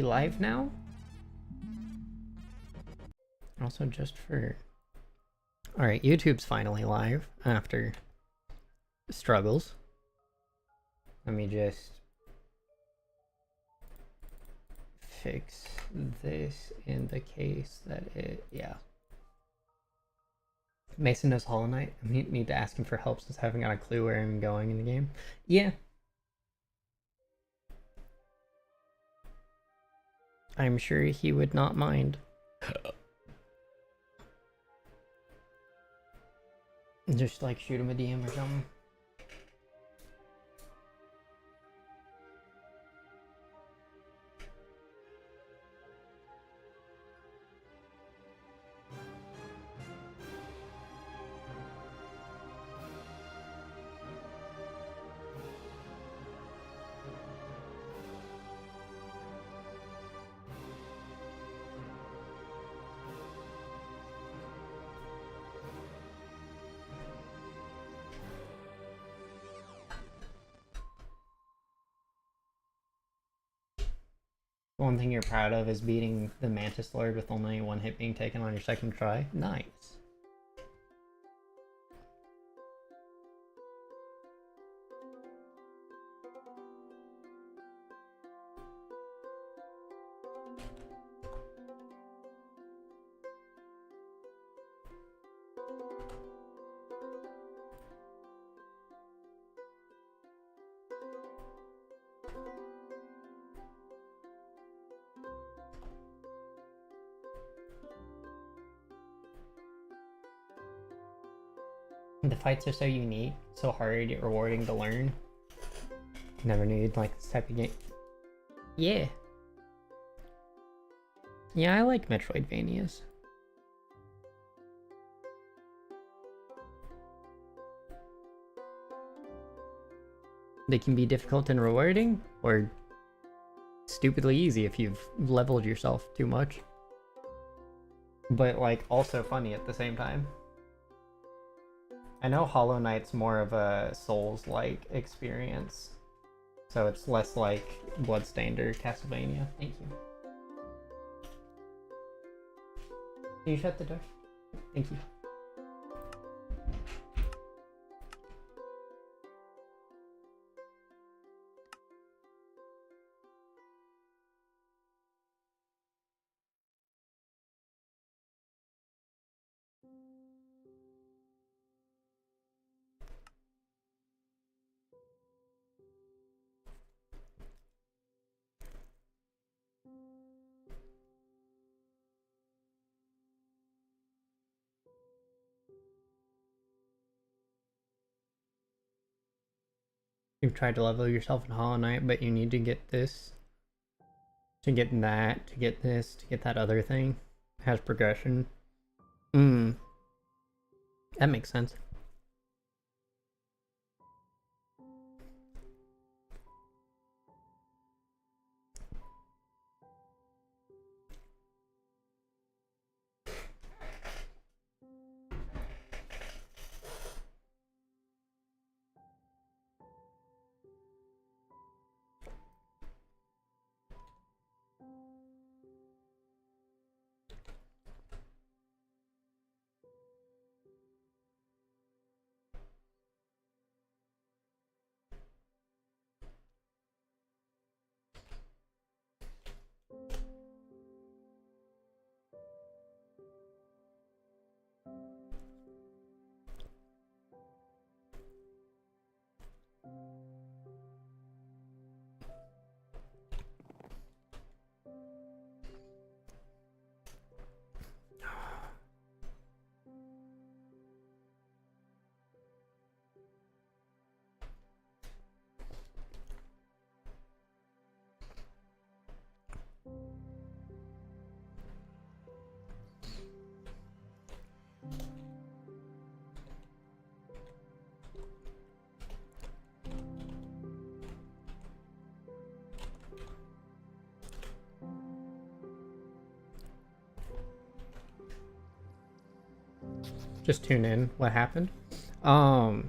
finally live now? Also, just for... Alright, YouTube's finally live after struggles. Let me just fix this in the case that it... yeah. Mason knows Hollow Knight. I need to ask him for help since I haven't got a clue where I'm going in the game. Yeah. I'm sure he would not mind. Just like shoot him a DM or something. One thing you're proud of is beating the Mantis Lord with only one hit being taken on your second try. Nice. The fights are so unique, so hard yet rewarding to learn. Never knew you'd like this type of game. Yeah. Yeah, I like Metroidvanias. They can be difficult and rewarding, or stupidly easy if you've leveled yourself too much. But, like, also funny at the same time. I know Hollow Knight's more of a Souls-like experience, so it's less like Bloodstained or Castlevania. Thank you. Can you shut the door? Thank you. You've tried to level yourself in Hollow Knight, but you need to get this, to get that, to get this, to get that other thing. It has progression. That makes sense. Just tune in. What happened? I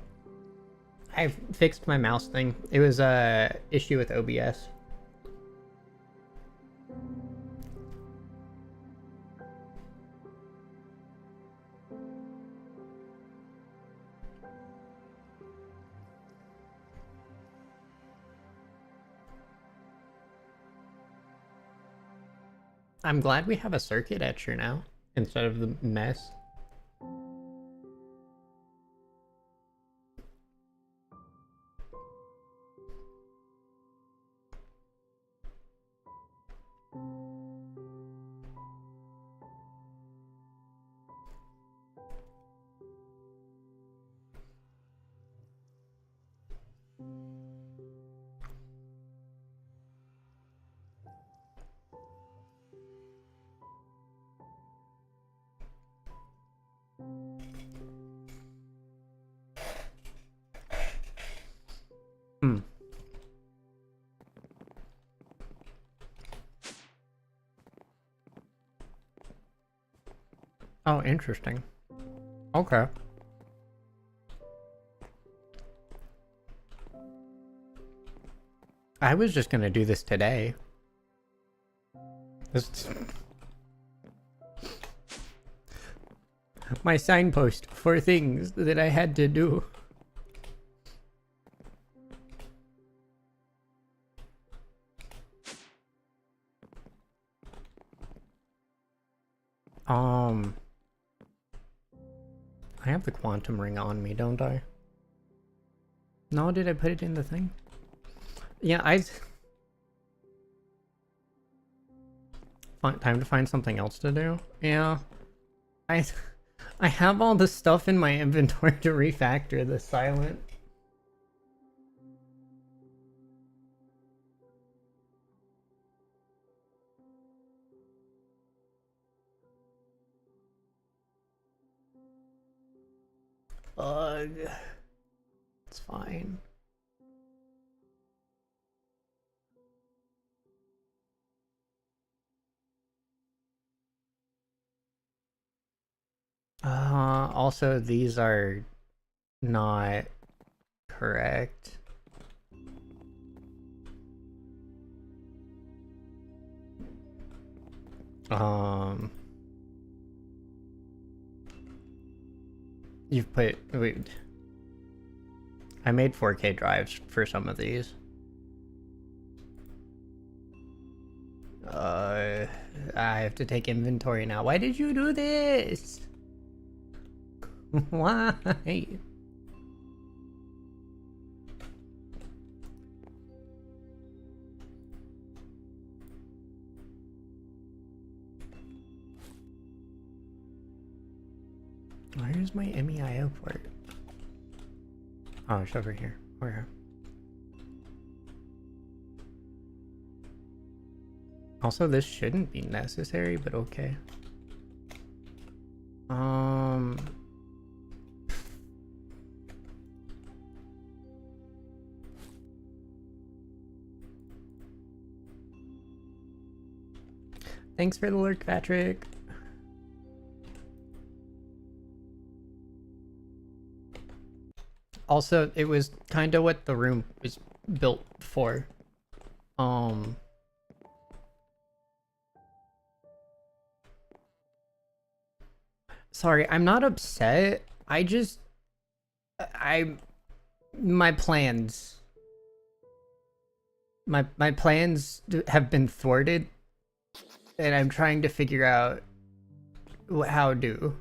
fixed my mouse thing. It was a issue with OBS. I'm glad we have a circuit etcher now instead of the mess. Hmm. Oh, interesting. Okay. I was just gonna do this today. This... My signpost for things that I had to do. I have the quantum ring on me, don't I? No, did I put it in the thing? Yeah, time to find something else to do. Yeah. I have all the stuff in my inventory to refactor the silent. Ugh. It's fine. Also these are not correct. You've put... Wait. I made 4K drives for some of these. I have to take inventory now. Why did you do this? Why? Where's my MEIO port? Oh, it's over here. Where? Also, this shouldn't be necessary, but okay. Thanks for the lurk, Patrick. Also, it was kind of what the room was built for. Sorry, I'm not upset. My plans. My plans have been thwarted, and I'm trying to figure out how to.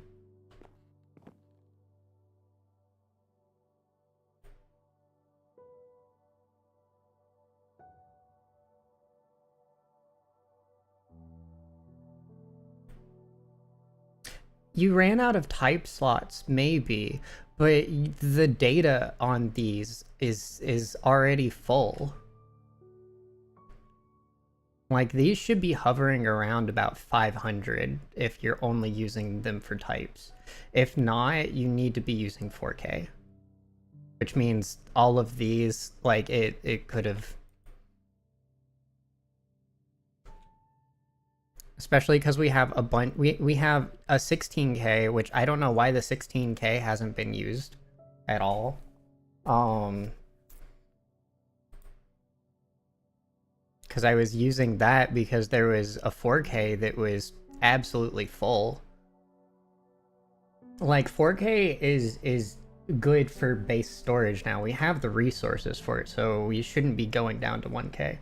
You ran out of type slots, maybe, but the data on these is already full. Like, these should be hovering around about 500 if you're only using them for types. If not, you need to be using 4K. Which means all of these, like, it could have... Especially because we have a bunch... We have a 16K, which I don't know why the 16K hasn't been used at all. Because I was using that because there was a 4K that was absolutely full. Like, 4K is good for base storage now. We have the resources for it, so we shouldn't be going down to 1K.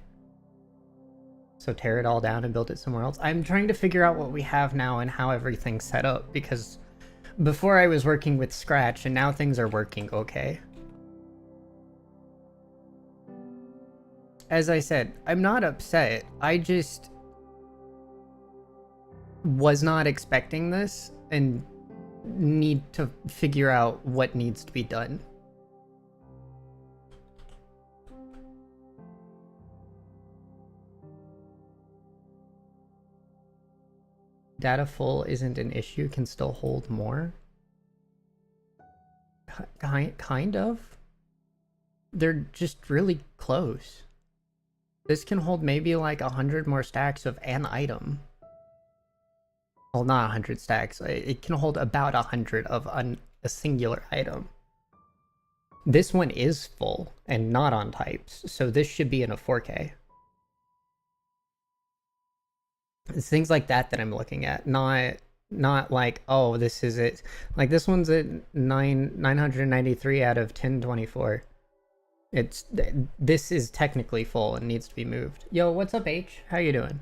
So tear it all down and build it somewhere else. I'm trying to figure out what we have now and how everything's set up, because before I was working with Scratch and now things are working okay. As I said, I'm not upset. I just was not expecting this and need to figure out what needs to be done. Data full isn't an issue, can still hold more. Kind of. They're just really close. This can hold maybe like 100 more stacks of an item. Well, not 100 stacks. It can hold about 100 of a singular item. This one is full and not on types, so this should be in a 4K. It's things like that I'm looking at, not like, oh, this is it. Like this one's at 993 out of 1024. This is technically full and needs to be moved. Yo, what's up, H? How you doing?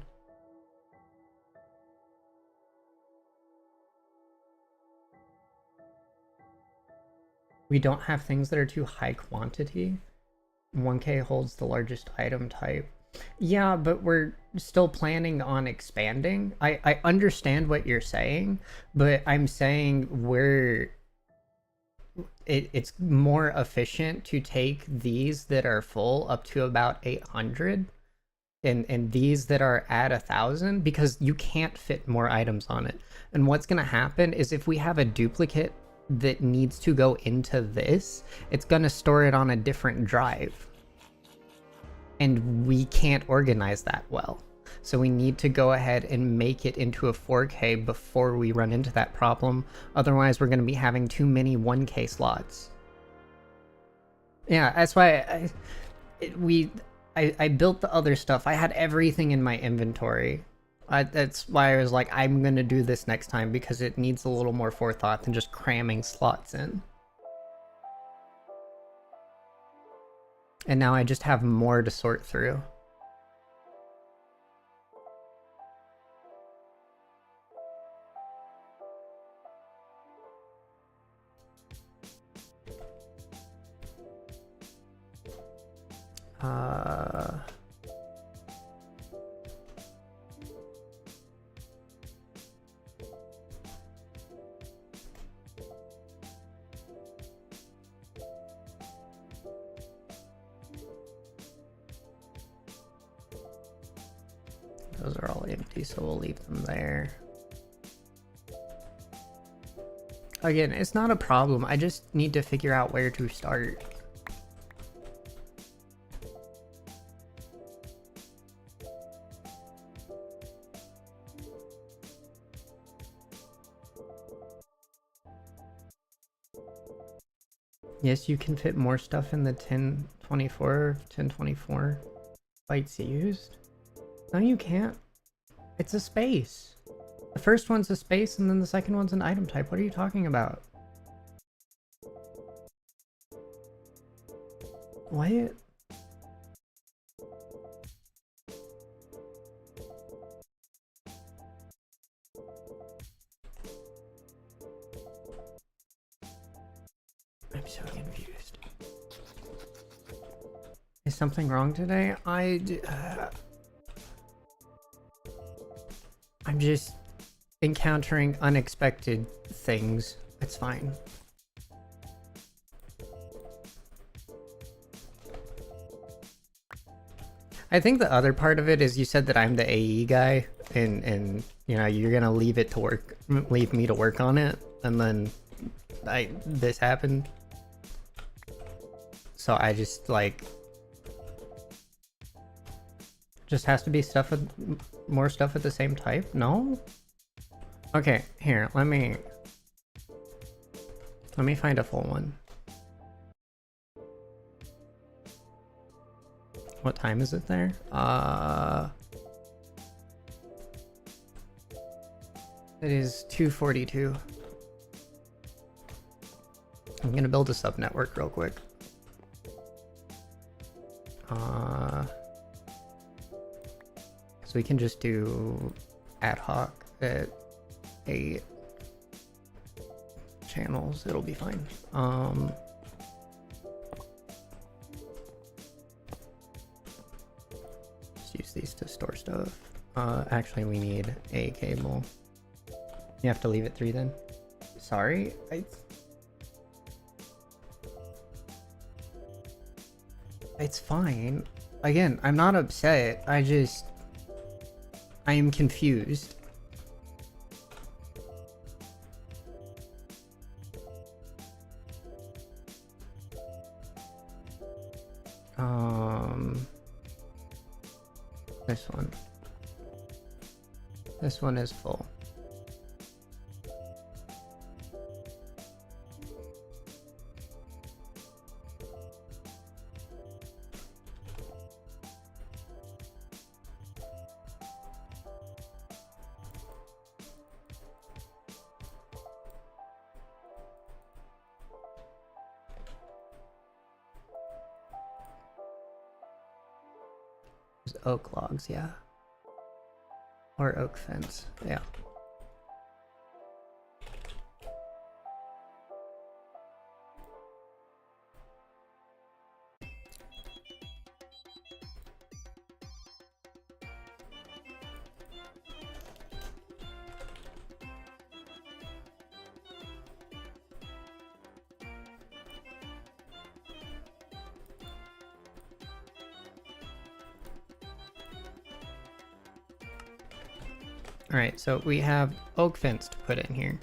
We don't have things that are too high quantity. 1K holds the largest item type. Yeah, but we're still planning on expanding. I understand what you're saying, but I'm saying it's more efficient to take these that are full up to about 800 and these that are at 1,000, because you can't fit more items on it. And what's going to happen is if we have a duplicate that needs to go into this, it's going to store it on a different drive. And we can't organize that well. So we need to go ahead and make it into a 4K before we run into that problem. Otherwise, we're going to be having too many 1K slots. Yeah, that's why I built the other stuff. I had everything in my inventory. That's why I was like, I'm going to do this next time, because it needs a little more forethought than just cramming slots in. And now I just have more to sort through. Those are all empty, so we'll leave them there. Again, it's not a problem. I just need to figure out where to start. Yes, you can fit more stuff in the 1024 bytes used. No, you can't. It's a space. The first one's a space, and then the second one's an item type. What are you talking about? What? I'm so confused. Is something wrong today? I'm just encountering unexpected things. It's fine. I think the other part of it is you said that I'm the AE guy, and you know, you're gonna leave me to work on it, and then this happened. So I just like just has to be stuff with more stuff at the same type? No? Okay, here, let me find a full one. What time is it there? It is 2:42. I'm gonna build a sub network real quick. So we can just do ad hoc at 8 channels. It'll be fine. Just use these to store stuff. Actually, we need a cable. You have to leave at 3 then? Sorry? It's fine. Again, I'm not upset. I am confused. This one. This one is full. Oak logs, yeah. Or oak fence, yeah. Alright, so we have oak fence to put in here.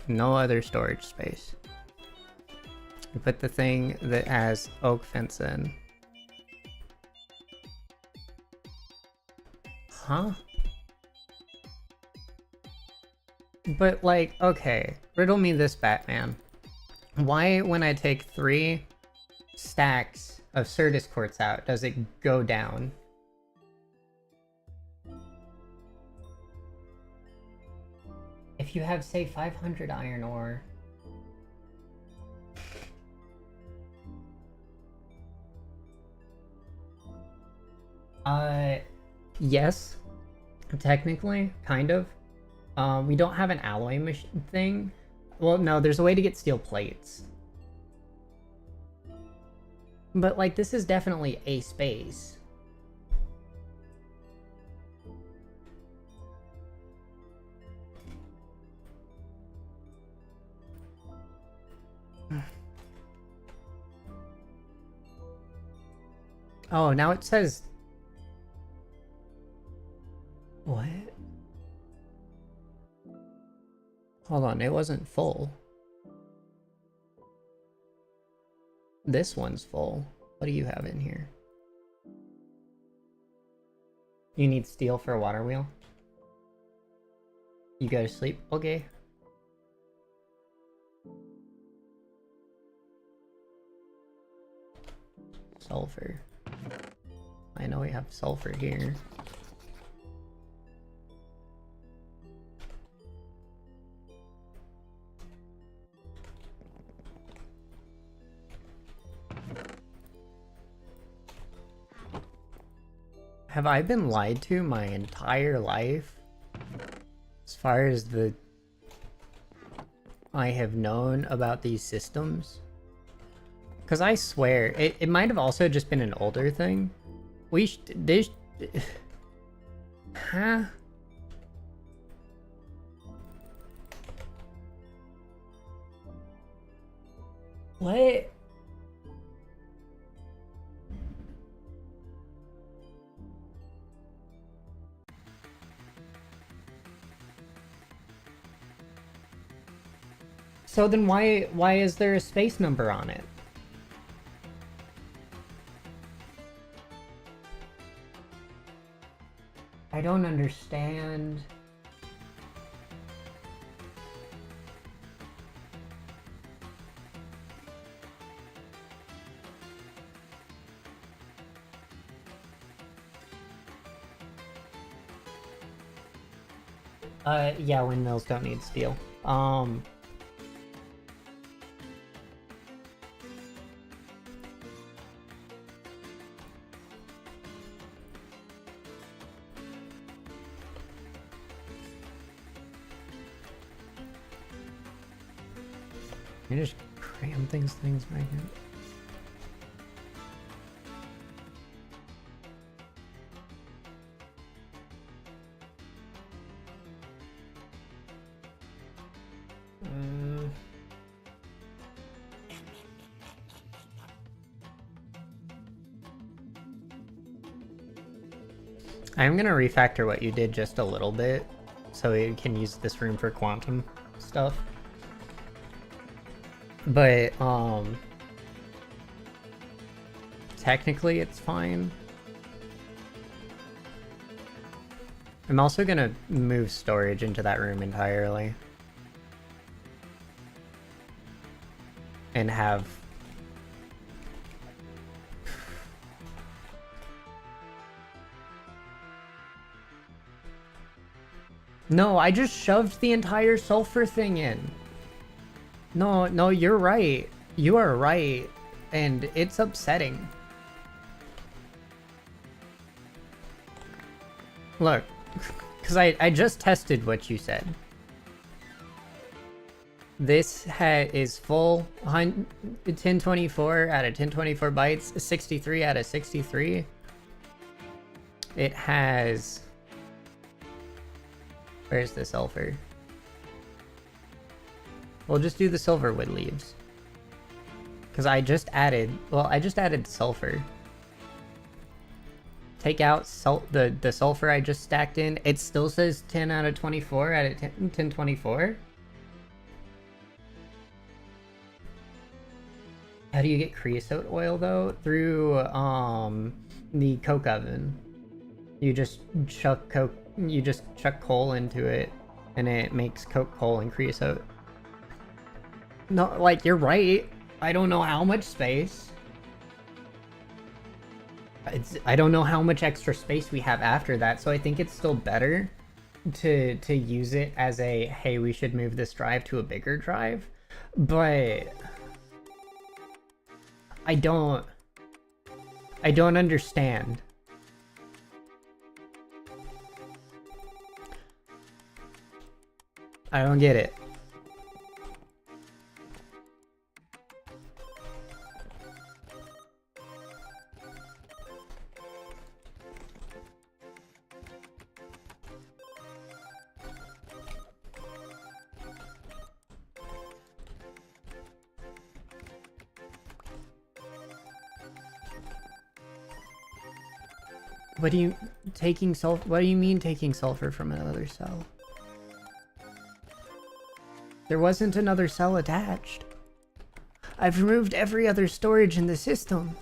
No other storage space. We put the thing that has oak fence in. Huh? But like, okay, riddle me this, Batman. Why, when I take 3 stacks of Certus quartz out, does it go down? If you have, say, 500 iron ore. Yes. Technically, kind of. We don't have an alloy machine thing. Well, no, there's a way to get steel plates. But, like, this is definitely a space. Oh, now it says... What? Hold on, it wasn't full. This one's full. What do you have in here? You need steel for a water wheel? You go to sleep? Okay. Sulfur. I know we have sulfur here. Have I been lied to my entire life? As far as I have known about these systems? Because I swear, it might have also just been an older thing. Huh? What? So then why is there a space number on it? I don't understand. Yeah, windmills don't need steel. Can you just cram things back in? I'm gonna refactor what you did just a little bit so we can use this room for quantum stuff. But technically it's fine. I'm also gonna move storage into that room entirely. And have... No, I just shoved the entire sulfur thing in. No, you're right. You are right. And it's upsetting. Look, because I just tested what you said. This is full 1024 out of 1024 bytes, 63 out of 63. It has... Where's the sulfur? We'll just do the silver wood leaves. Because I just added sulfur. Take out the sulfur I just stacked in. It still says 10 out of 24 out of 1024. How do you get creosote oil though? Through the coke oven. You just chuck coal into it and it makes coke, coal, and creosote. No, like, you're right. I don't know how much space. I don't know how much extra space we have after that, so I think it's still better to use it as a, hey, we should move this drive to a bigger drive. But I don't understand. I don't get it. What do you mean taking sulfur from another cell? There wasn't another cell attached. I've removed every other storage in the system.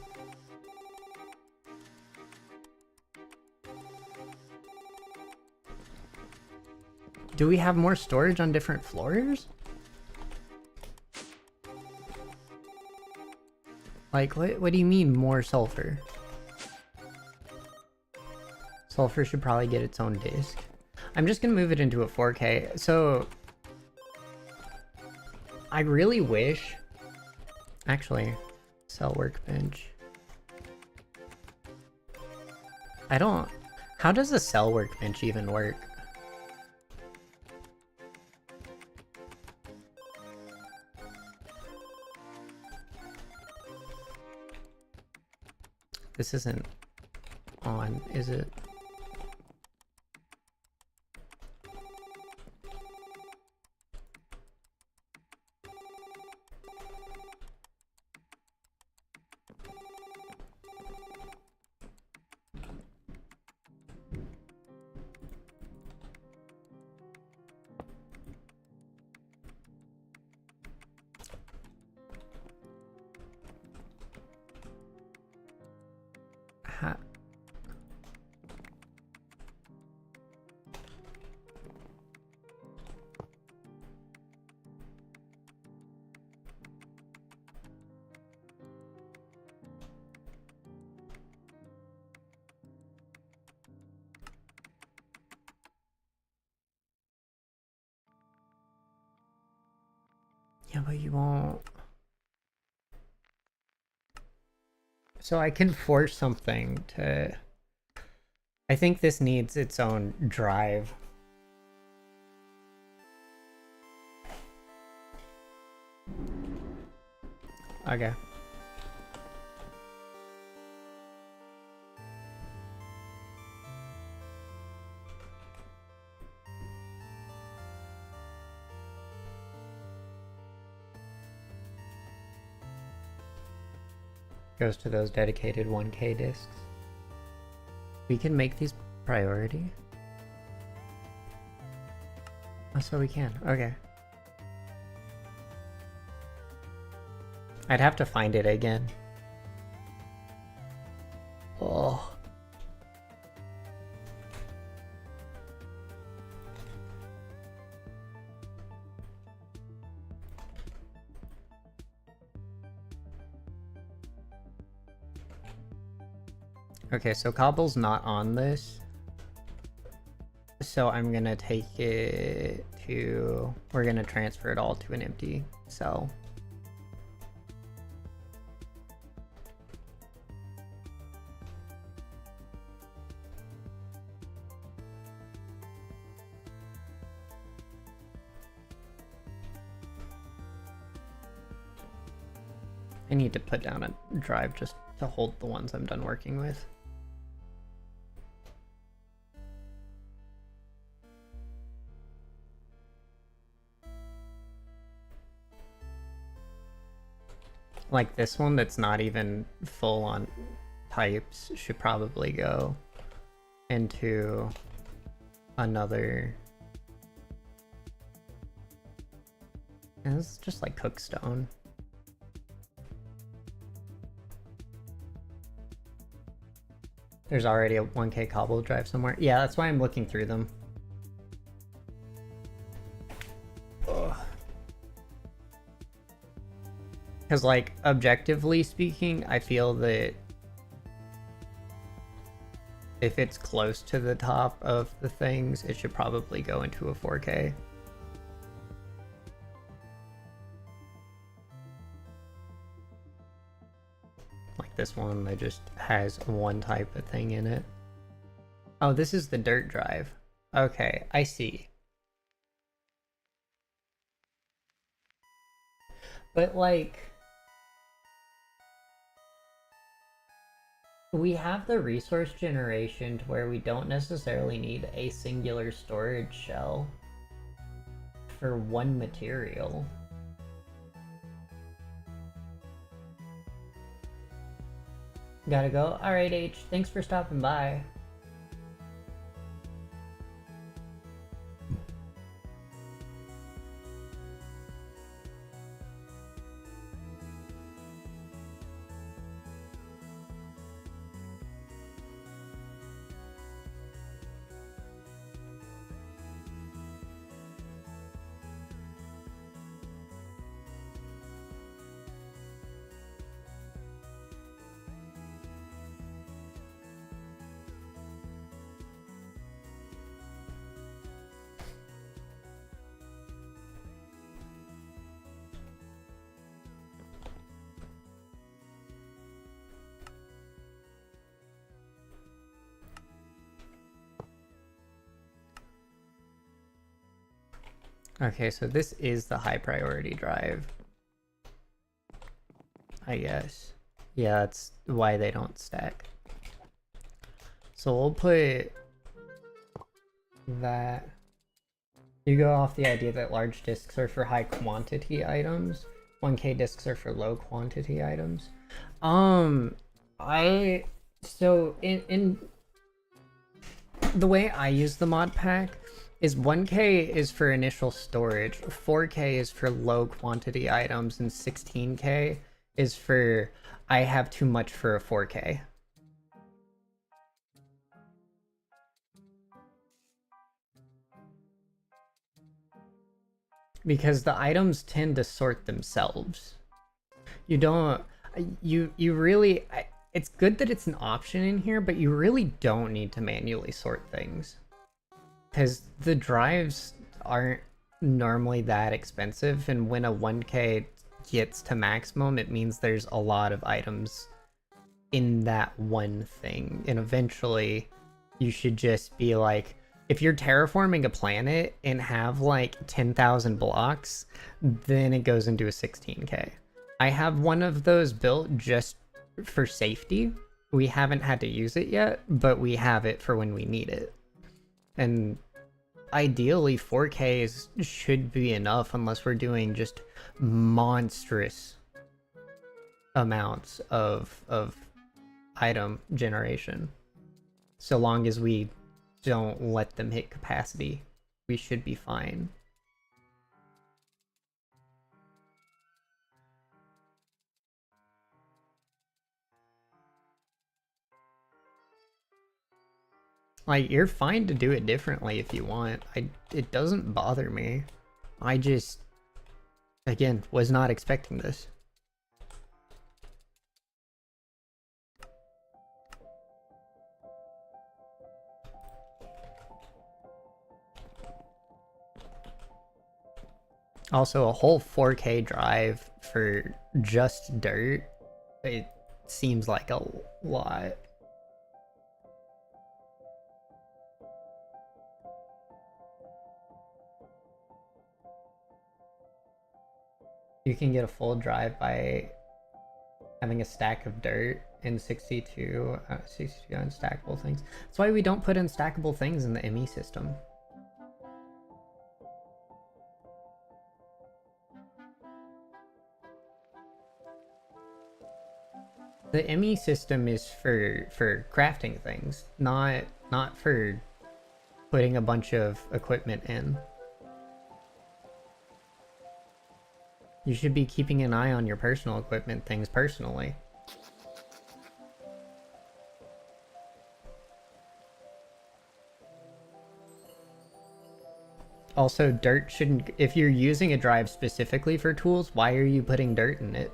Do we have more storage on different floors? Like, what do you mean more sulfur? Sulfur should probably get its own disk. I'm just gonna move it into a 4K. So I really wish... Actually, cell workbench. I don't... How does a cell workbench even work? This isn't on, is it? Yeah, but you won't. So I can force something to... I think this needs its own drive. Okay. Goes to those dedicated 1K discs. We can make these priority? Oh, so we can. Okay. I'd have to find it again. Oh. Okay, so Cobble's not on this. So I'm gonna take it to... We're gonna transfer it all to an empty cell. I need to put down a drive just to hold the ones I'm done working with. Like this one that's not even full on types should probably go into another... And this is just like Cookstone. There's already a 1K cobble drive somewhere. Yeah, that's why I'm looking through them. Because, like, objectively speaking, I feel that if it's close to the top of the things, it should probably go into a 4K. Like this one that just has one type of thing in it. Oh, this is the dirt drive. Okay, I see. But, like... we have the resource generation to where we don't necessarily need a singular storage shell for one material. Gotta go? Alright, H. Thanks for stopping by. Okay, so this is the high priority drive. I guess. Yeah, that's why they don't stack. So we'll put that. You go off the idea that large discs are for high quantity items. 1K discs are for low quantity items. So in the way I use the mod pack is 1K is for initial storage, 4K is for low quantity items, and 16K is for I have too much for a 4K. Because the items tend to sort themselves. You don't, you really, it's good that it's an option in here, but you really don't need to manually sort things. Because the drives aren't normally that expensive, and when a 1K gets to maximum, it means there's a lot of items in that one thing. And eventually, you should just be like, if you're terraforming a planet and have like 10,000 blocks, then it goes into a 16K. I have one of those built just for safety. We haven't had to use it yet, but we have it for when we need it. And ideally 4K should be enough unless we're doing just monstrous amounts of item generation. So long as we don't let them hit capacity, we should be fine. Like, you're fine to do it differently if you want. It doesn't bother me. I just, again, was not expecting this. Also, a whole 4K drive for just dirt, it seems like a lot. You can get a full drive by having a stack of dirt and 62 unstackable things. That's why we don't put unstackable things in the ME system. The ME system is for crafting things, not for putting a bunch of equipment in. You should be keeping an eye on your personal equipment things personally. Also, dirt shouldn't... If you're using a drive specifically for tools, why are you putting dirt in it?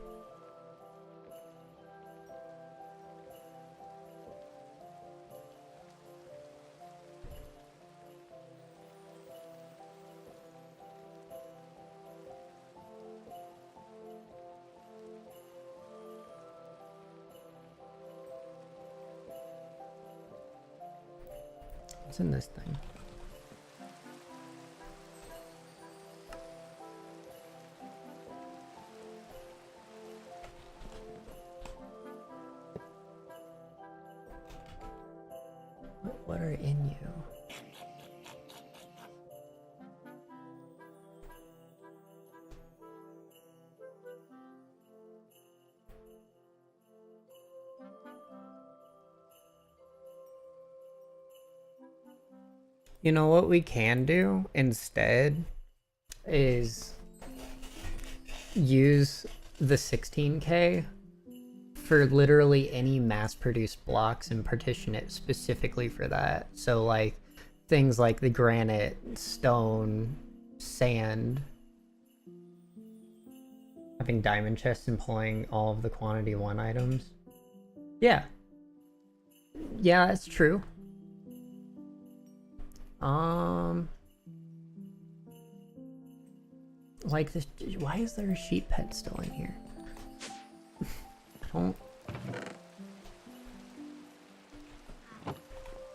What's in this thing? What are in you? You know what we can do instead is use the 16K for literally any mass-produced blocks and partition it specifically for that. So like things like the granite, stone, sand. Having diamond chests and pulling all of the quantity 1 items. Yeah. Yeah, that's true. Like this, why is there a sheep pet still in here? I don't...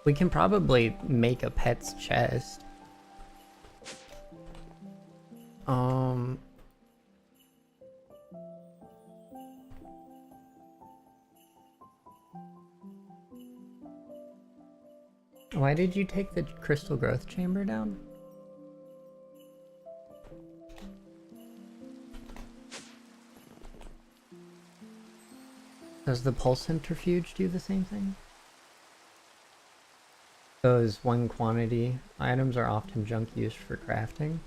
We can probably make a pet's chest. Why did you take the crystal growth chamber down? Does the pulse centrifuge do the same thing? Those 1 quantity items are often junk used for crafting.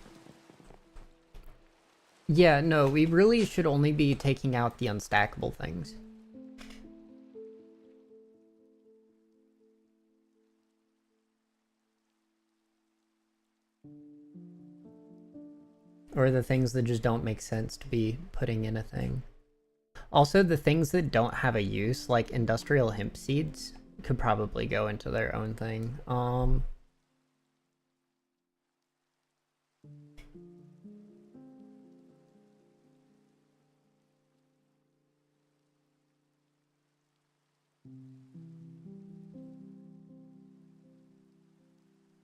Yeah, no, we really should only be taking out the unstackable things. Or the things that just don't make sense to be putting in a thing. Also, the things that don't have a use, like industrial hemp seeds, could probably go into their own thing.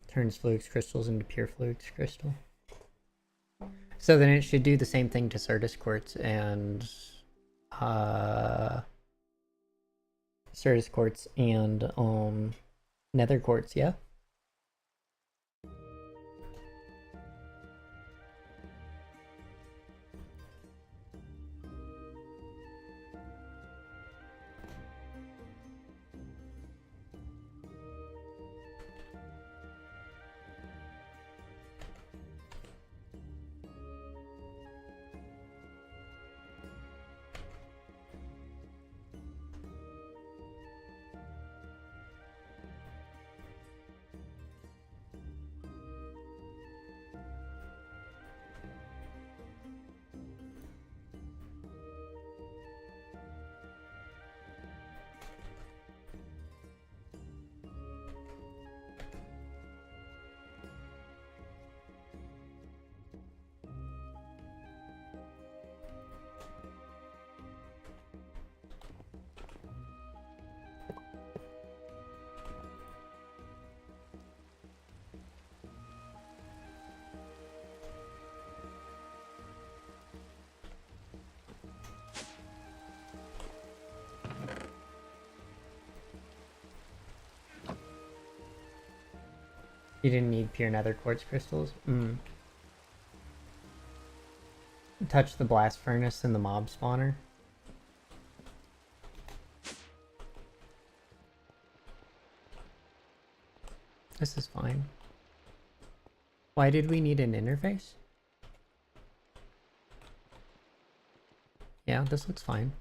Turns Flux crystals into pure Flux crystal. So then it should do the same thing to Certus quartz and Certus quartz and nether quartz, yeah? You didn't need pure nether quartz crystals? Touch the blast furnace in the mob spawner. This is fine. Why did we need an interface? Yeah, this looks fine.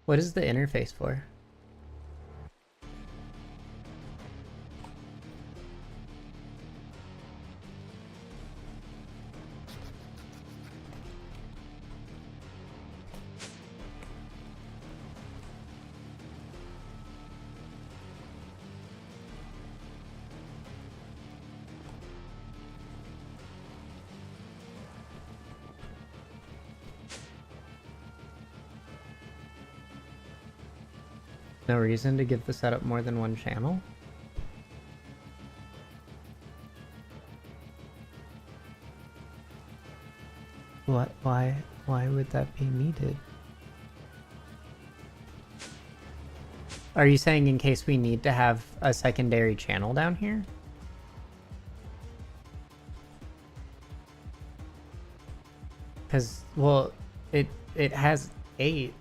What is the interface for? No reason to give the setup more than one channel? What? Why would that be needed? Are you saying in case we need to have a secondary channel down here? Because, well, it has 8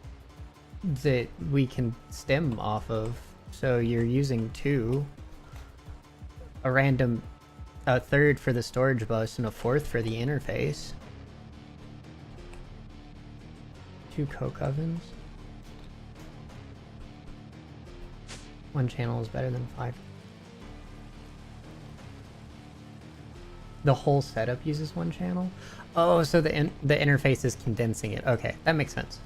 that we can stem off of, so you're using 2. A third for the storage bus and a 4th for the interface. 2 coke ovens. 1 channel is better than 5. The whole setup uses 1 channel? Oh, so the interface is condensing it. Okay, that makes sense.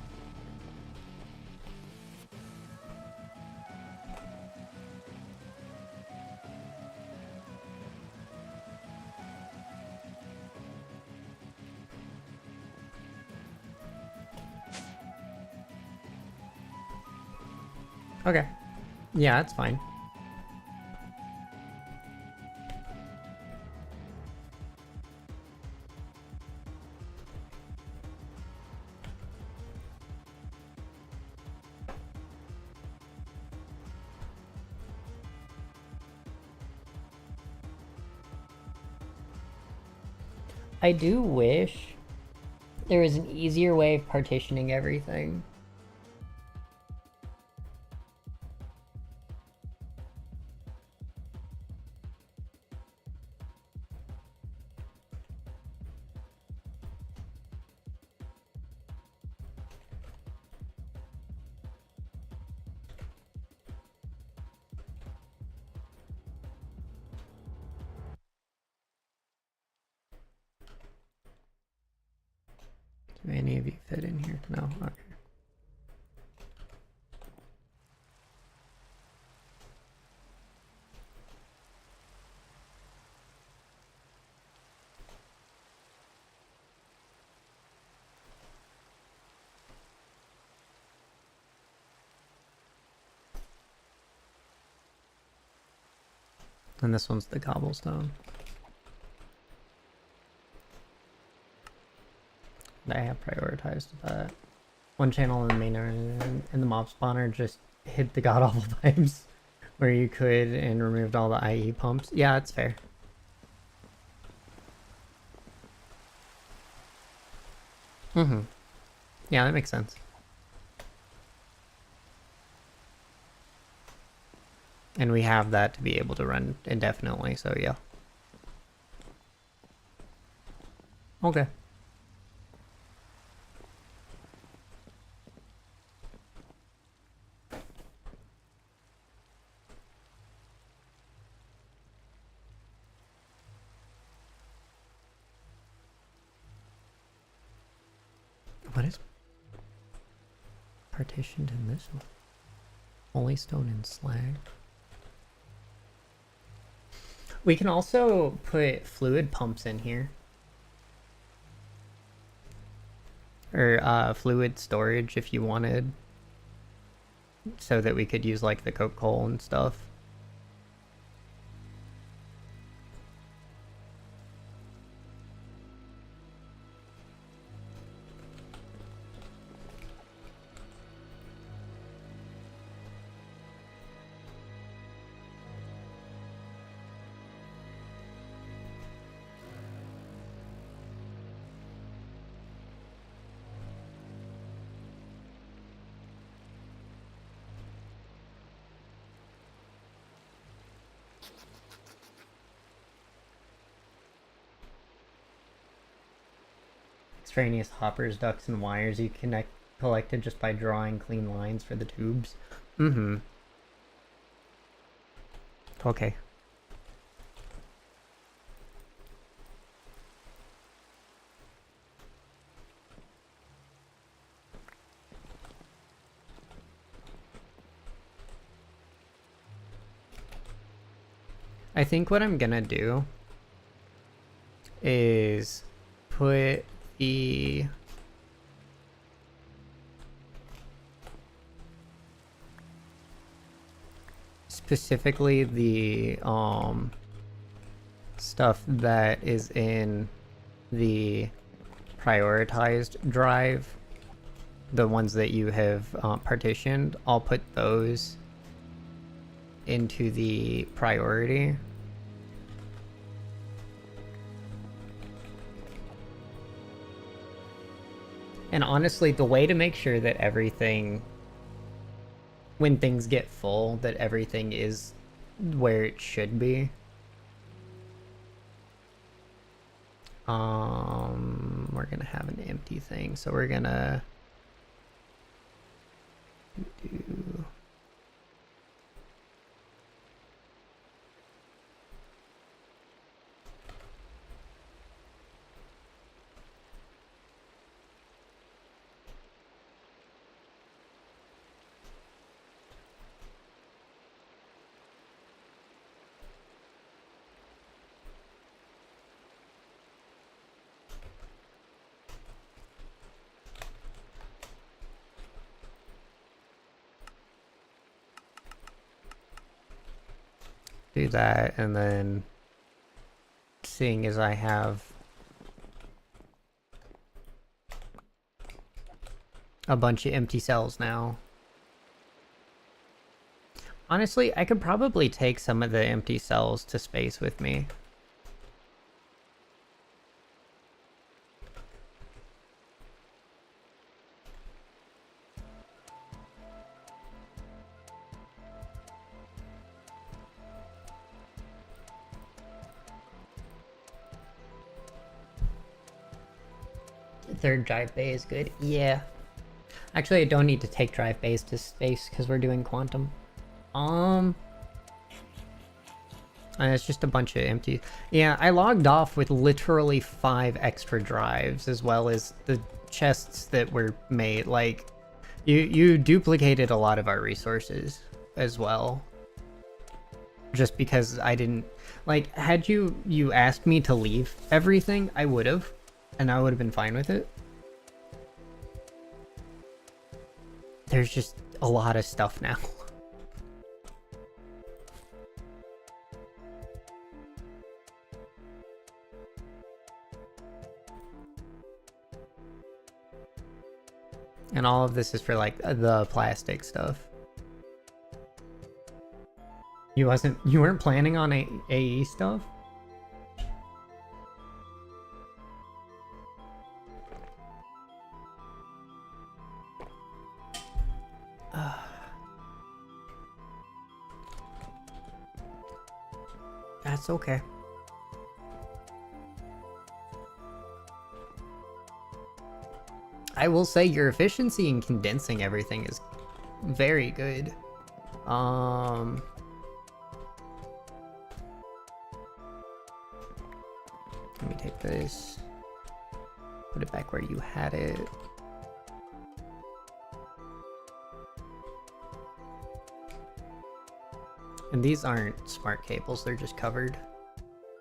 Okay. Yeah, that's fine. I do wish there was an easier way of partitioning everything. Do any of you fit in here? No? Okay. And this one's the cobblestone. I have prioritized that. one channel in the main in the mob spawner just hit the god awful vibes where you could and removed all the IE pumps. Yeah, that's fair. Mm-hmm. Yeah, that makes sense. And we have that to be able to run indefinitely, so yeah. Okay. What is partitioned in this one? Holy stone and slag. We can also put fluid pumps in here. Or fluid storage if you wanted. So that we could use like the coke coal and stuff. Extraneous hoppers, ducts, and wires you collected just by drawing clean lines for the tubes. Mm-hmm. Okay. I think what I'm gonna do is put the specifically the stuff that is in the prioritized drive, the ones that you have partitioned, I'll put those into the priority. And honestly, the way to make sure that everything, when things get full, that everything is where it should be. We're gonna have an empty thing, so we're gonna do that, and then seeing as I have a bunch of empty cells now. Honestly, I could probably take some of the empty cells to space with me. Third drive bay is good. Yeah. Actually, I don't need to take drive bays to space because we're doing quantum. And it's just a bunch of empty. Yeah, I logged off with literally 5 extra drives as well as the chests that were made. Like, you duplicated a lot of our resources as well. Just because I didn't, like, had you asked me to leave everything, I would have, and I would have been fine with it. There's just a lot of stuff now. And all of this is for like the plastic stuff. You weren't planning on AE stuff? That's okay. I will say your efficiency in condensing everything is very good. Let me take this, put it back where you had it. And these aren't smart cables, they're just covered.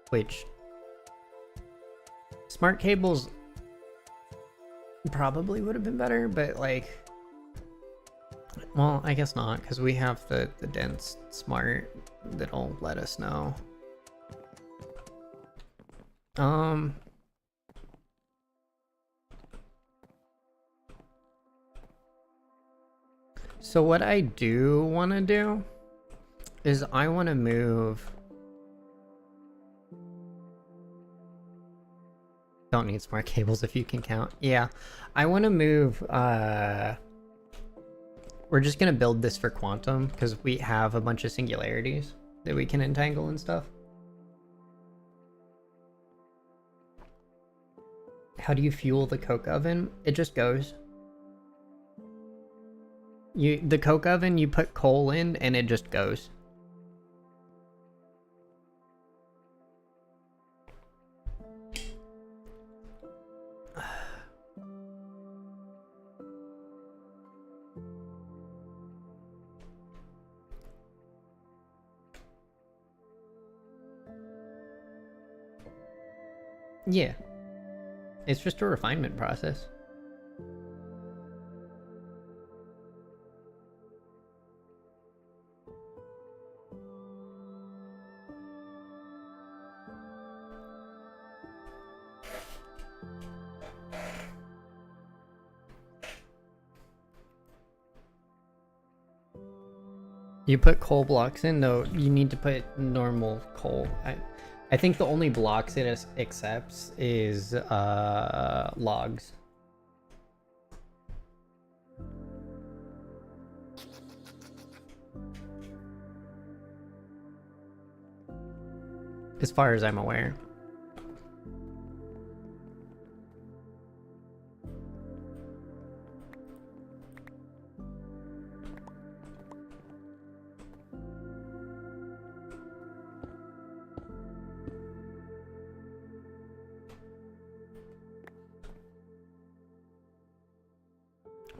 Which, smart cables probably would have been better, but like, well, I guess not, because we have the dense smart that'll let us know. So what I do want to do is I want to move. Don't need smart cables if you can count. Yeah, I want to move. We're just gonna build this for quantum because we have a bunch of singularities that we can entangle and stuff. How do you fuel the coke oven? It just goes. The coke oven, you put coal in and it just goes. Yeah. It's just a refinement process. You put coal blocks in? No, you need to put normal coal. I think the only blocks it accepts is logs. As far as I'm aware.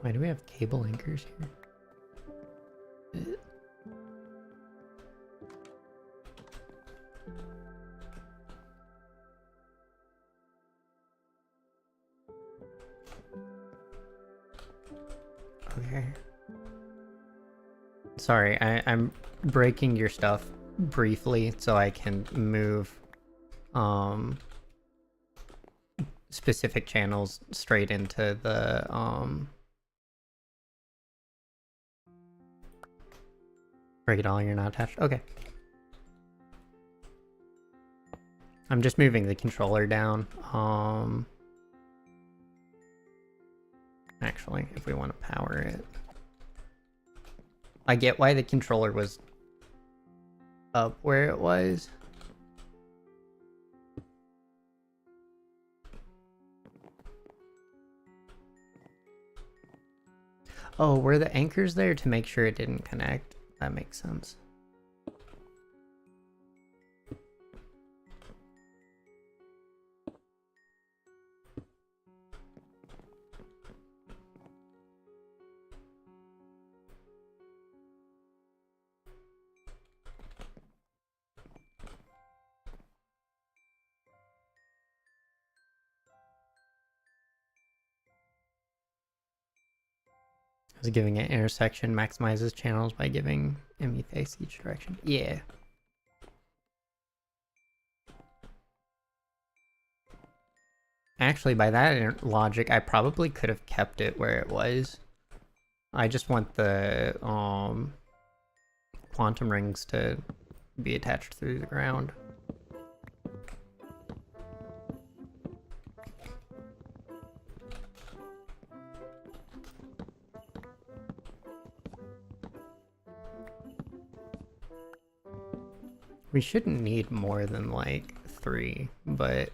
Why do we have cable anchors here? Okay. Sorry, I'm breaking your stuff briefly so I can move specific channels straight into the break it all, you're not attached. Okay. I'm just moving the controller down. Actually, if we want to power it. I get why the controller was up where it was. Oh, were the anchors there to make sure it didn't connect? That makes sense. Is giving it intersection maximizes channels by giving ME face each direction. Yeah. Actually, by that logic, I probably could have kept it where it was. I just want the quantum rings to be attached through the ground. We shouldn't need more than like 3, but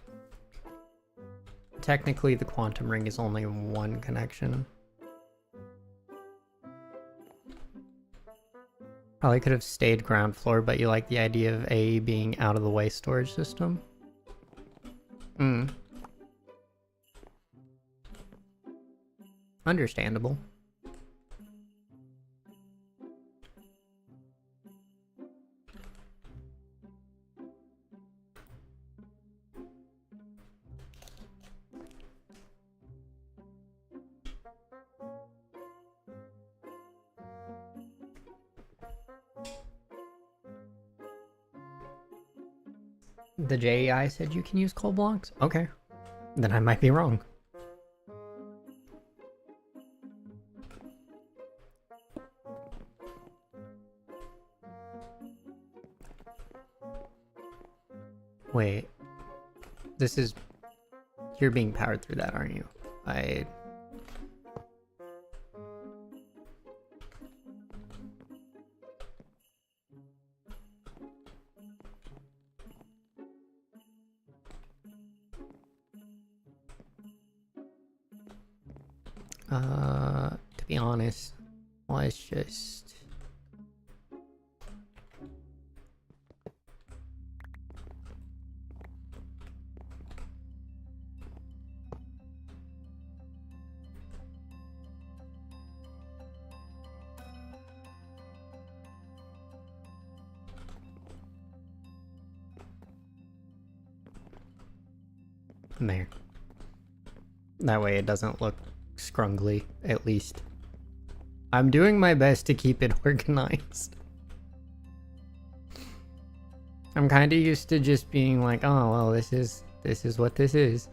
technically the quantum ring is only one connection. Probably could have stayed ground floor, but you like the idea of A being out of the way storage system? Understandable. The JEI said you can use coal blocks? Okay. Then I might be wrong. Wait. This is... You're being powered through that, aren't you? To be honest, let's just... There. That way it doesn't look scrungly, at least. I'm doing my best to keep it organized. I'm kind of used to just being like, oh, well, this is what this is.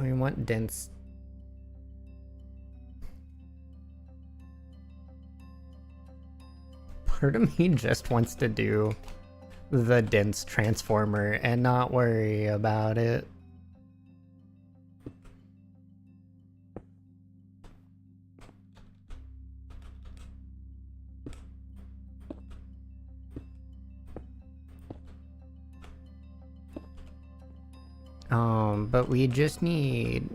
We want dense. Part of me just wants to do the dense transformer and not worry about it. But we just need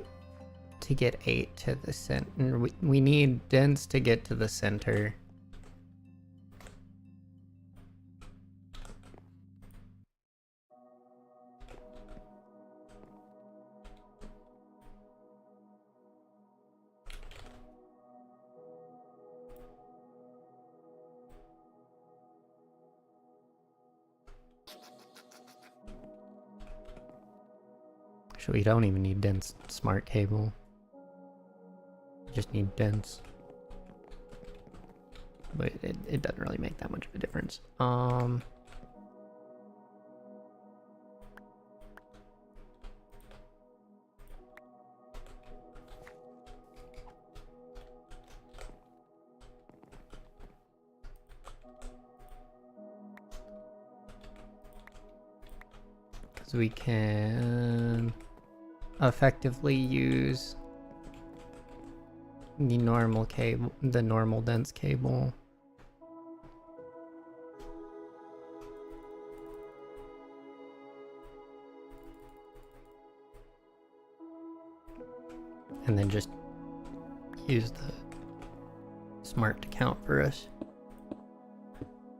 to get 8 to the center. We need dense to get to the center. So we don't even need dense smart cable. We just need dense. But it doesn't really make that much of a difference. Because we can effectively use the normal cable, the normal dense cable. And then just use the smart to count for us.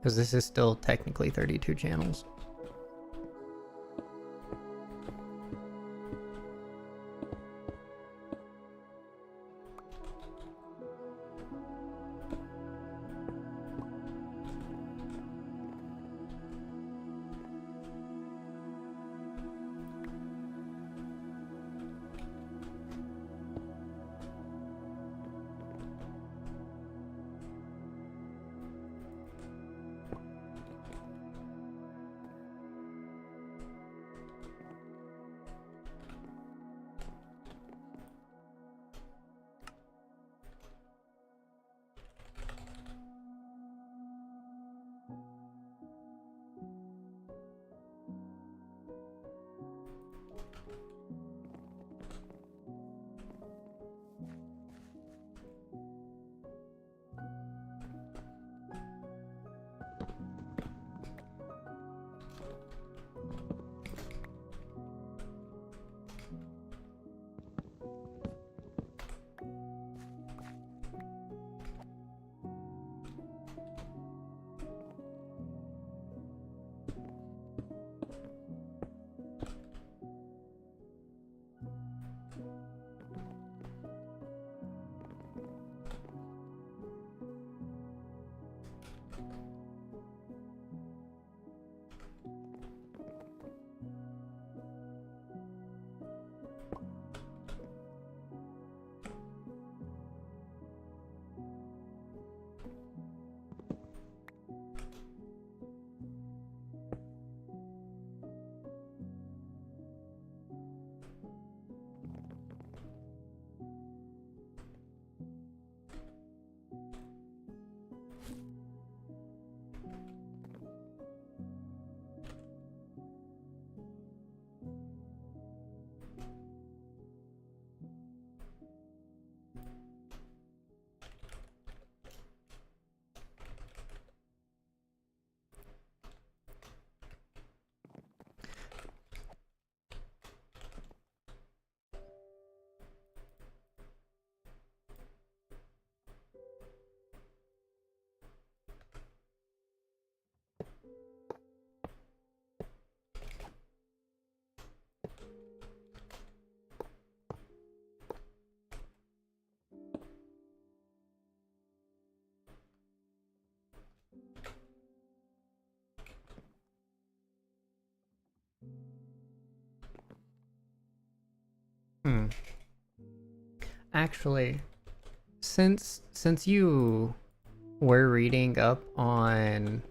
Because this is still technically 32 channels. actually, since you were reading up on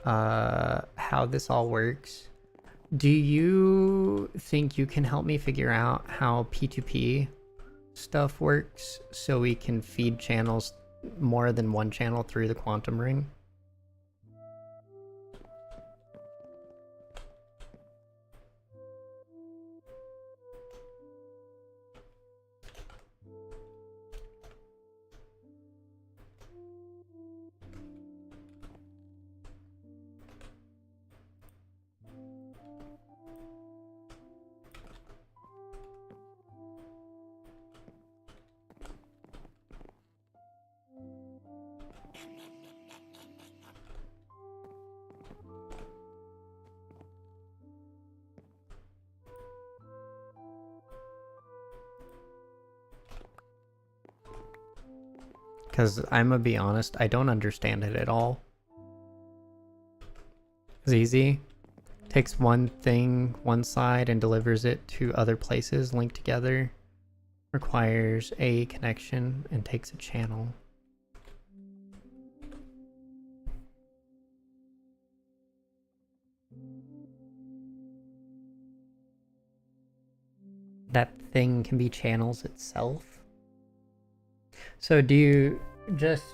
how this all works, do you think you can help me figure out how P2P stuff works so we can feed channels, more than one channel, through the quantum ring? Because I'm gonna be honest, I don't understand it at all. ZZ takes one thing, one side, and delivers it to other places linked together. Requires a connection and takes a channel. That thing can be channels itself. So do you just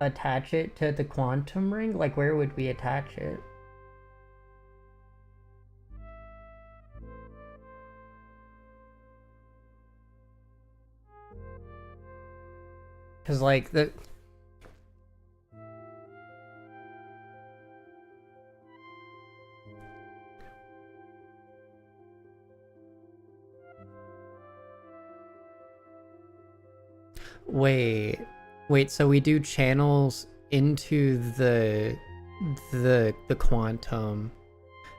attach it to the quantum ring? Like, where would we attach it? Because, like, the... Wait, so we do channels into the quantum,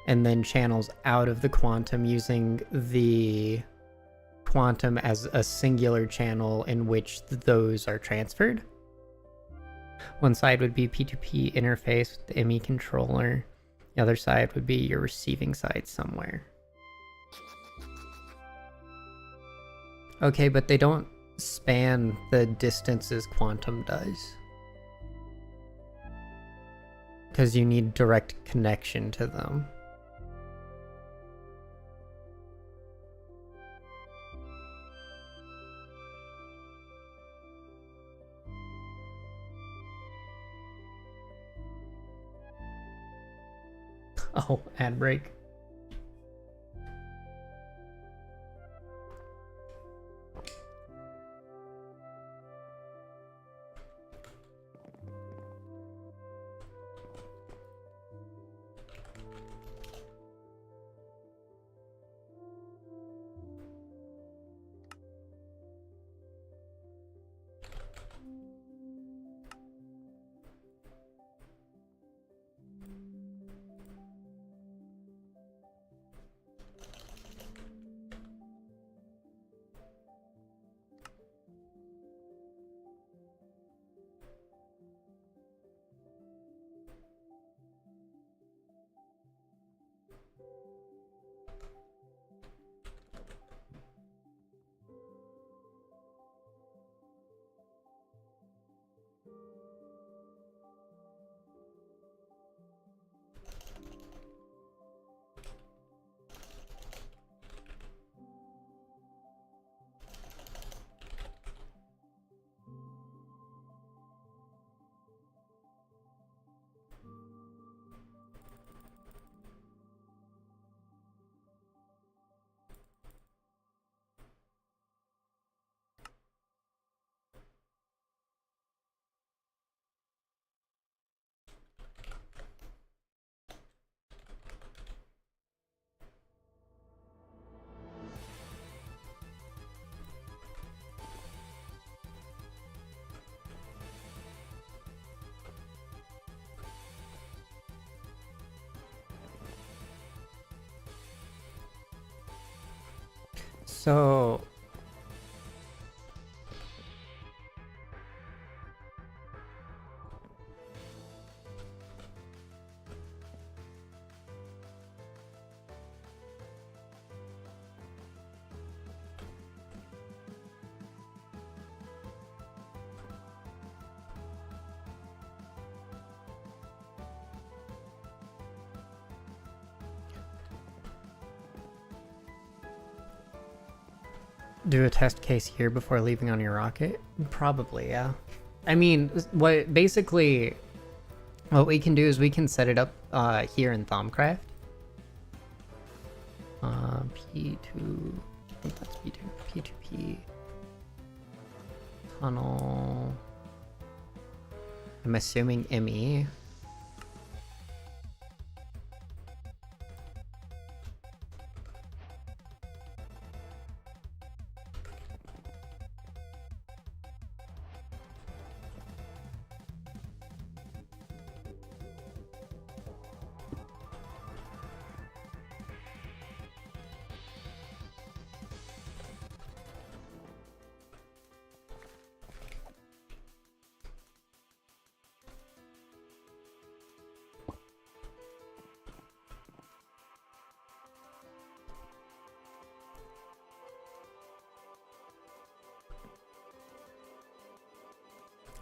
and then channels out of the quantum using the quantum as a singular channel in which those are transferred? One side would be P2P interface with the ME controller. The other side would be your receiving side somewhere. Okay, but they don't span the distances quantum does. Because you need direct connection to them. Oh, ad break. So... Do a test case here before leaving on your rocket? Probably, yeah. I mean, what we can do is we can set it up here in Thaumcraft. P2, I think that's P2, P2P. Tunnel. I'm assuming ME.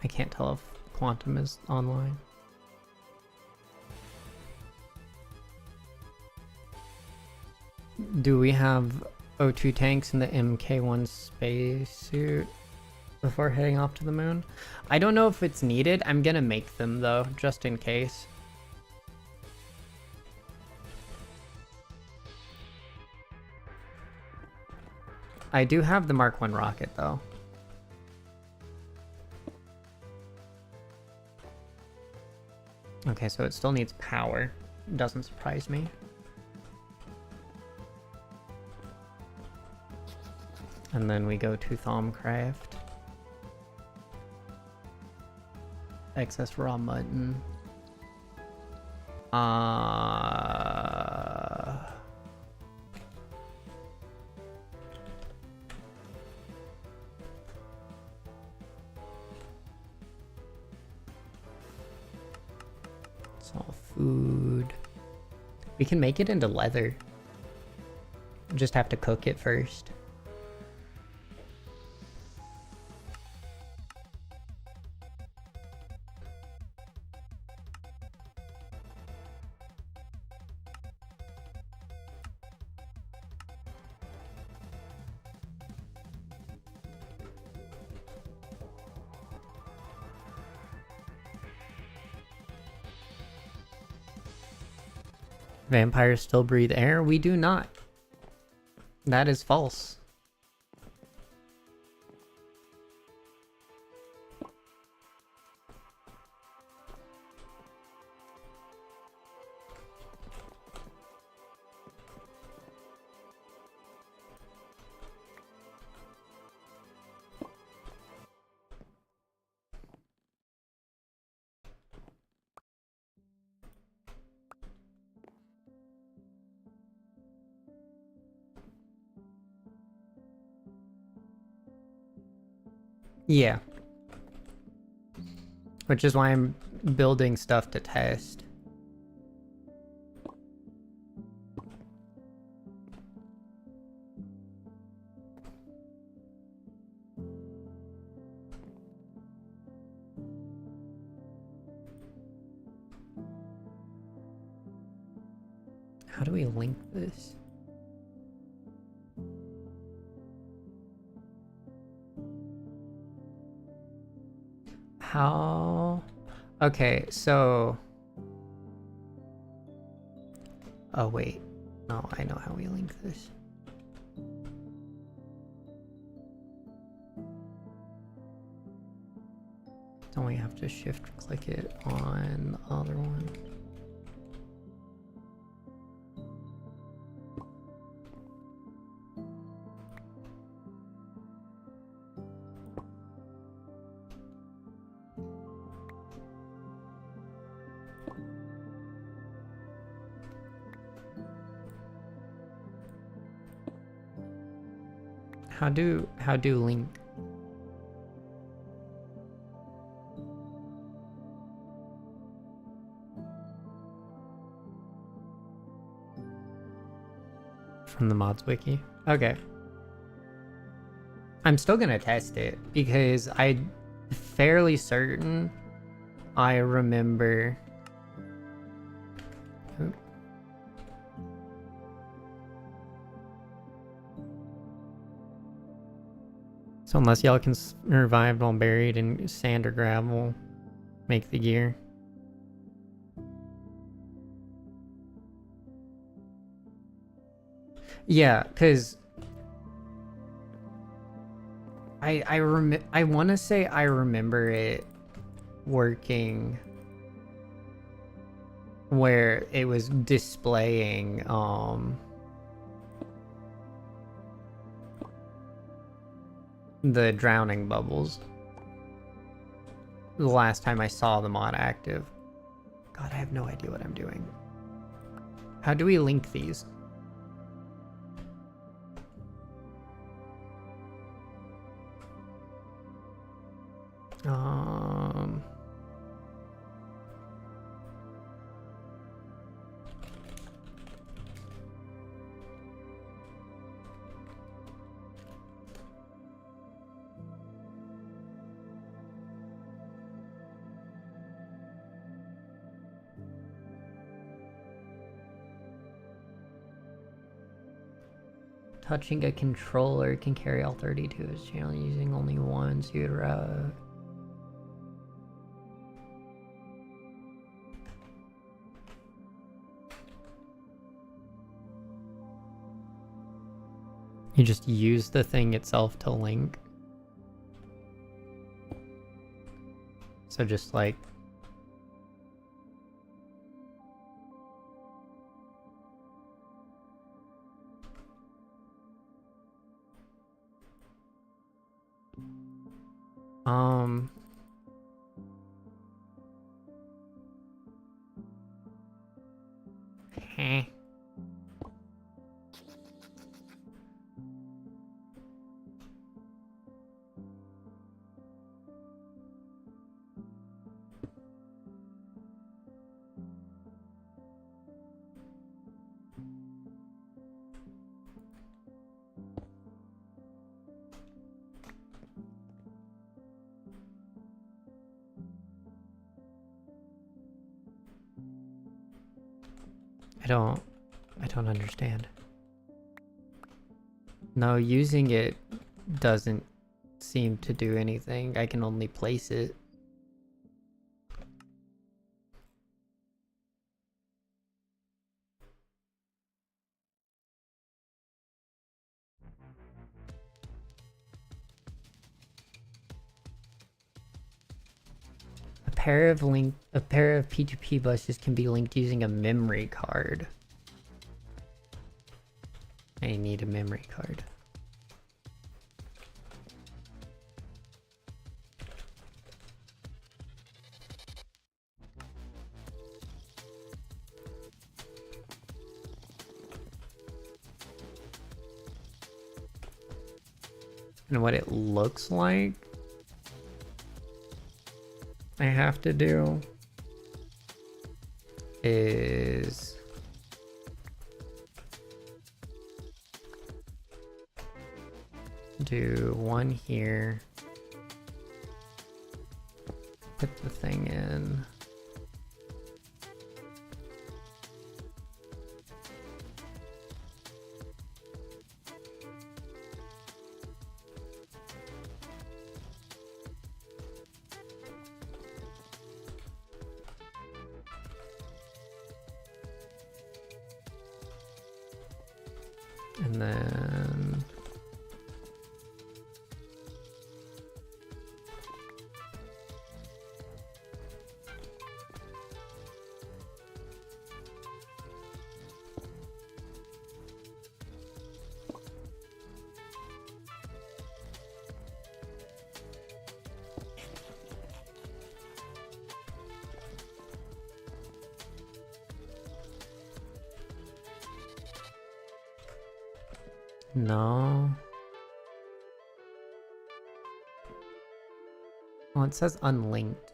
I can't tell if Quantum is online. Do we have O2 tanks in the MK1 spacesuit before heading off to the moon? I don't know if it's needed. I'm gonna make them though, just in case. I do have the Mark 1 rocket though. Okay, so it still needs power. Doesn't surprise me. And then we go to Thaumcraft. Excess raw mutton. It's all food. We can make it into leather. Just have to cook it first. Vampires still breathe air? We do not. That is false. Yeah. Which is why I'm building stuff to test. How do we link this? How? Okay, so... Oh, wait. No, I know how we link this. Don't we have to shift click it on the other one? How do link? From the mods wiki? Okay. I'm still gonna test it because I'm fairly certain I remember. Oop. So unless y'all can survive while buried in sand or gravel, make the gear. Yeah, because I want to say I remember it working where it was displaying the drowning bubbles the last time I saw the mod active. God, I have no idea what I'm doing. How do we link these? Touching a controller can carry all 32 to his channel using only one suit route. You just use the thing itself to link. So just like... Heh. I don't understand. No, using it doesn't seem to do anything. I can only place it. A pair of P2P buses can be linked using a memory card. I need a memory card. And what it looks like I have to do is do one here, put the thing in, and then no. Oh, it says unlinked.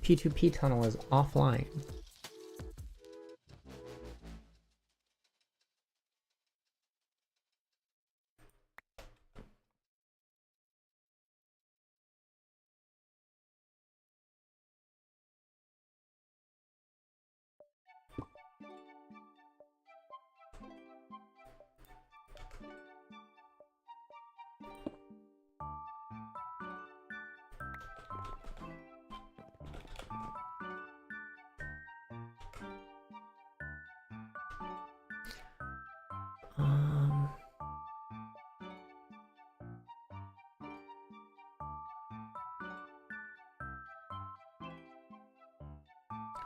P2P tunnel is offline.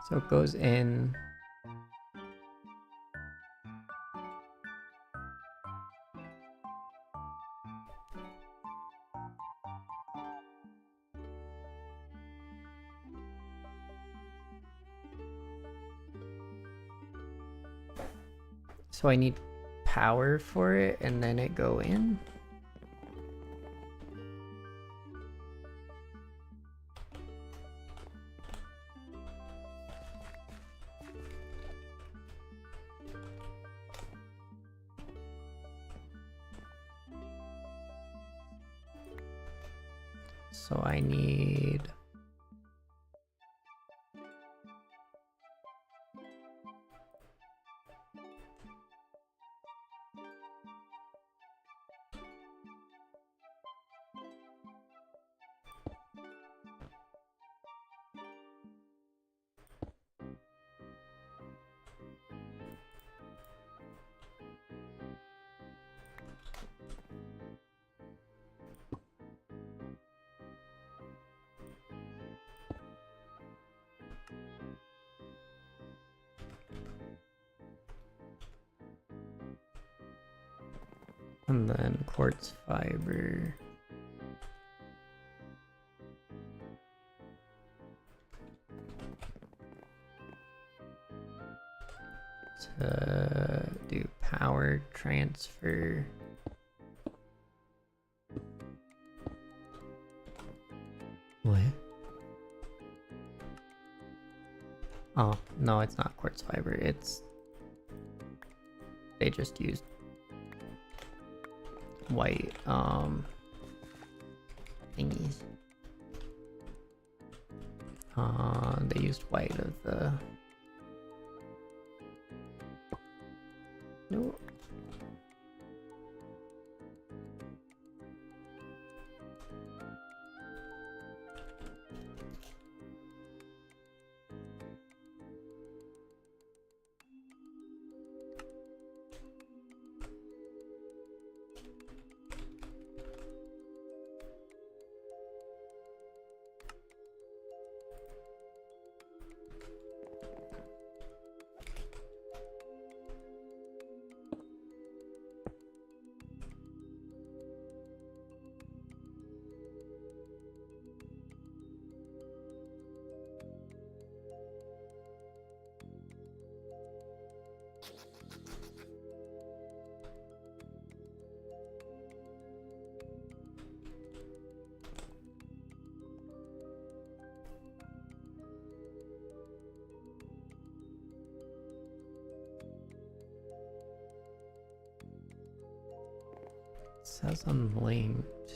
So it goes in. So I need power for it and then it go in. So I need and then quartz fiber. To do power transfer. What? Oh, no, it's not quartz fiber. It's... They just used white, thingies. They used white of the... Nope. It says unlinked.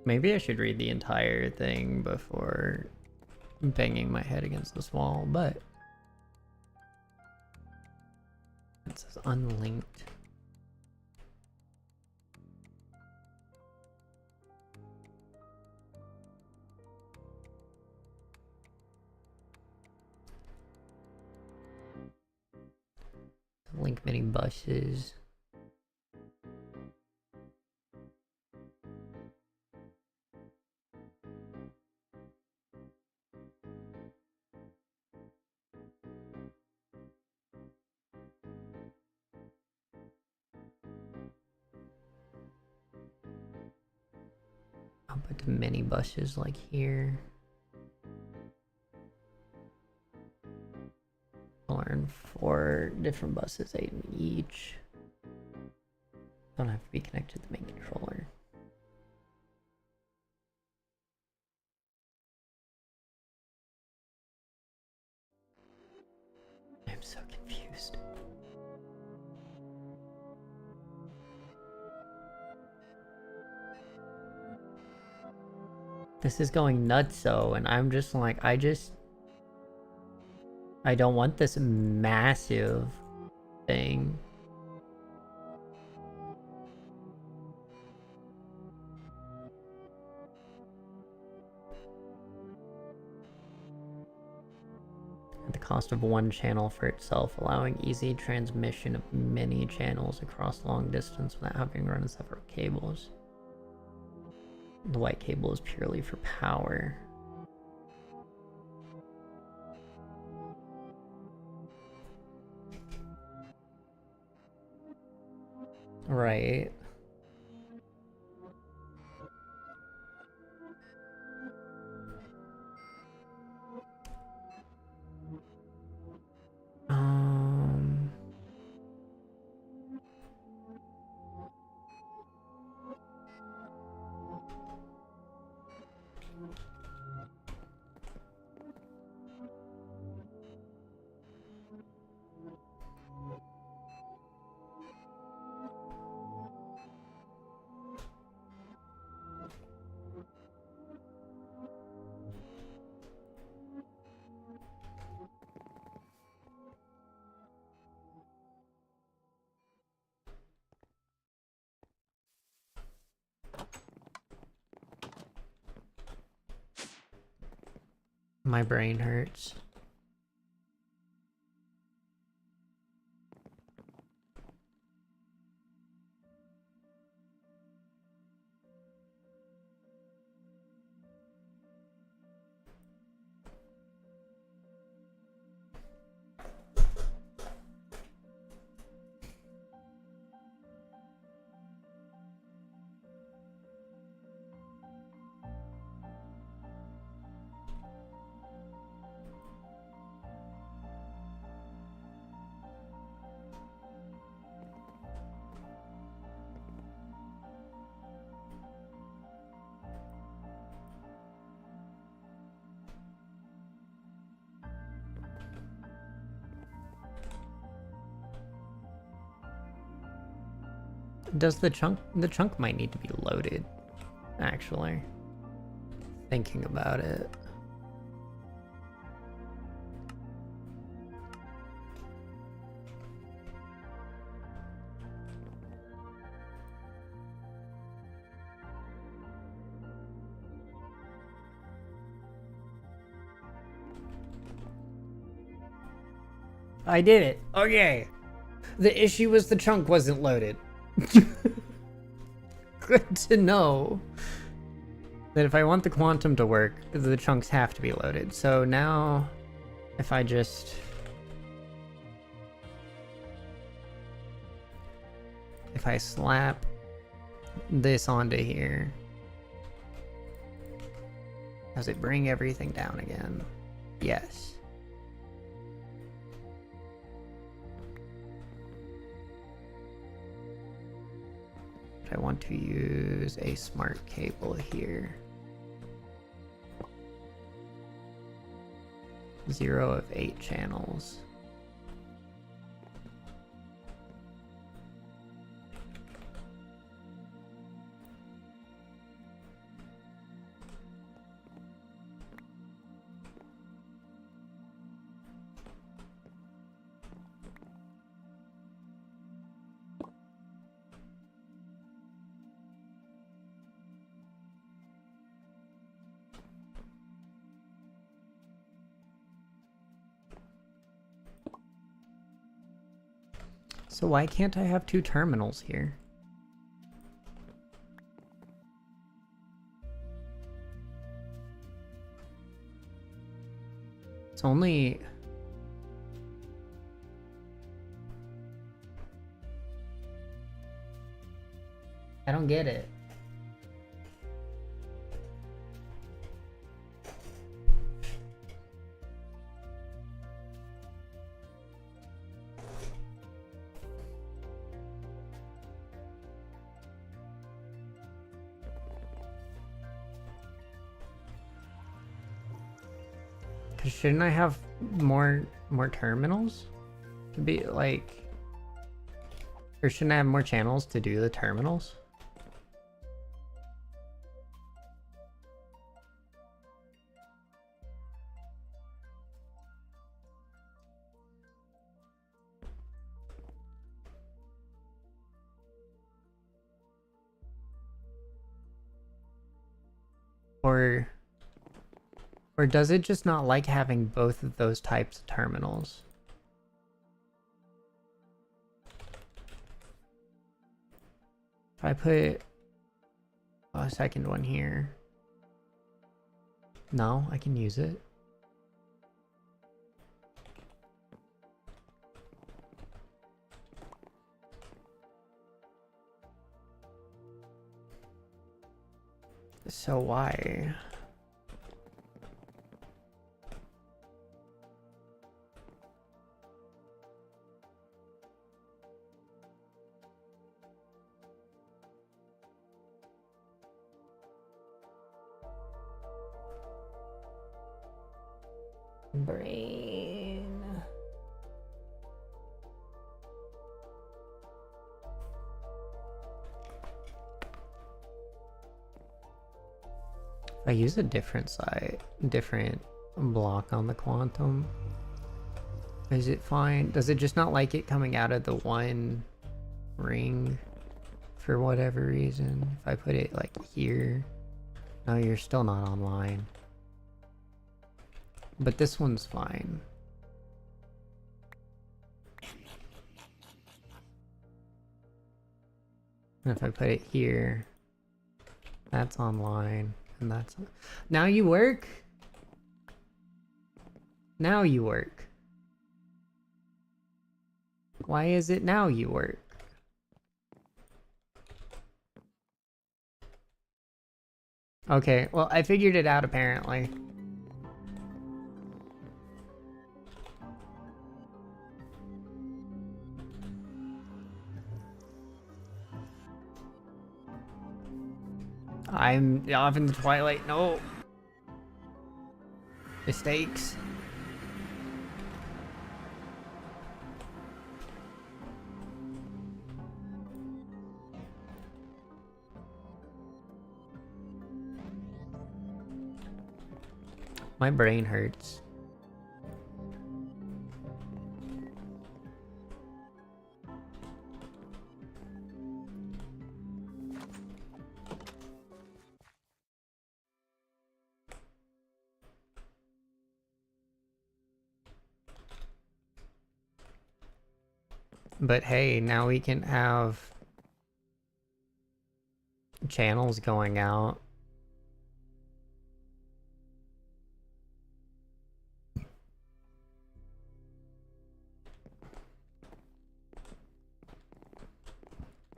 Maybe I should read the entire thing before banging my head against this wall, but it says unlinked. Link many buses. I'll put the mini buses like here. Learn 4 different buses, 8 in each. Don't have to be connected to the main controller. I'm so confused. This is going nuts though, and I'm just like, I don't want this massive thing. At the cost of one channel for itself, allowing easy transmission of many channels across long distance without having to run separate cables. The white cable is purely for power. Right. Um... My brain hurts. Does the chunk might need to be loaded, actually. Thinking about it. I did it. Okay. The issue was the chunk wasn't loaded. Good to know that if I want the quantum to work, the chunks have to be loaded. So now, if I just... if I slap this onto here, does it bring everything down again? Yes. I want to use a smart cable here. 0 of 8 channels. So why can't I have 2 terminals here? It's only... I don't get it. Shouldn't I have more terminals to be like, or shouldn't I have more channels to do the terminals? Or does it just not like having both of those types of terminals? If I put a second one here. No, I can use it. So why? Brain. If I use a different block on the quantum, is it fine? Does it just not like it coming out of the one ring for whatever reason? If I put it like here, no, you're still not online. But this one's fine. And if I put it here, that's online, and that's... Now you work? Now you work. Why is it now you work? Okay, well, I figured it out apparently. I'm off in the twilight. No. Mistakes. My brain hurts. But hey, now we can have channels going out.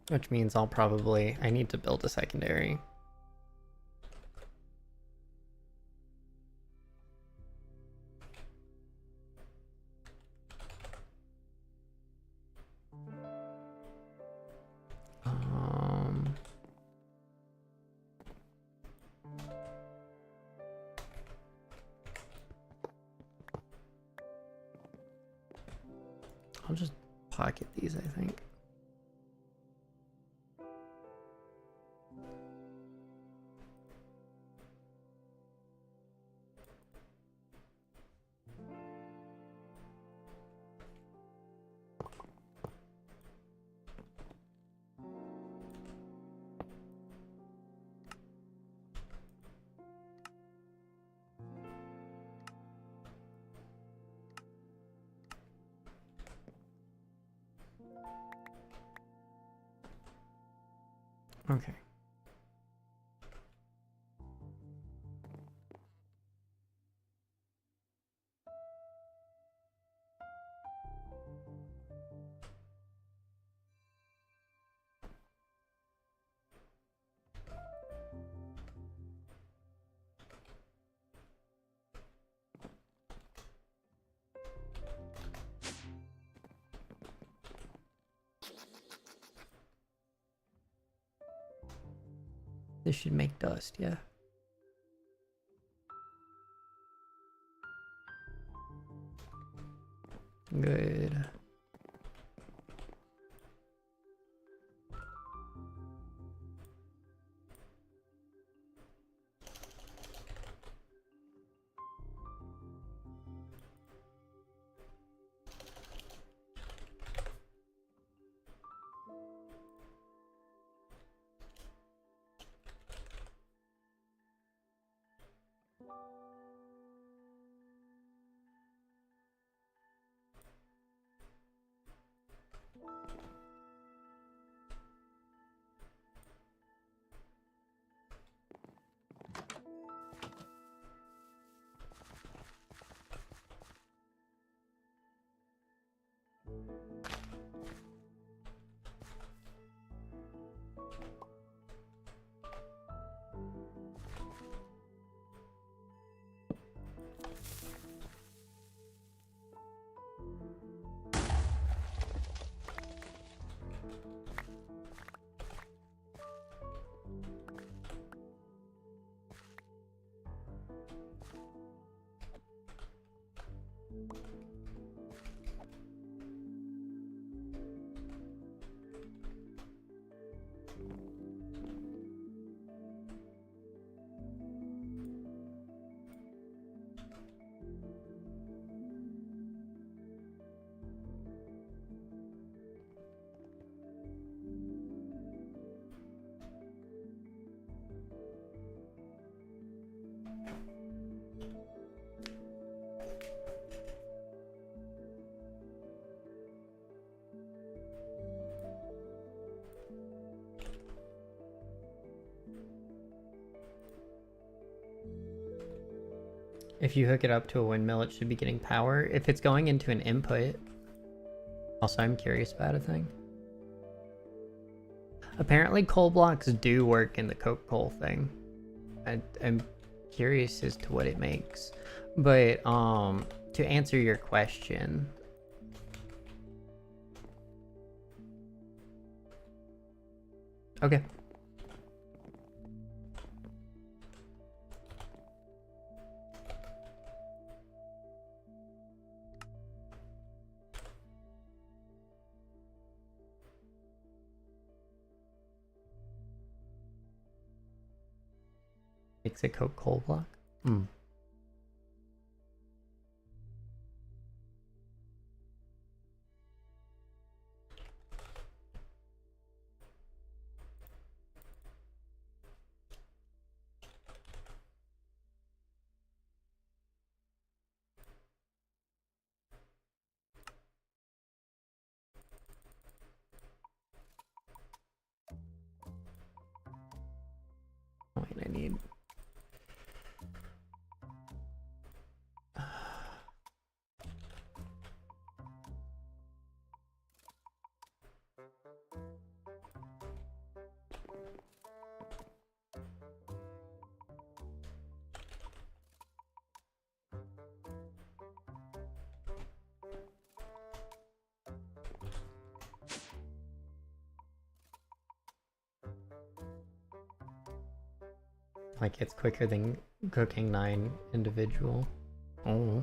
Which means I need to build a secondary. I'll just pocket these, I think. Okay. This should make dust, yeah. Good. If you hook it up to a windmill, it should be getting power. If it's going into an input... Also, I'm curious about a thing. Apparently, coal blocks do work in the coke coal thing. I'm curious as to what it makes. But, to answer your question... Okay. Makes a coke coal block? Hmm. Oh, wait, I need... Like, it's quicker than cooking 9 individual. Oh.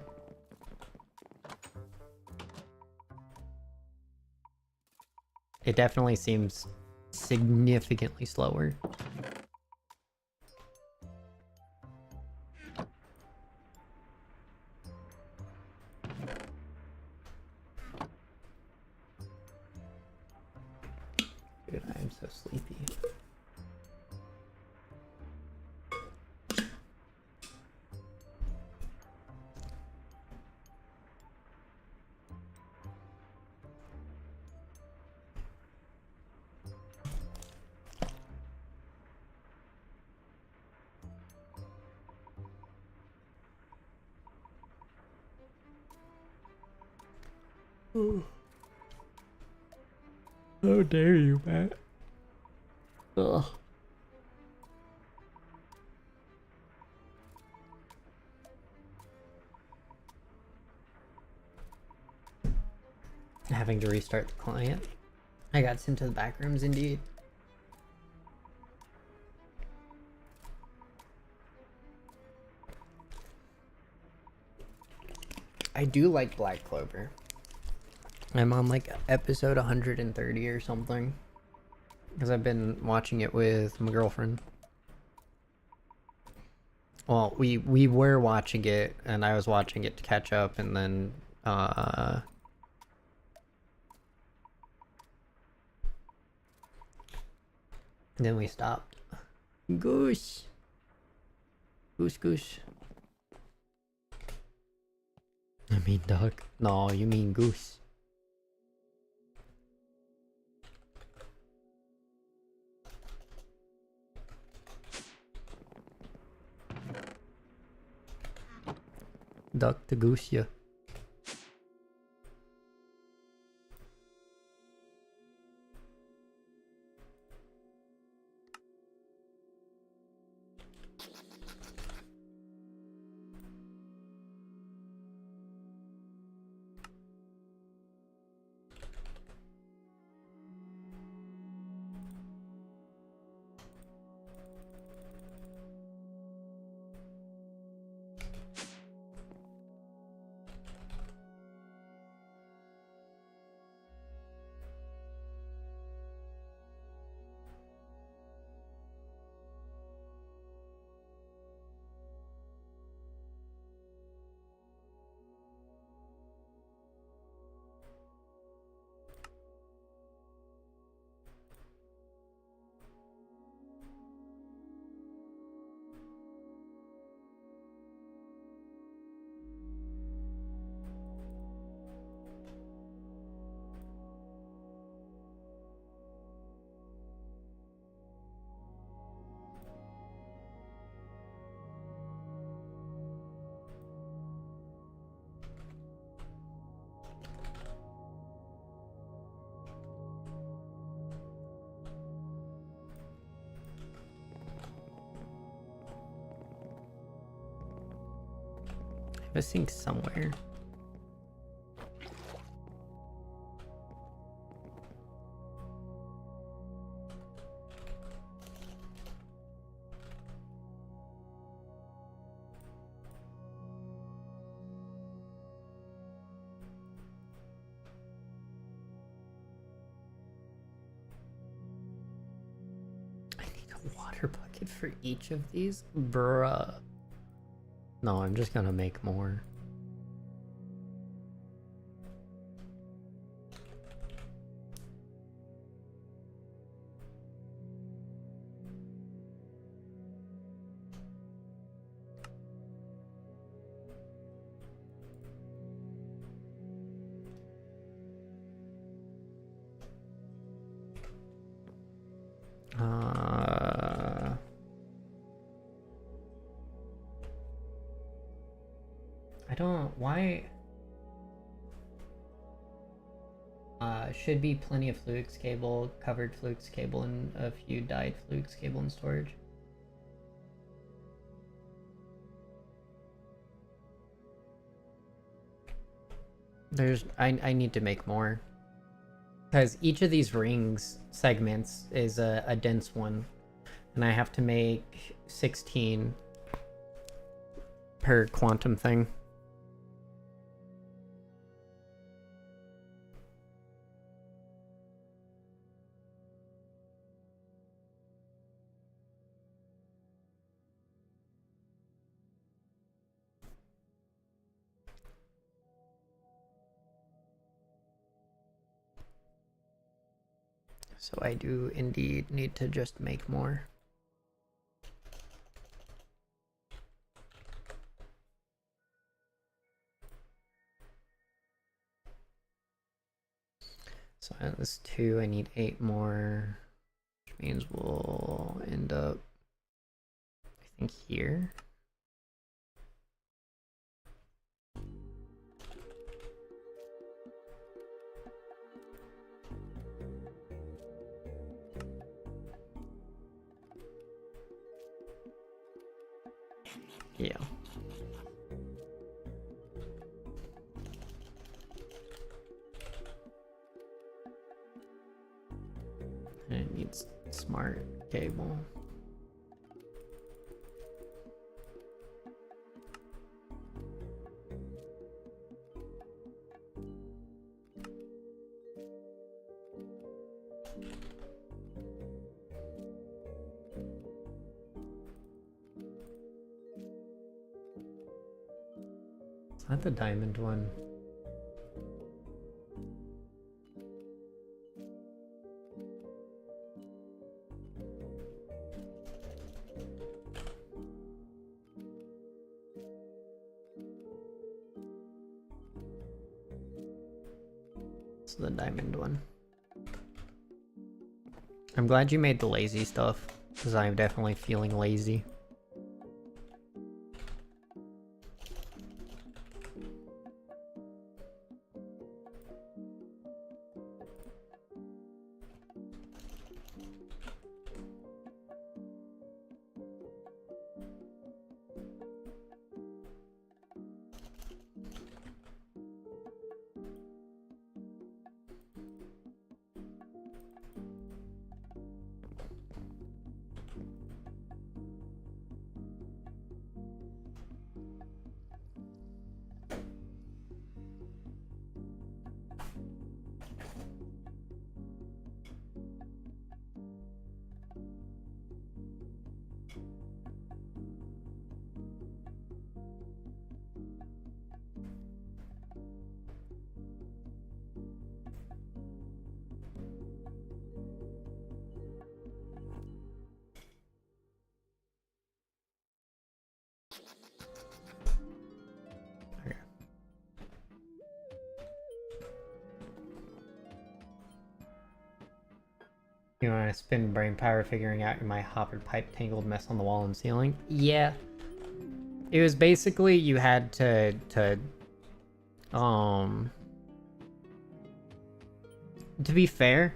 It definitely seems significantly slower. Dude, I am so sleepy. How dare you, Matt? Ugh. Having to restart the client. I got sent to the back rooms indeed. I do like Black Clover. I'm on like episode 130 or something. Because I've been watching it with my girlfriend. Well, we were watching it, and I was watching it to catch up, and then, then we stopped. Goose! Goose, goose. I mean duck. No, you mean goose. Duck to goose ya. The sink's somewhere. Water bucket for each of these? Bruh. No, I'm just gonna make more. I don't... Why... should be plenty of flux cable, covered flux cable, and a few dyed flux cable in storage. I need to make more. Because each of these rings segments is a dense one. And I have to make 16 per quantum thing. So I do indeed need to just make more. So that was 2, I need 8 more, which means we'll end up, I think, here. Yeah. And it needs smart cable. Is that the diamond one? It's the diamond one. I'm glad you made the lazy stuff, because I'm definitely feeling lazy. You want to spend brain power figuring out my hopper pipe tangled mess on the wall and ceiling? Yeah. It was basically you had to be fair,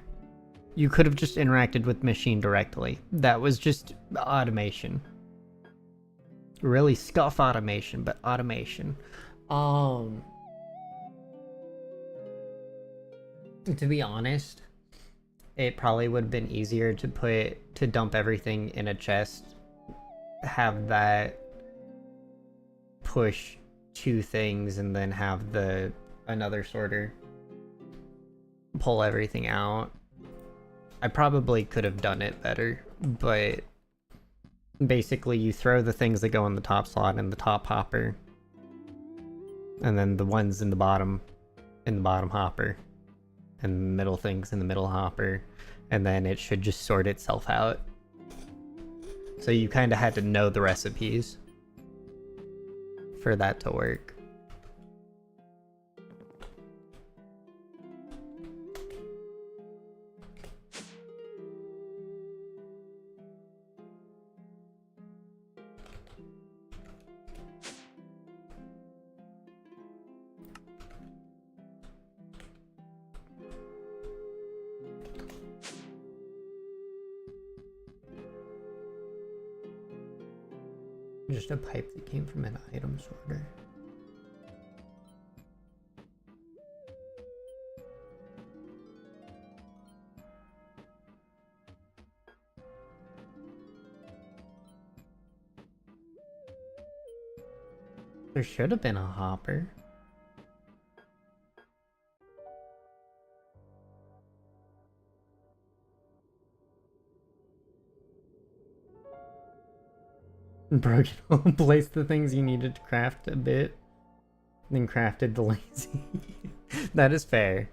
you could have just interacted with the machine directly. That was just automation. Really scuff automation, but automation. Um, to be honest, it probably would have been easier to dump everything in a chest, have that push two things, and then have another sorter pull everything out. I probably could have done it better, but basically you throw the things that go in the top slot in the top hopper, and then the ones in the bottom hopper, and the middle things in the middle hopper, and then it should just sort itself out. So you kind of had to know the recipes for that to work. Just a pipe that came from an item sorter. There should have been a hopper. Broken placed the things you needed to craft a bit, then crafted the lazy. That is fair.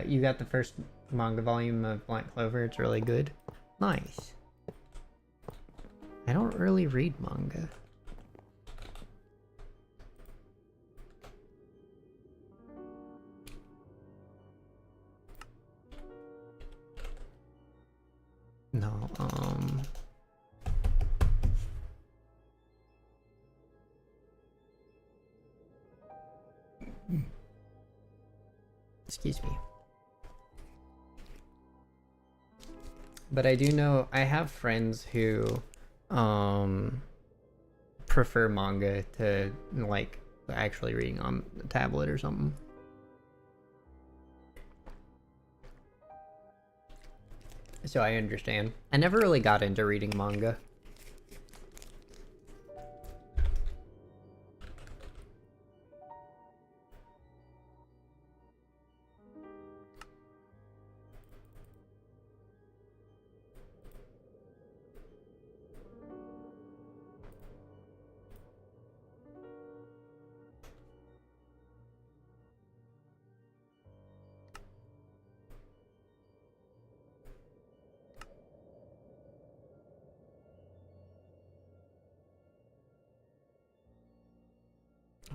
You got the first manga volume of Black Clover. It's really good. Nice. I don't really read manga. No, excuse me. But I do know I have friends who prefer manga to like actually reading on a tablet or something. So I understand. I never really got into reading manga.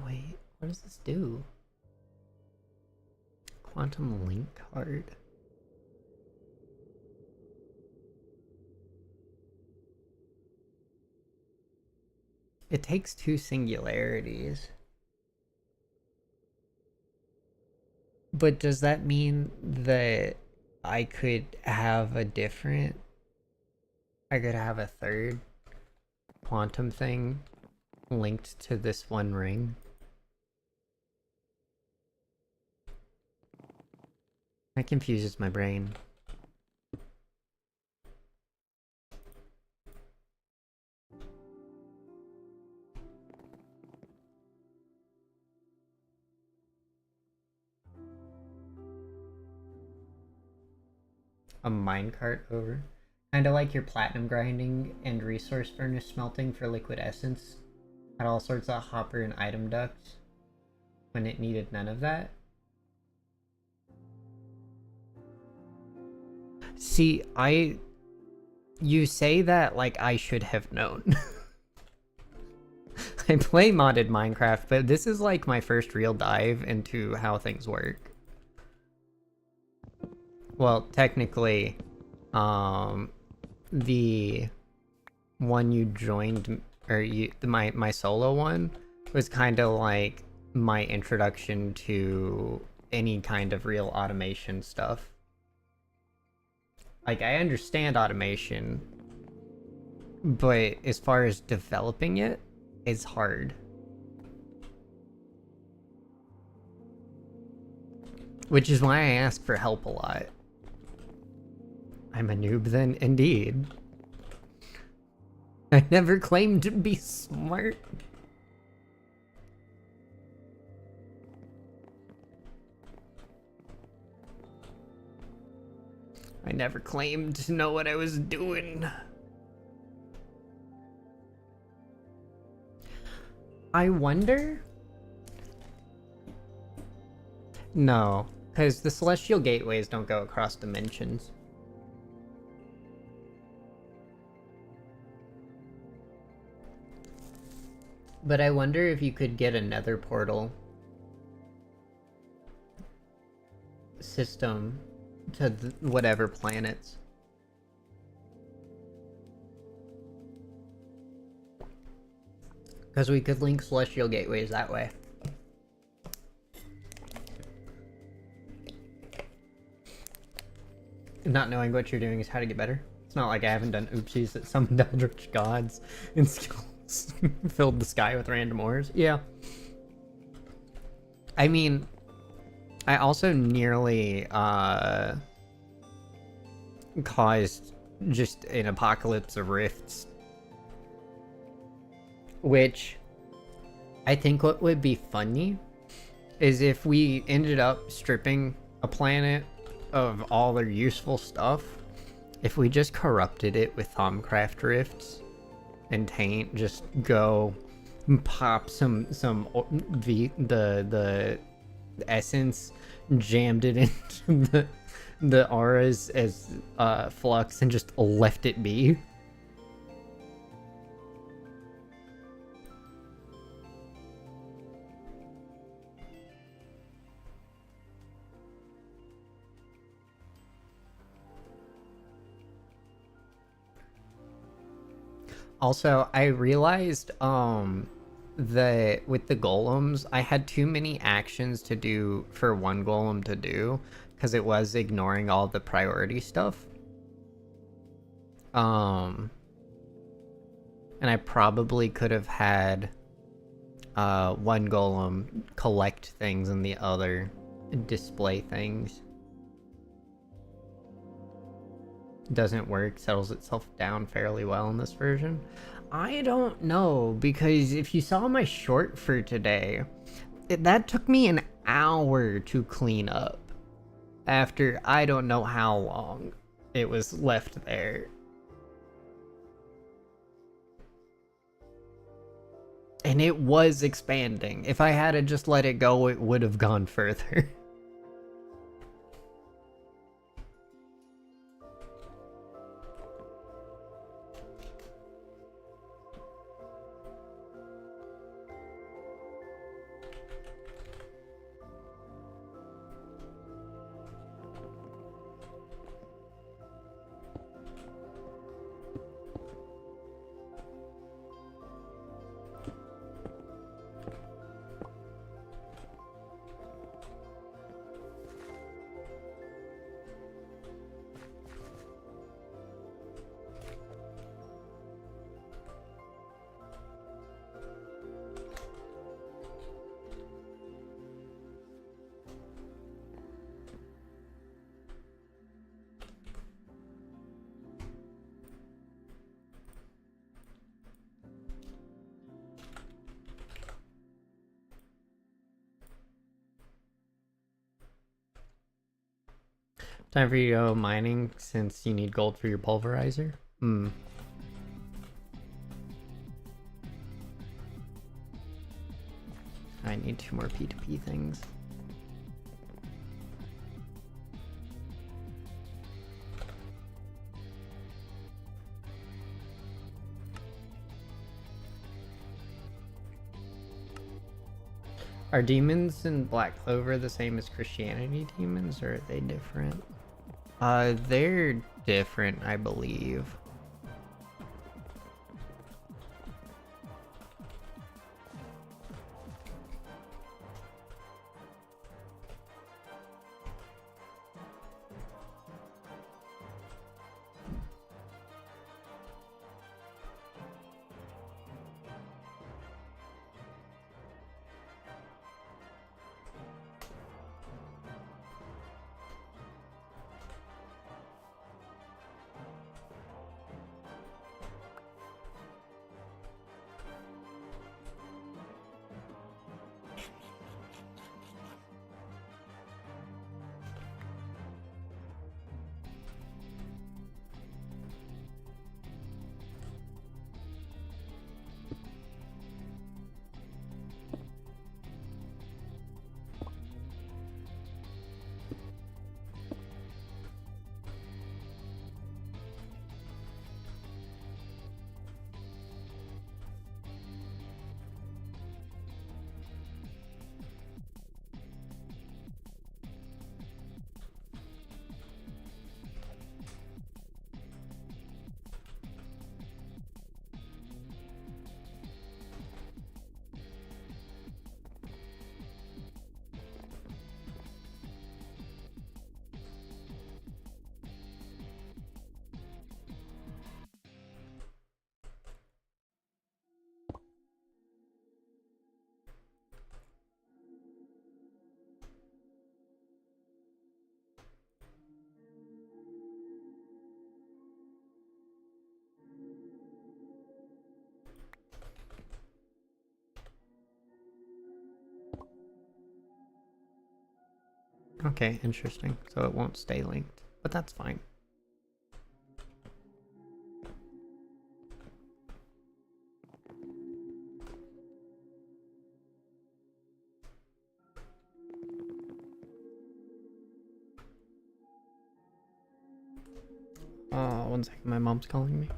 Wait, what does this do? Quantum link card. It takes two singularities. But does that mean that I could have a third quantum thing linked to this one ring? That confuses my brain. A minecart over. Kinda like your platinum grinding and resource furnace smelting for liquid essence. Had all sorts of hopper and item ducts when it needed none of that. See, you say that like I should have known. I play modded Minecraft, but this is like my first real dive into how things work. Well, technically, the one you joined, or my solo one was kind of like my introduction to any kind of real automation stuff. Like, I understand automation, but as far as developing it, it's hard. Which is why I ask for help a lot. I'm a noob then, indeed. I never claimed to be smart. I never claimed to know what I was doing. I wonder? No, because the celestial gateways don't go across dimensions. But I wonder if you could get a nether portal system to whatever planets. Because we could link celestial gateways that way. Not knowing what you're doing is how to get better. It's not like I haven't done oopsies that summoned eldritch gods and skulls filled the sky with random ores. Yeah. I mean, I also nearly caused just an apocalypse of rifts. Which I think what would be funny is if we ended up stripping a planet of all their useful stuff, if we just corrupted it with Thaumcraft rifts and taint, just go pop the essence, jammed it into the auras as flux and just left it be. Also, I realized that with the golems, I had too many actions to do for one golem to do, because it was ignoring all the priority stuff. And I probably could have had one golem collect things and the other display things. Doesn't work, settles itself down fairly well in this version. I don't know, because if you saw my short for today, that took me an hour to clean up after I don't know how long it was left there. And it was expanding. If I had to just let it go, it would have gone further. Time for you to go mining since you need gold for your pulverizer? I need 2 more P2P things. Are demons in Black Clover the same as Christianity demons, or are they different? They're different, I believe. Okay, interesting. So it won't stay linked, but that's fine. One second, my mom's calling me.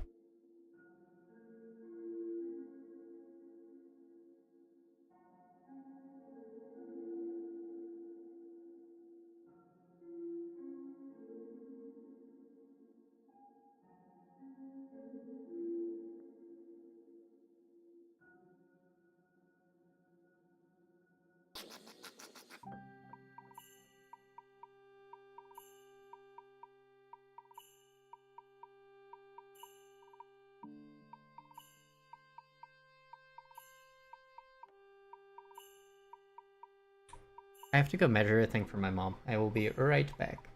I have to go measure a thing for my mom. I will be right back.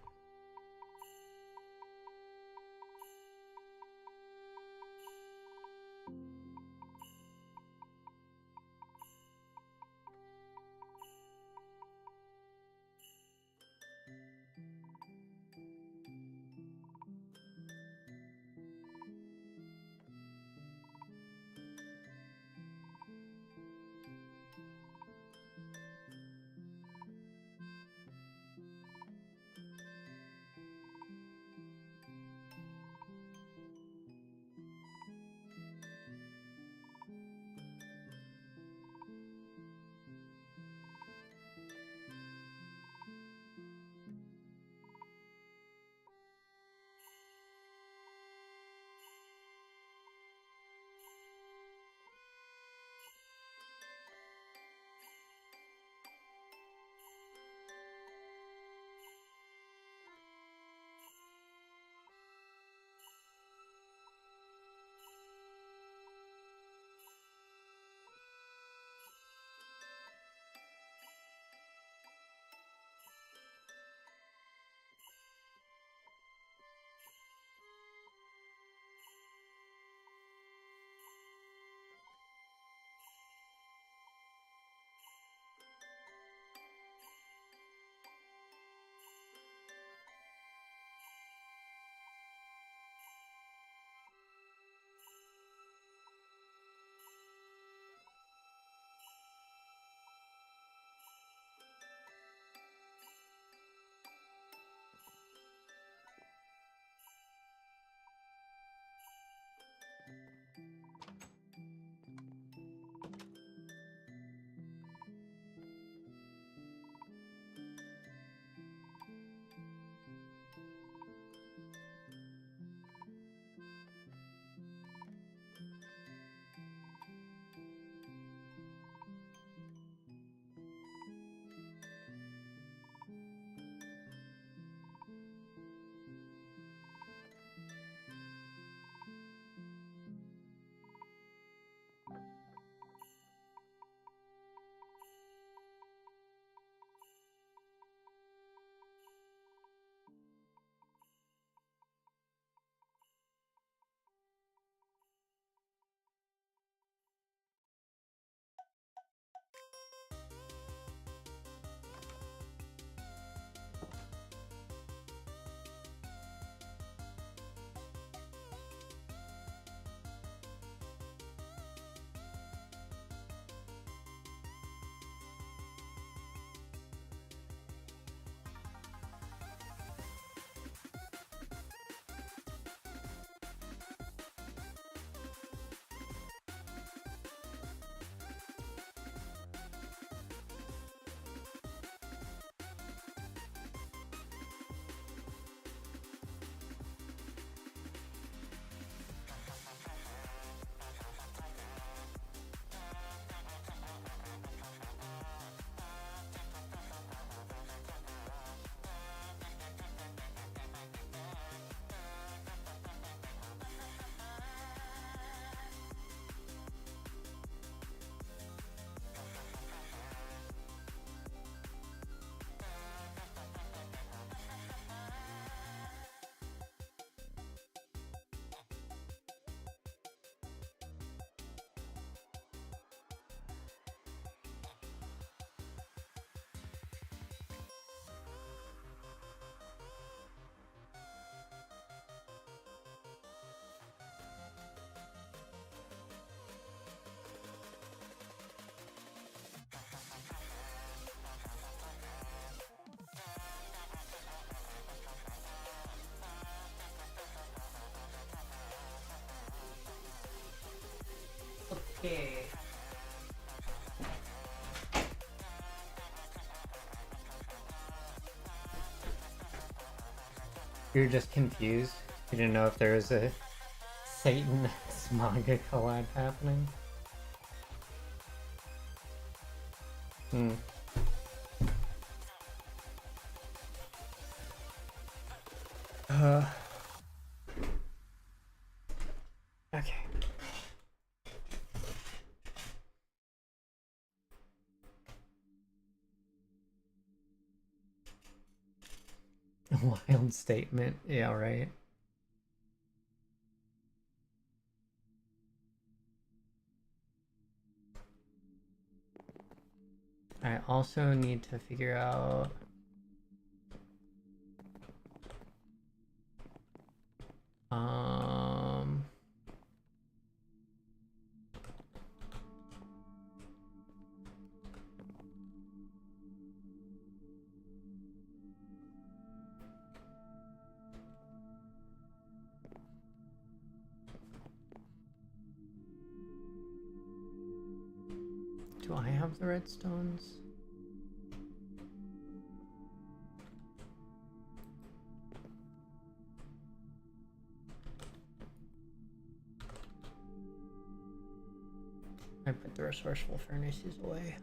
Okay. You're just confused. You didn't know if there was a Satan X manga collab happening. Hmm. Okay. Wild statement. Yeah, right. I also need to figure out do I have the redstones? I put the resourceful furnaces away.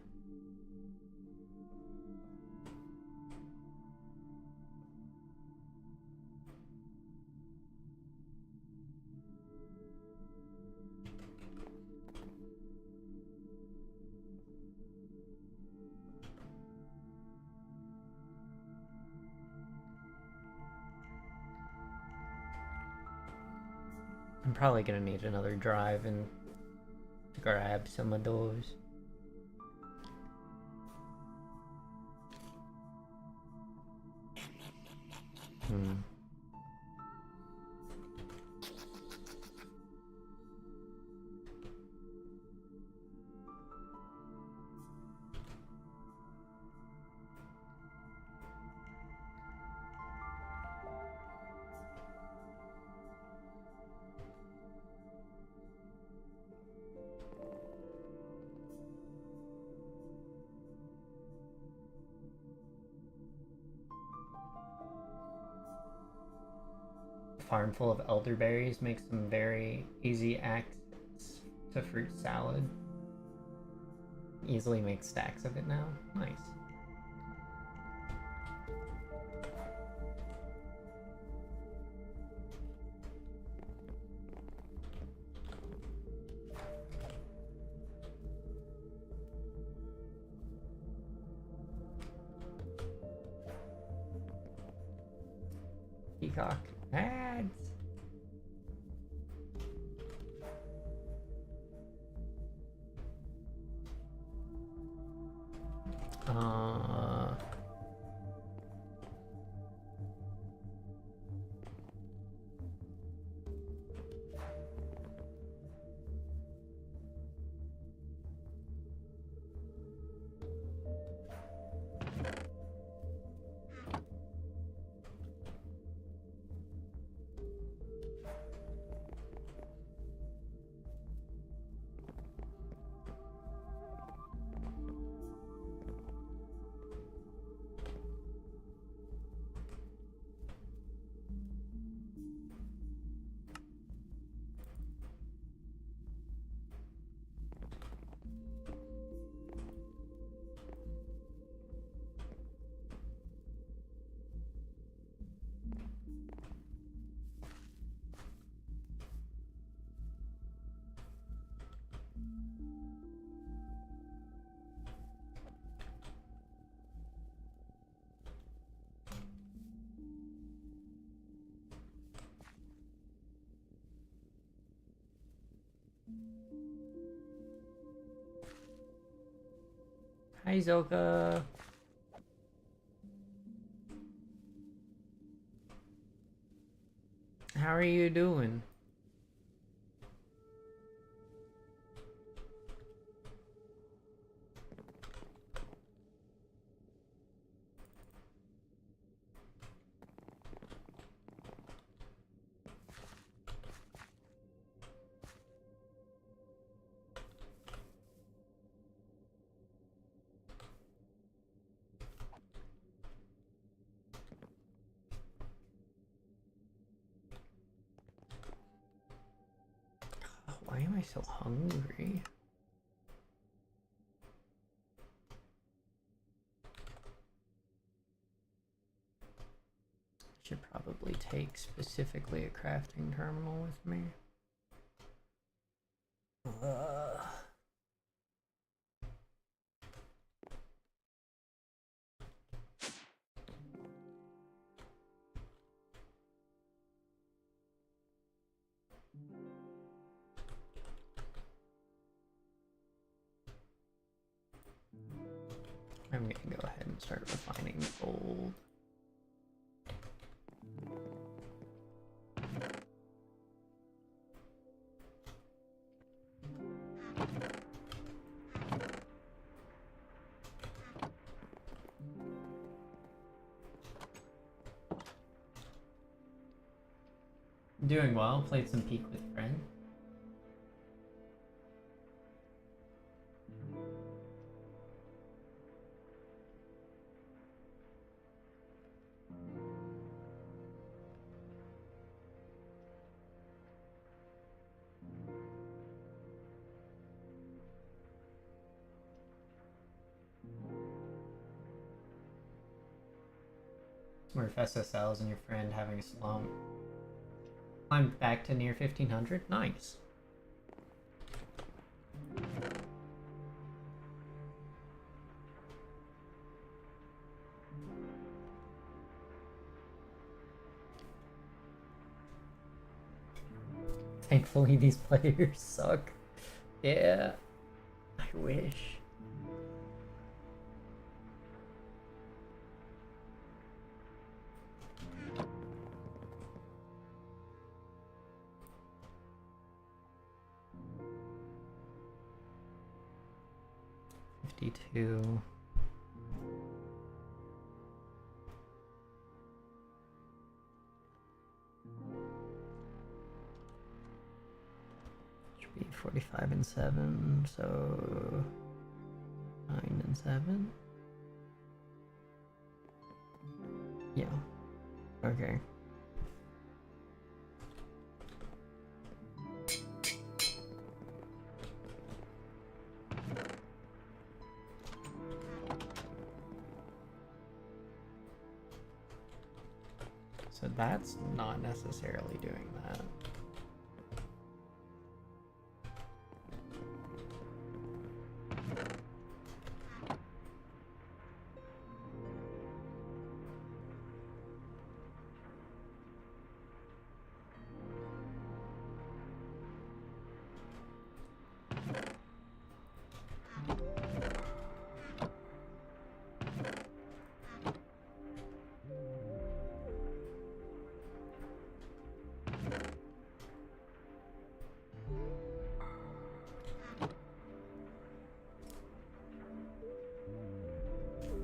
I'm probably gonna need another drive and grab some of those. Farm full of elderberries makes some very easy access to fruit salad. Easily make stacks of it now. Nice. Peacock ads. Hi, Zoka. How are you doing? so hungry? Should probably take specifically a crafting terminal with me. I'm gonna go ahead and start refining gold. Doing well, played some Peak with friend. Smurf SSLs and your friend having a slump. I'm back to near 1500. Nice. Thankfully, these players suck. Yeah, I wish. $52. Should be 45 and 7, so 9 and 7. Yeah. Okay. So that's not necessarily doing that.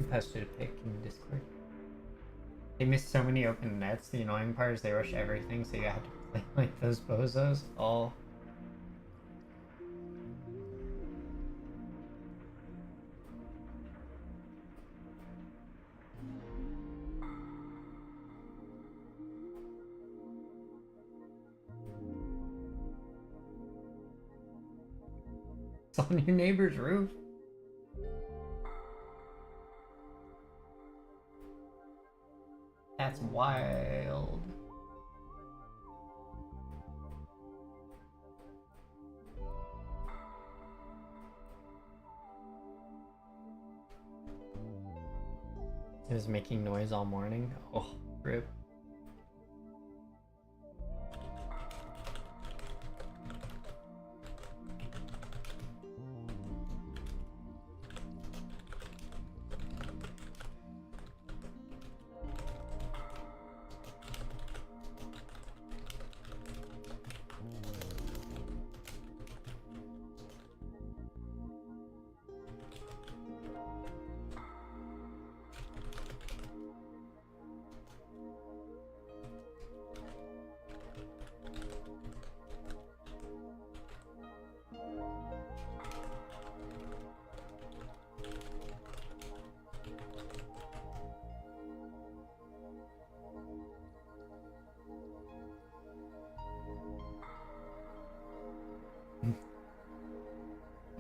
Posted a pic in Discord. They missed so many open nets. The annoying part is they rush everything, so you have to play like those bozos. All. It's on your neighbor's roof. That's wild. It was making noise all morning. Oh, rip.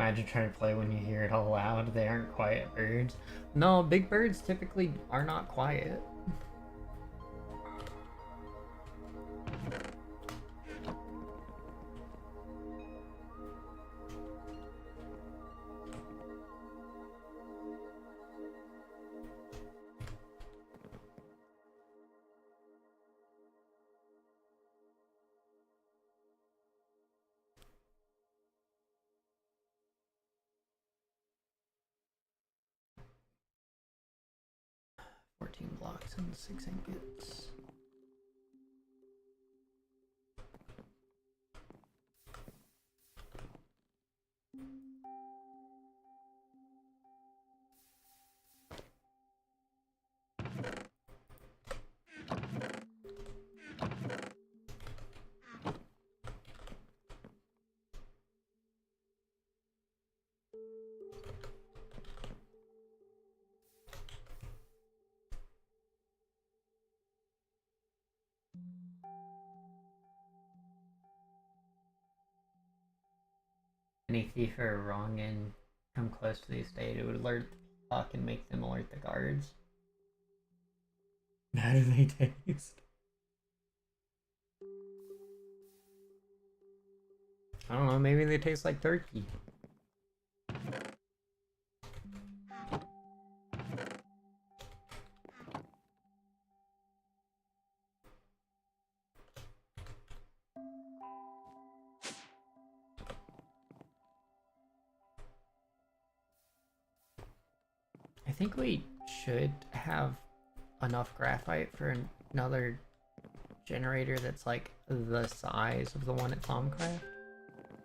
imagine trying to play when you hear it all loud. They aren't quiet birds. No, big birds typically are not quiet. Blocks and 6 ingots. Any thief or wrong and come close to the estate, it would alert the peacock and make them alert the guards. How do they taste? I don't know, maybe they taste like turkey. I think we should have enough graphite for another generator that's like the size of the one at Thaumcraft.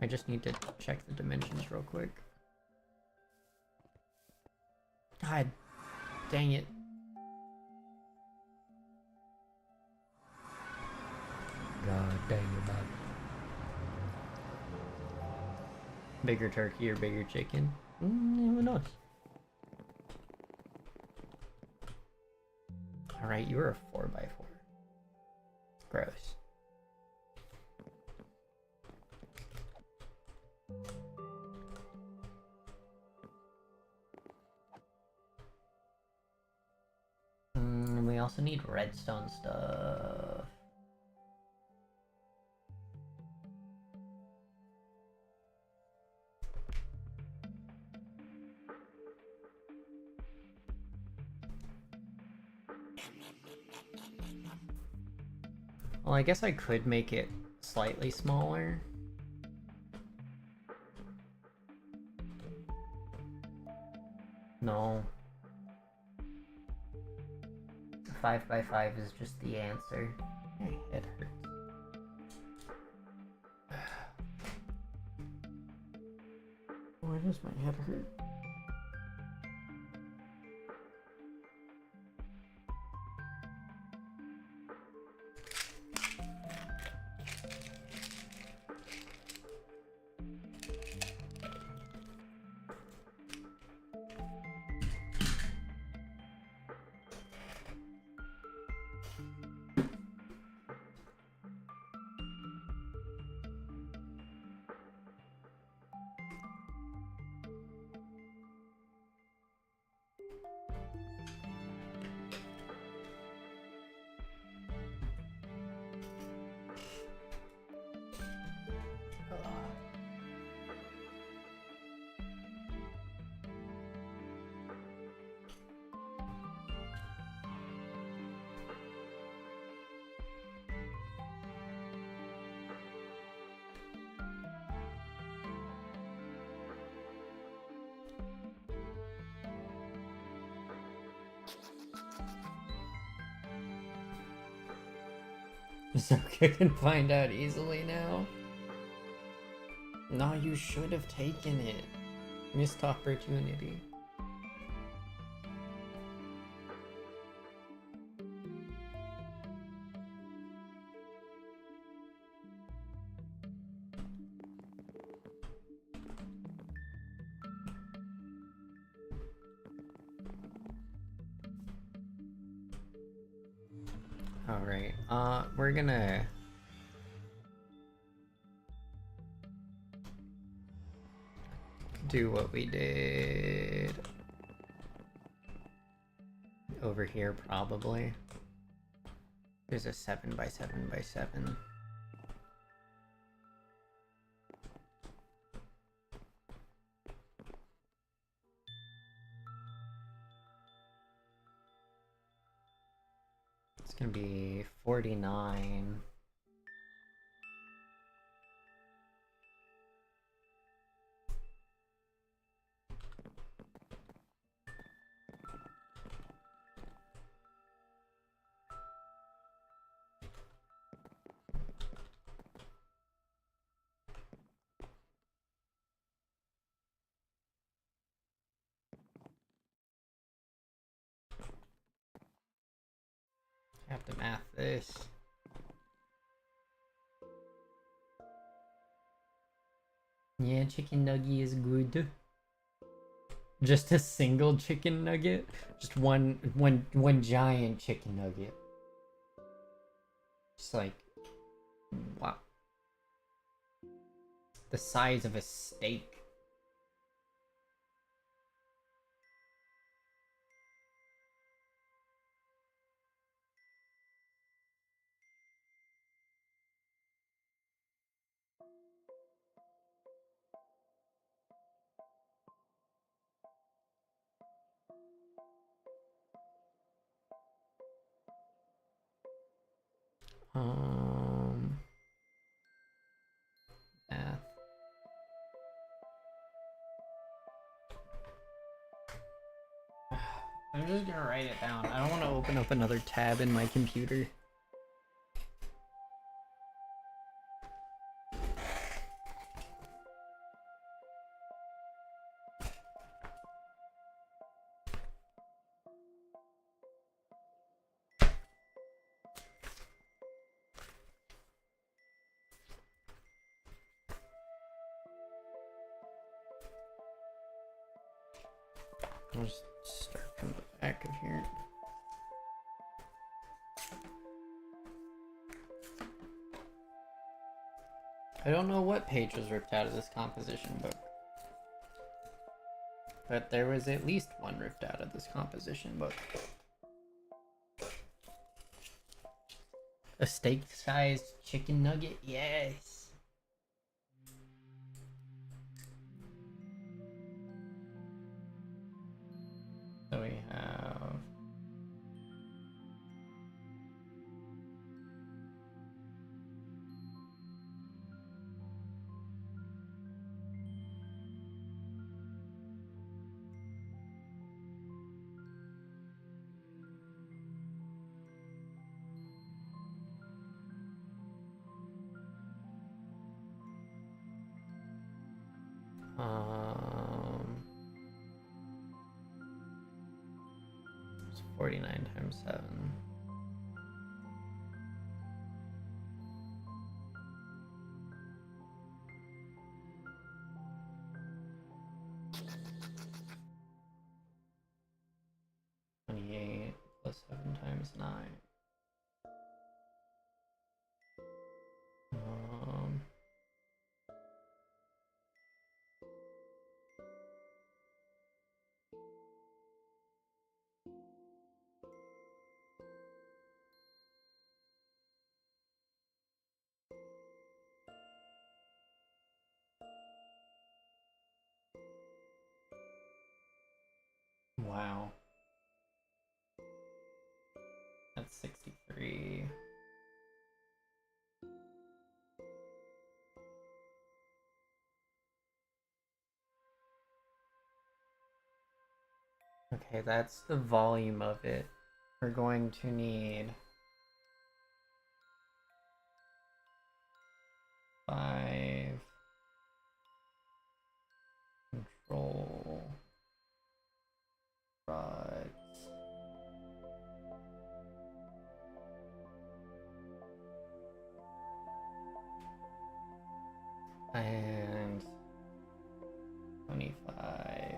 I just need to check the dimensions real quick. God dang it. God dang it, bud. Bigger turkey or bigger chicken? Who knows? Alright, you're a 4x4. Gross. We also need redstone stuff. Well, I guess I could make it slightly smaller. No. 5x5 is just the answer. Hey, it hurts. Why does my head hurt? So I can find out easily now. No, you should have taken it. Missed opportunity. Alright, we're gonna... do what we did over here, probably. There's a 7x7x7. It's gonna be 49. I have to math this. Yeah, chicken nugget is good. Just a single chicken nugget? Just one giant chicken nugget. Just like, wow. The size of a steak. Math. I'm just gonna write it down. I don't want to open up another tab in my computer. I'll just start from the back of here. I don't know what page was ripped out of this composition book, but there was at least one ripped out of this composition book. A steak-sized chicken nugget? Yes! So we have... It's 49 times 7. Plus 7 times 9. Wow. That's 63. Okay, that's the volume of it. We're going to need 5 control rods. And 25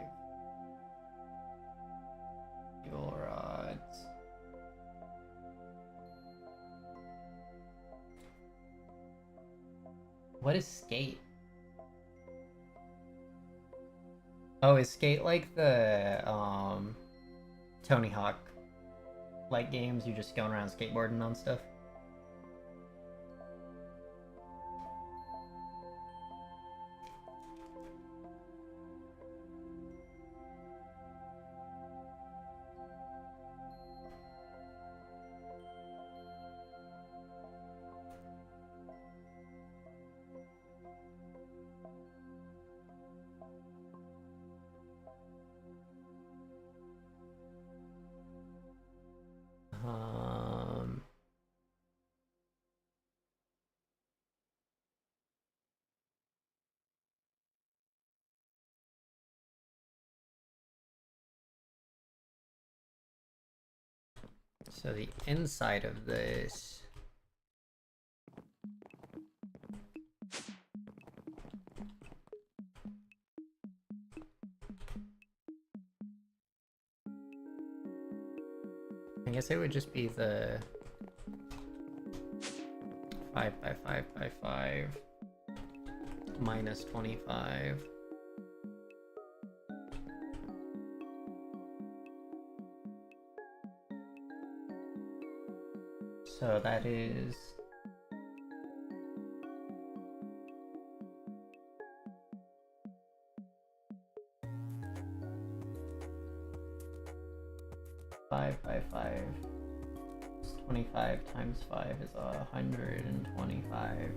fuel rods. What is skate? Oh, is Skate like the Tony Hawk like games? You just going around skateboarding on stuff? So the inside of this. I guess it would just be the 5 by 5 by 5 minus 25. So that is 5 by 5. 25 times 5 is 125.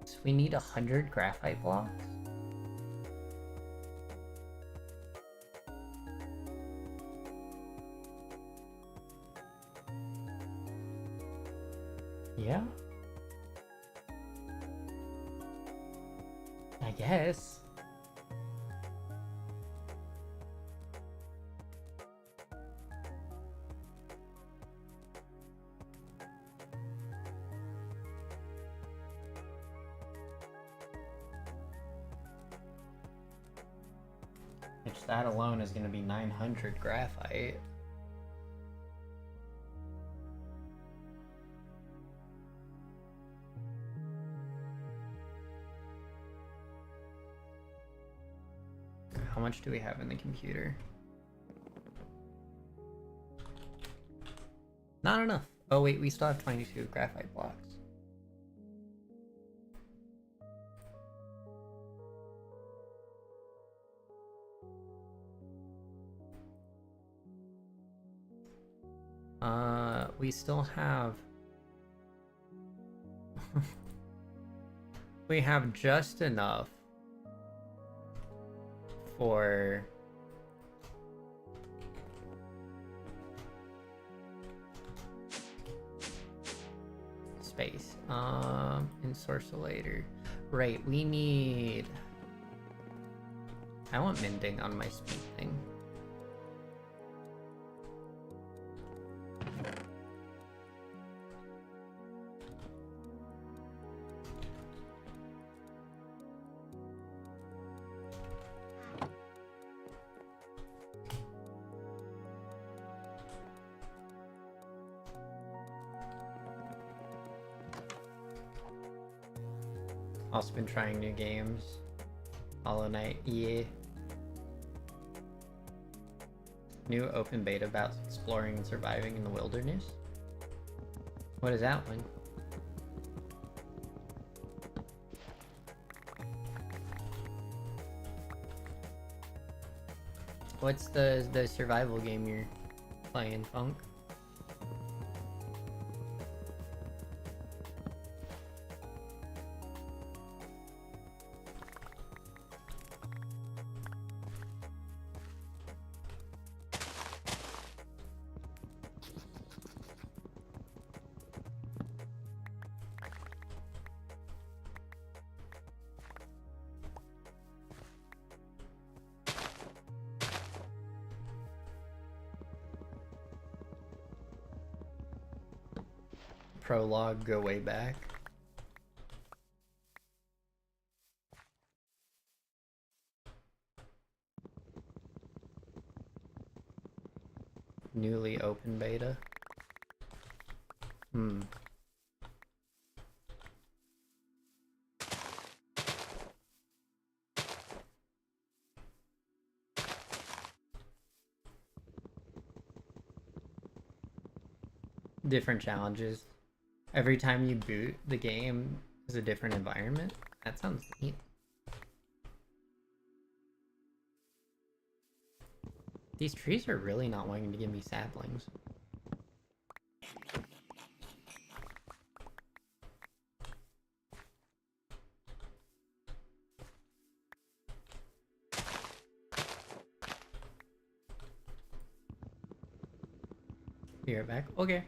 So we need 100 graphite blocks? Yeah? I guess. Which that alone is going to be 900 graphite. How much do we have in the computer? Not enough. Oh wait, we still have 22 graphite blocks. We still have... we have just enough for... space. Ensorcellator. Right, we need... I want mending on my speed thing. Also been trying new games. Hollow Knight, yeah. New open beta about exploring and surviving in the wilderness. What is that one? What's the survival game you're playing, Funk? Prologue, go way back. Newly open beta. different challenges. Every time you boot, the game is a different environment. That sounds neat. These trees are really not wanting to give me saplings. Be right back. Okay.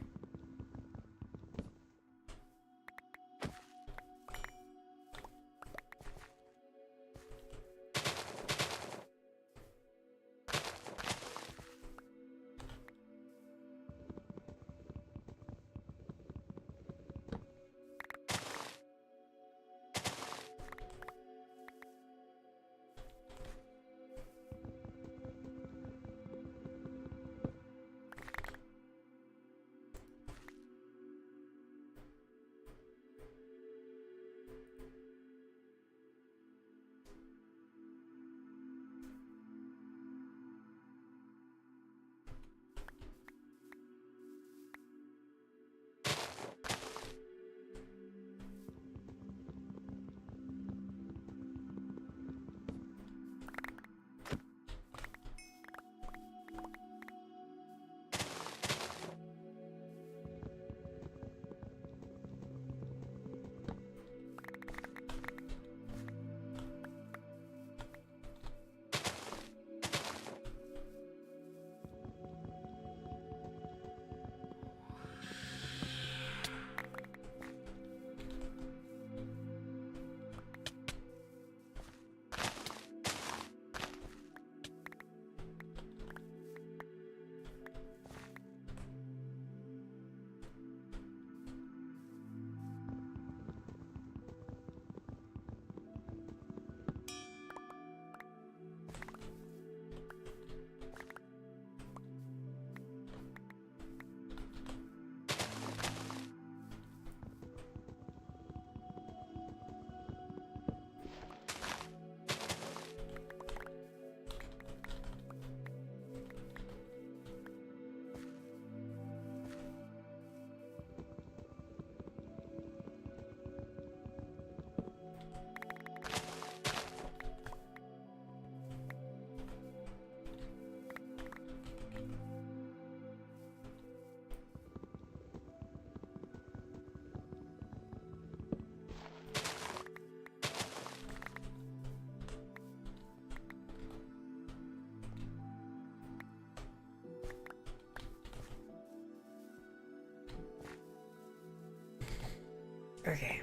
Okay.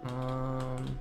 Um...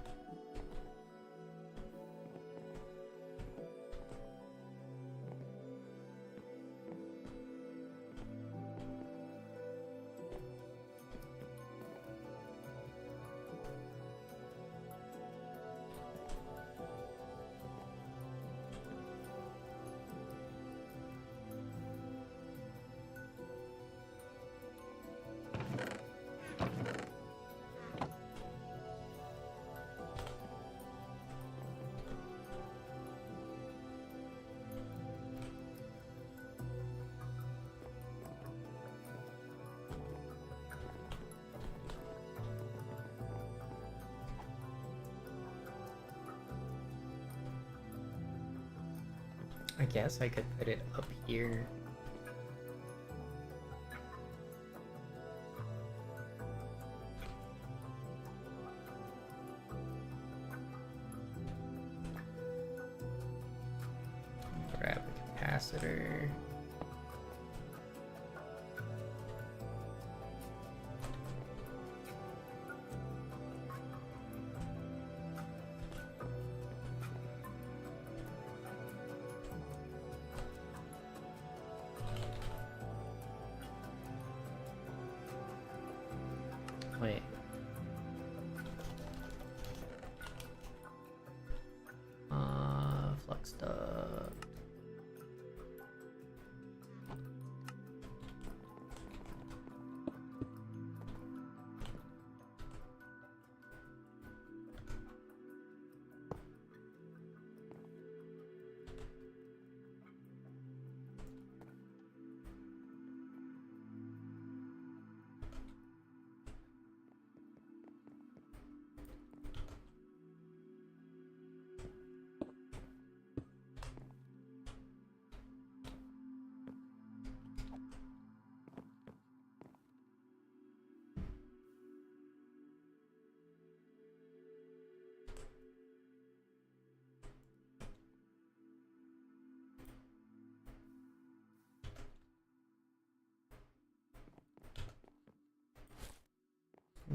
I guess I could put it up here. Grab a capacitor. Wait. Flux duct.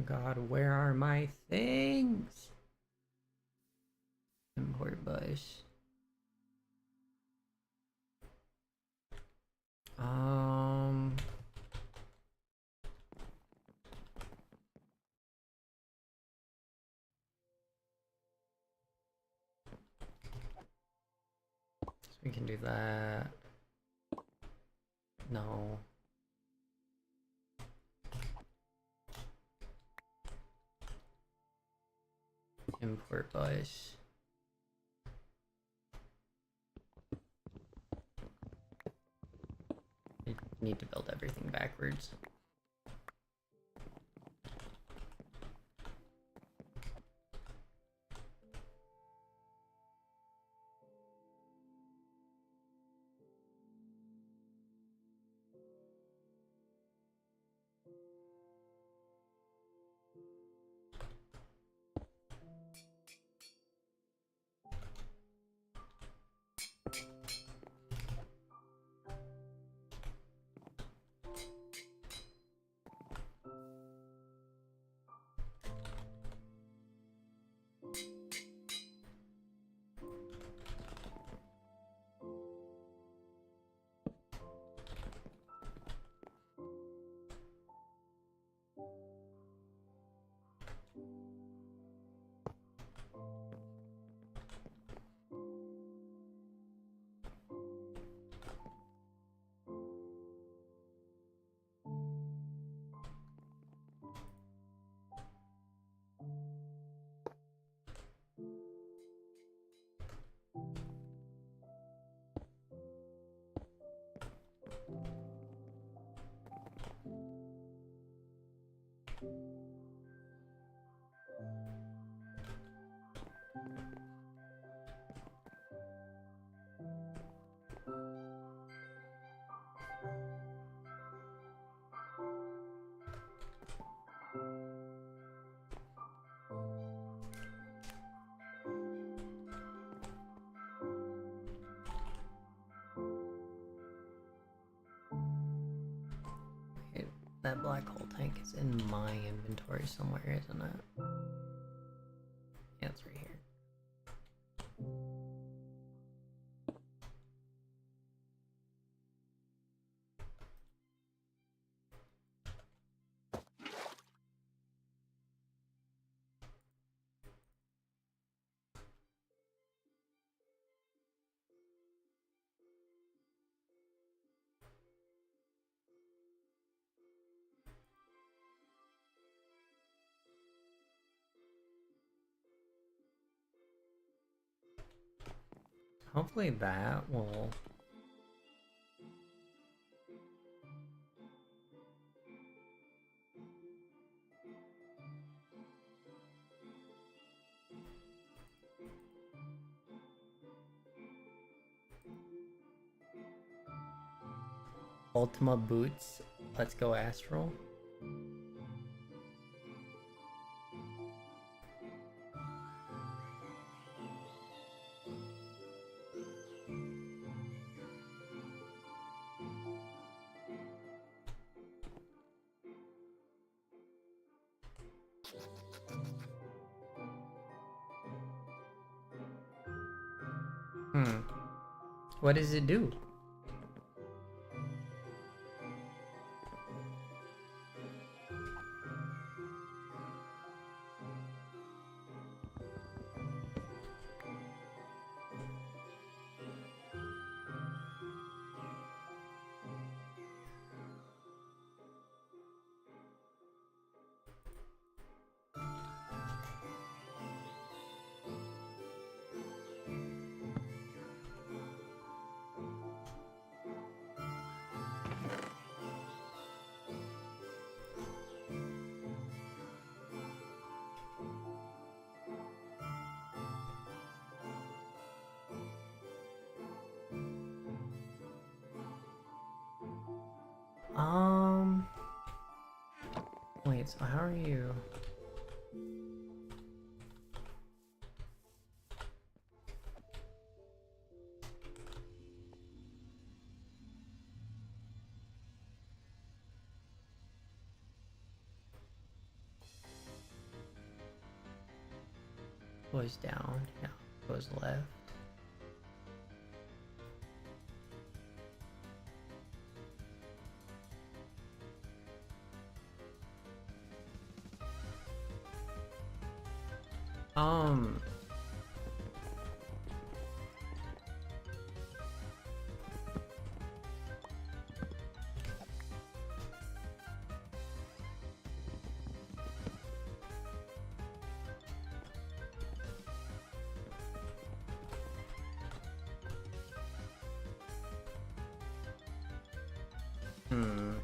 god, where are my things? Import bus. So we can do that. No. Import bus. I need to build everything backwards. That black hole tank is in my inventory somewhere, isn't it? Yeah, it's right here. Hopefully that will... Ultima Boots, Let's Go Astral. What does it do? Wait, so how are you? Goes down, yeah, goes left. Um, hmm.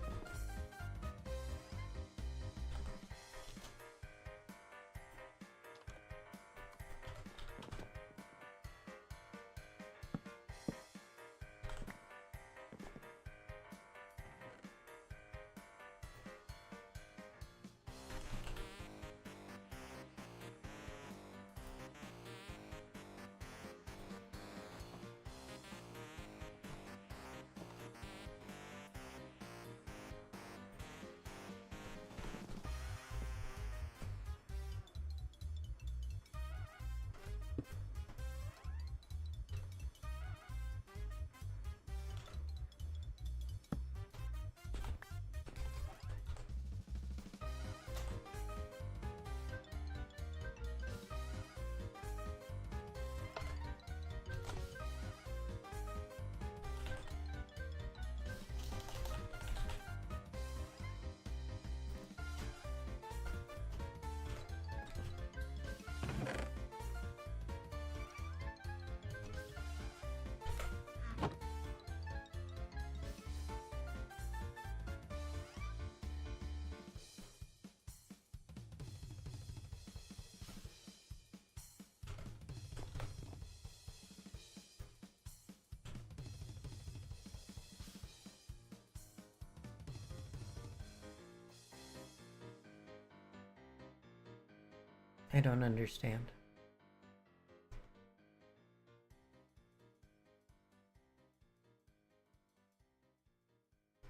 I don't understand.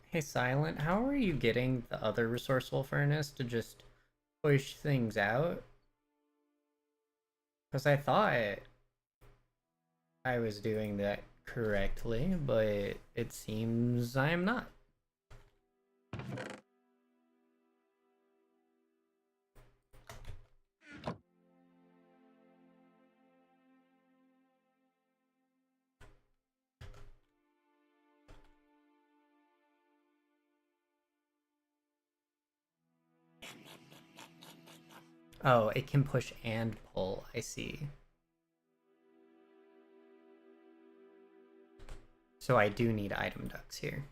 Hey Silent, how are you getting the other resourceful furnace to just push things out? Because I thought I was doing that correctly, but it seems I am not. Oh, it can push and pull, I see. So I do need item ducts here.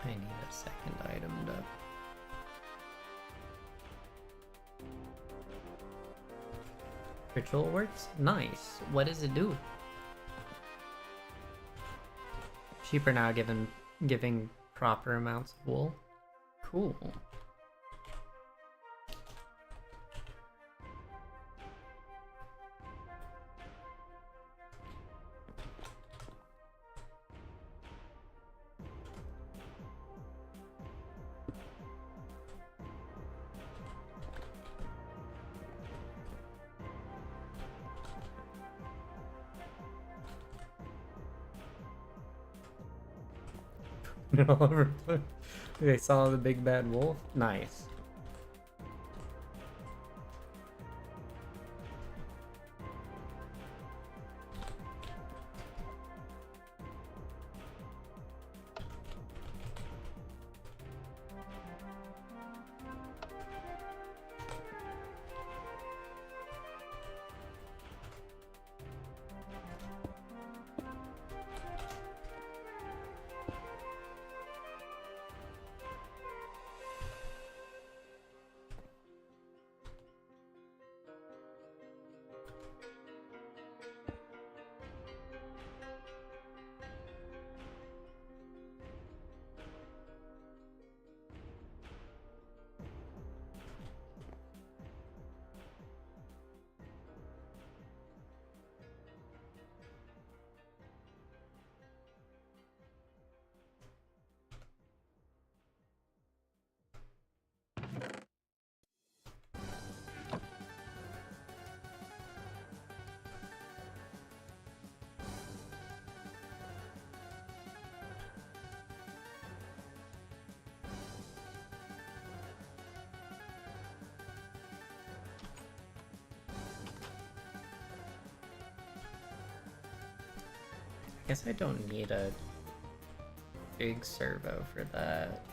I need a second item to... Ritual works? Nice. What does it do? Sheep are now giving proper amounts of wool. Cool. All over. They saw the big bad wolf. Nice. I guess I don't need a big servo for that.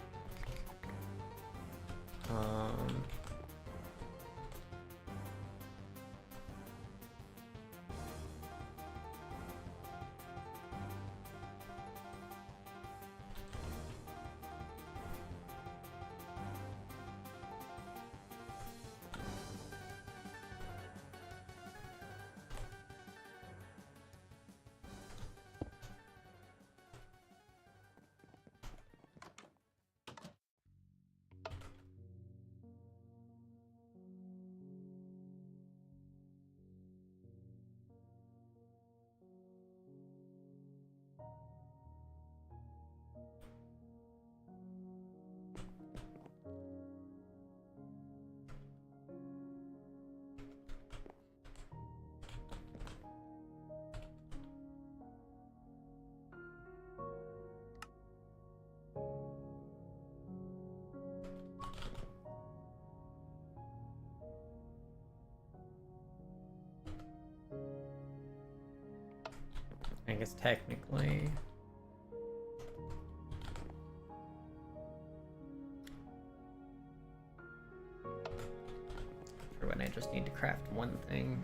I guess technically... for when I just need to craft one thing.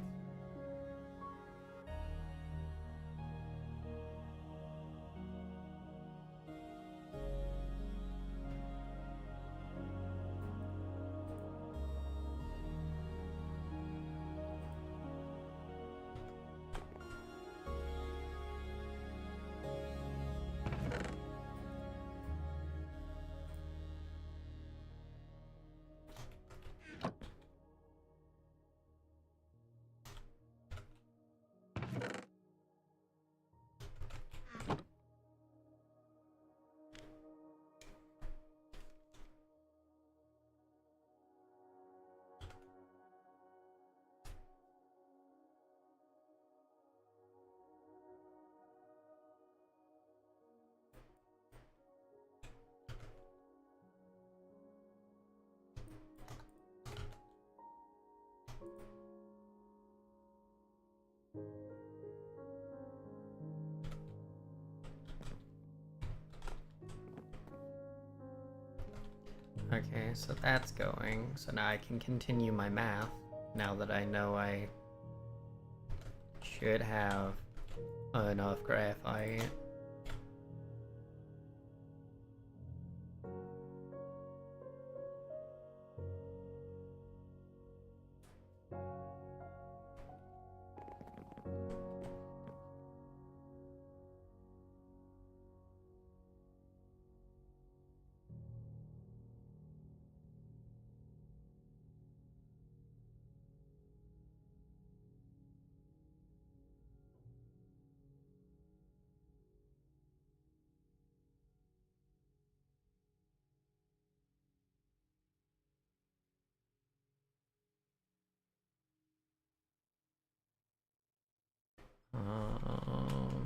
Okay, so that's going. So now I can continue my math, now that I know I should have enough graphite. Um,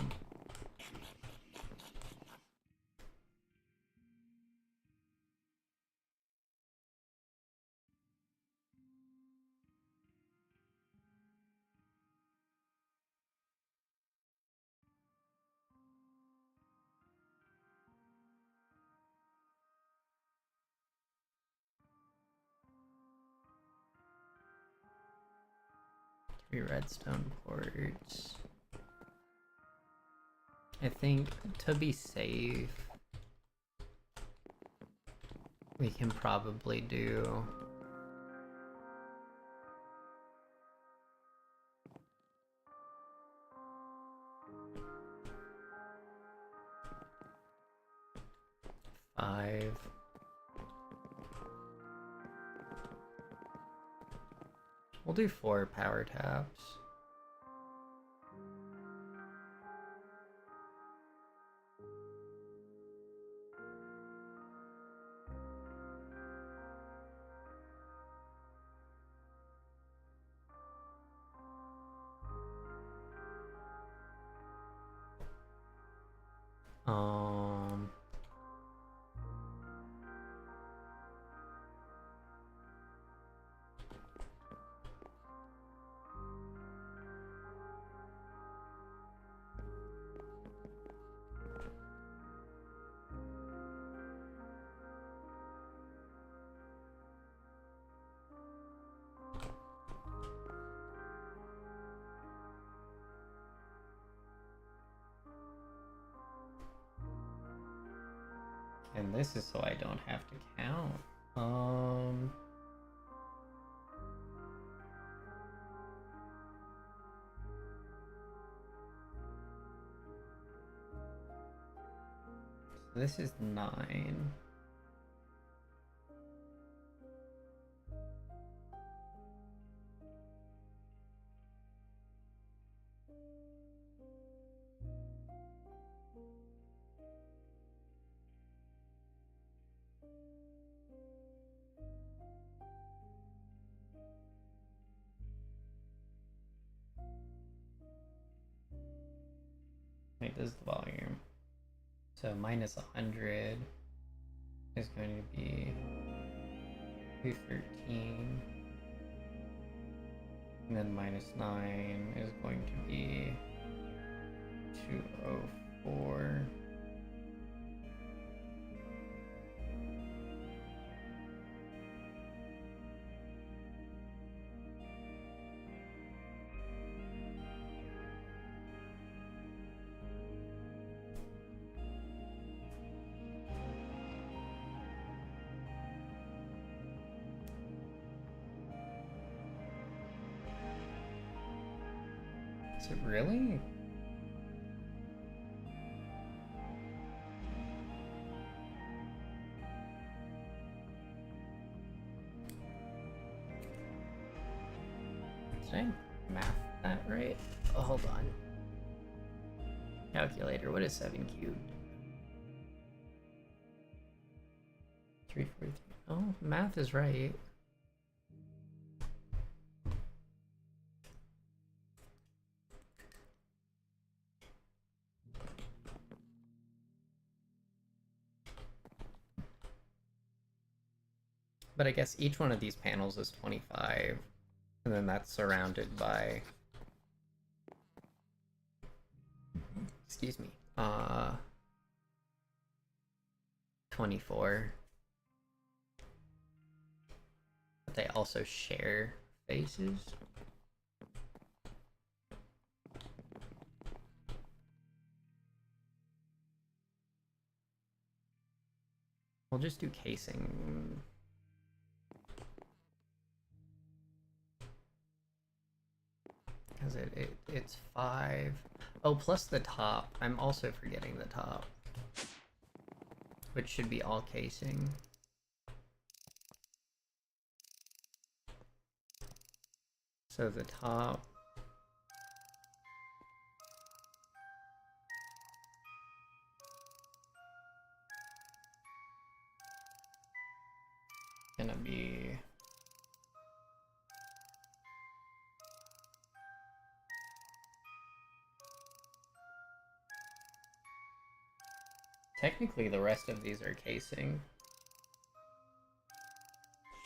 Three redstone quartz. I think to be safe, we can probably do five. We'll do 4 power taps. Um, and this is so I don't have to count. This is 9. Wait, this is the volume. So minus 100 is going to be 213. And then minus 9 is going to be 204. Is it really? Did I math that right? Oh, hold on. Calculator, what is 7 cubed? 343. Oh, math is right. But I guess each one of these panels is 25, and then that's surrounded by, excuse me, 24. But they also share faces. We'll just do casing. Because it's 5. Oh, plus the top. I'm also forgetting the top. Which should be all casing. So the top. Gonna be Technically, the rest of these are casing.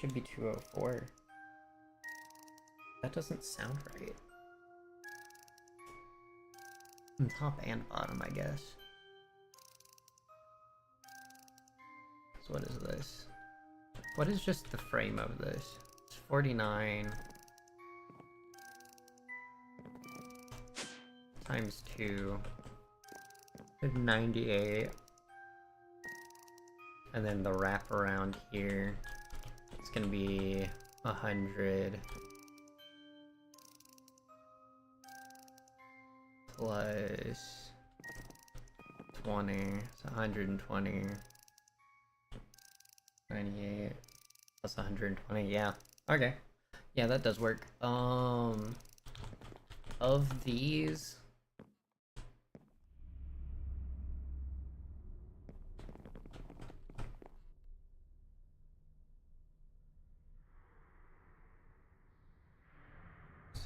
Should be 204. That doesn't sound right. On top and bottom, I guess. So what is this? What is just the frame of this? It's 49 times 2 is 98. And then the wrap around here, it's gonna be 100 plus 20, so 120. 98 plus 120, yeah. Okay. Yeah, that does work. Of these,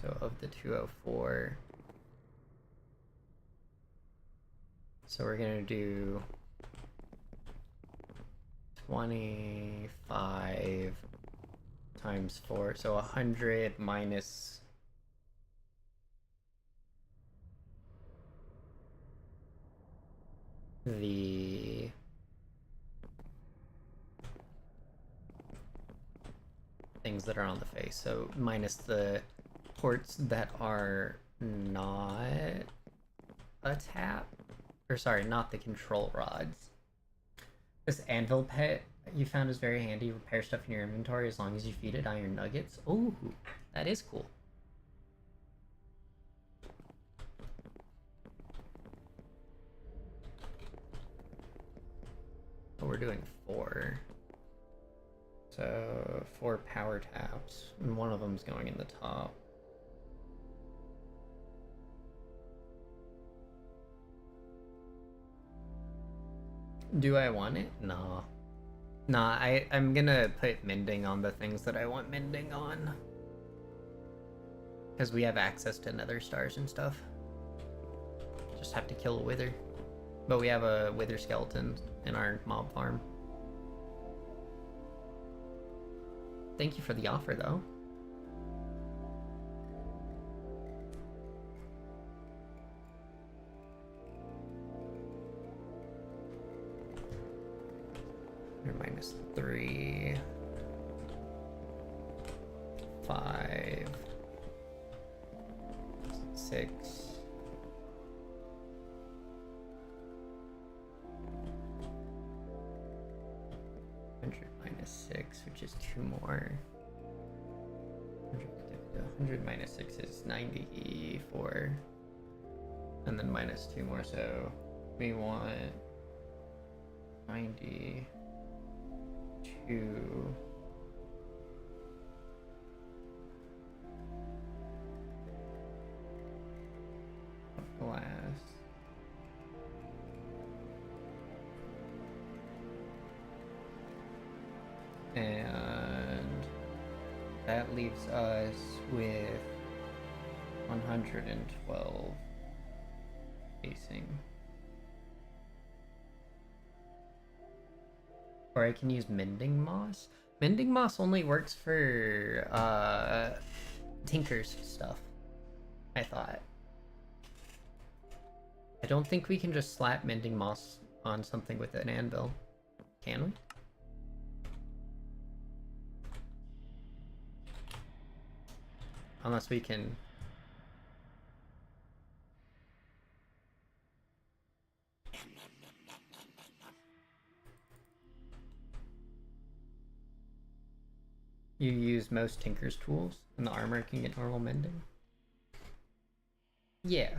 so of the 204, so we're gonna do 25 times 4, so 100 minus the things that are on the face, so minus the ports that are not a tap, or sorry, not the control rods. This anvil pet you found is very handy. Repair stuff in your inventory as long as you feed it iron nuggets. Oh, that is cool. Oh, we're doing 4. So 4 power taps, and one of them's going in the top. Do I want it? Nah. Nah, I'm gonna put mending on the things that I want mending on. Because we have access to nether stars and stuff. Just have to kill a wither. But we have a wither skeleton in our mob farm. Thank you for the offer, though. Minus 3, 5, 6. -6, which is 2 more. 100 minus 6 is 94. And then minus 2 more, so we want 92 of glass. And that leaves us with 112 casing. Or I can use mending moss. Mending moss only works for Tinker's stuff, I thought. I don't think we can just slap mending moss on something with an anvil. Can we? Unless we can... You use most Tinker's tools, and the armor can get normal mending? Yeah.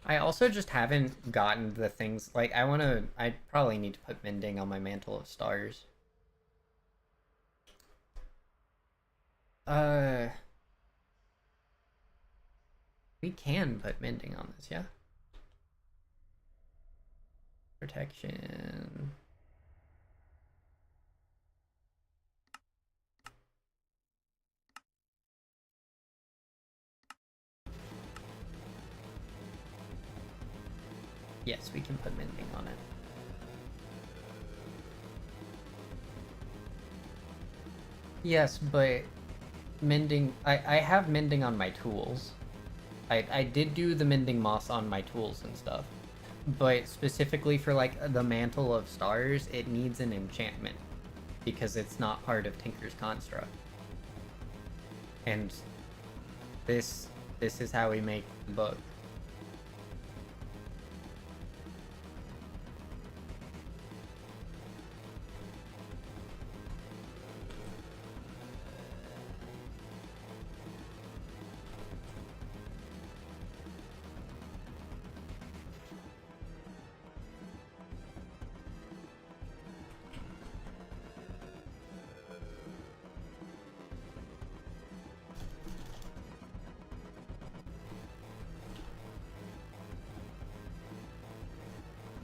I also just haven't gotten the things, like, I probably need to put mending on my Mantle of Stars. We can put mending on this, yeah? Protection... Yes, we can put mending on it. Yes, but mending... I have mending on my tools. I did do the mending moss on my tools and stuff. But specifically for, like, the Mantle of Stars, it needs an enchantment. Because it's not part of Tinker's Construct. And this is how we make the book.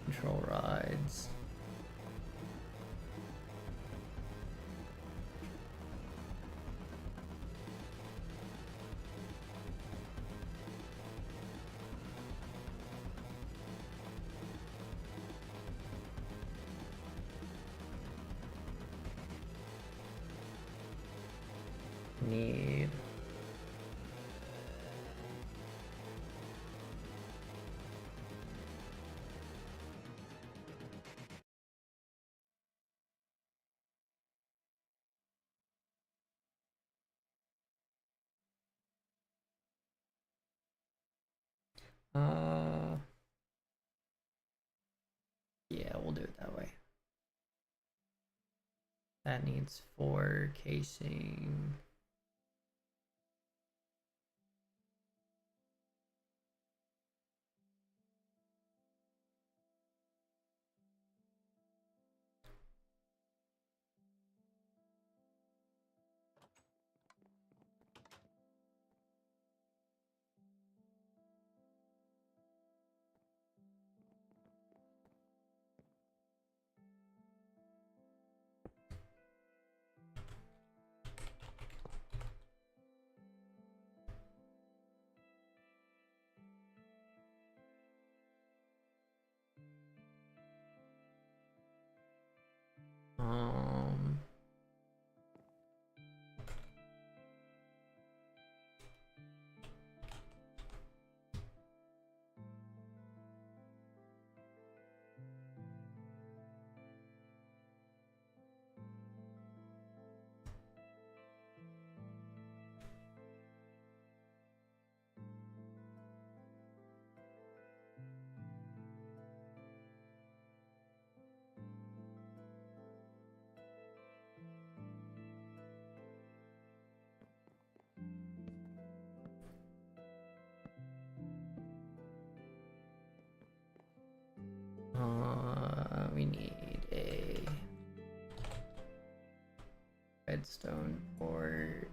Control rods. Need yeah, we'll do it that way. That needs 4 casing. Um, we need a redstone port.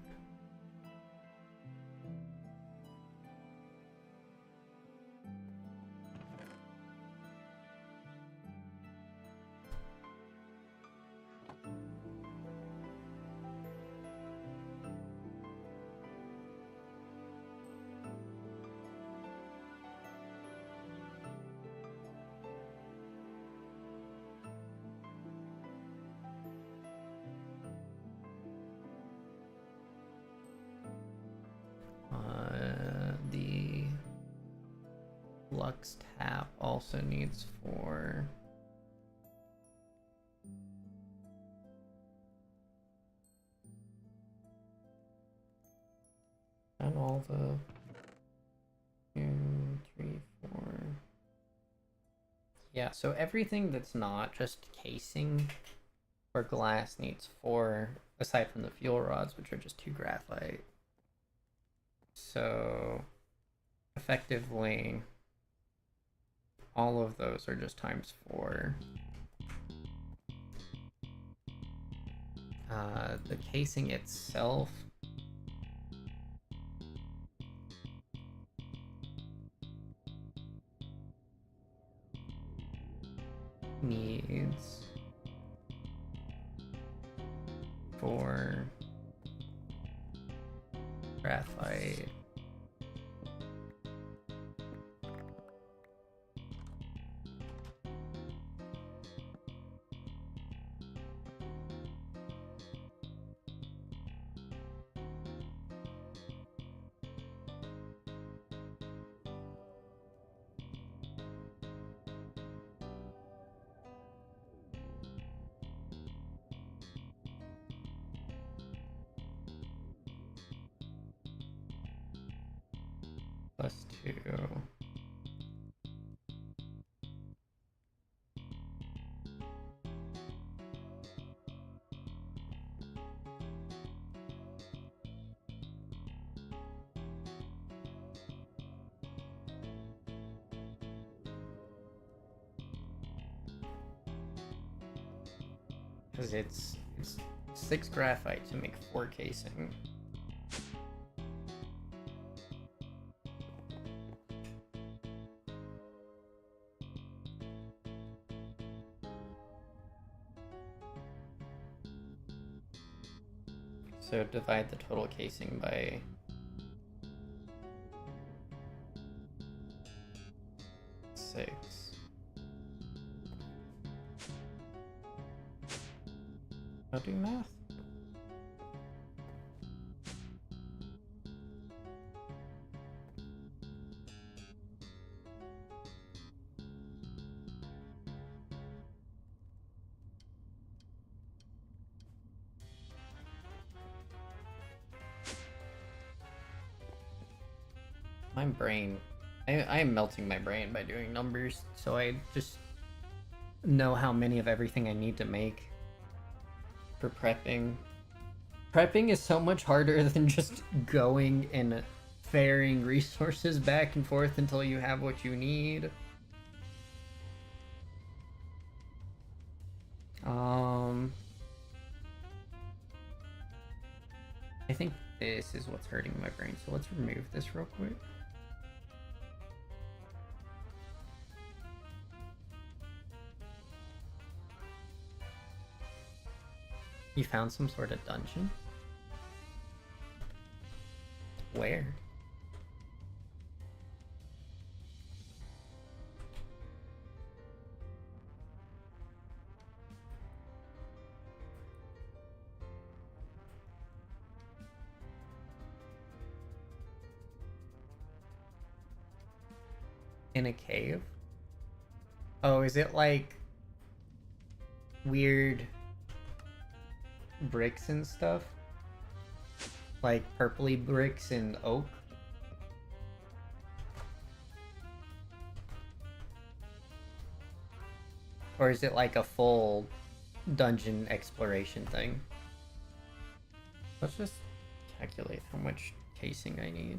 The Lux tap also needs 4. And all the 2, 3, 4. Yeah, so everything that's not just casing or glass needs 4, aside from the fuel rods, which are just 2 graphite. So effectively, all of those are just times 4. The casing itself needs 4 graphite. plus 2. Because it's 6 graphite to make 4 casing. So divide the total casing by 6. I'll do math. My brain, I am melting my brain by doing numbers, so I just know how many of everything I need to make for prepping. Prepping is so much harder than just going and ferrying resources back and forth until you have what you need. I think this is what's hurting my brain, so let's remove this real quick. You found some sort of dungeon? Where? In a cave? Oh, is it like weird bricks and stuff? Like purpley bricks and oak? Or is it like a full dungeon exploration thing? Let's just calculate how much casing I need.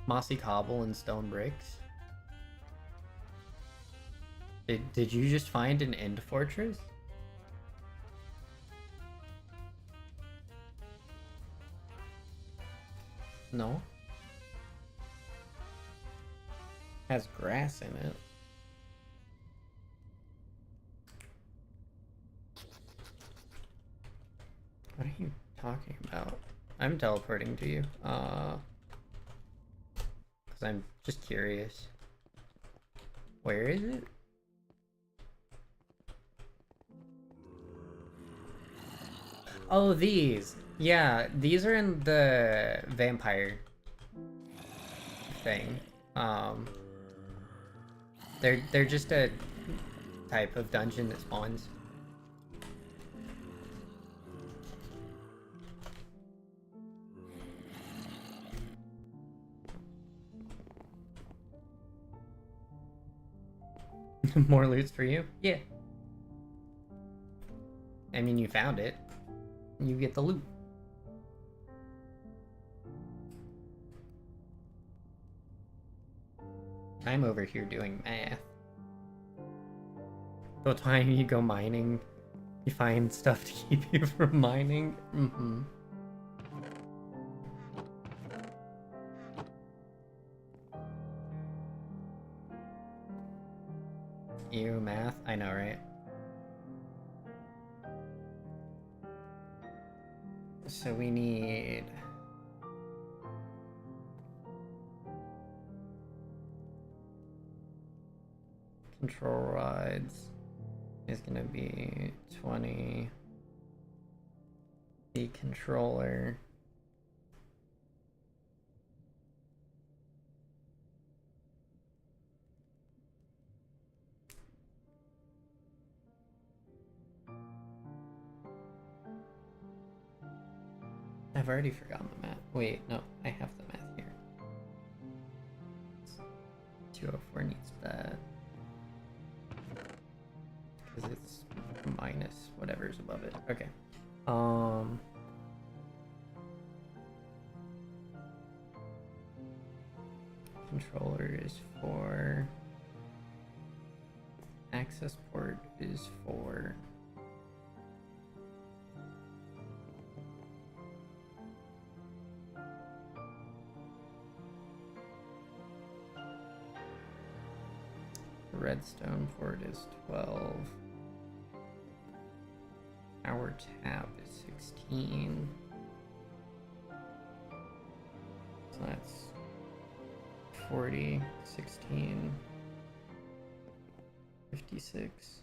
Mossy cobble and stone bricks. Did you just find an end fortress? No. Has grass in it. What are you talking about? I'm teleporting to you. Because I'm just curious. Where is it? Oh, these. Yeah, these are in the vampire thing. They're just a type of dungeon that spawns. More loots for you? Yeah. I mean, you found it. You get the loot. I'm over here doing math. The time you go mining, you find stuff to keep you from mining. Mm-hmm. Ew, math? I know, right? So we need... control rods is gonna be 20. The controller. I've already forgotten the math. Wait, no, I have the math here. 204 needs that. Because it's minus whatever's above it. Okay. Controller is 4. Access port is 4. Redstone port is 12. Power tap is 16. So that's 40, 16, 56.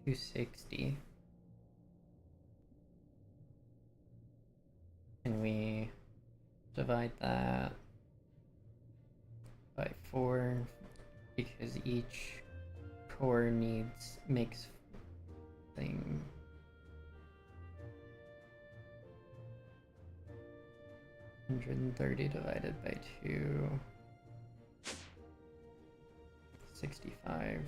$260. Can we divide that by 4? Because each core makes thing. $130 divided by 2. 65.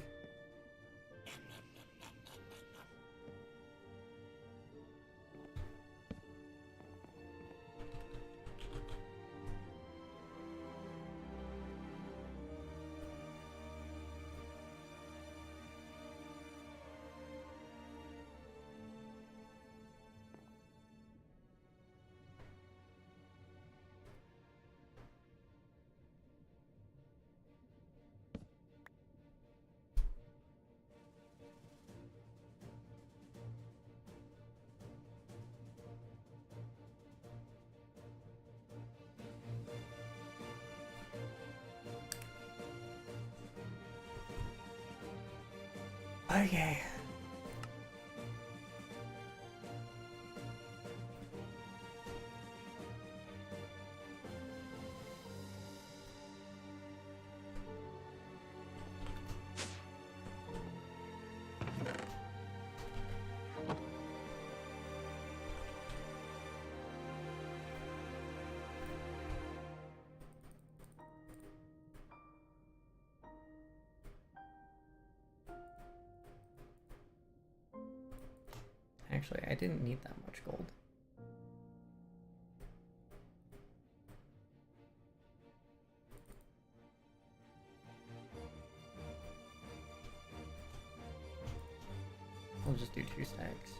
Okay. Actually, I didn't need that much gold. I'll just do 2 stacks.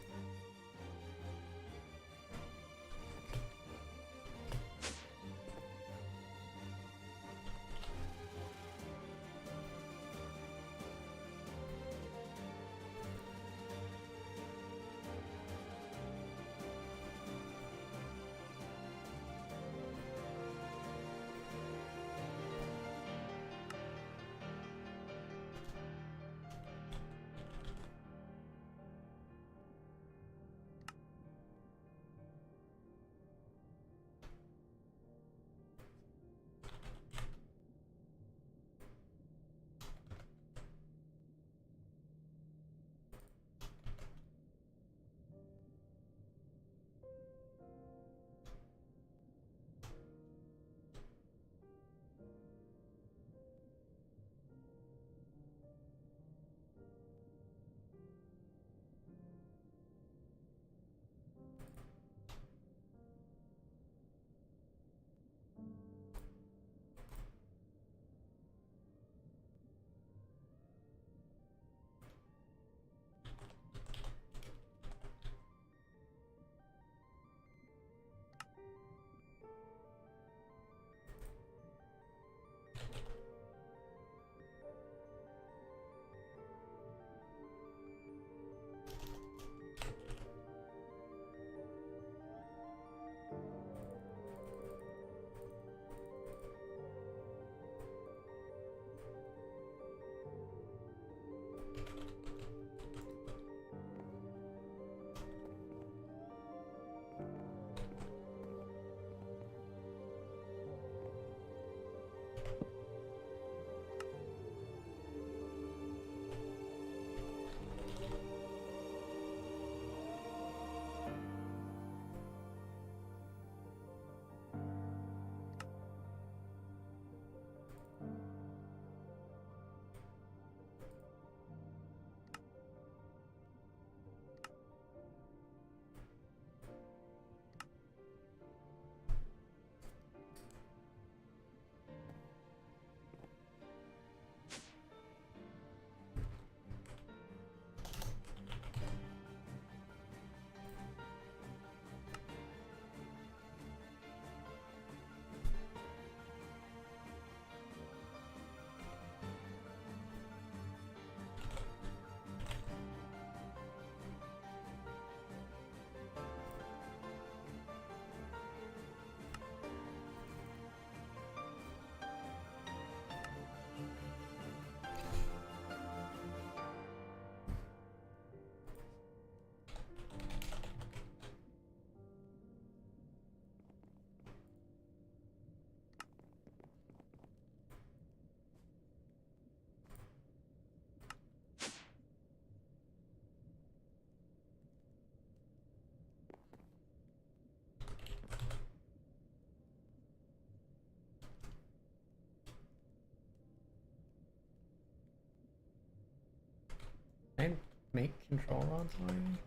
make control rods line?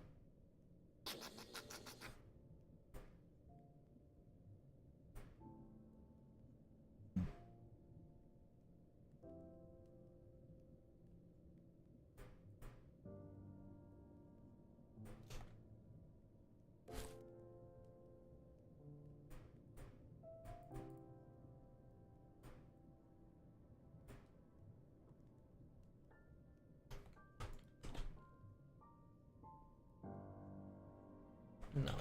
No.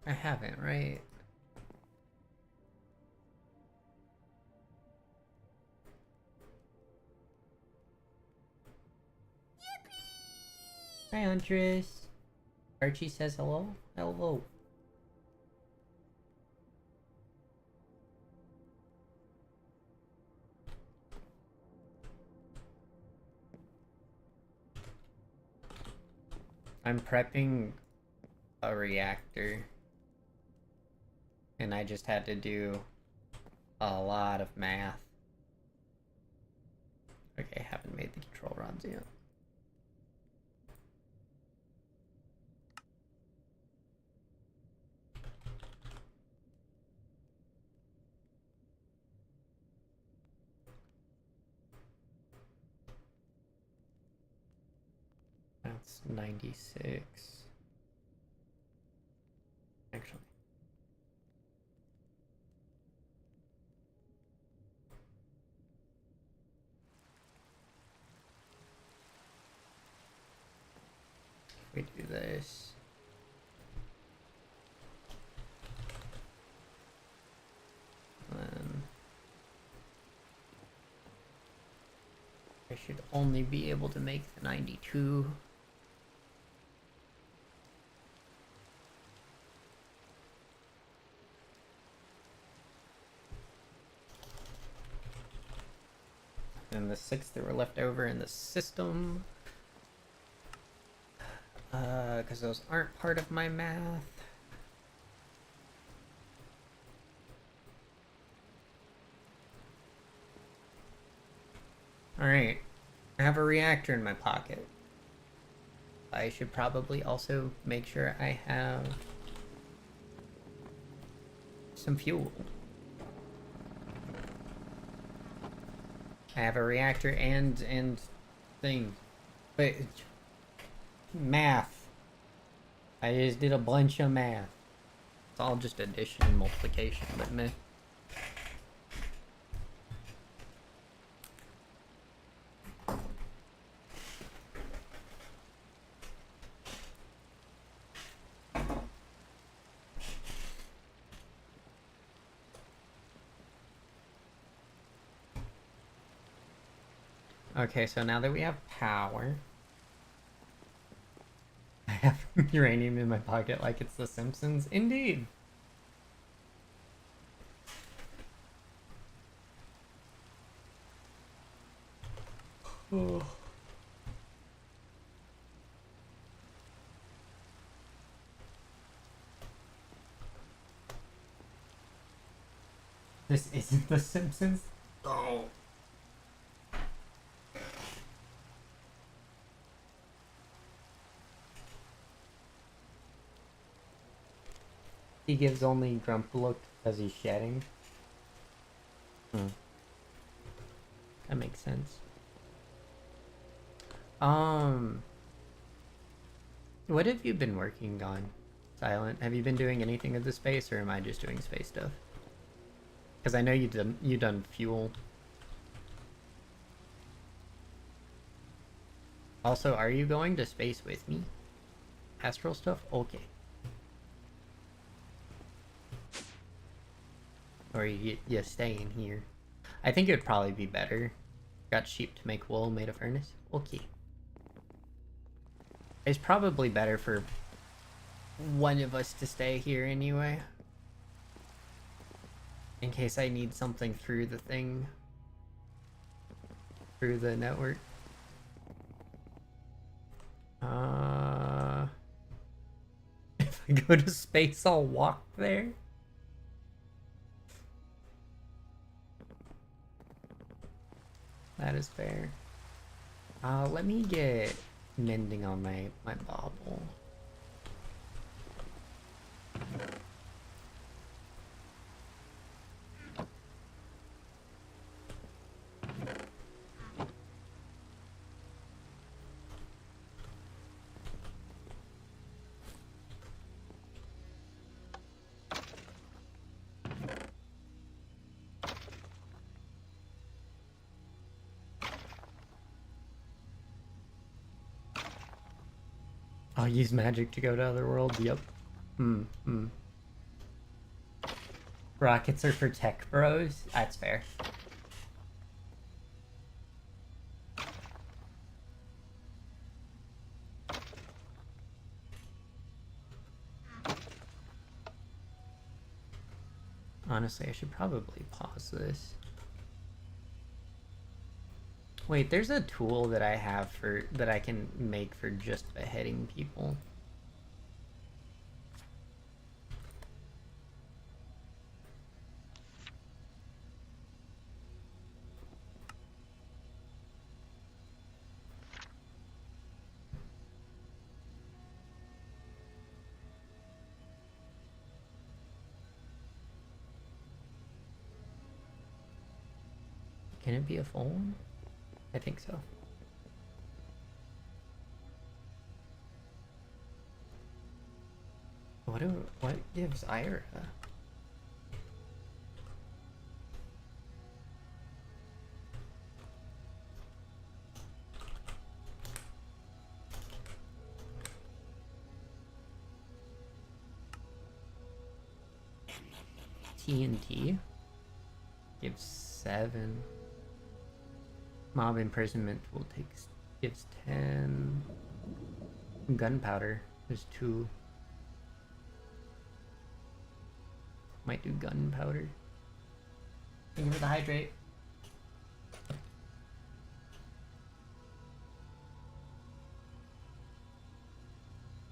I haven't, right? Hi, Huntress. Archie says hello. Hello. I'm prepping a reactor. And I just had to do a lot of math. Okay, haven't made the control rods yet. That's 96. Actually. We do this. Then I should only be able to make the 92. And the 6 that were left over in the system. Because those aren't part of my math. Alright. I have a reactor in my pocket. I should probably also make sure I have some fuel. I have a reactor and thing. But math. I just did a bunch of math. It's all just addition and multiplication, but meh. Okay, so now that we have power, I have uranium in my pocket like it's The Simpsons. Indeed. Oh. This isn't The Simpsons? Oh. He gives only grump look as he's shedding. That makes sense. What have you been working on, Silent? Have you been doing anything of the space, or am I just doing space stuff? Because I know you done fuel. Also, are you going to space with me? Astral stuff? Okay. Or you staying here? I think it would probably be better. Got sheep to make wool, made a furnace? Okay. It's probably better for one of us to stay here anyway. In case I need something through the thing. Through the network. If Go to space, I'll walk there. That is fair. Let me get mending on my bauble. I'll use magic to go to other worlds. Yep. Rockets are for tech bros. That's fair. Honestly, I should probably pause this. Wait, there's a tool that I have for that I can make for just beheading people. Can it be a full one? I think so. What gives Ira? TNT gives 7. Mob imprisonment will gives 10. Gunpowder is 2. Might do gunpowder. Thank you for the hydrate.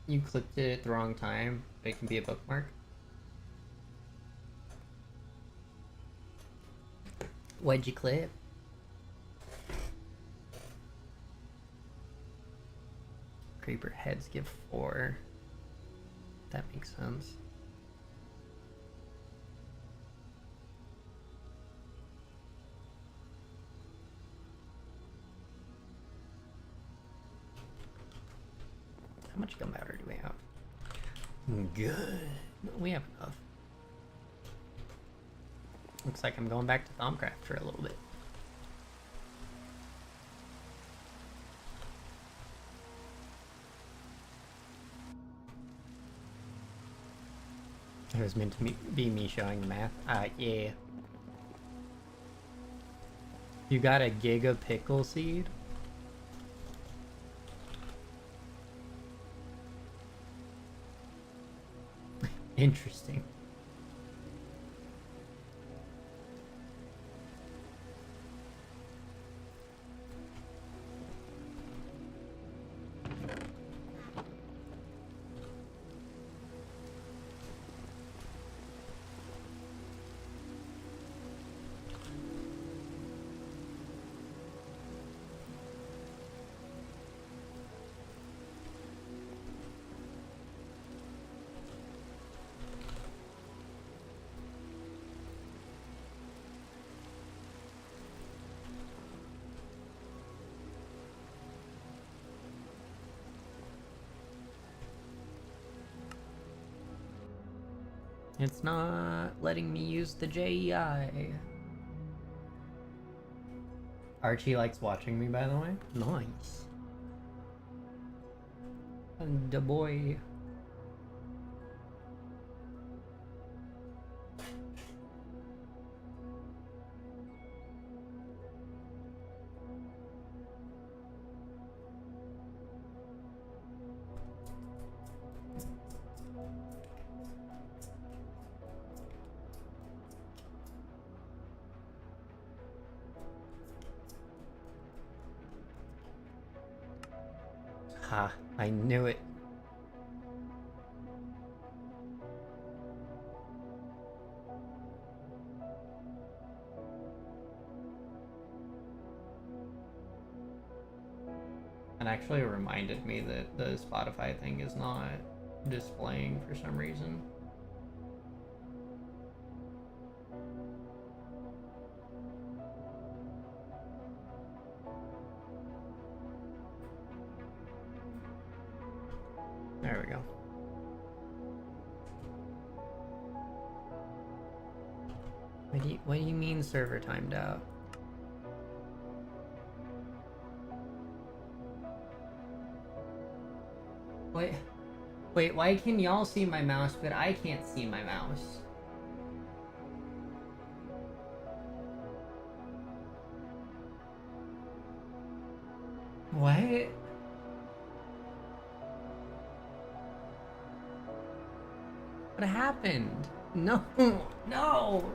You clicked it at the wrong time, but it can be a bookmark. What'd you clip? Creeper heads give 4. That makes sense. How much gunpowder do we have? Good. We have enough. Looks like I'm going back to Thaumcraft for a little bit. It was meant to be me showing the math. Yeah. You got a Giga Pickle Seed? Interesting. It's not letting me use the JEI. Archie likes watching me, by the way. Nice. And the boy. Ha, I knew it. It actually reminded me that the Spotify thing is not displaying for some reason. There we go. What do you mean server timed out? Wait, why can y'all see my mouse, but I can't see my mouse? What? What happened? No, no!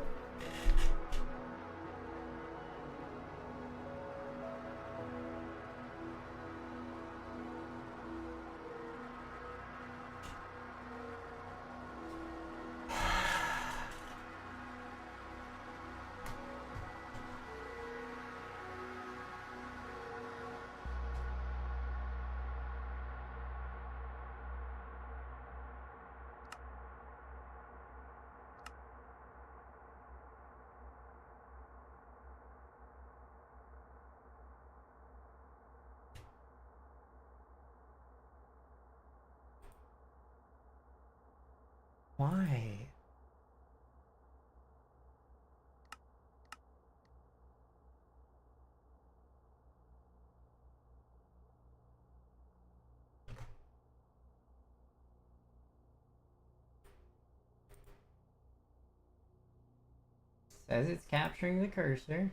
Why? Says it's capturing the cursor.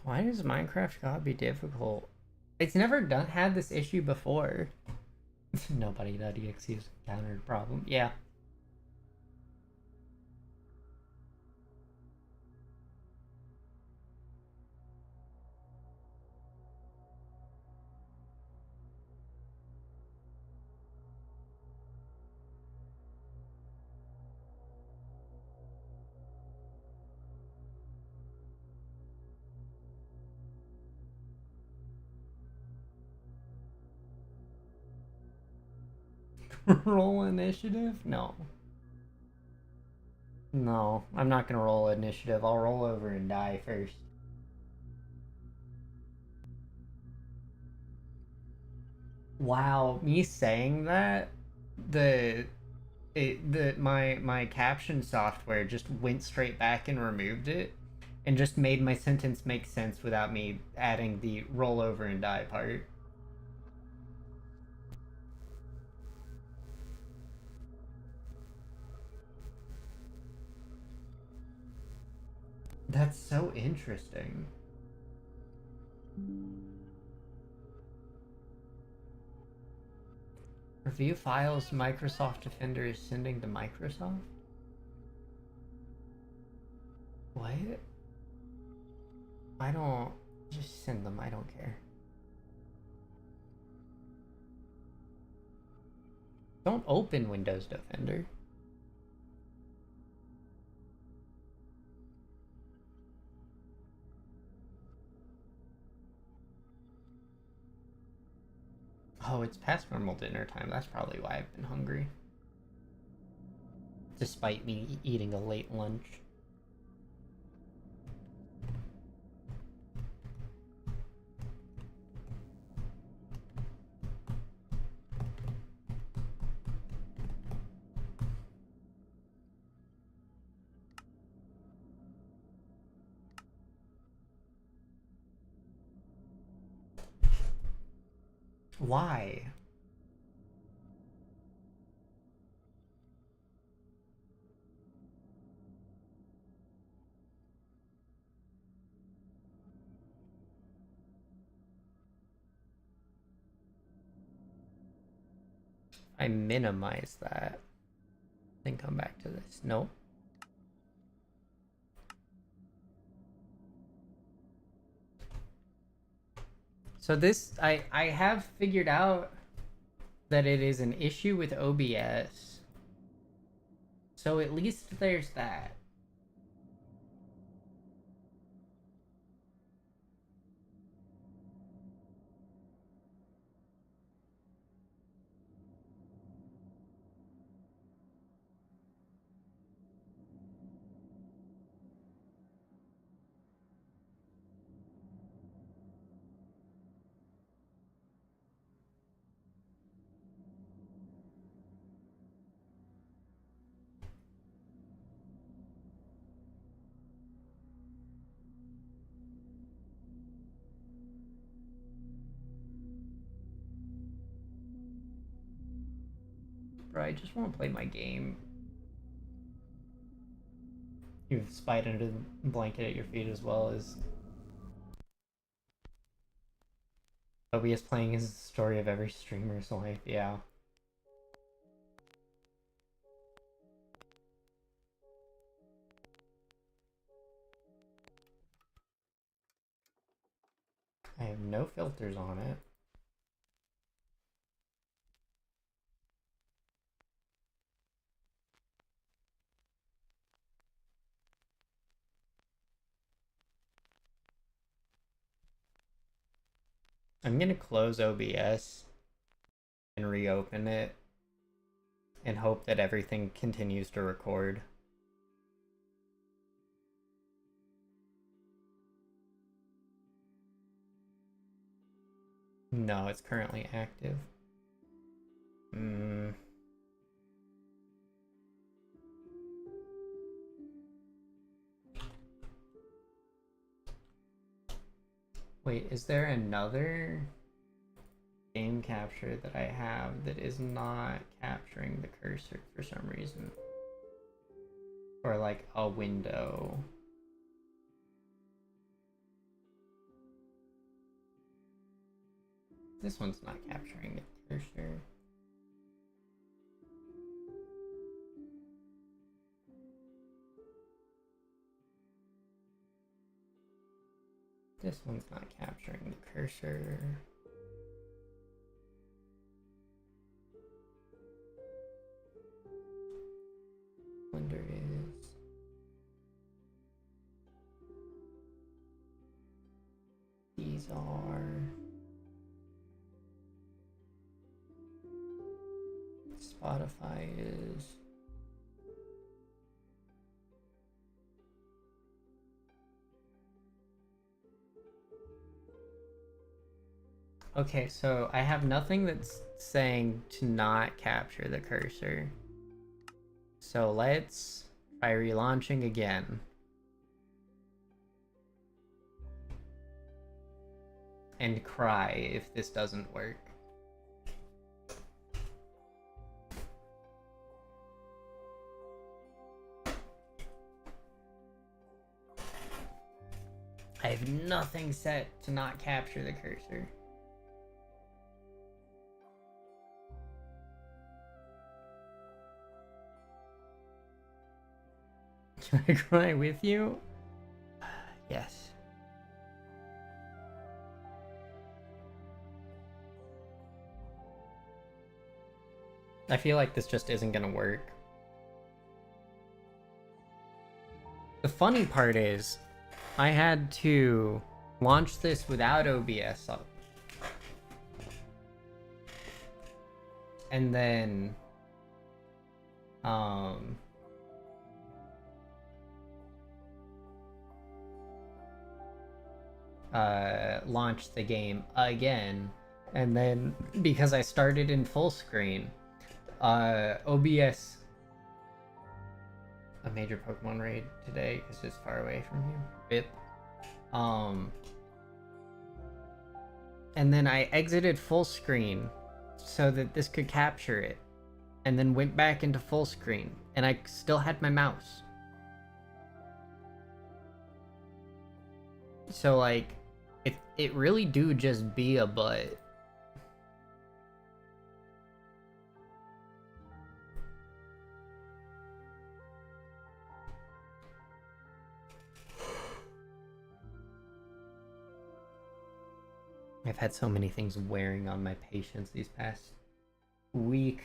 Why does Minecraft God be difficult? It's never had this issue before. Nobody.exe has encountered a problem. Yeah. Roll initiative? No. No, I'm not gonna roll initiative. I'll roll over and die first. Wow, me saying that, my caption software just went straight back and removed it, and just made my sentence make sense without me adding the roll over and die part. That's so interesting. Review files Microsoft Defender is sending to Microsoft? What? I don't... Just send them, I don't care. Don't open Windows Defender. Oh, it's past normal dinner time. That's probably why I've been hungry. Despite me eating a late lunch. Why? I minimize that. Then come back to this. Nope. So this, I have figured out that it is an issue with OBS. So at least there's that. Bro, I just want to play my game. You've spied under the blanket at your feet as well as OBS playing is the story of every streamer's life, yeah. I have no filters on it. I'm gonna close OBS and reopen it and hope that everything continues to record. No, it's currently active. Wait, is there another game capture that I have that is not capturing the cursor for some reason? Or like a window? This one's not capturing the cursor. This one's not capturing the cursor. Wonder is... These are... Spotify is... Okay, so I have nothing that's saying to not capture the cursor. So let's try relaunching again. And cry if this doesn't work. I have nothing set to not capture the cursor. Can I cry with you? Yes. I feel like this just isn't gonna work. The funny part is, I had to launch this without OBS up. And then... launch the game again, and then because I started in full screen, OBS... A major Pokemon raid today because it's far away from you. Bip. And then I exited full screen so that this could capture it, and then went back into full screen, and I still had my mouse. So like, it really do just be a butt. I've had so many things wearing on my patience these past week.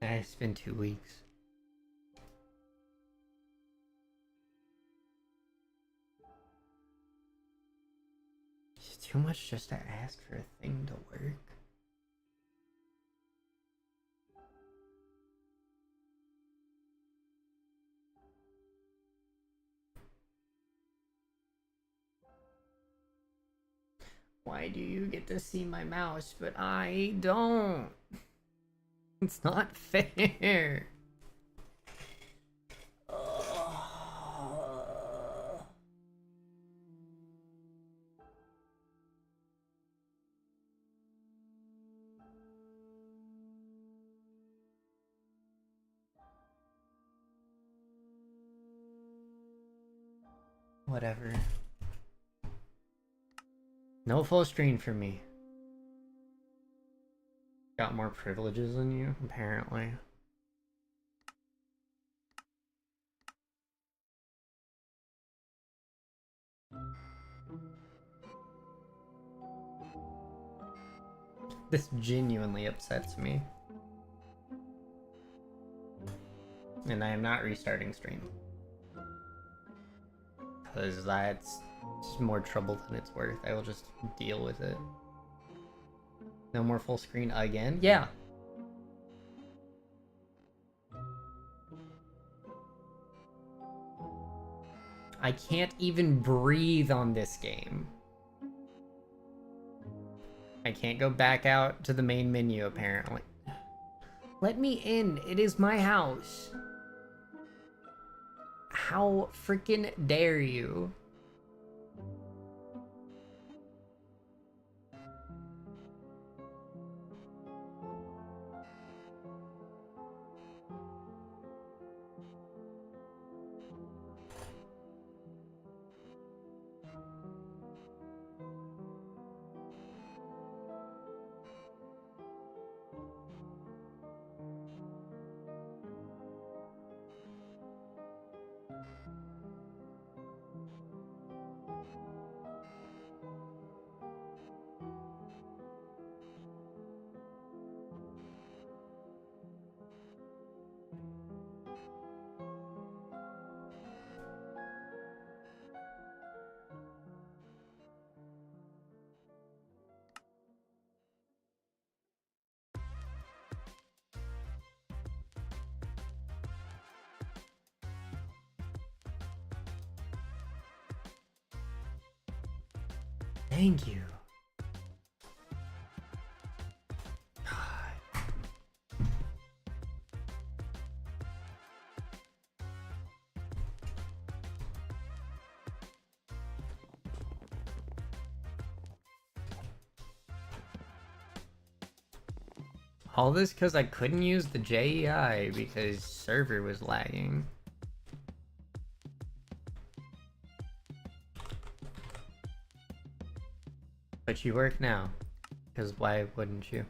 It's been 2 weeks. It's too much just to ask for a thing to work. Why do you get to see my mouse, but I don't? It's not fair. Whatever. No full screen for me. Got more privileges than you, apparently. This genuinely upsets me. And I am not restarting stream. Because that's just more trouble than it's worth. I will just deal with it. No more full screen again? Yeah. I can't even breathe on this game. I can't go back out to the main menu, apparently. Let me in. It is my house. How freaking dare you? Thank you. All this because I couldn't use the JEI because server was lagging. But you work now, because why wouldn't you?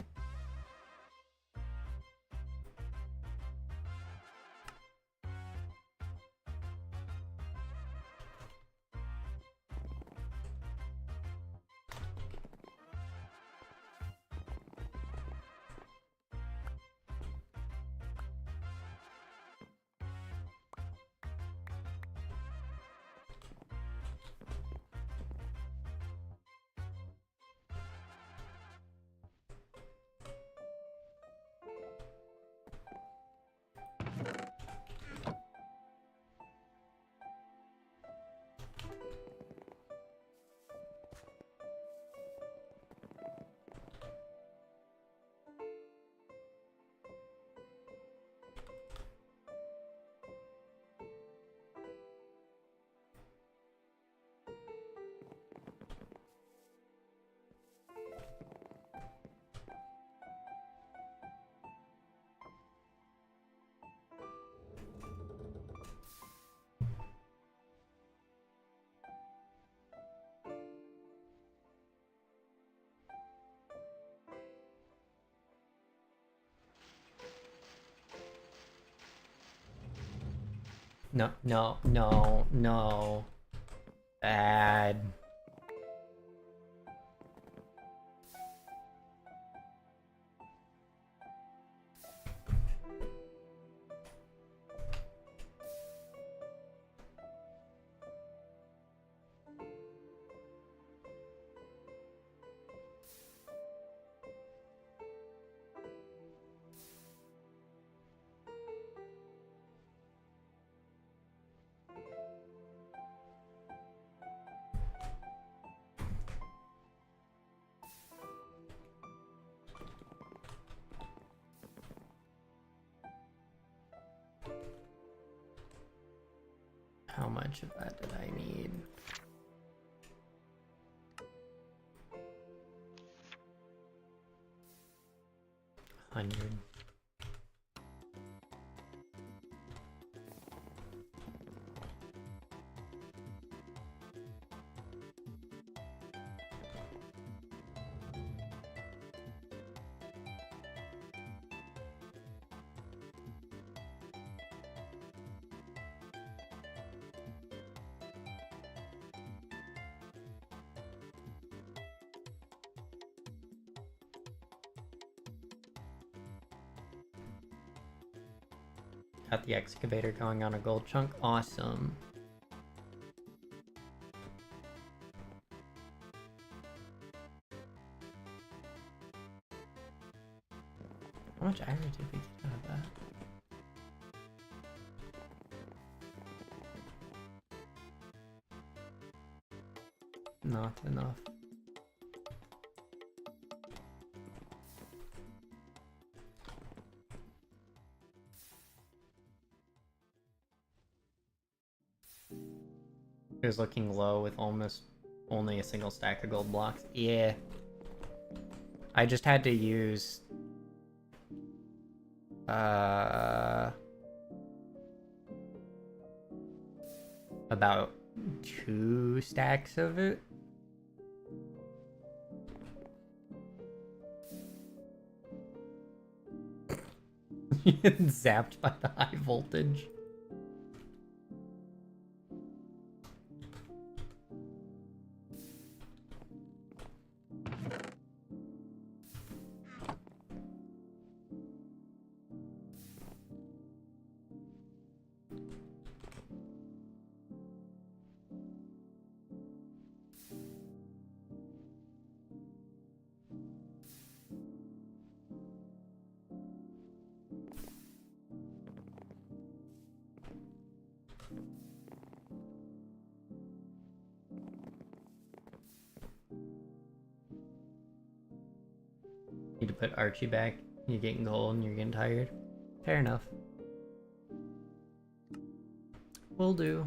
No, no, no, no. Bad. much of that did I need? 100. Got the excavator going on a gold chunk. Awesome. How much iron did we get out of that? Not enough. It was looking low with almost only a single stack of gold blocks. Yeah. I just had to use about 2 stacks of it. Zapped by the high voltage. Need to put Archie back. You're getting gold and you're getting tired. Fair enough. Will do.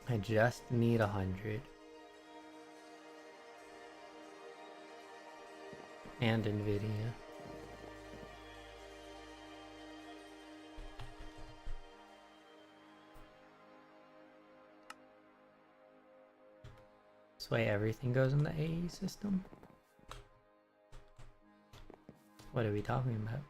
I just need 100. And Nvidia. This way everything goes in the AE system? What are we talking about?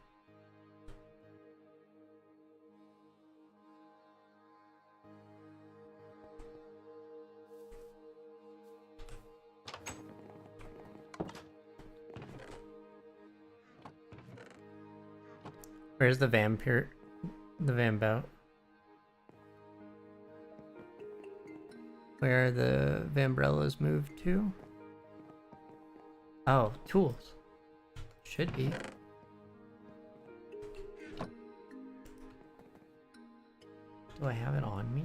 Where's the vampire? The Vambout? Where are the Vambrellas moved to? Oh, tools. Should be. Do I have it on me?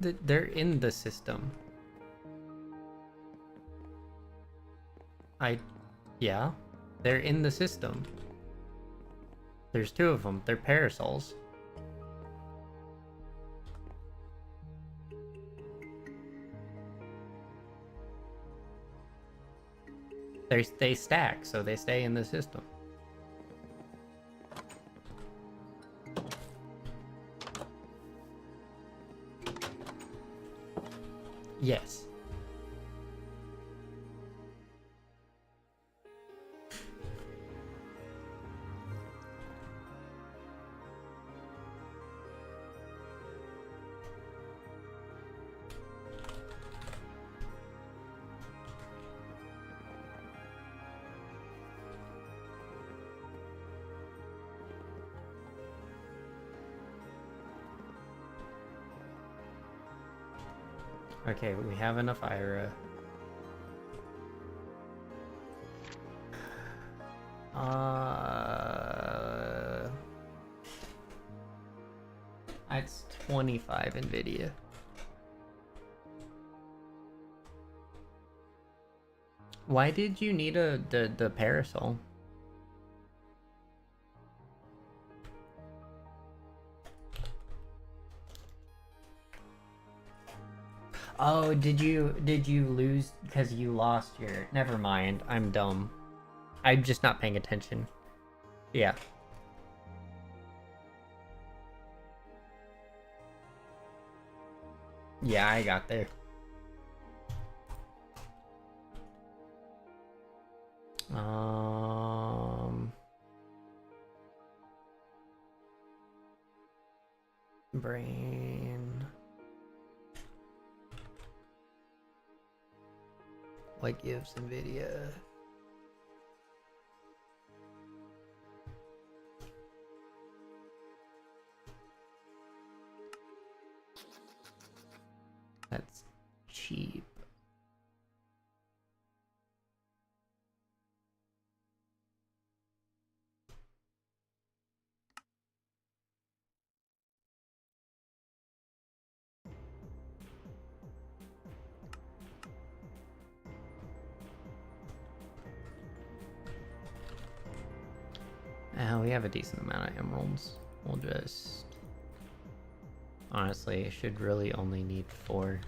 They're in the system. Yeah, they're in the system. There's two of them. They're parasols. They stack, so they stay in the system. Yes. Okay, we have enough Ira. It's 25 NVIDIA. Why did you need the parasol? Oh, did you lose because you lost your... Never mind, I'm dumb. I'm just not paying attention. Yeah. Yeah, I got there. Brain. What gives NVIDIA? That's cheap. We have a decent amount of emeralds. We'll just... Honestly, I should really only need 4.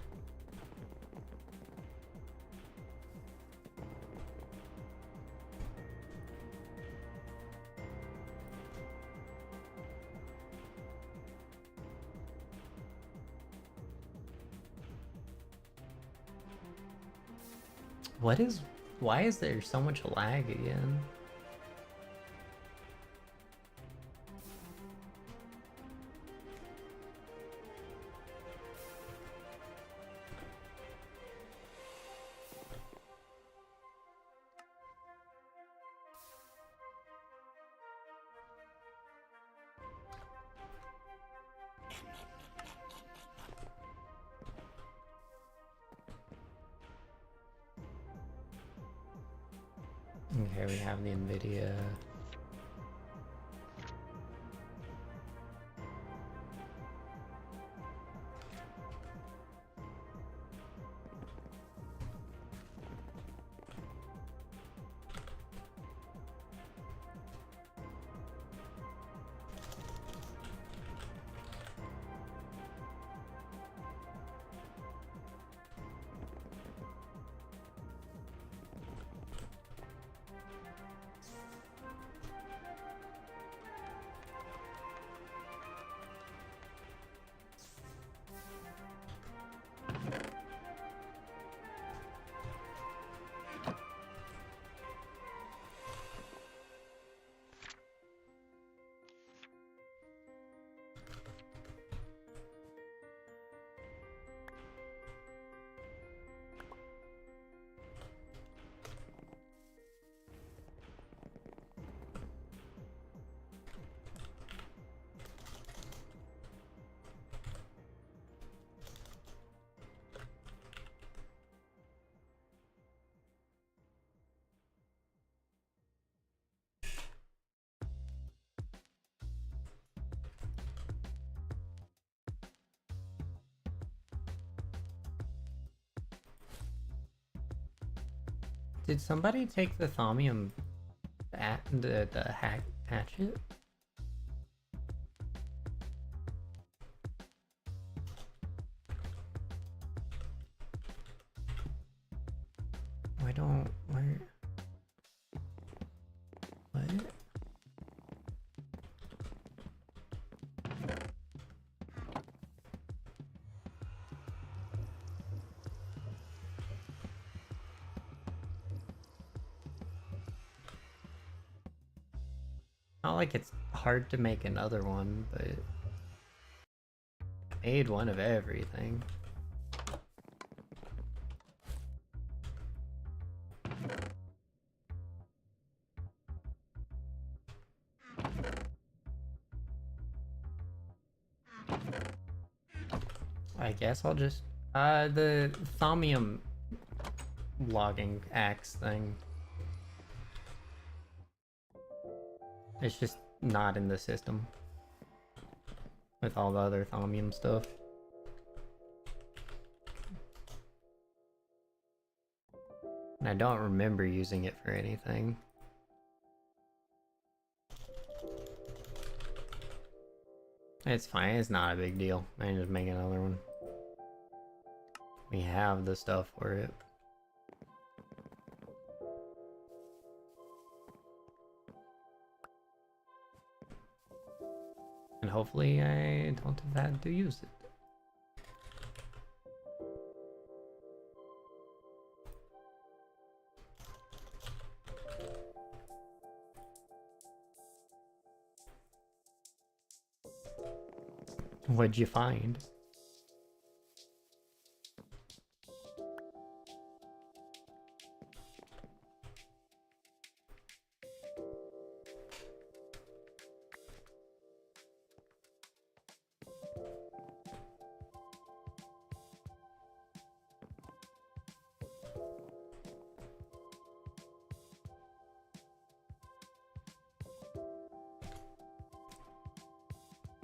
Why is there so much lag again? Okay, we have the NVIDIA. Did somebody take the thaumium at the hatchet? Where? What? Not like it's hard to make another one, but I made one of everything. I guess I'll just the thaumium logging axe thing. It's just not in the system with all the other thaumium stuff. And I don't remember using it for anything. It's fine, it's not a big deal. I can just make another one. We have the stuff for it. And hopefully I don't have had to use it. What'd you find?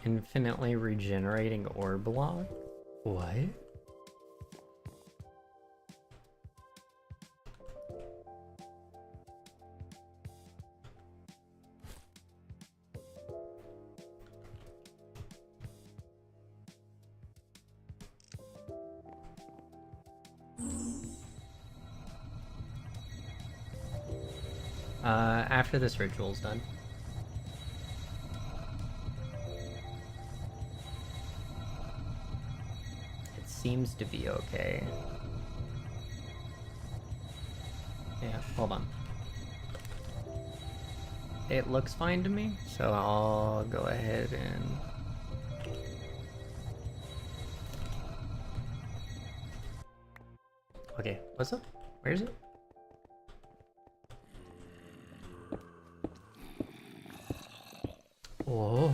Infinitely regenerating ore block? What? After this ritual's done. Seems to be okay. Yeah, hold on. It looks fine to me, so I'll go ahead and... Okay, what's up? Where is it? Whoa.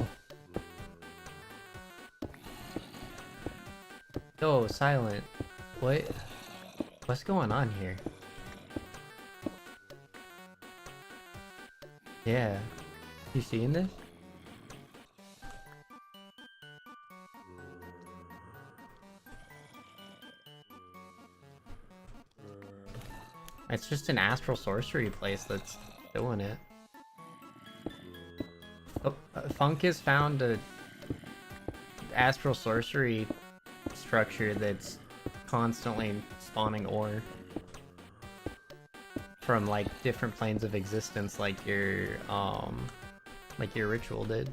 Yo, Silent. What? What's going on here? Yeah. You seeing this? It's just an astral sorcery place that's doing it. Oh, Funkus found a astral sorcery structure that's constantly spawning ore from like different planes of existence, like your ritual did.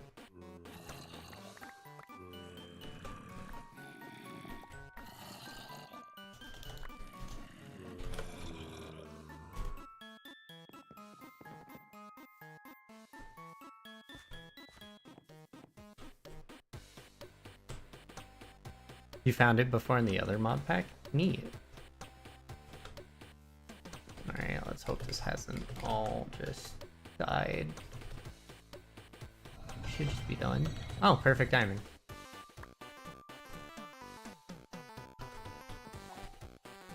You found it before in the other mod pack? Neat. Alright, let's hope this hasn't all just died. Should just be done. Oh, perfect timing.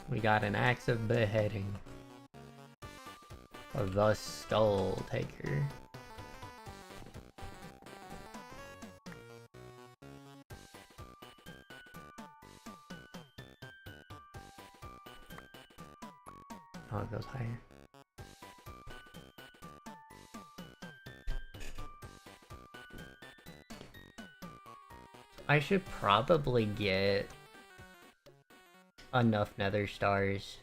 We got an axe of beheading. Of the Skull Taker. Oh, it goes higher. I should probably get enough nether stars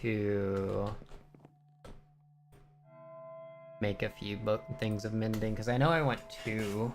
to make a few things of mending, because I know I want 2.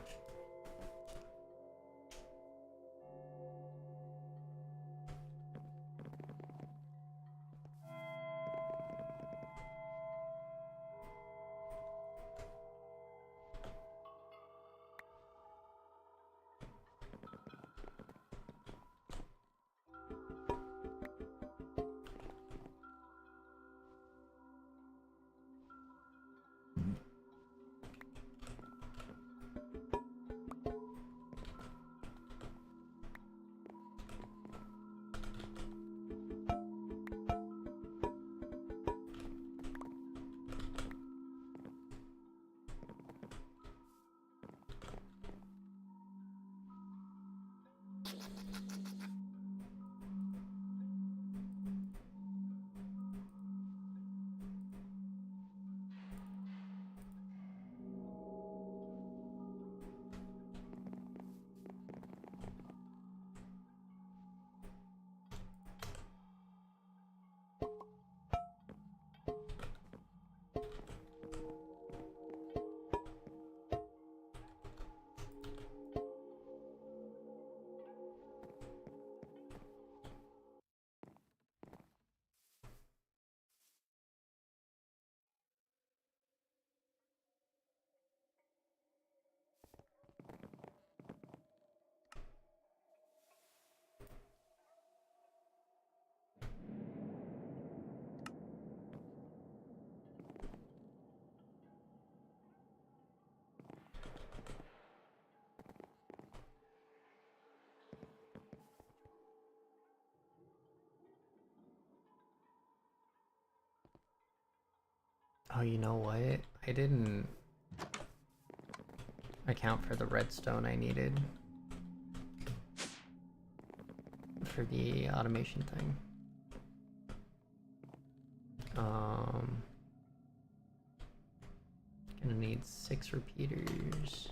Oh, you know what? I didn't account for the redstone I needed for the automation thing. Gonna need 6 repeaters.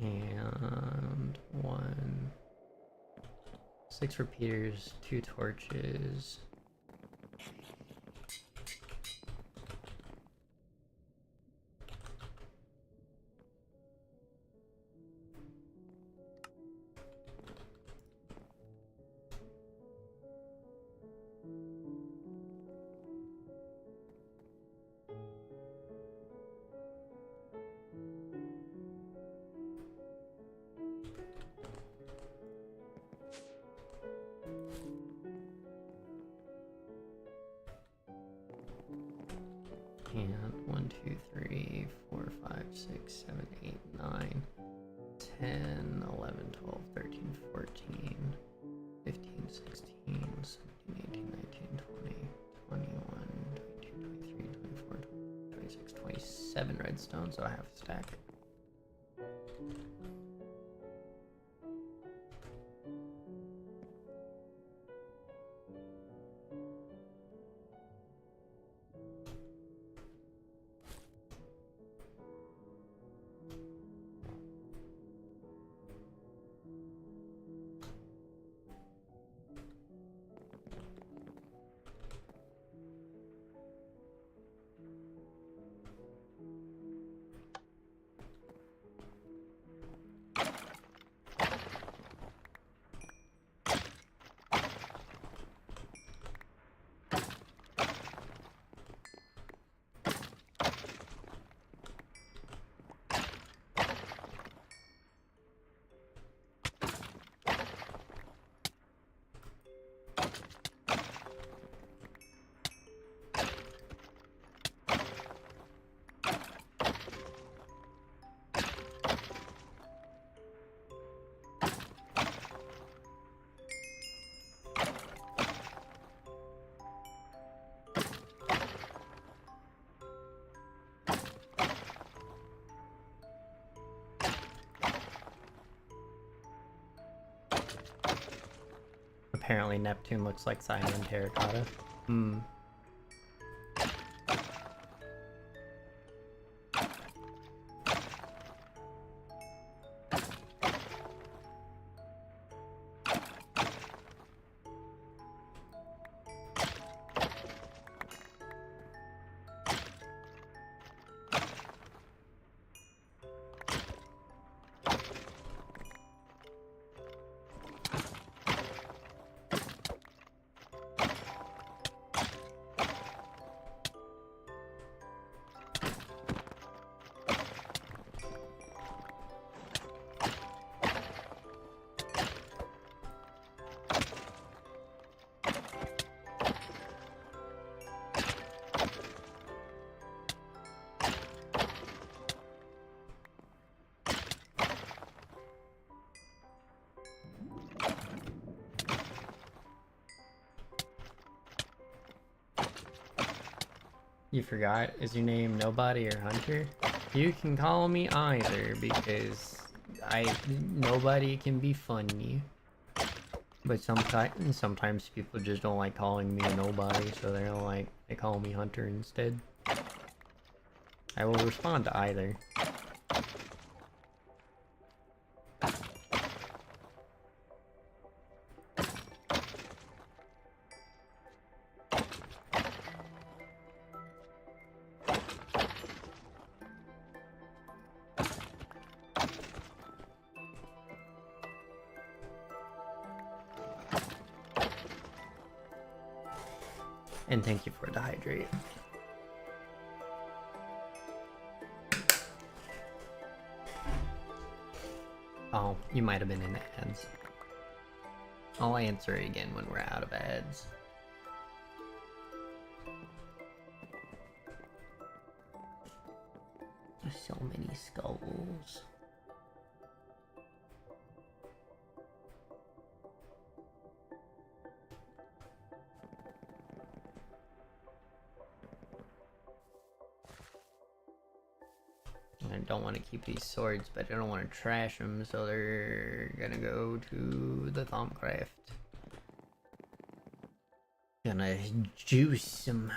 And 6 repeaters, 2 torches. And 1, 2, 3, 4, 5, 6, 7, 8, 9, 10, 11, 12, 13, 14, 15, 16, 17, 18, 19, 20, 21, 22, 23, 24, 26, 27 redstone, so I have a stack. Apparently Neptune looks like cyan terracotta. Hmm. You forgot? Is your name Nobody or Hunter? You can call me either because nobody can be funny. But sometimes people just don't like calling me a nobody, so they call me Hunter instead. I will respond to either. And thank you for the hydrate. Oh, you might have been in ads. I'll answer it again when we're out of ads. There's so many skulls. I don't want to keep these swords, but I don't want to trash them, so they're gonna go to the Thaumcraft. Gonna juice them.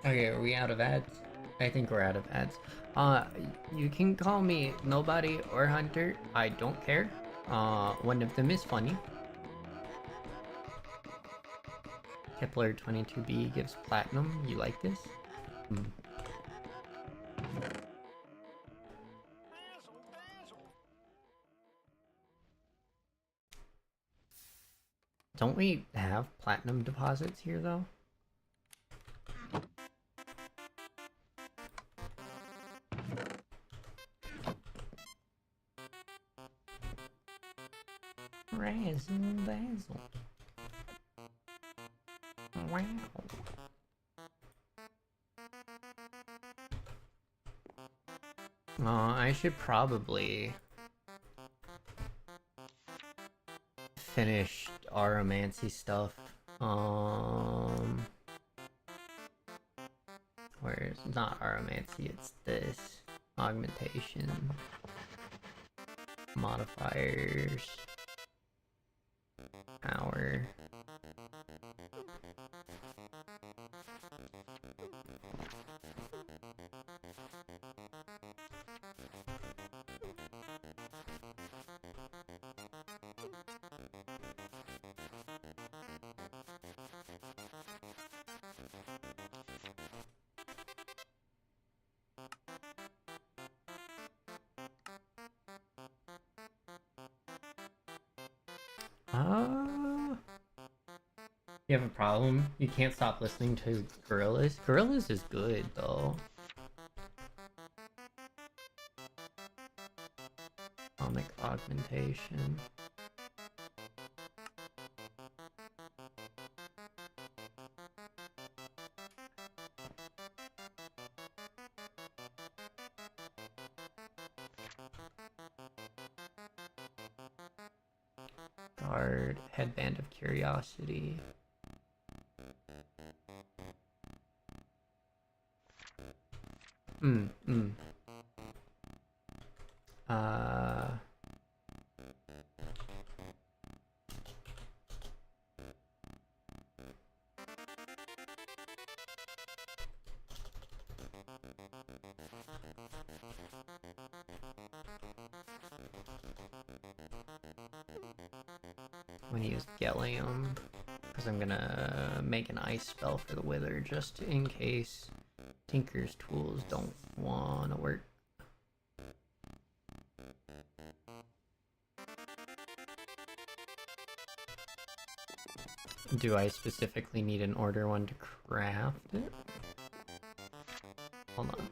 Okay, are we out of ads? I think we're out of ads. You can call me Nobody or Hunter. I don't care. One of them is funny. Kepler 22b gives platinum. You like this? Don't we have platinum deposits here, though? Razzle dazzle. Wow. I should probably finish Aromancy stuff. Where's not Aromancy, it's this. Augmentation. Modifiers. Power. You have a problem? You can't stop listening to Gorillaz? Gorillaz is good, though. Comic augmentation. Start Headband of Curiosity. I'm gonna use Gallium because I'm gonna make an ice spell for the Wither just in case Tinker's tools don't wanna work. Do I specifically need an order one to craft it? Hold on.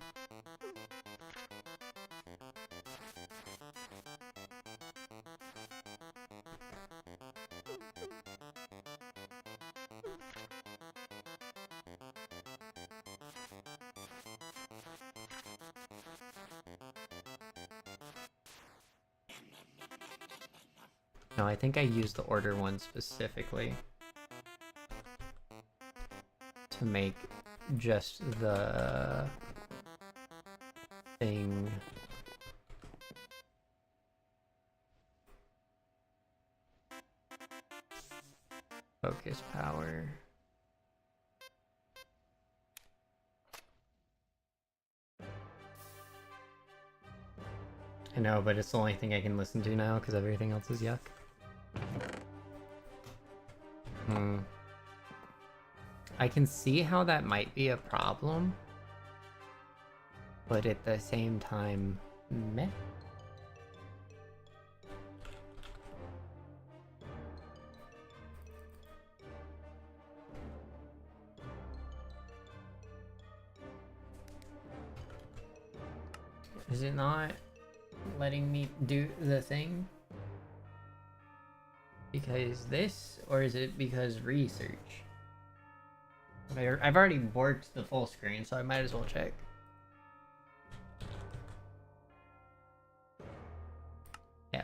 No, I think I used the order one specifically to make just the thing. Focus power. I know, but it's the only thing I can listen to now because everything else is yuck. I can see how that might be a problem, but at the same time, meh. Is it not letting me do the thing? Because this, or is it because research? I've already worked the full screen, so I might as well check. Yeah.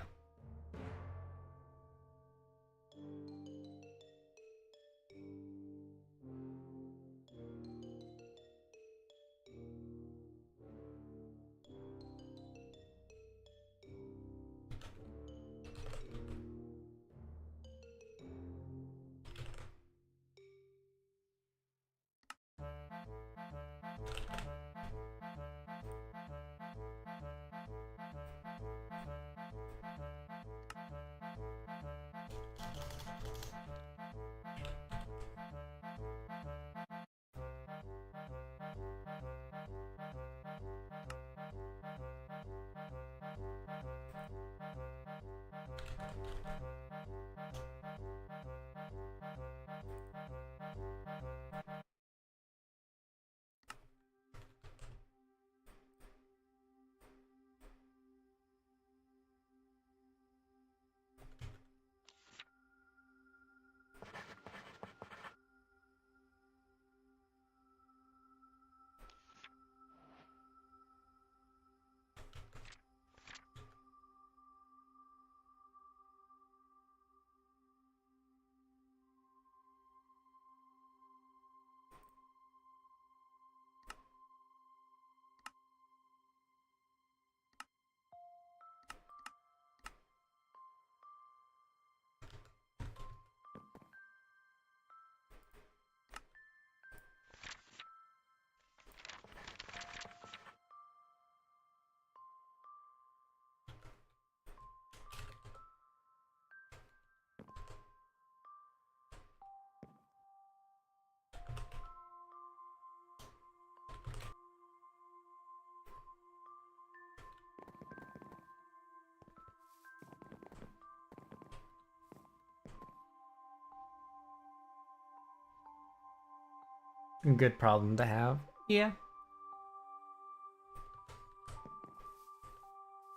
Good problem to have. Yeah.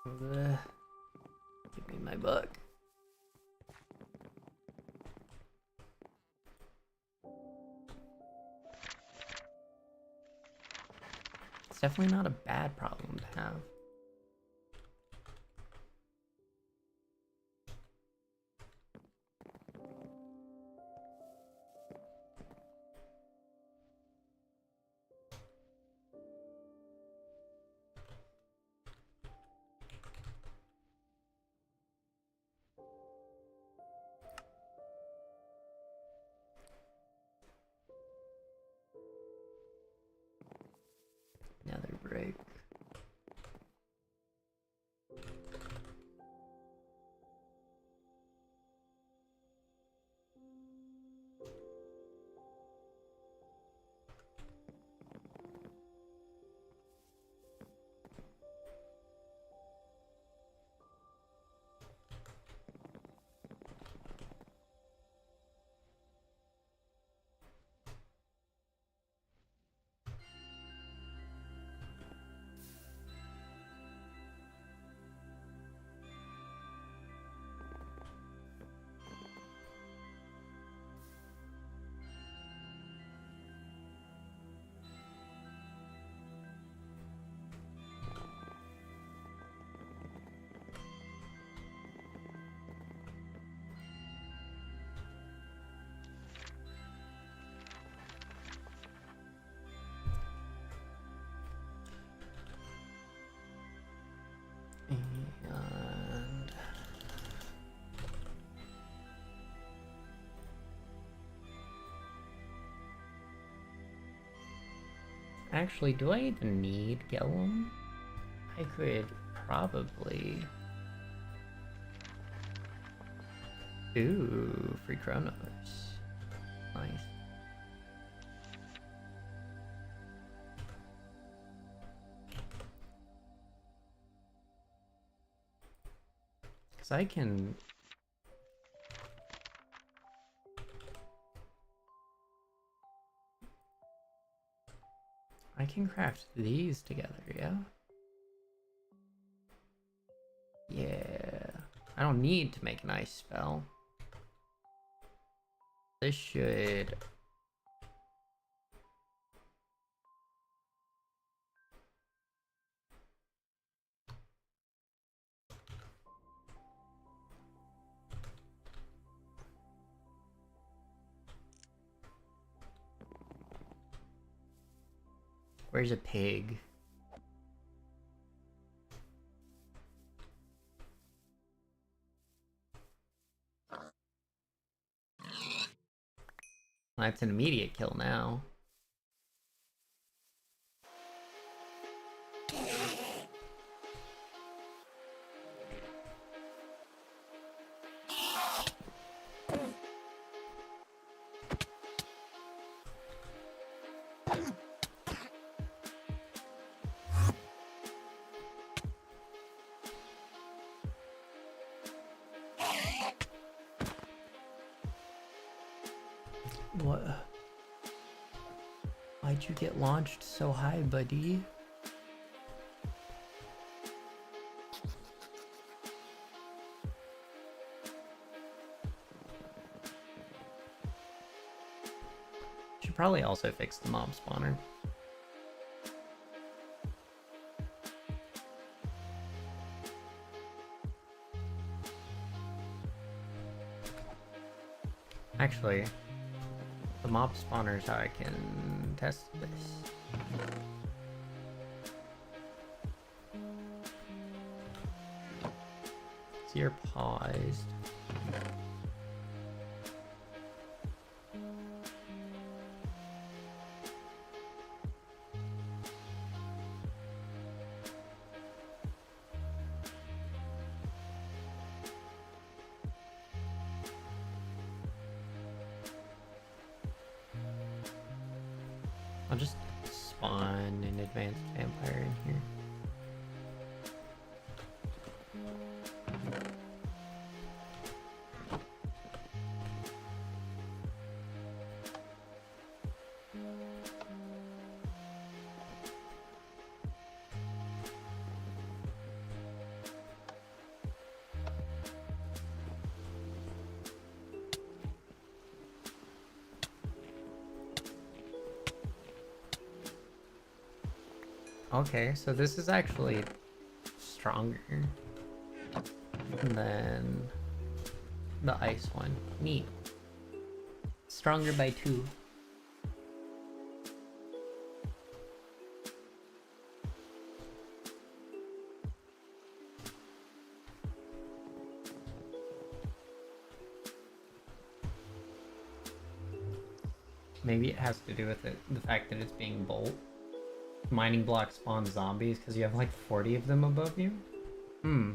Give me my book. It's definitely not a bad problem to have. Actually, do I even need Gellum? I could probably... Ooh, free Chronos. Nice. Because I can... I can craft these together, yeah? Yeah. I don't need to make an ice spell. This should... Where's a pig? That's an immediate kill now. What? Why'd you get launched so high, buddy? Should probably also fix the mob spawner. Actually, the mob spawner is how I can test this. So you're paused. I'll just spawn an advanced vampire in here. Okay, so this is actually stronger than the ice one. Neat. Stronger by 2. Maybe it has to do with the fact that it's being bolt. Mining block spawn zombies because you have like 40 of them above you? Hmm.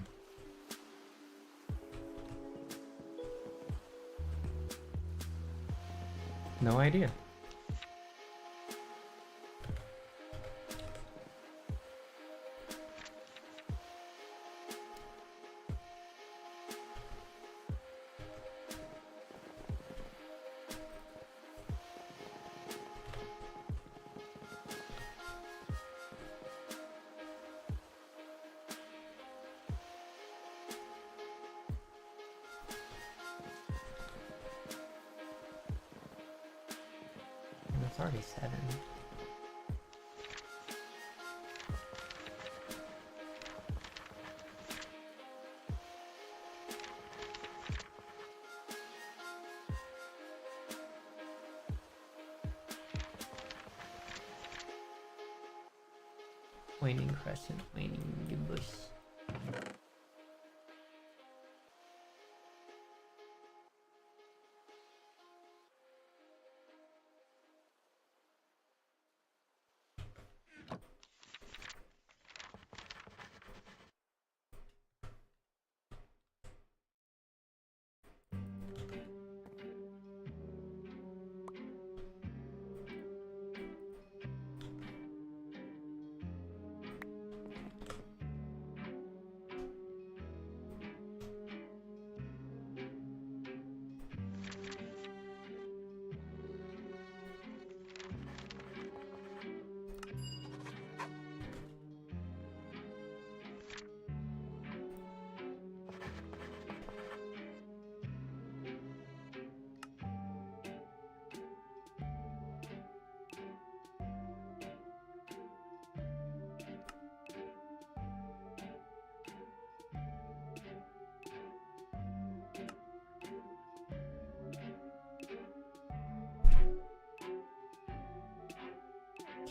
No idea. It's already 7. Waning crescent, waning gibbous.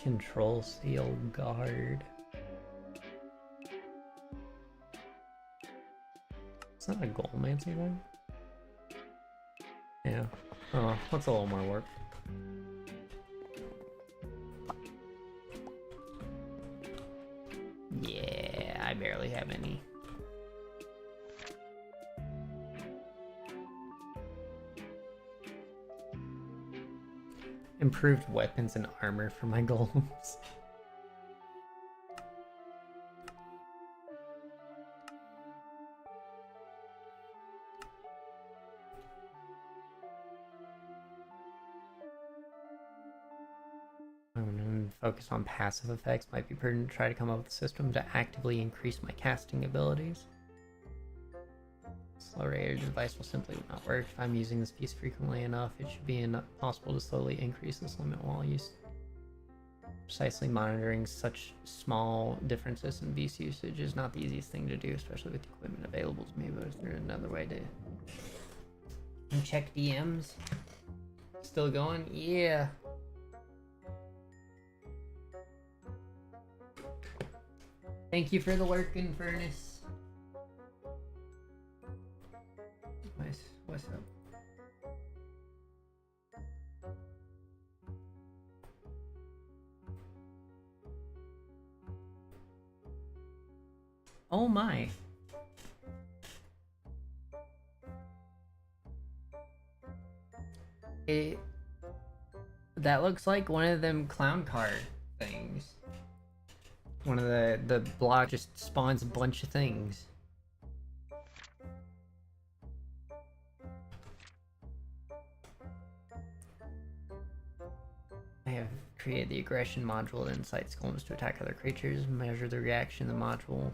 Control seal guard. It's not a Goalmancy thing? Yeah. Oh, that's a little more work. Yeah, I barely have any. Improved weapons and armor for my golems. Focus on passive effects might be prudent to try to come up with a system to actively increase my casting abilities. Slow rated device will simply not work. If I'm using this piece frequently enough, it should be possible to slowly increase this limit while precisely monitoring such small differences in Beast usage is not the easiest thing to do, especially with the equipment available to me, but is there another way to check DMs? Still going? Yeah. Thank you for the work, Infernus. Nice. What's up? Oh my. That looks like one of them clown car things. One of the block just spawns a bunch of things. I have created the aggression module that incites golems to attack other creatures. Measure the reaction of the module.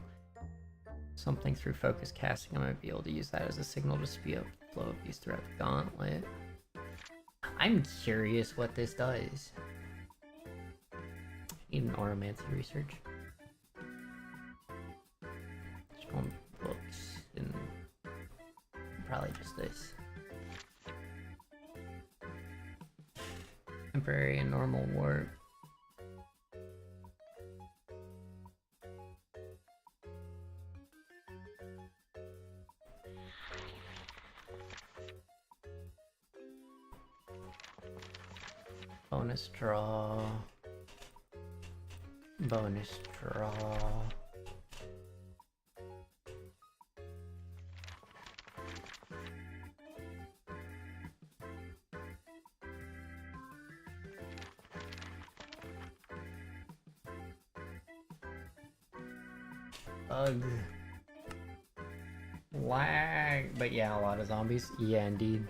Something through focus casting. I might be able to use that as a signal to speed up the flow of these throughout the gauntlet. I'm curious what this does. Need an Oromancy research. On books and probably just this. Temporary and normal warp. Bonus draw. Bonus draw. Ugh. Lag. But yeah, a lot of zombies. Yeah, indeed.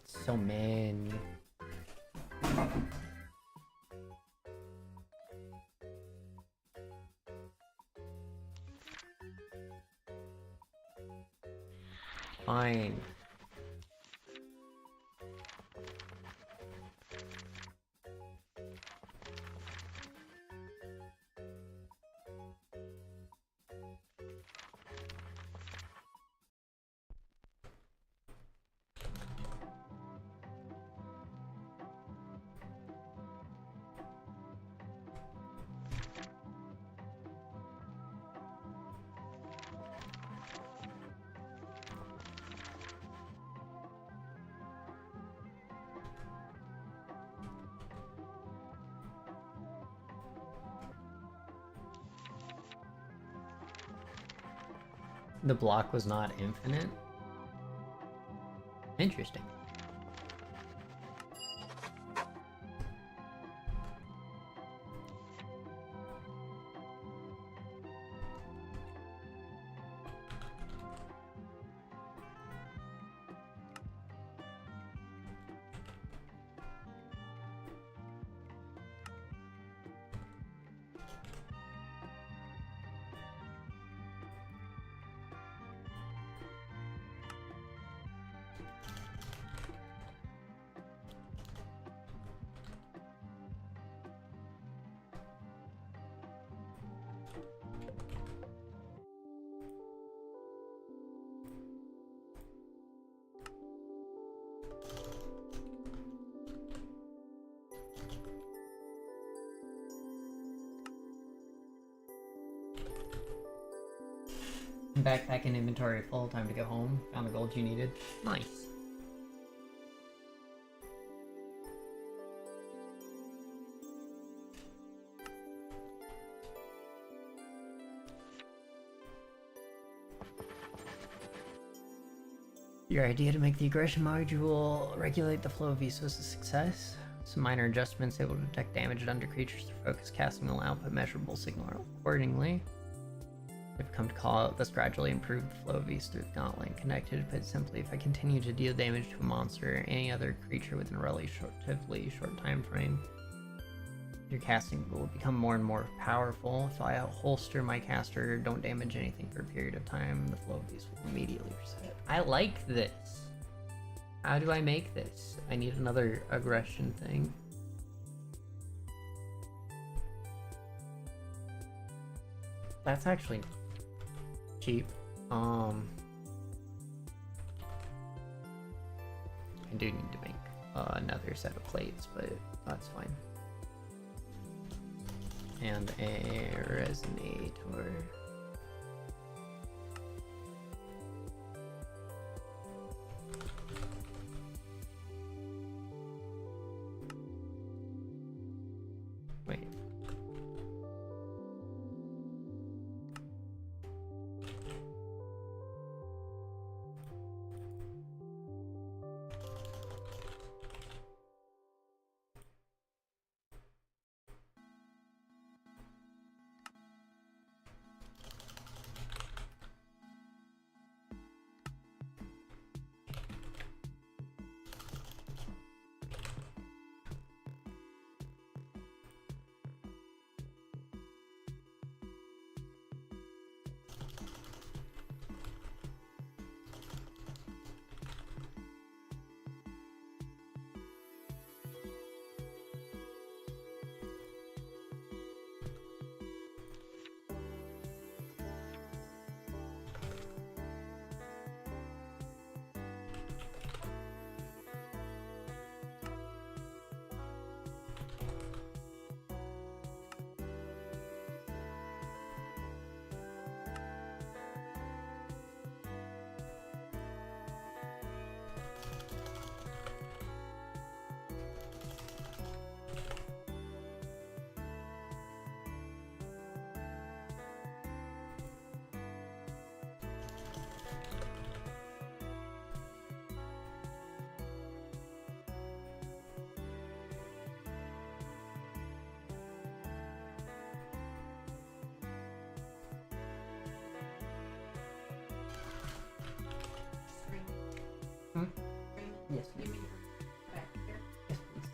So many. Fine. The block was not infinite? Interesting. Backpack and inventory full. Time to go home. Found the gold you needed. Nice. Your idea to make the aggression module regulate the flow of Visa was a success. Some minor adjustments able to detect damage under creatures through focus casting will output measurable signal accordingly. I've come to call it this gradually improved the flow of Visa through the gauntlet. Connected, put simply, if I continue to deal damage to a monster or any other creature within a relatively short time frame, your casting will become more and more powerful. If I holster my caster, don't damage anything for a period of time, the flow of Visa will immediately reset. I like this. How do I make this? I need another aggression thing. That's actually cheap. I do need to make another set of plates, but that's fine. And a resonator. Wait. Yes, please. Yes, please.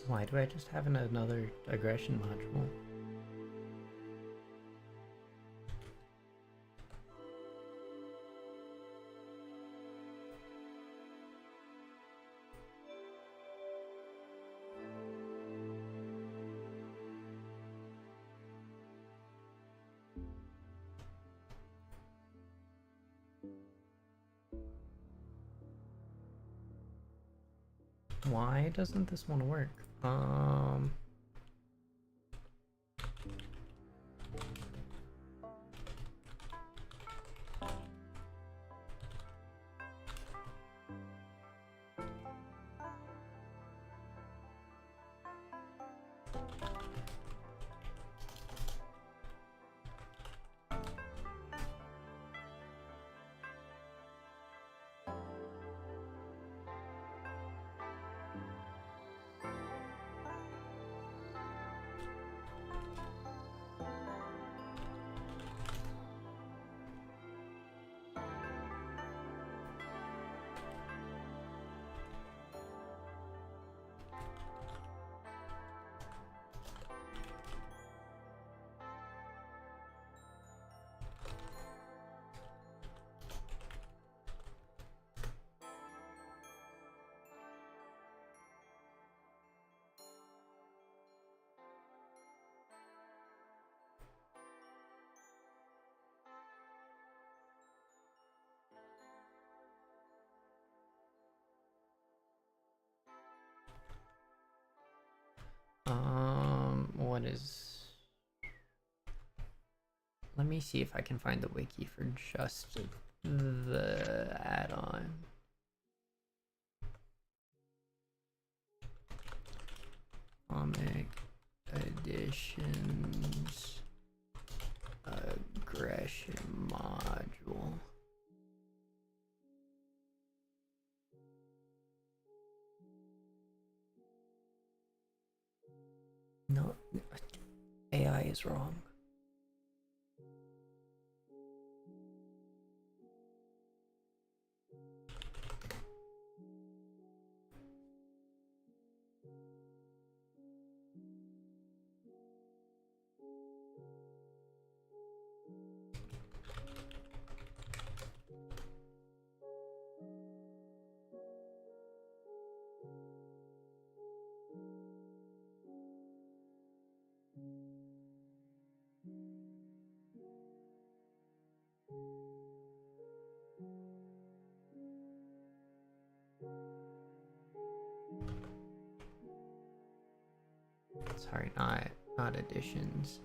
Why do I just have another aggression module? Why doesn't this one work? What is... Let me see if I can find the wiki for just the add-on. Comic Editions Aggression Module. No, AI is wrong. Sorry, not additions.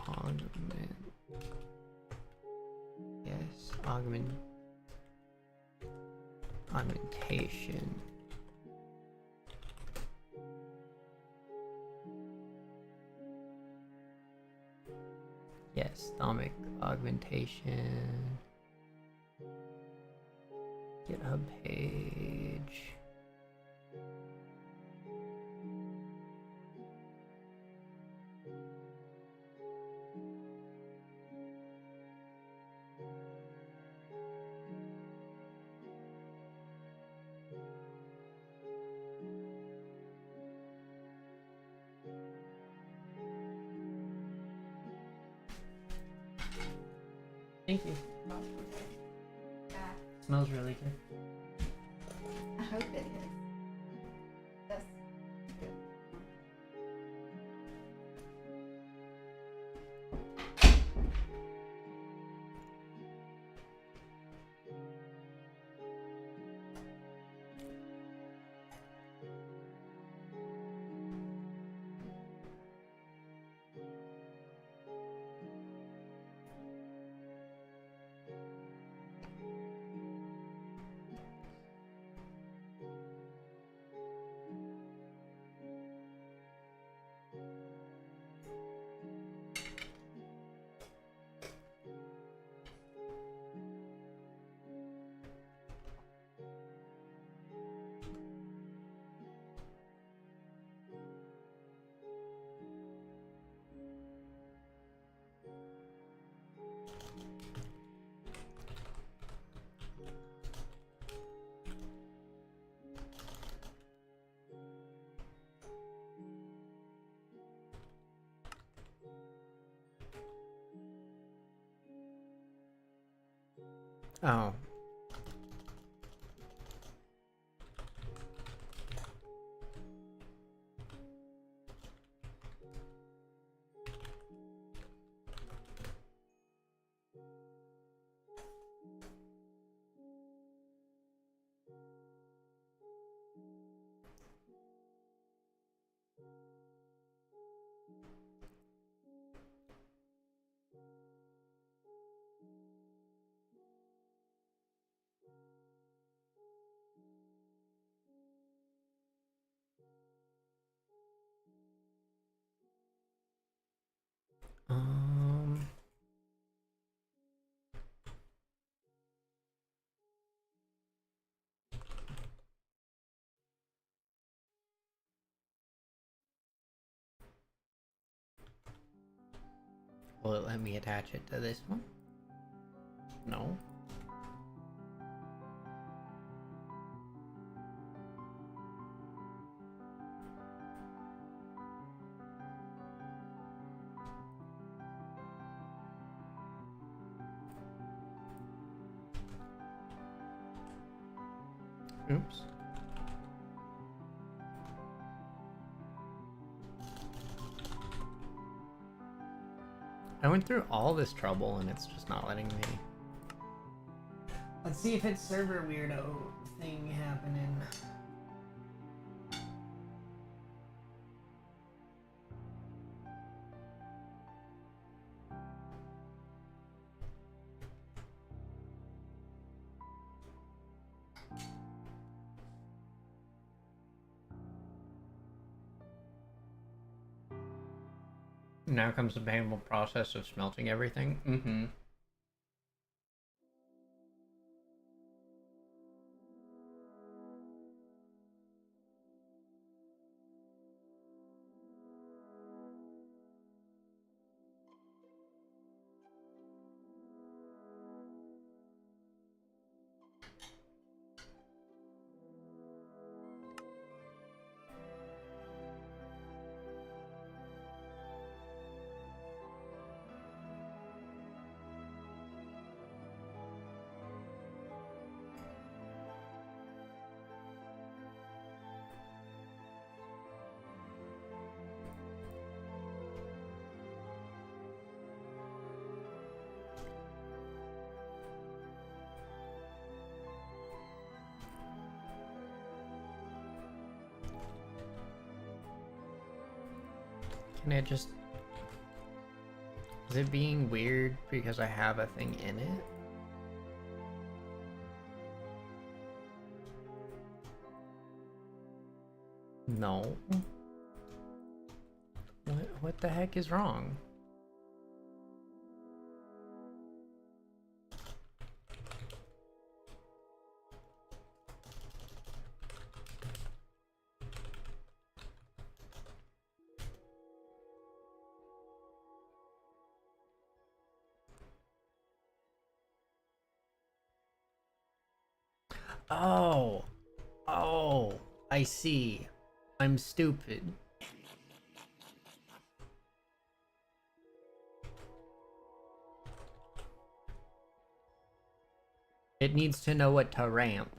Augment. Yes, augmentation. Yes, stomach augmentation. GitHub page. Thank you. Yeah, Smells really good. I hope it is. That's good. Oh. Um. Will it let me attach it to this one? No. Oops. I went through all this trouble and it's just not letting me. Let's see if it's server weirdo thing happening. Now comes the painful process of smelting everything. Mm-hmm. Can it just... Is it being weird because I have a thing in it? No. What the heck is wrong? Oh. Oh. I see. I'm stupid. It needs to know what to ramp.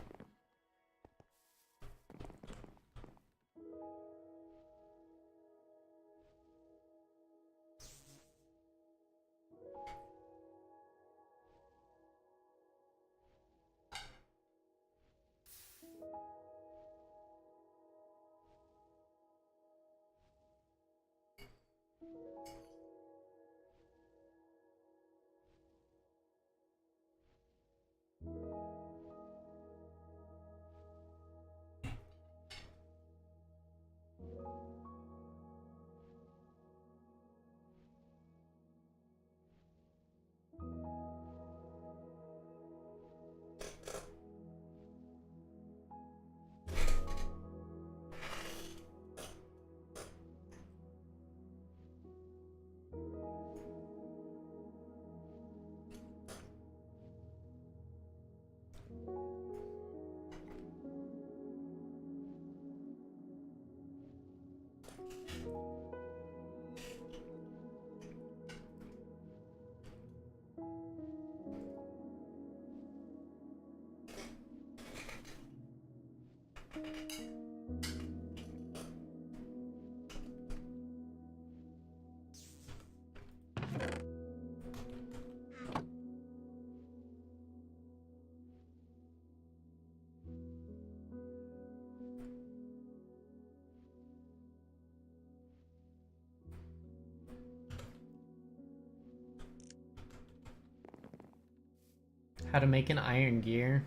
how to make an iron gear.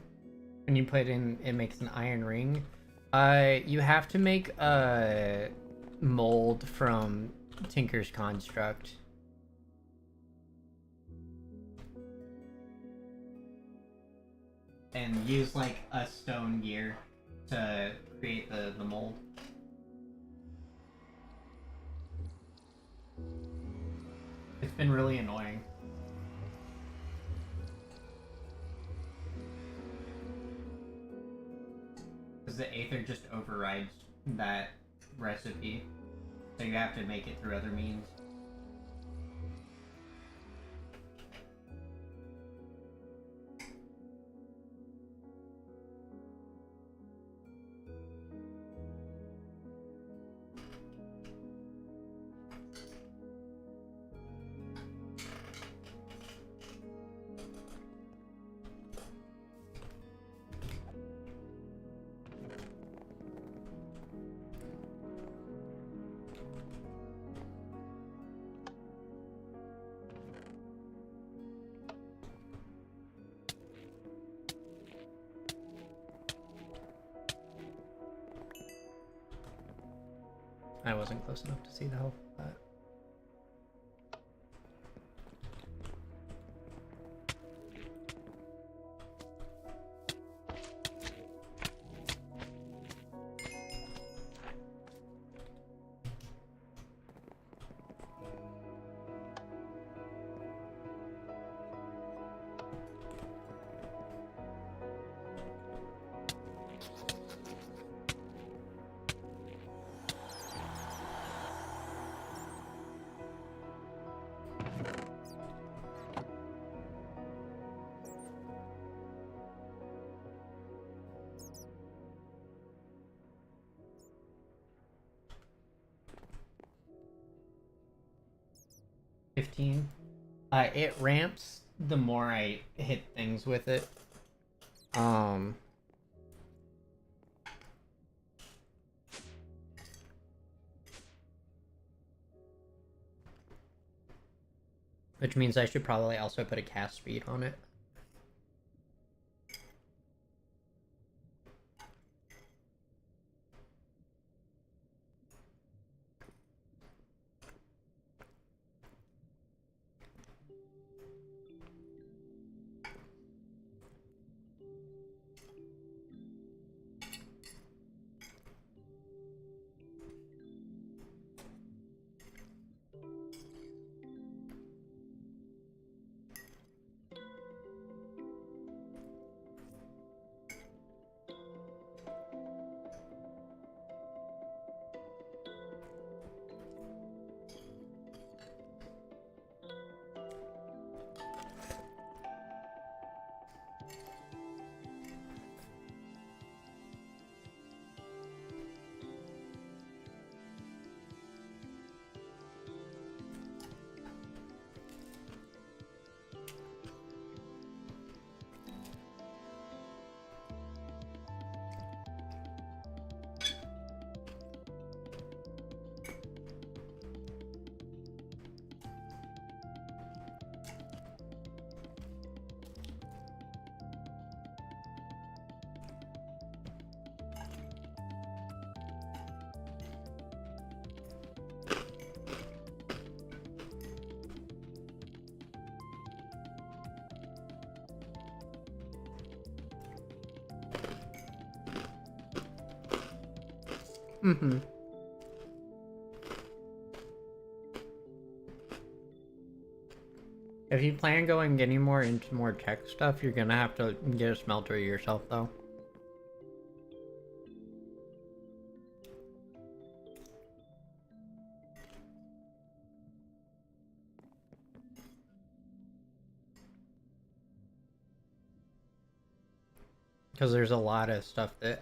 When you put in, it makes an iron ring. You have to make a mold from Tinker's Construct. And use like a stone gear to create the mold. It's been really annoying. Because the Aether just overrides that recipe. So you have to make it through other means. I wasn't close enough to see the health of that. It ramps the more I hit things with it. Which means I should probably also put a cast speed on it. Mm-hmm. If you plan going getting more into more tech stuff, you're gonna have to get a smelter yourself, though. Because there's a lot of stuff that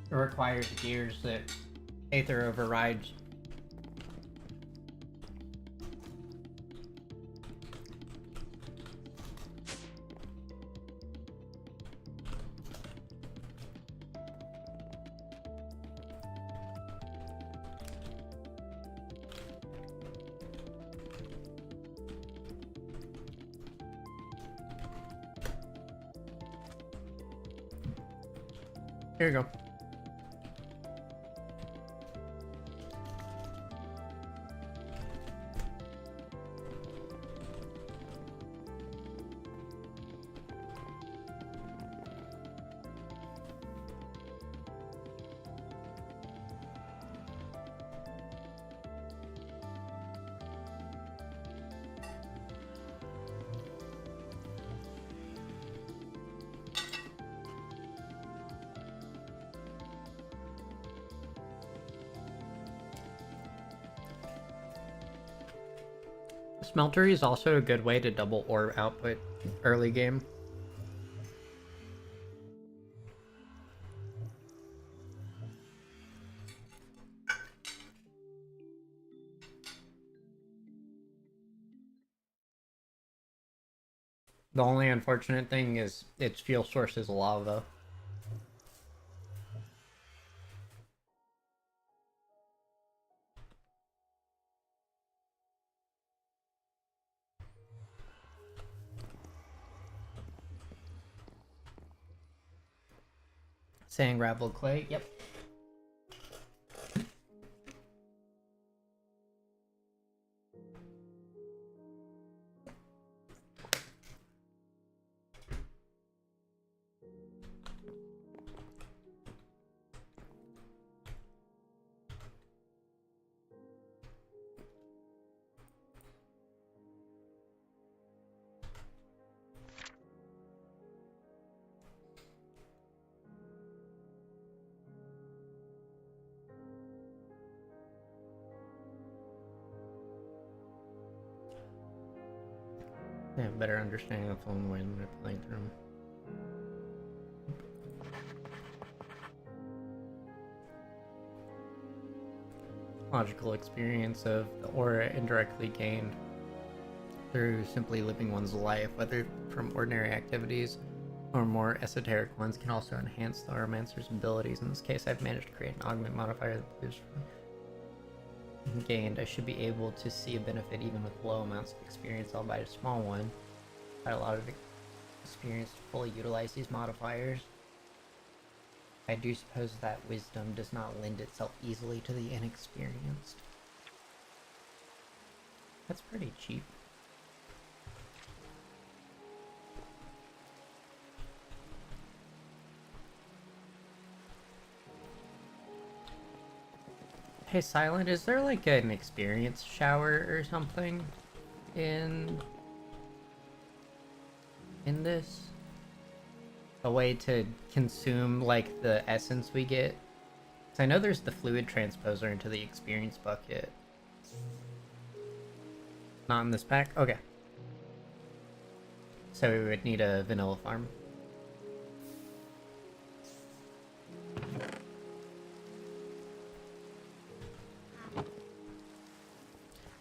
requires gears that Aether overrides. Here you go. Smeltery is also a good way to double ore output early game. The only unfortunate thing is its fuel source is lava. Sand, gravel, clay, yep. Yeah, better understanding of the phone way than playing through them. Logical experience of the aura indirectly gained through simply living one's life, whether from ordinary activities or more esoteric ones, can also enhance the Auramancer's abilities. In this case, I've managed to create an augment modifier that believes from gained, I should be able to see a benefit even with low amounts of experience, albeit a small one. Had a lot of experience to fully utilize these modifiers. I do suppose that wisdom does not lend itself easily to the inexperienced. That's pretty cheap. Hey Silent, is there like an experience shower or something in this? A way to consume like the essence we get? 'Cause I know there's the fluid transposer into the experience bucket. Not in this pack? Okay. So we would need a vanilla farm.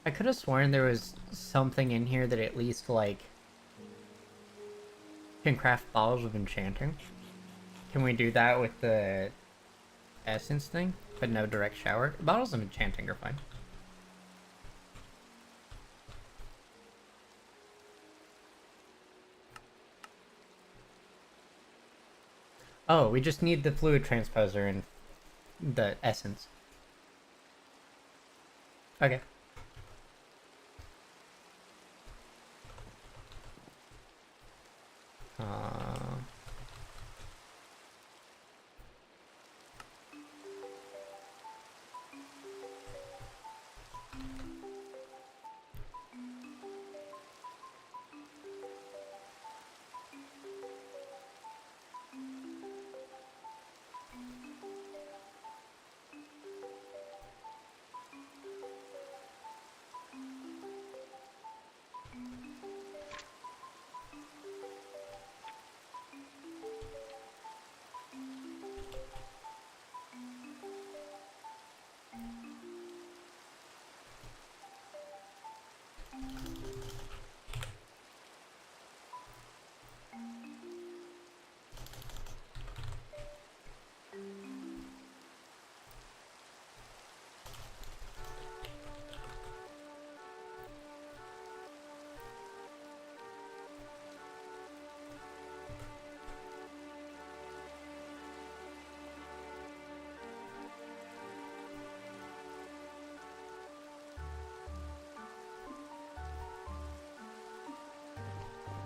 I could have sworn there was something in here that at least like can craft bottles of enchanting. Can we do that with the essence thing? But no direct shower? Bottles of enchanting are fine. Oh, we just need the fluid transposer and the essence. Okay.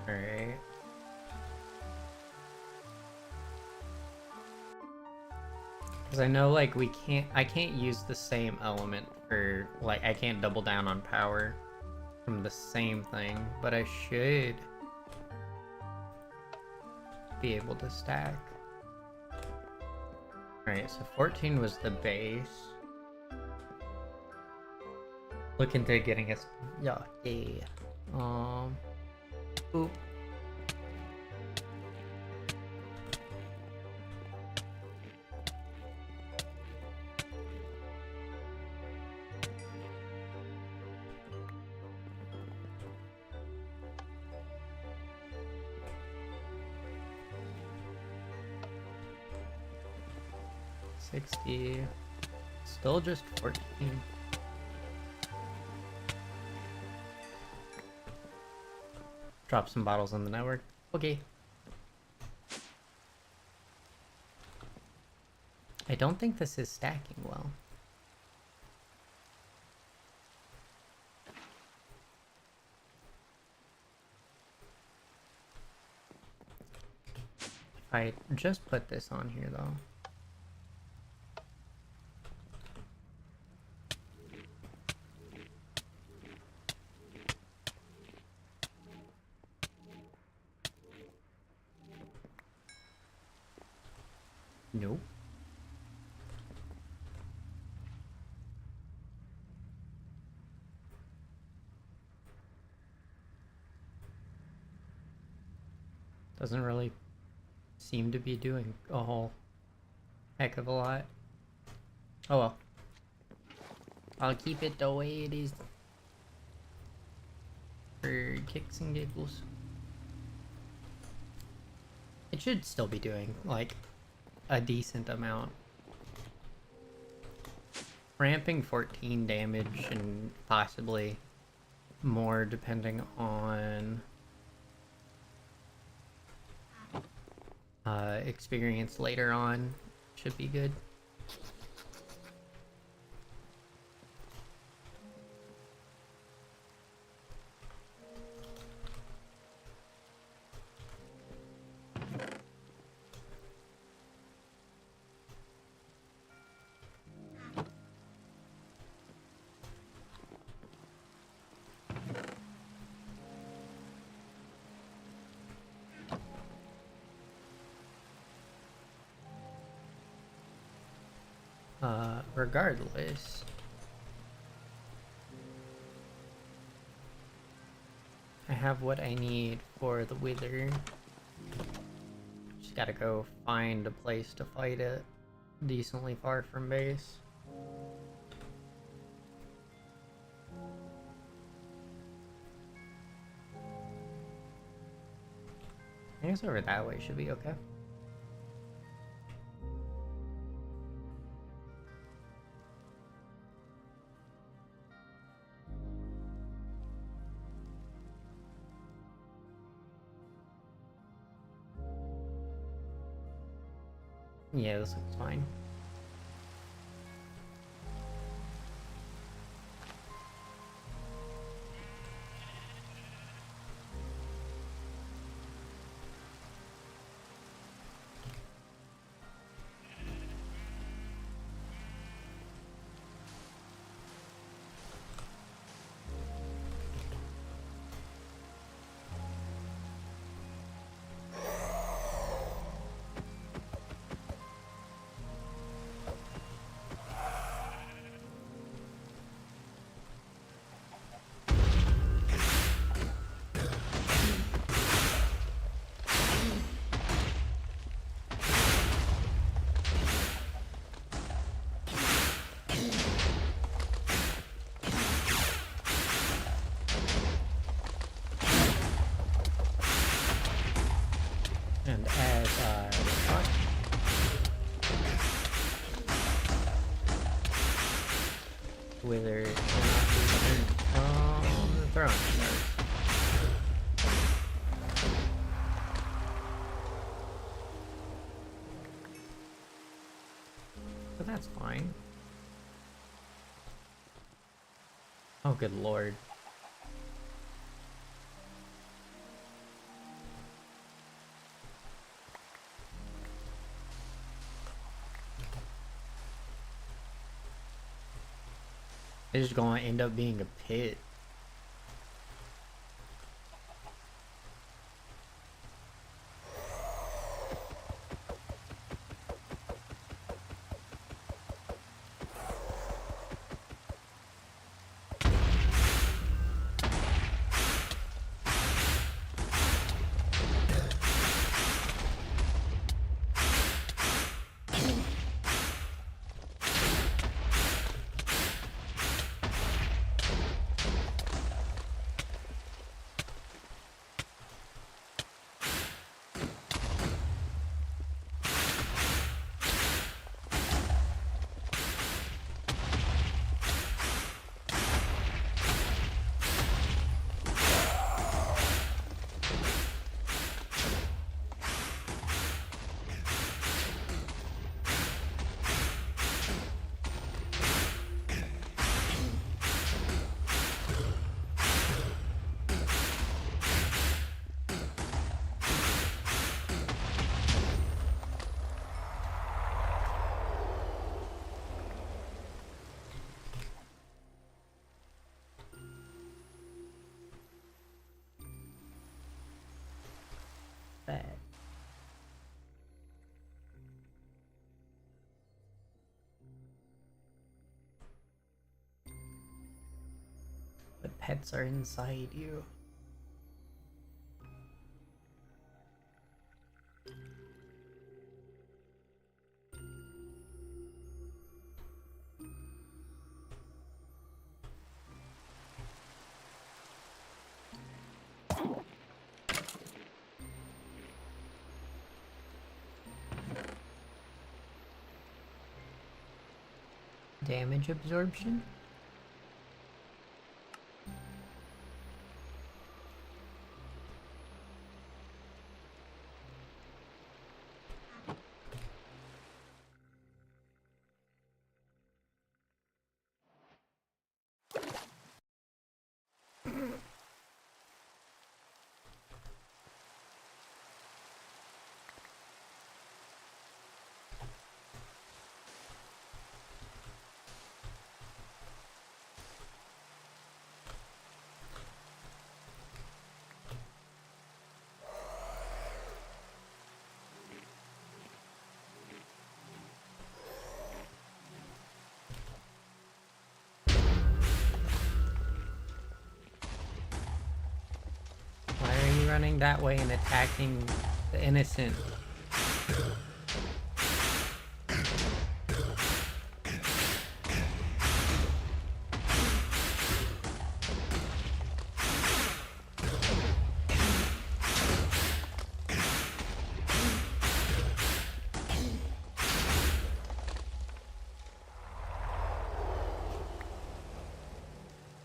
Alright. Because I know, like, I can't use the same element for, like, I can't double down on power from the same thing, but I should be able to stack. Alright, so 14 was the base. Look into getting us, yeah. Oop. $60. Still just 14. Drop some bottles on the network. Okay. I don't think this is stacking well. If I just put this on here though. Nope. Doesn't really seem to be doing a whole heck of a lot. Oh well. I'll keep it the way it is for kicks and giggles. It should still be doing, like, a decent amount. Ramping 14 damage and possibly more depending on experience later on should be good. Regardless, I have what I need for the Wither. Just gotta go find a place to fight it decently far from base. I guess over that way should be okay. Yeah, this looks fine. And as I thought, Wither cannot be turned from the throne. But that's fine. Oh, good lord. It's just gonna end up being a pit. That. The pets are inside you. Damage absorption? Why are you running that way and attacking the innocent?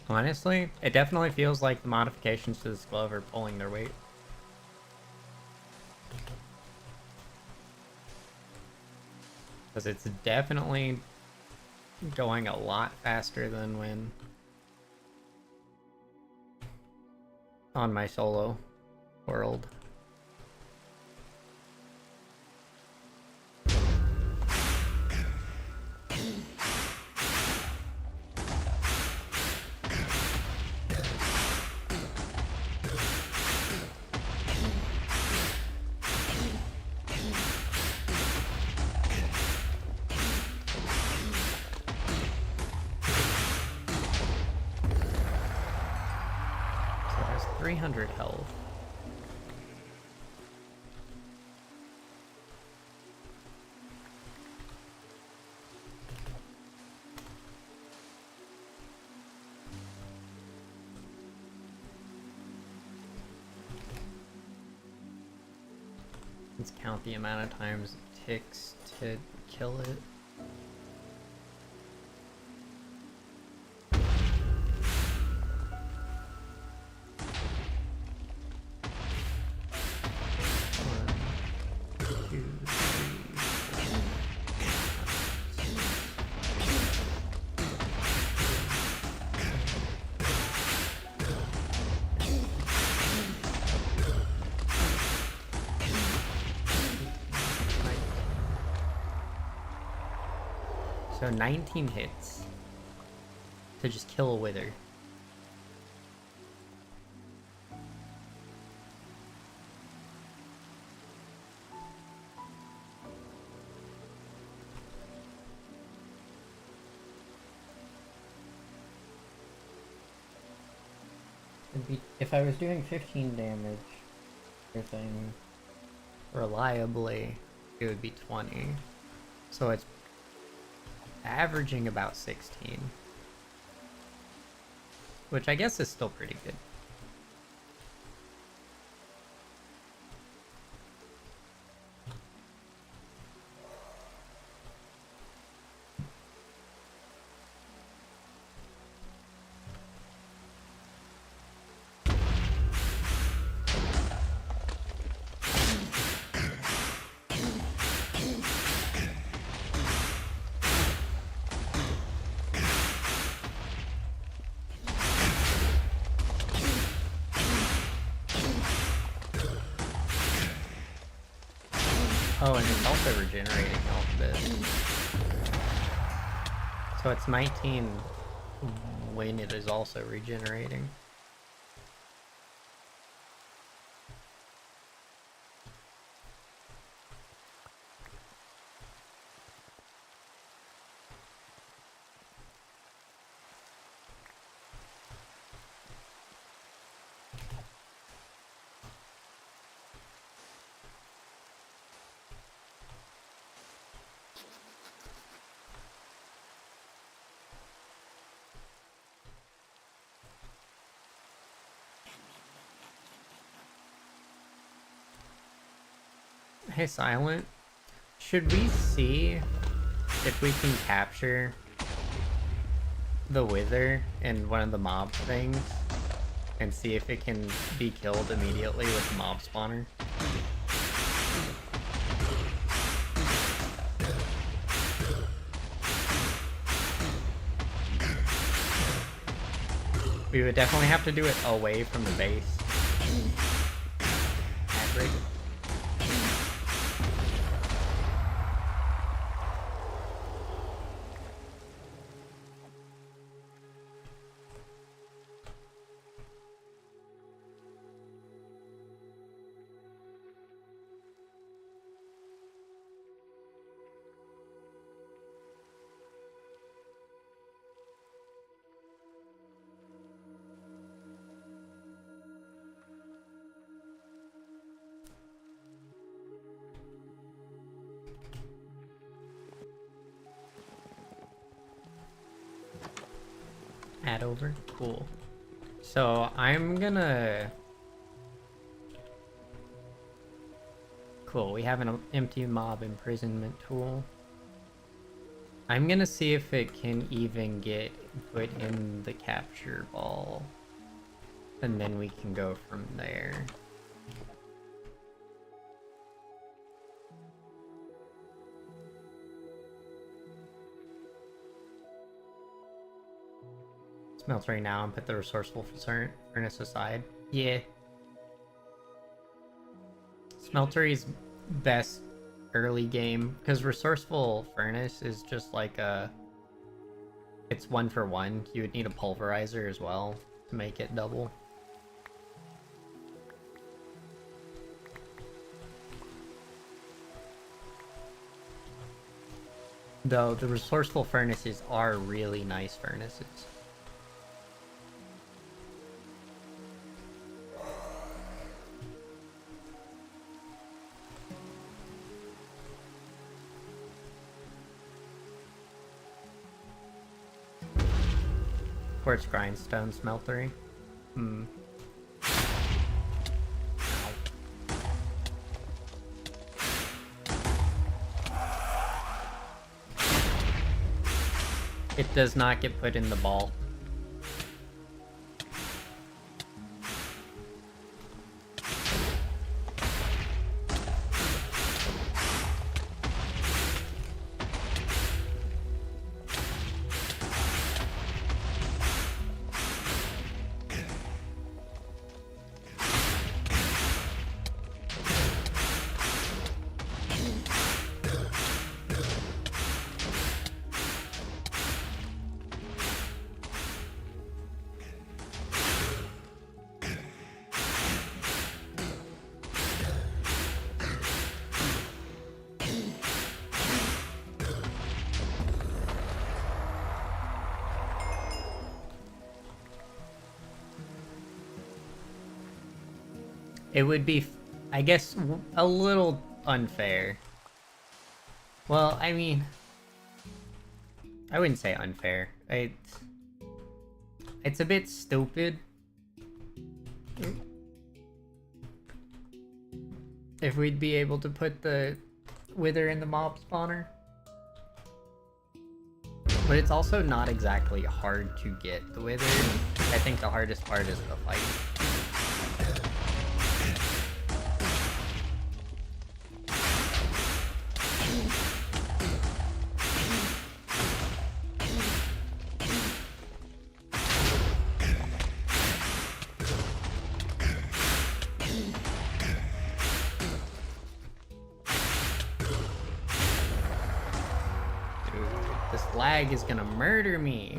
Honestly, it definitely feels like the modifications to this glove are pulling their weight. Because it's definitely going a lot faster than when on my solo world. So it has 300 health. Let's count the amount of times it takes to kill it. One, two, three, So 19 hits to just kill a wither. If I was doing 15 damage, everything reliably, it would be 20. So it's averaging about 16. Which I guess is still pretty good. Oh, and it's also regenerating health a bit. So it's 19 when it is also regenerating. Hey, Silent, should we see if we can capture the Wither in one of the mob things and see if it can be killed immediately with mob spawner? We would definitely have to do it away from the base. Average. Add over? Cool. So I'm gonna... Cool, we have an empty mob imprisonment tool. I'm gonna see if it can even get put in the capture ball. And then we can go from there. Smeltery now and put the resourceful furnace aside. Yeah. Smeltery's best early game, because resourceful furnace is just like a... It's 1-for-1. You would need a pulverizer as well to make it double. Though the resourceful furnaces are really nice furnaces. Quartz grindstone smeltery. It does not get put in the ball. It would be, I guess, a little unfair. Well, I mean, I wouldn't say unfair. It's a bit stupid if we'd be able to put the Wither in the mob spawner. But it's also not exactly hard to get the Wither. I think the hardest part is the fight. This lag is gonna murder me.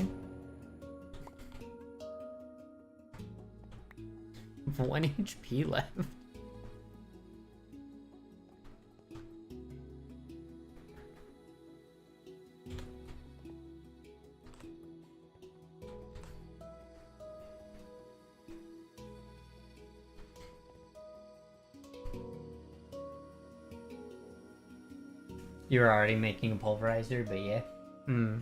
1 HP left. You were already making a pulverizer, but yeah. Hmm.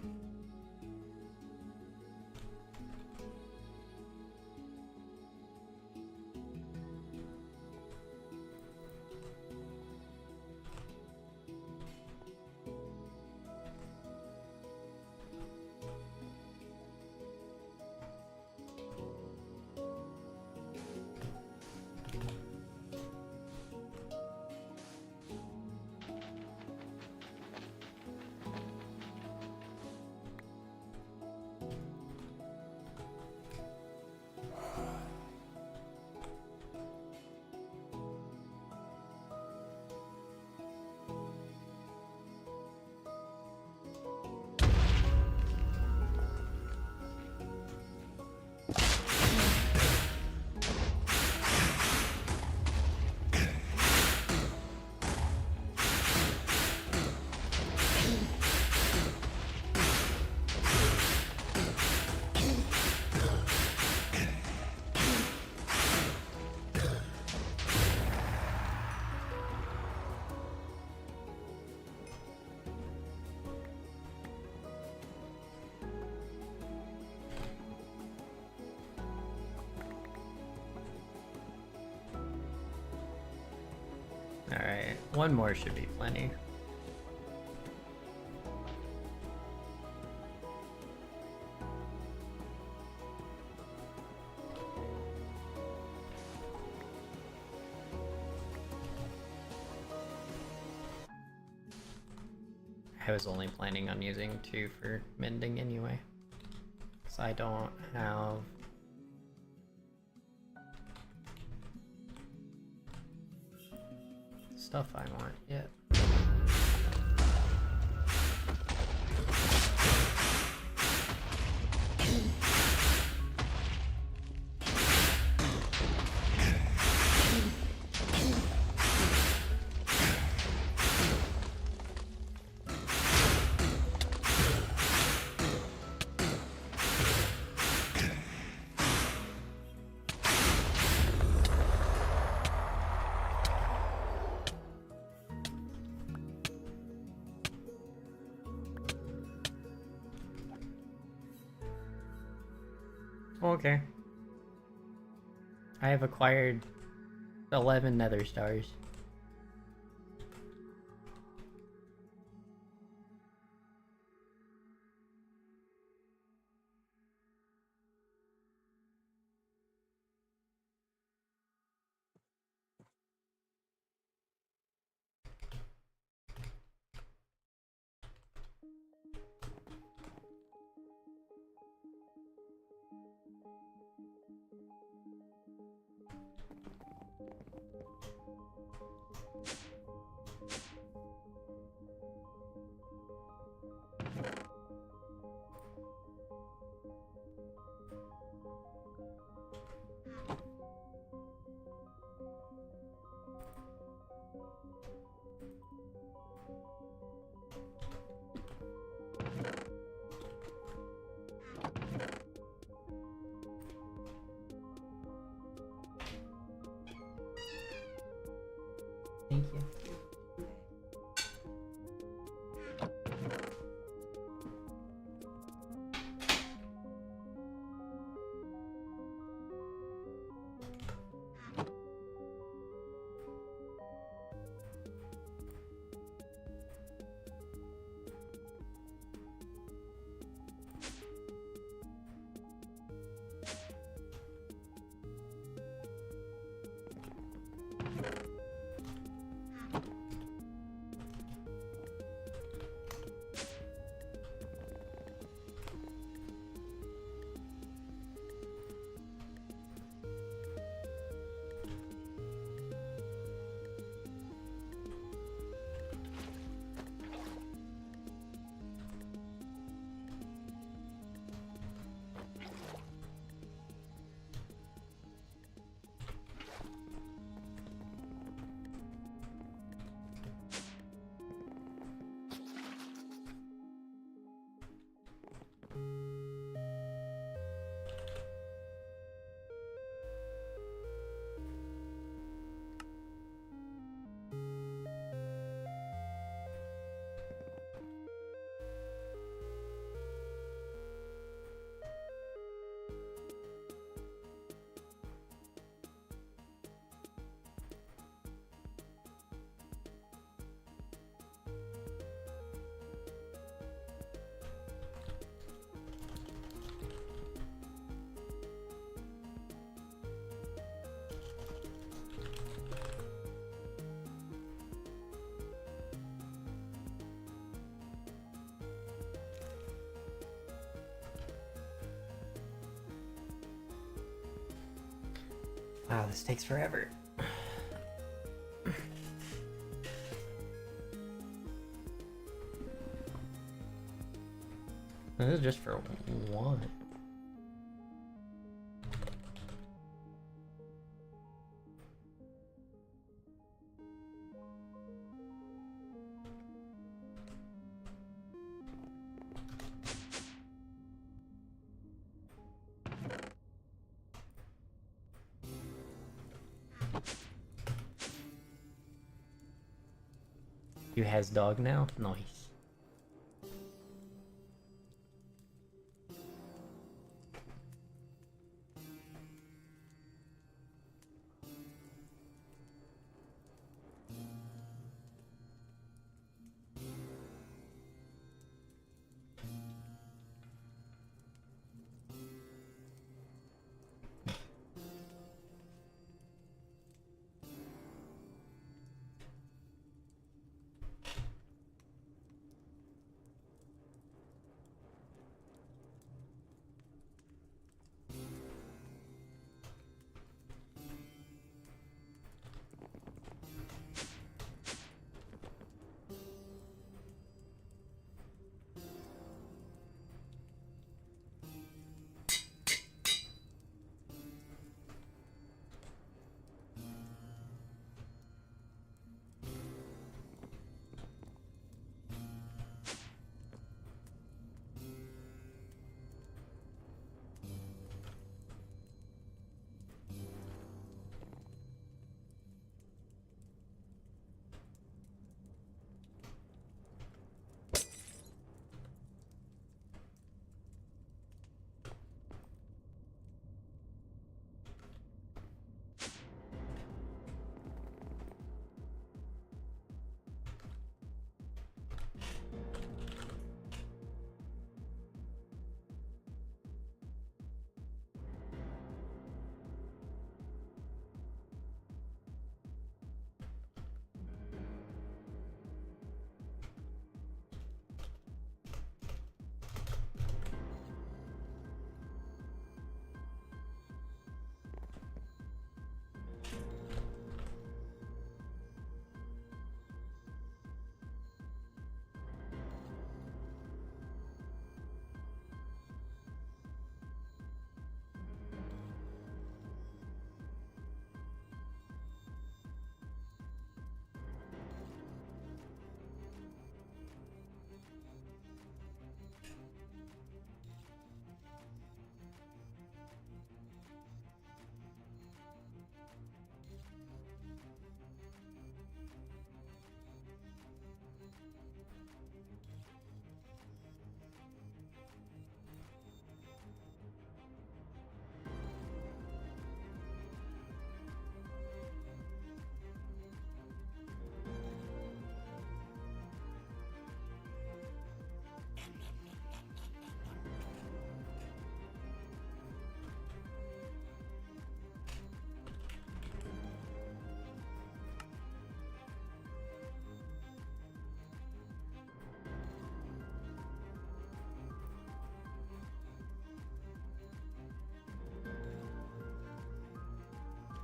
Alright, one more should be plenty. I was only planning on using 2 for mending anyway, so I don't have stuff I want yet. Okay. I have acquired 11 nether stars. Thank you. Wow, this takes forever. This is just for one. You has dog now? Nice.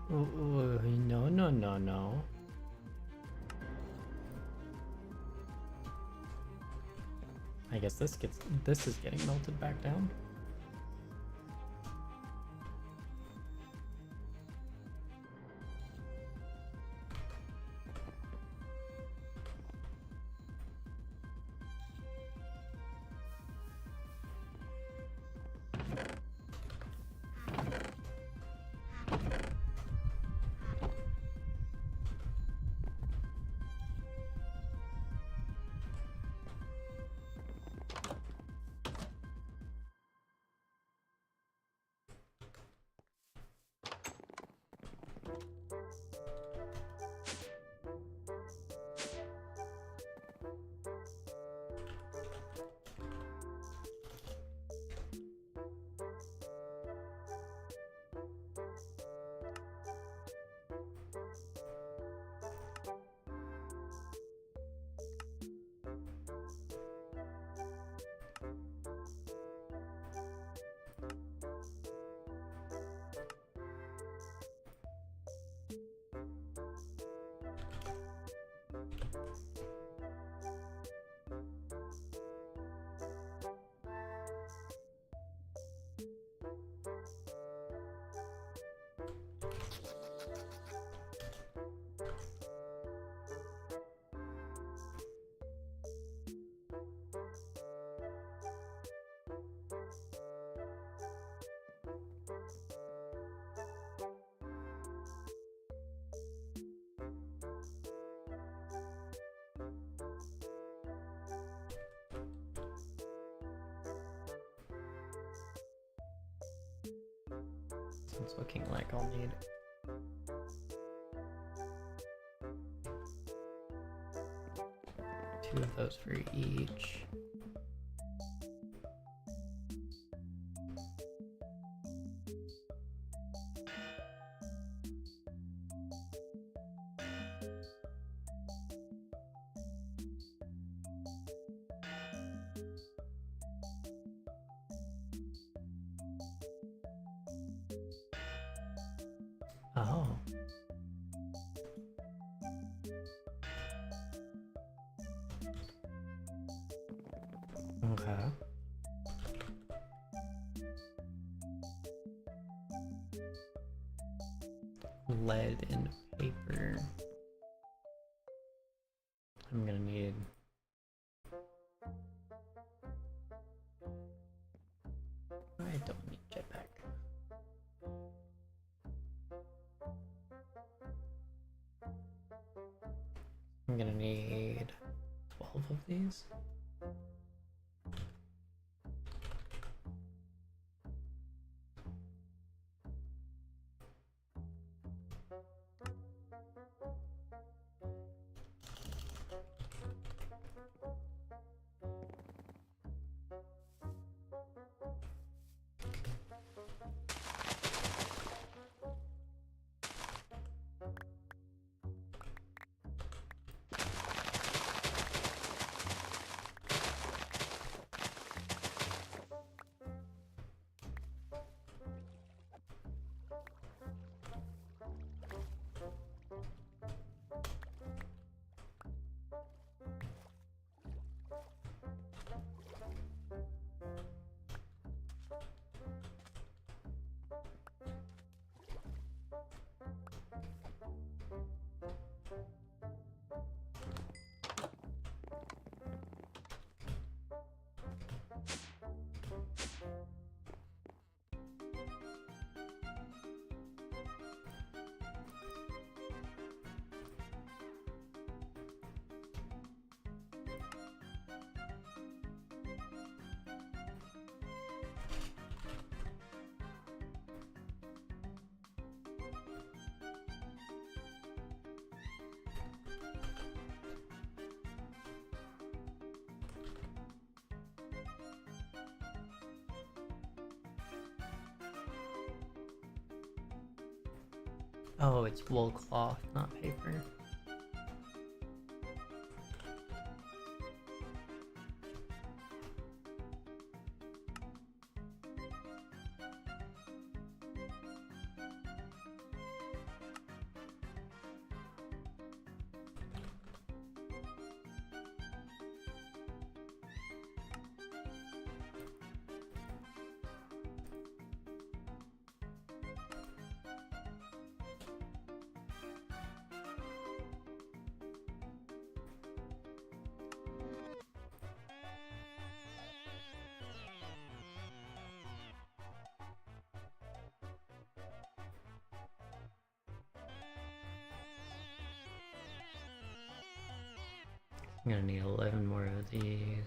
No, no, no, no. I guess this is getting melted back down. It's looking like I'll need two of those for each. Oh. Okay. Lead and paper. I'm gonna need I don't need jetpack. I'm gonna need 12 of these. Oh, it's wool cloth, not paper. I'm gonna need 11 more of these.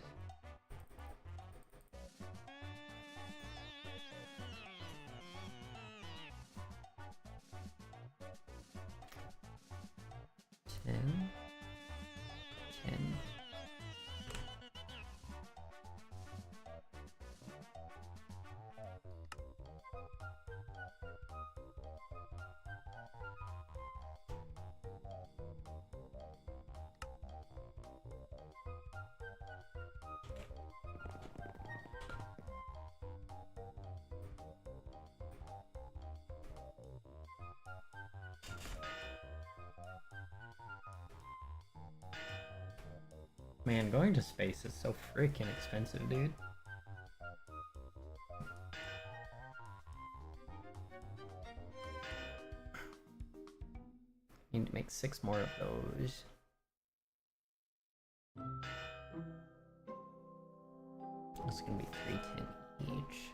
Ten. Man, going to space is so freaking expensive, dude. Need to make 6 more of those. It's gonna be 310 each.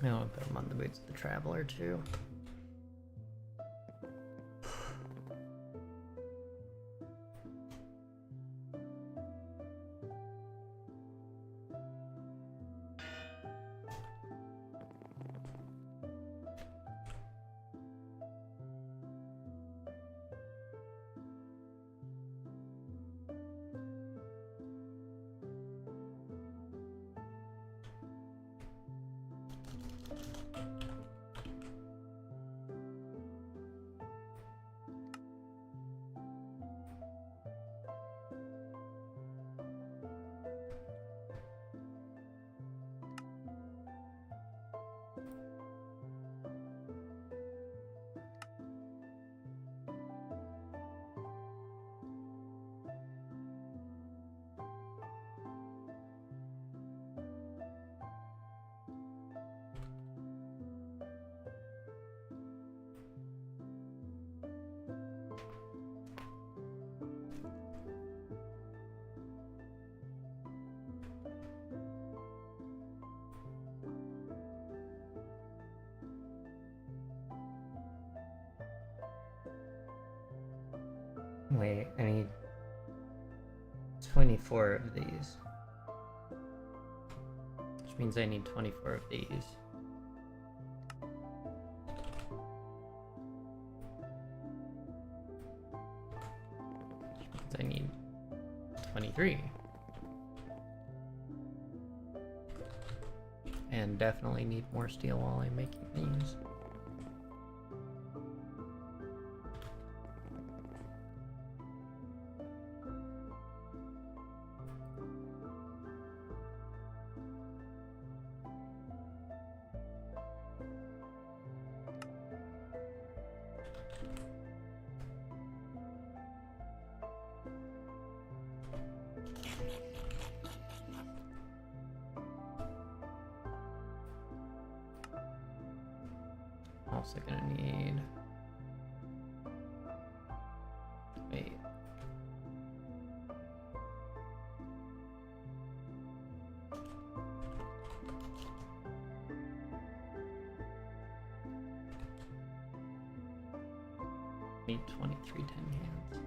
I'll put them on the boots of the traveler too. Wait, I need 24 of these. Which means I need 24 of these. Which means I need 23. And definitely need more steel while I'm making these. also gonna need... Wait. Need 23 tin cans.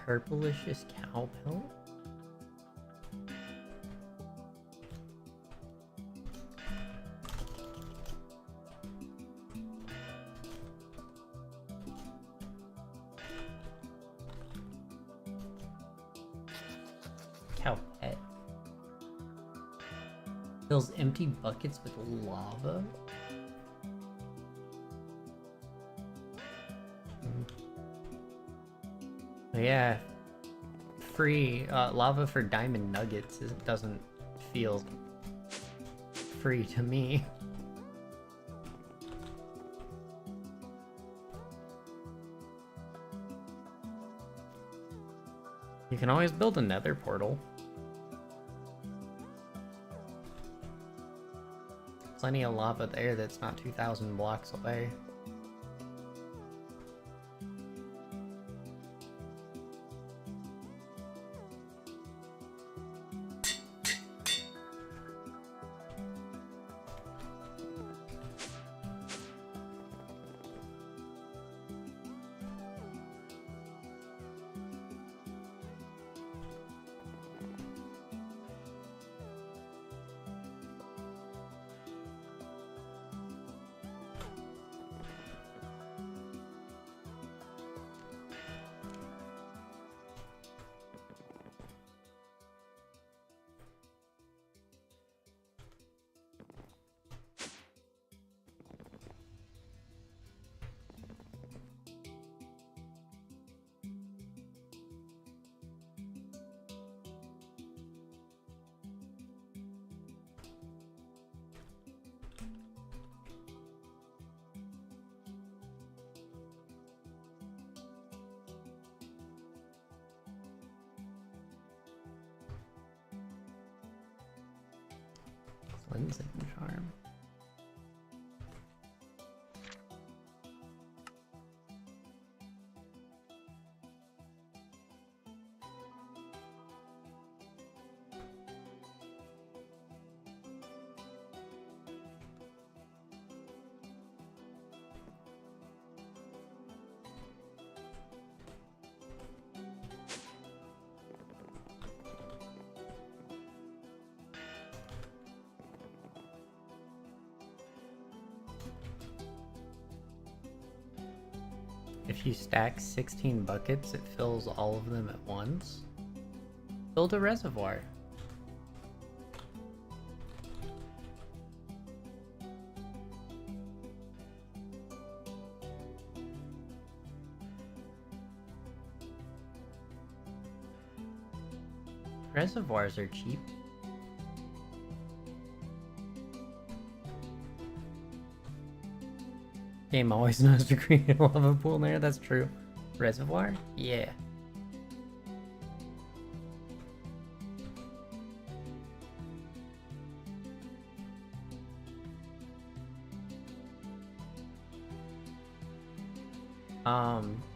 Purplicious cow pelt? Cow pet. Fills empty buckets with lava? Yeah, free lava for diamond nuggets doesn't feel free to me. You can always build a nether portal. Plenty of lava there that's not 2,000 blocks away. Cleansing charm. If you stack 16 buckets, it fills all of them at once. Build a reservoir. Reservoirs are cheap. Game always knows to create a lava pool there, that's true. Reservoir? Yeah.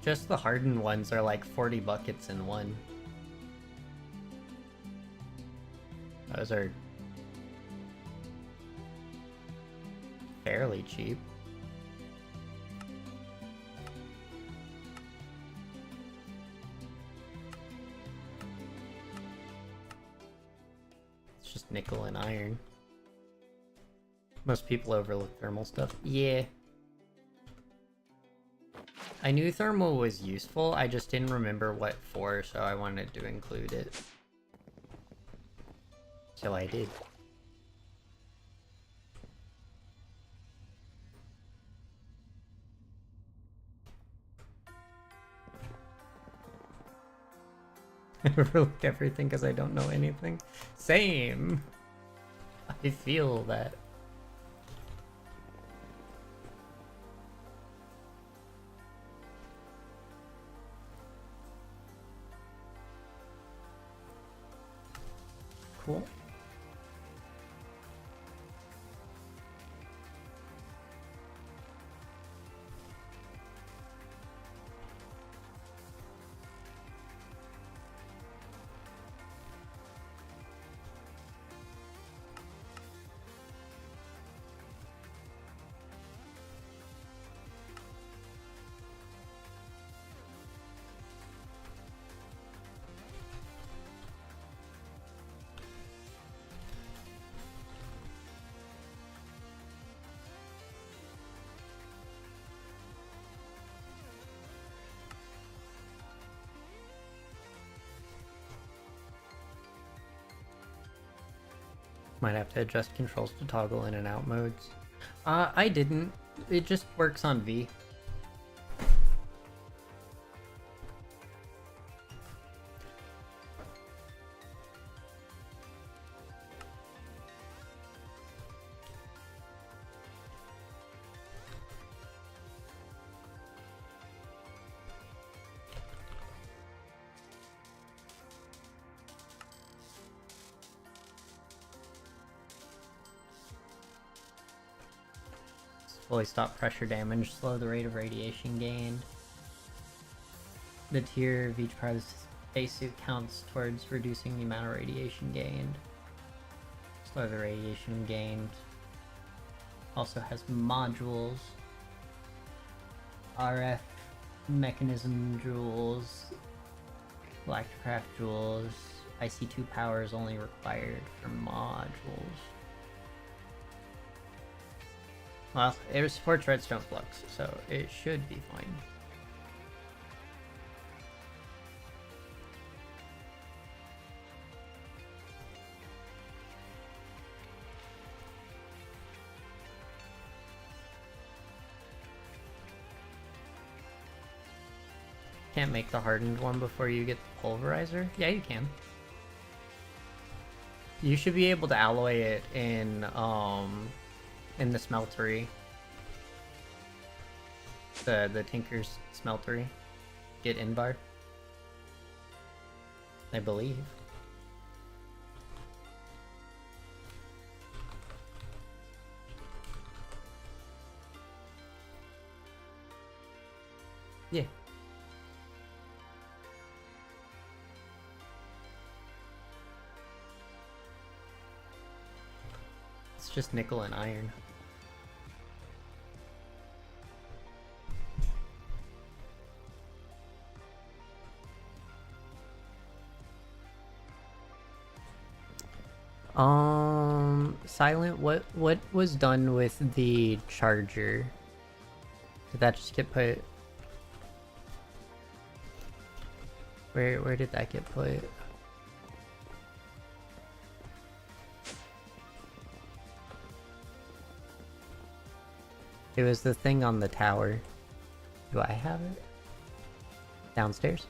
Just the hardened ones are like 40 buckets in one. Those are fairly cheap. It's just nickel and iron. Most people overlook thermal stuff. Yeah. I knew thermal was useful, I just didn't remember what for, so I wanted to include it. So I did. I overlooked everything because I don't know anything. Same! I feel that. Cool. Might have to adjust controls to toggle in and out modes. I didn't. It just works on V. Fully stop pressure damage, slow the rate of radiation gained. The tier of each part of the spacesuit counts towards reducing the amount of radiation gained. Slow the radiation gained. Also has modules. RF mechanism jewels. Galacticraft jewels. IC2 power is only required for modules. Well, it supports redstone flux, so it should be fine. Can't make the hardened one before you get the pulverizer? Yeah, you can. You should be able to alloy it in the smeltery. The Tinker's smeltery. Get Invar. I believe. Yeah. It's just nickel and iron. Silent, what was done with the charger? Did that just get put? Where did that get put? It was the thing on the tower. Do I have it? Downstairs?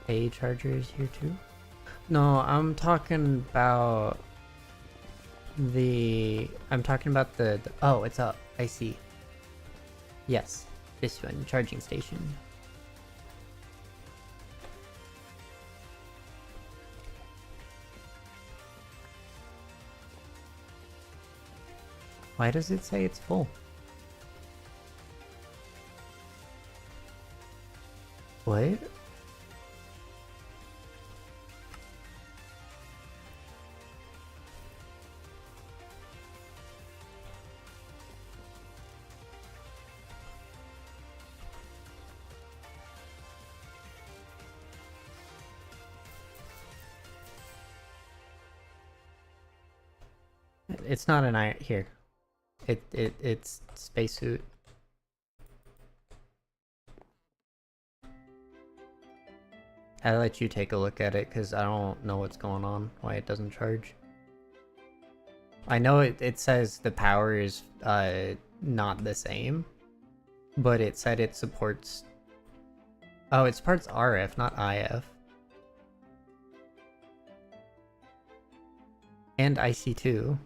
A charger is here too? No, I'm talking about I'm talking about the oh, it's up. I see. Yes, this one, charging station. Why does it say it's full? What? It's not an iron here. It's spacesuit. I'll let you take a look at it because I don't know what's going on, why it doesn't charge. I know it says the power is not the same, but it said it supports... Oh, it supports RF, not IF. And IC2.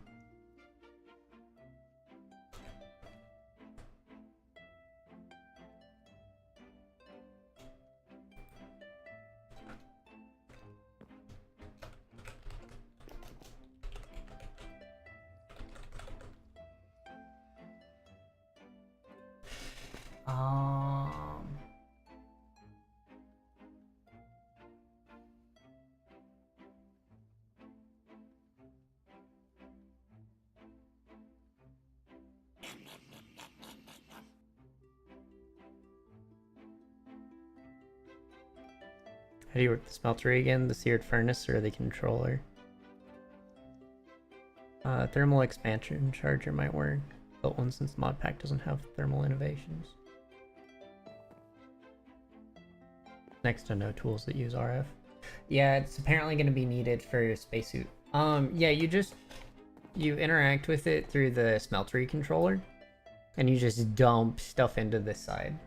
How do you work the smeltery again? The seared furnace or the controller? Thermal expansion charger might work. Built one since the mod pack doesn't have thermal innovations. Next to no tools that use RF. Yeah, it's apparently going to be needed for spacesuit. Yeah, you interact with it through the smeltery controller, and you just dump stuff into this side.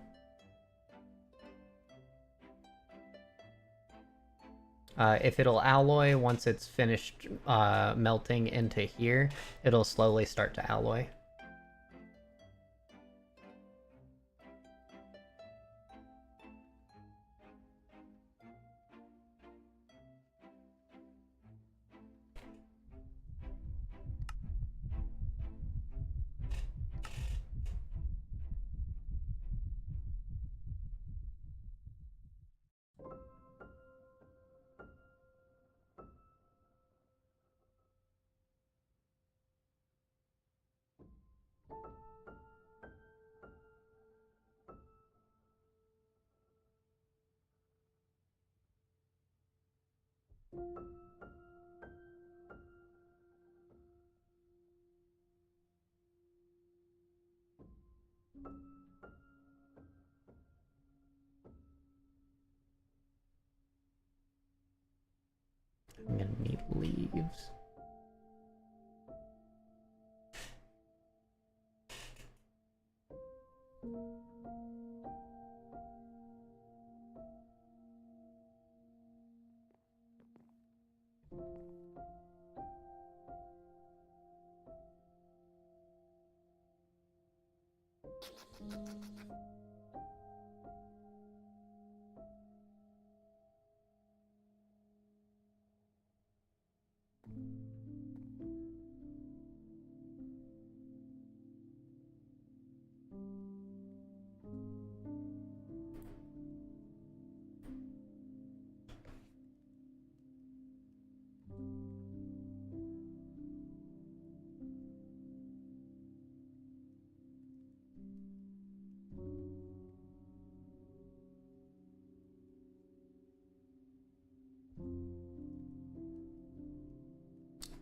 If it'll alloy once it's finished melting into here, it'll slowly start to alloy. I'm gonna need leaves.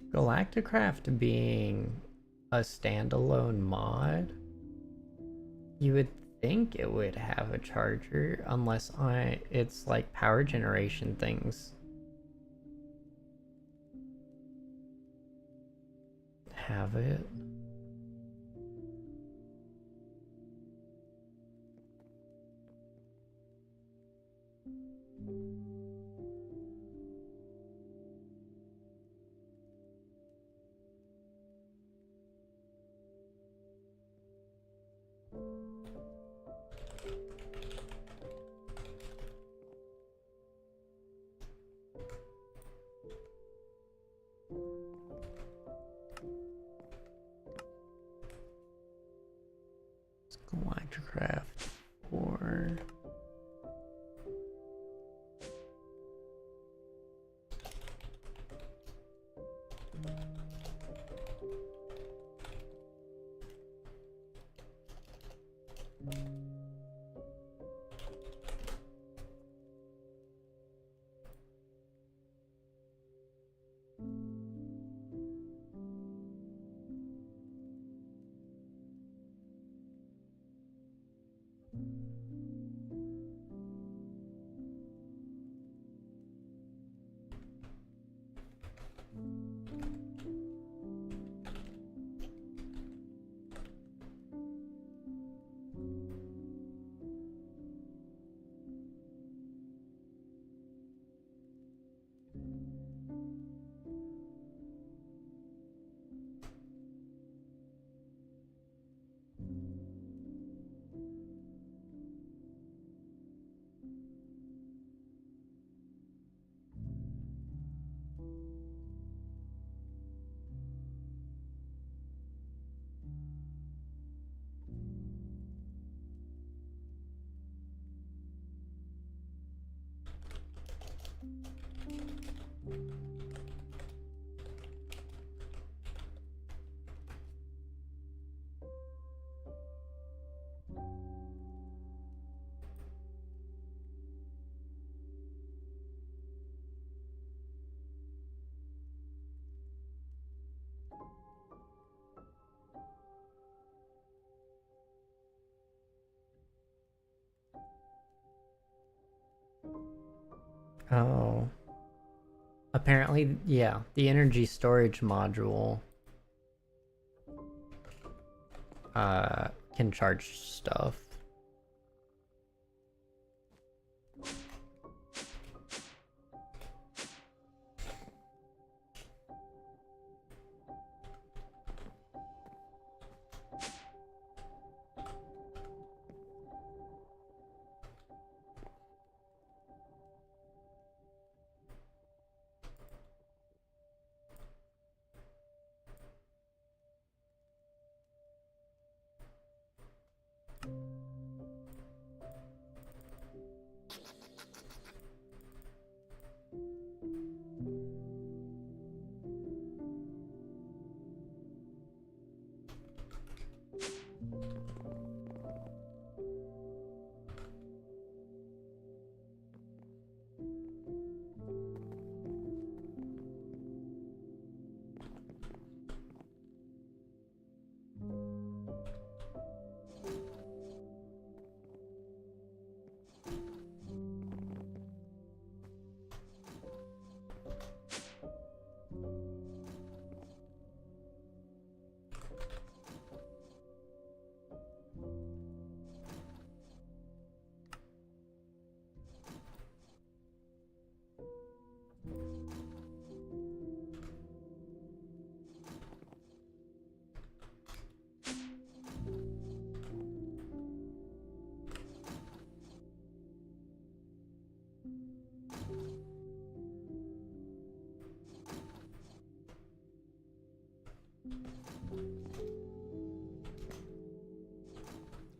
Galacticraft being a standalone mod, you would think it would have a charger unless it's like power generation things. have it. Galacticraft 4. Oh. Apparently, yeah, the energy storage module can charge stuff.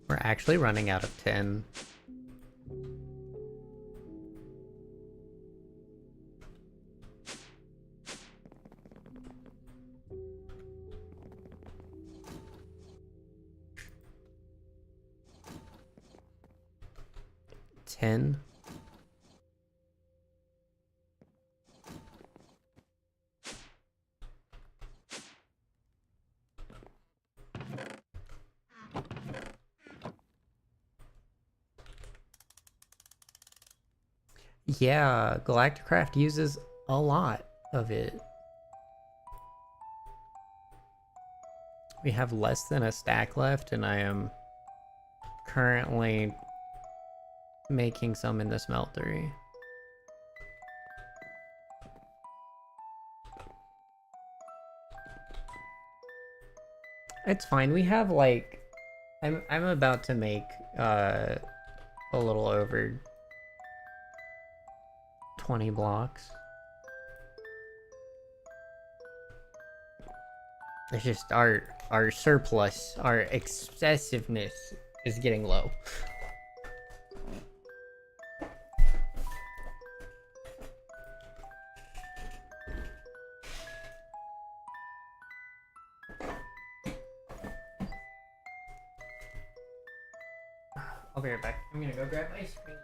We're actually running out of 10. Ten. Yeah, Galacticraft uses a lot of it. We have less than a stack left, and I am currently making some in the smeltery. It's fine. We have like I'm about to make a little over 20 blocks. It's just our surplus, our excessiveness is getting low. I'll be right back. I'm gonna go grab my screen.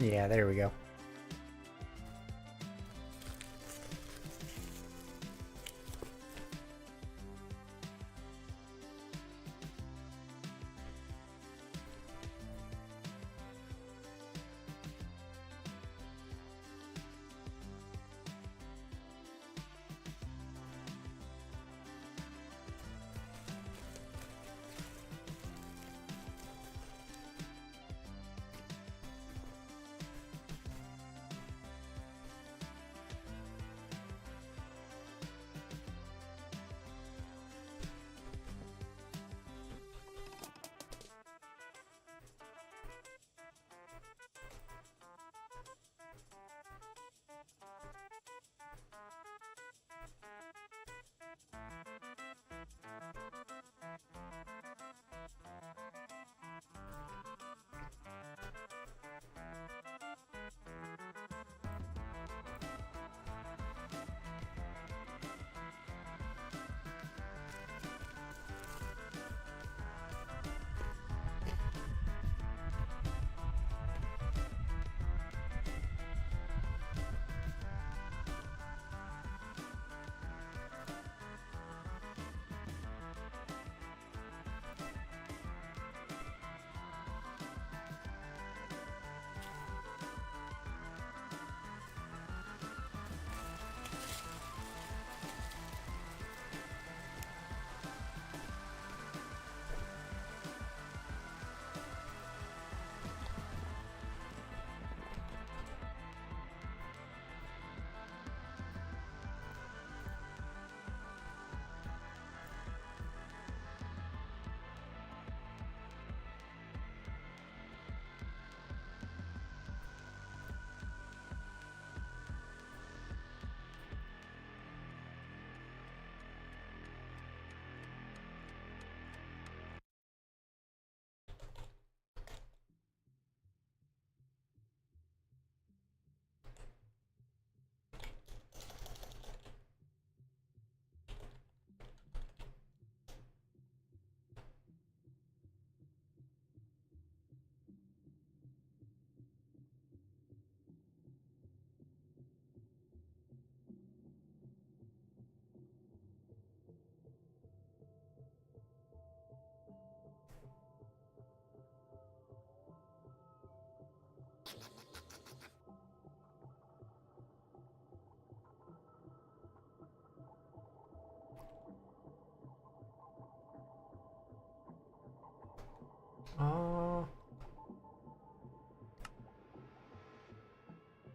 Yeah, there we go.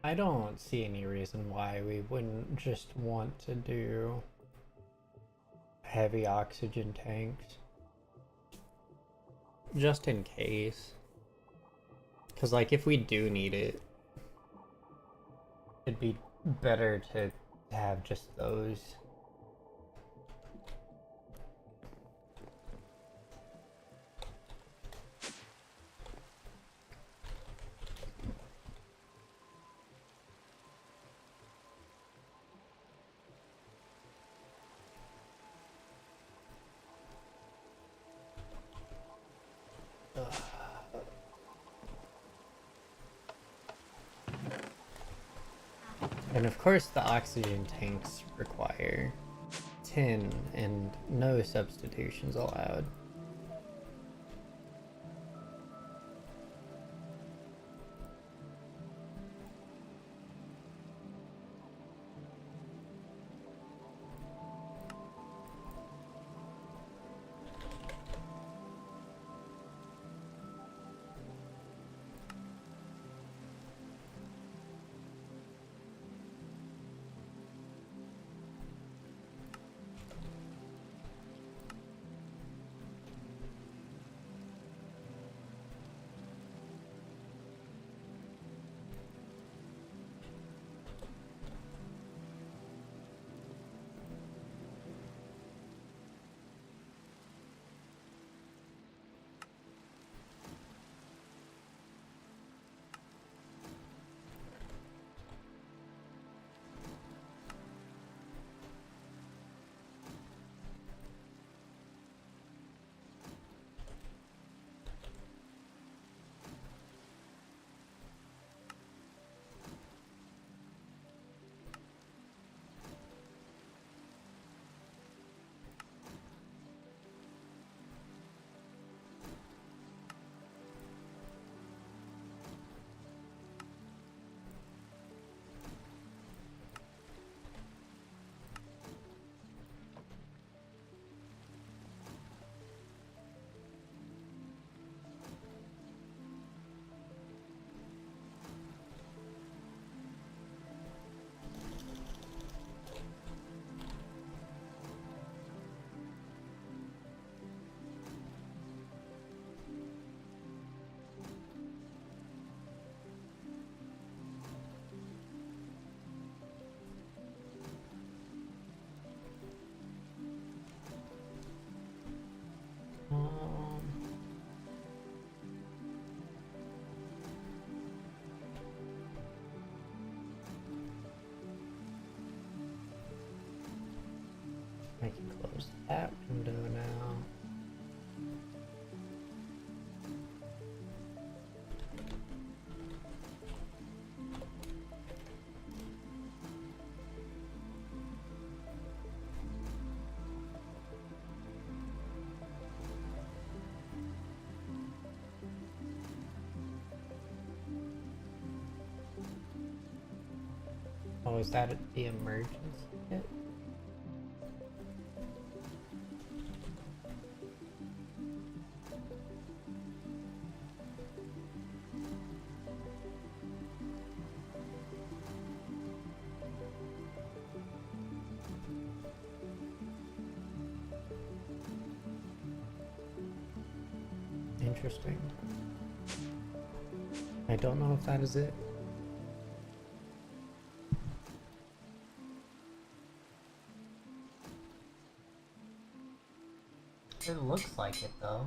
I don't see any reason why we wouldn't just want to do heavy oxygen tanks. Just in case. Because, like, if we do need it, it'd be better to have just those. And of course the oxygen tanks require tin and no substitutions allowed. I can close that window now. Oh, is that the emergency kit? Interesting. I don't know if that is it. It looks like it though.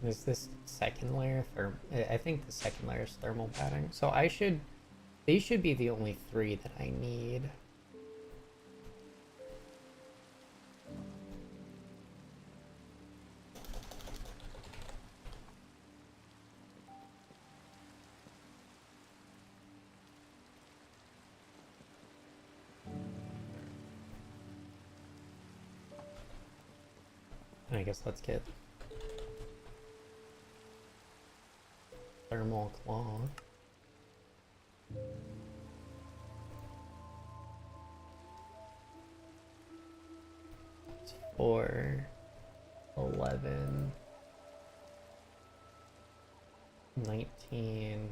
Is this second layer I think the second layer is thermal padding. So these should be the only 3 that I need. I guess let's get thermal cloth. It's 4, 11, 19,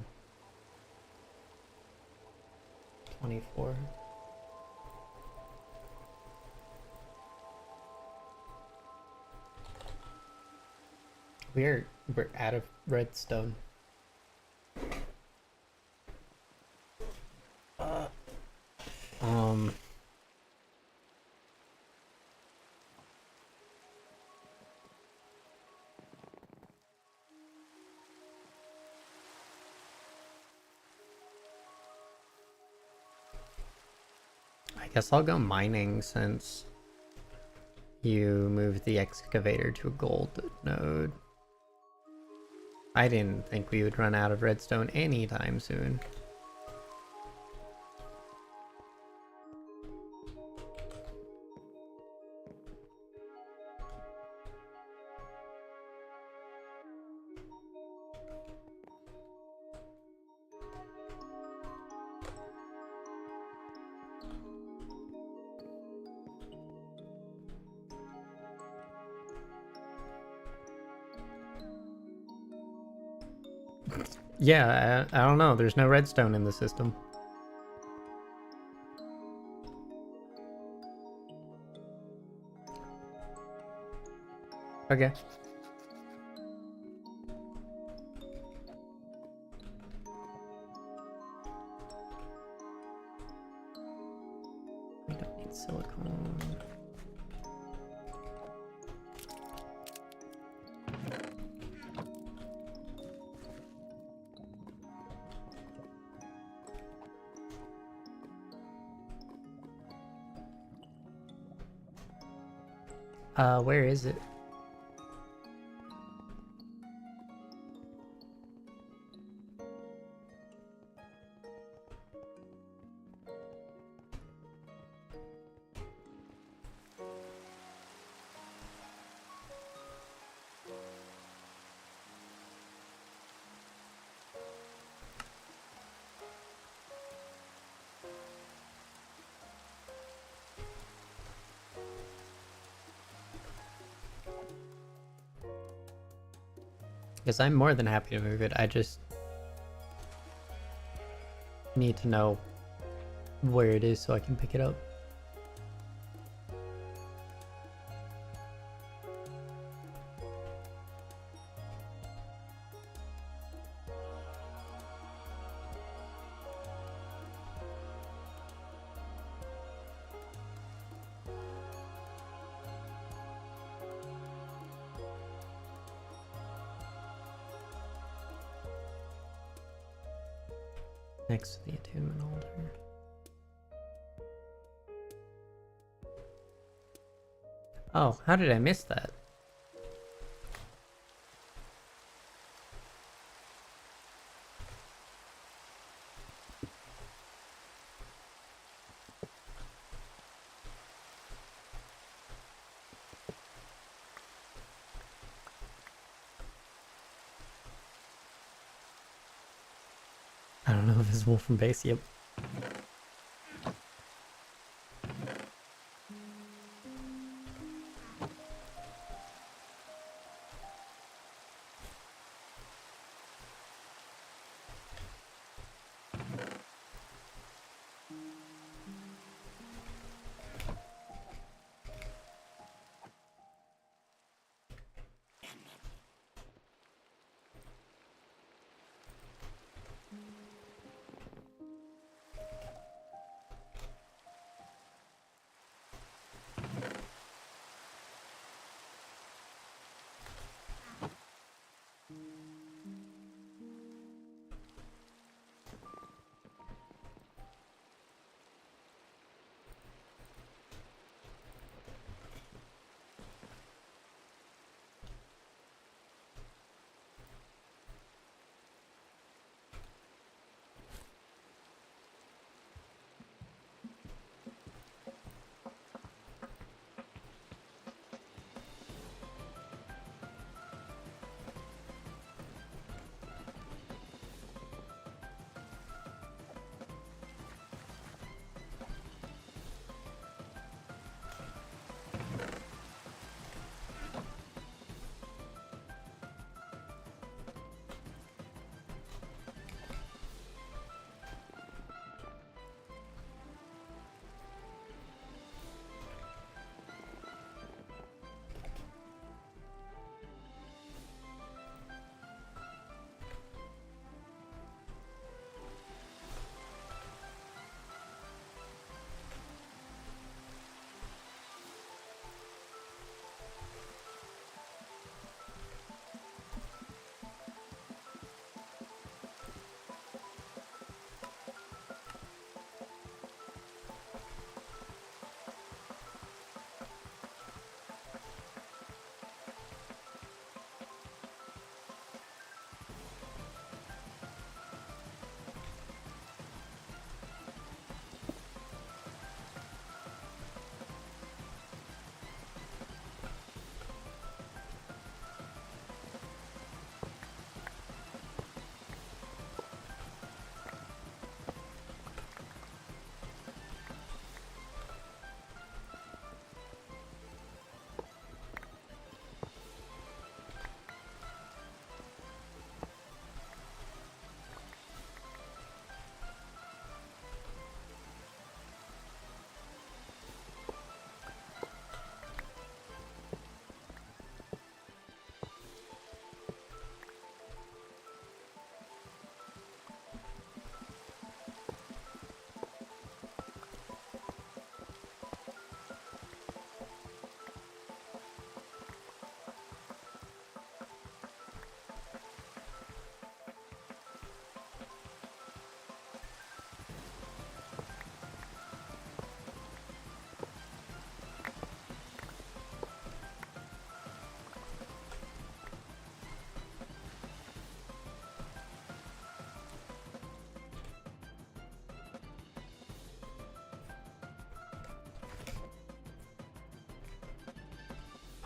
24. We're out of redstone. Um. I guess I'll go mining since you moved the excavator to a gold node. I didn't think we would run out of redstone anytime soon. Yeah, I don't know. There's no redstone in the system. Okay. We don't need silicone. Where is it? Because I'm more than happy to move it. I just need to know where it is so I can pick it up. Next to the attunement altar. Oh, how did I miss that? I don't know, visible from base, yep.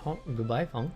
Oh, goodbye, Funk.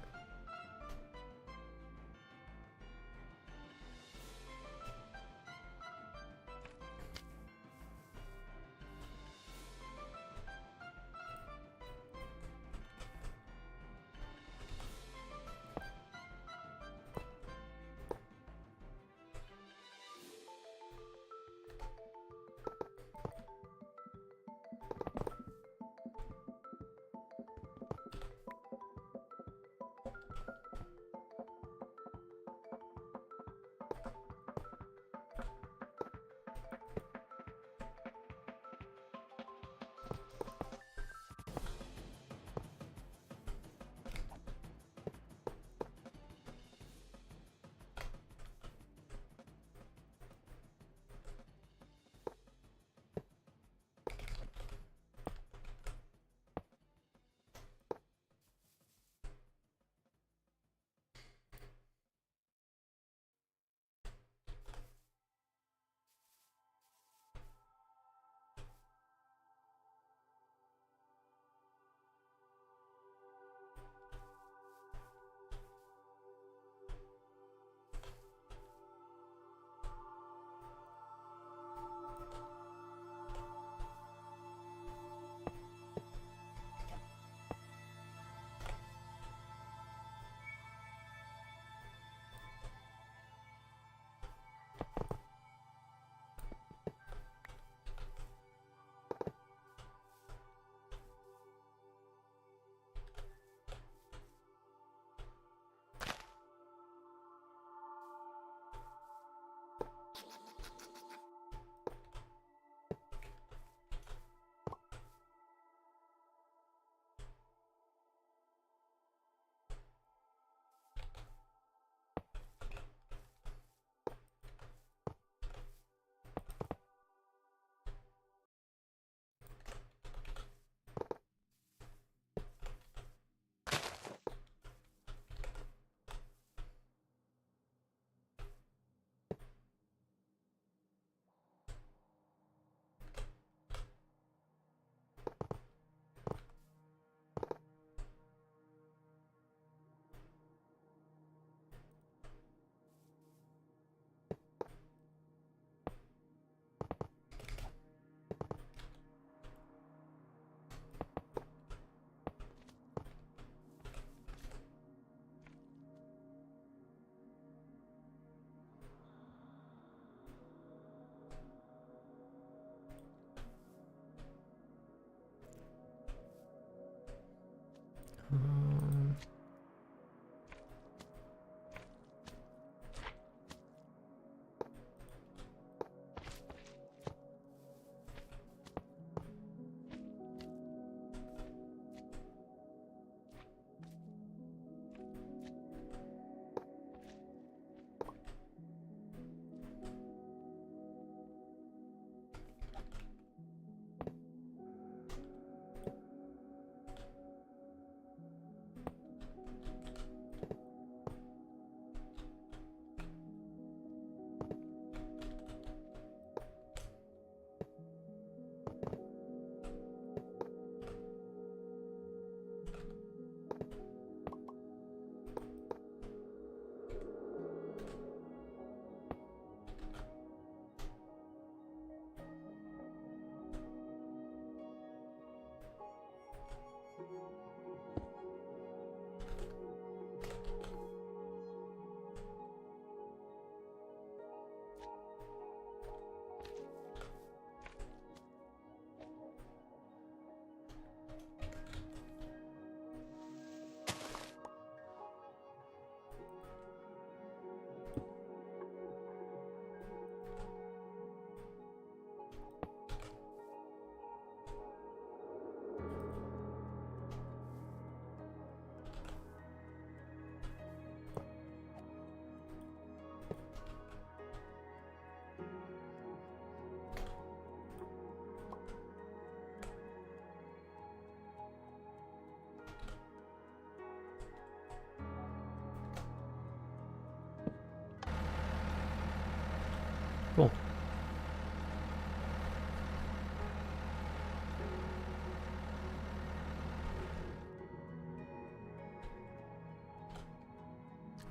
Cool.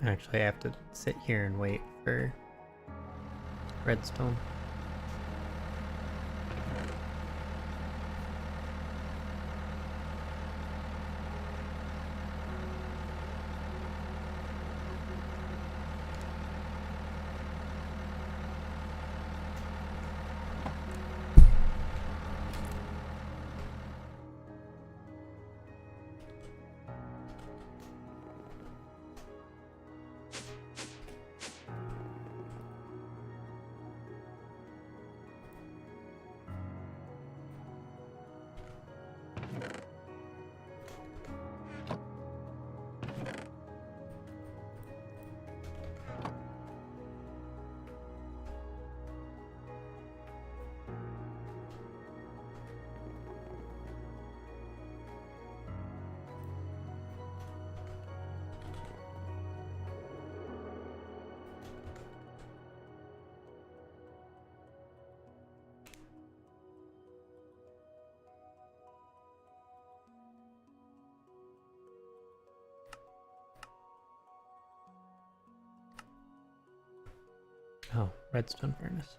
Actually, I have to sit here and wait for redstone. Oh, redstone furnace.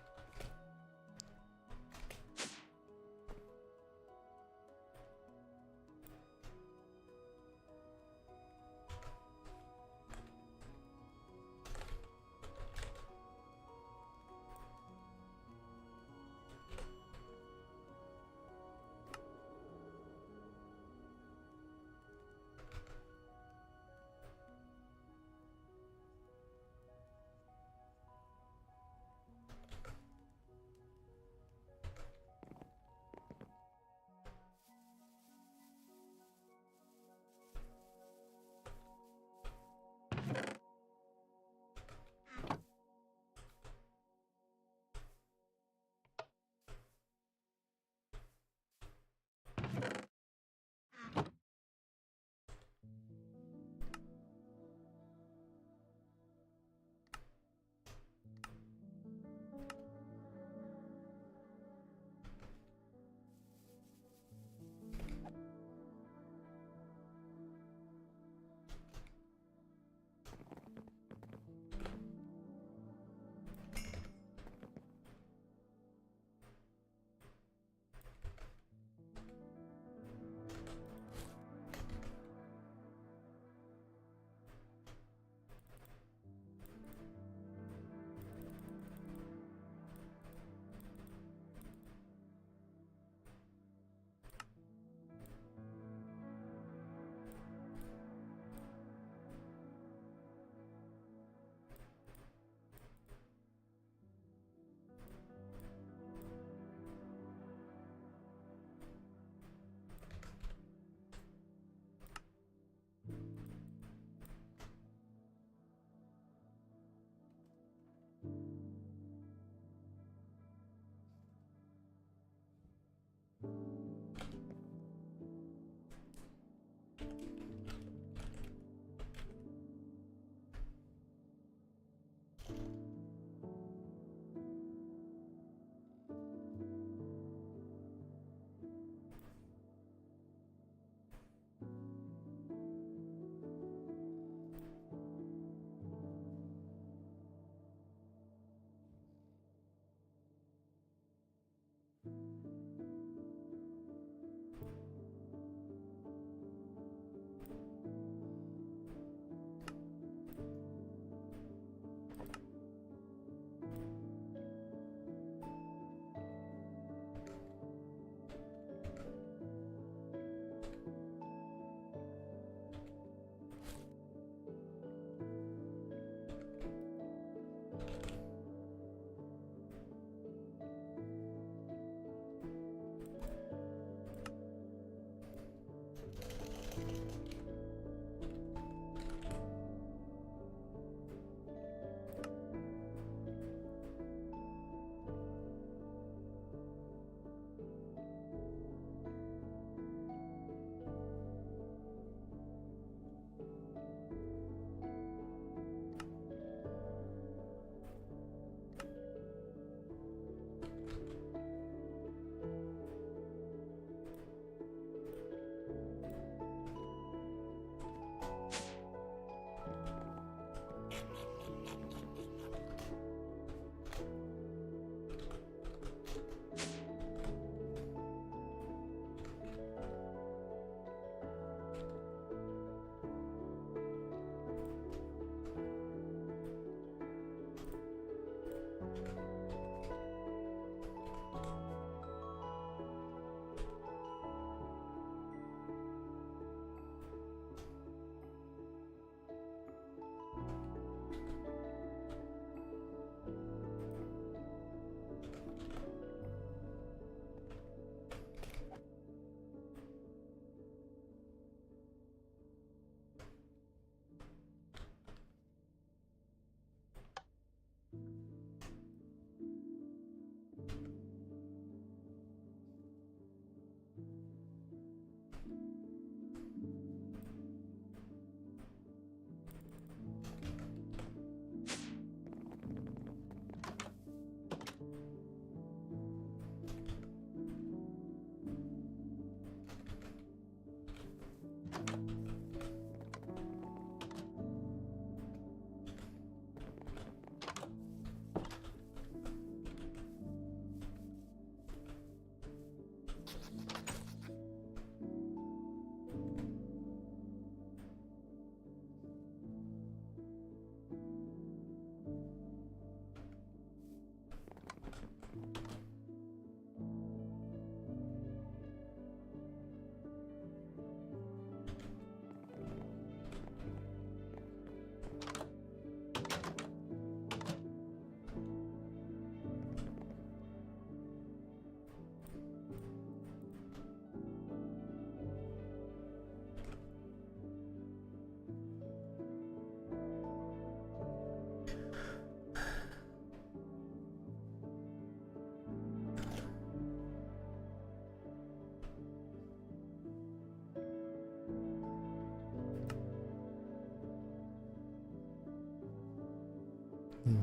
Yeah.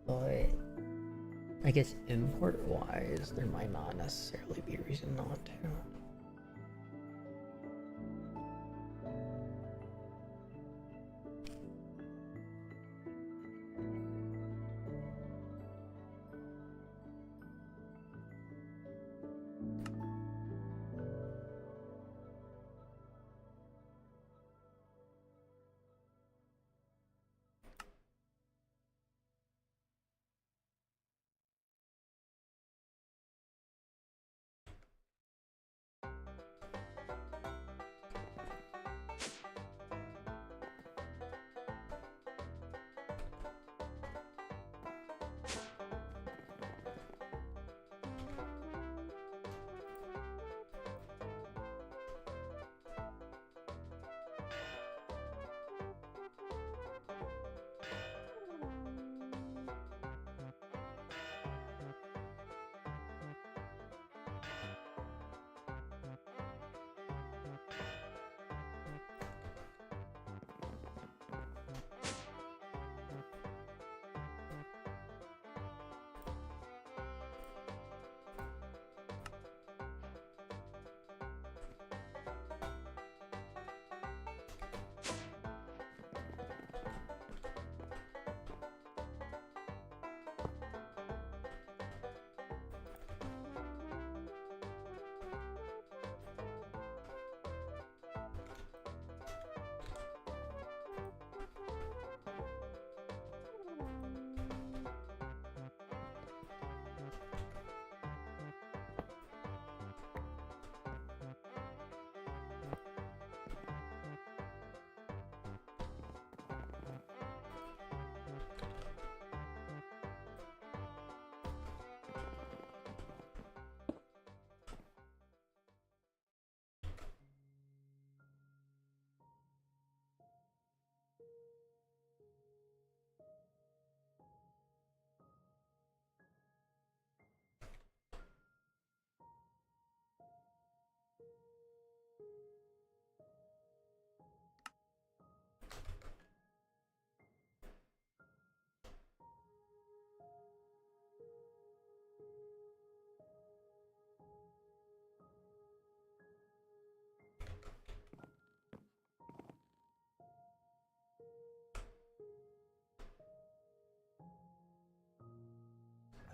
But I guess import-wise, there might not necessarily be a reason not to.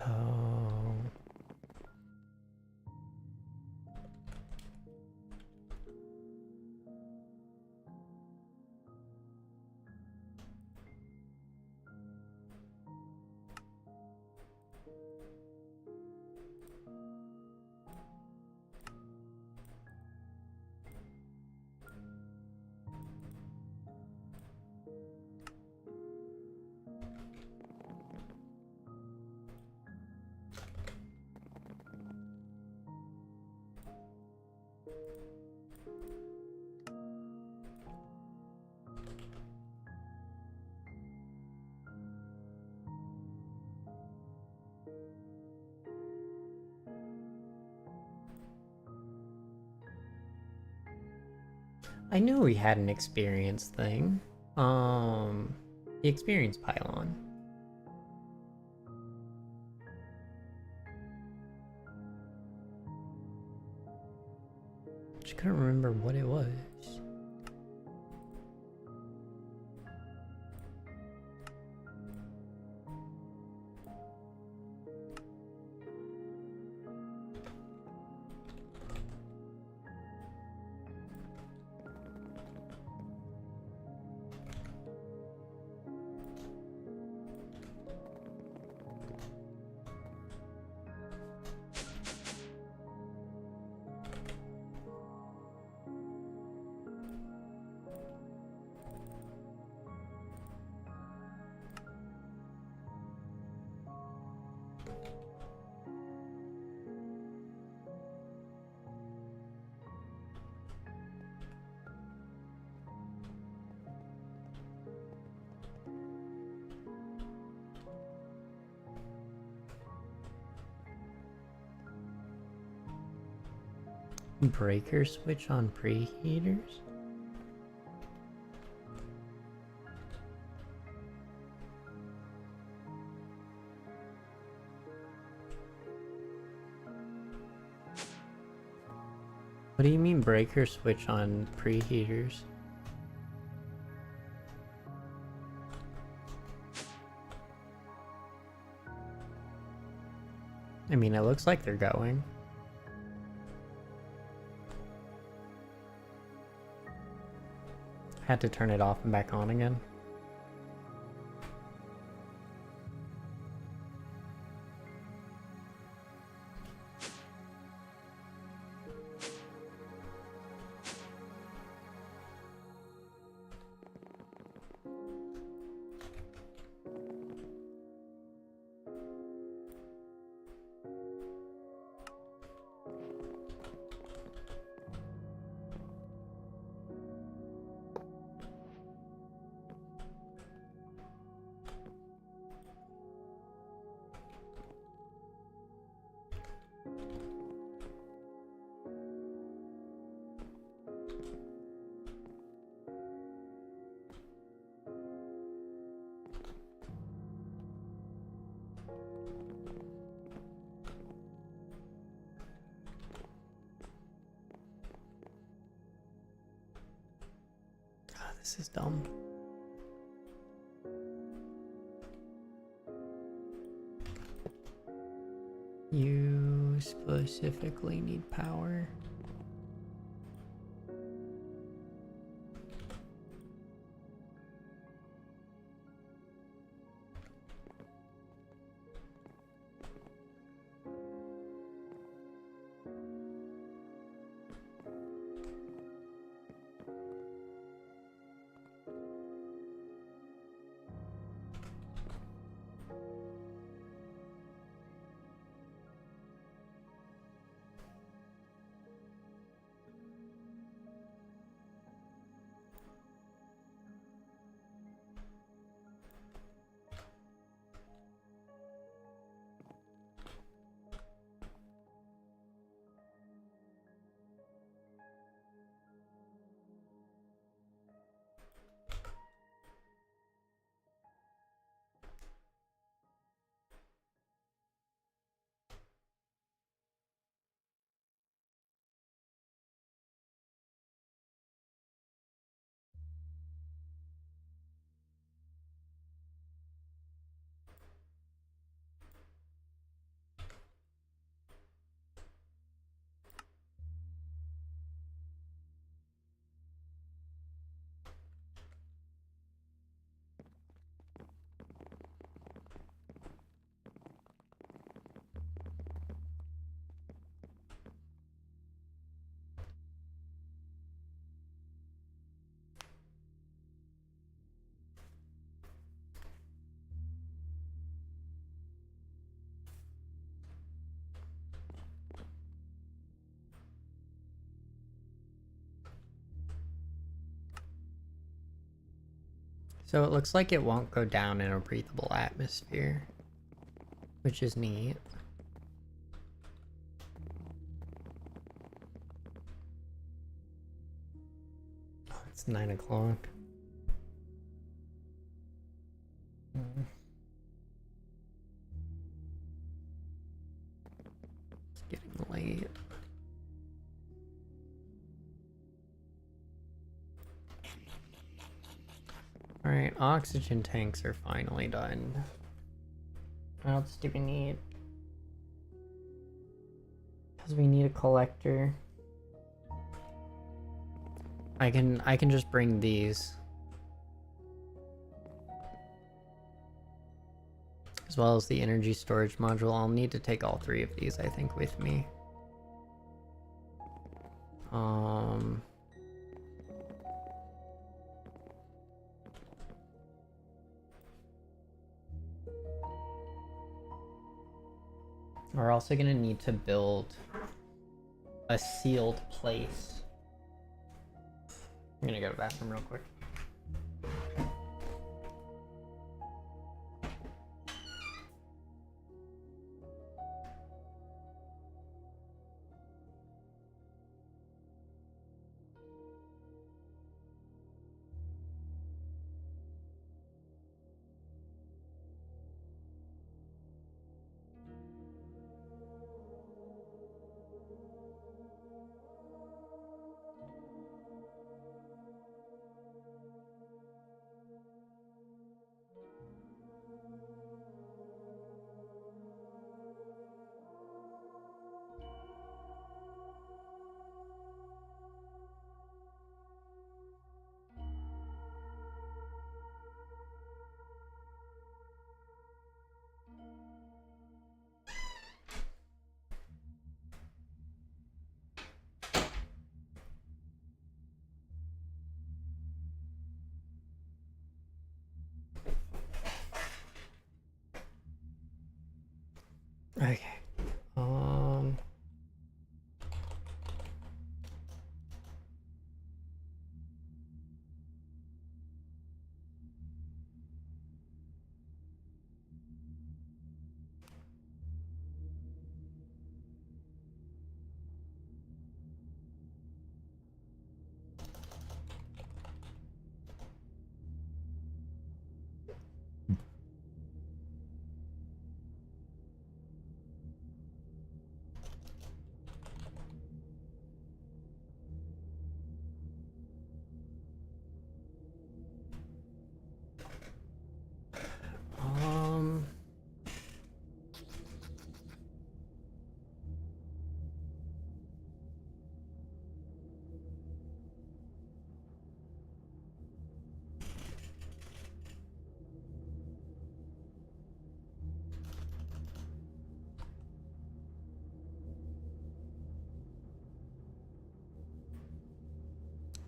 Oh. I knew we had an experience thing. The experience pylon. Just couldn't remember what it was. Breaker switch on preheaters? What do you mean breaker switch on preheaters? I mean, it looks like they're going. Had to turn it off and back on again. This is dumb. You specifically need power. So it looks like it won't go down in a breathable atmosphere, which is neat. Oh, it's 9 o'clock. It's getting late. Alright, oxygen tanks are finally done. What else do we need? Because we need a collector. I can just bring these. As well as the energy storage module. I'll need to take all 3 of these, I think, with me. We're also gonna need to build a sealed place. I'm gonna go to the bathroom real quick. Okay. Um,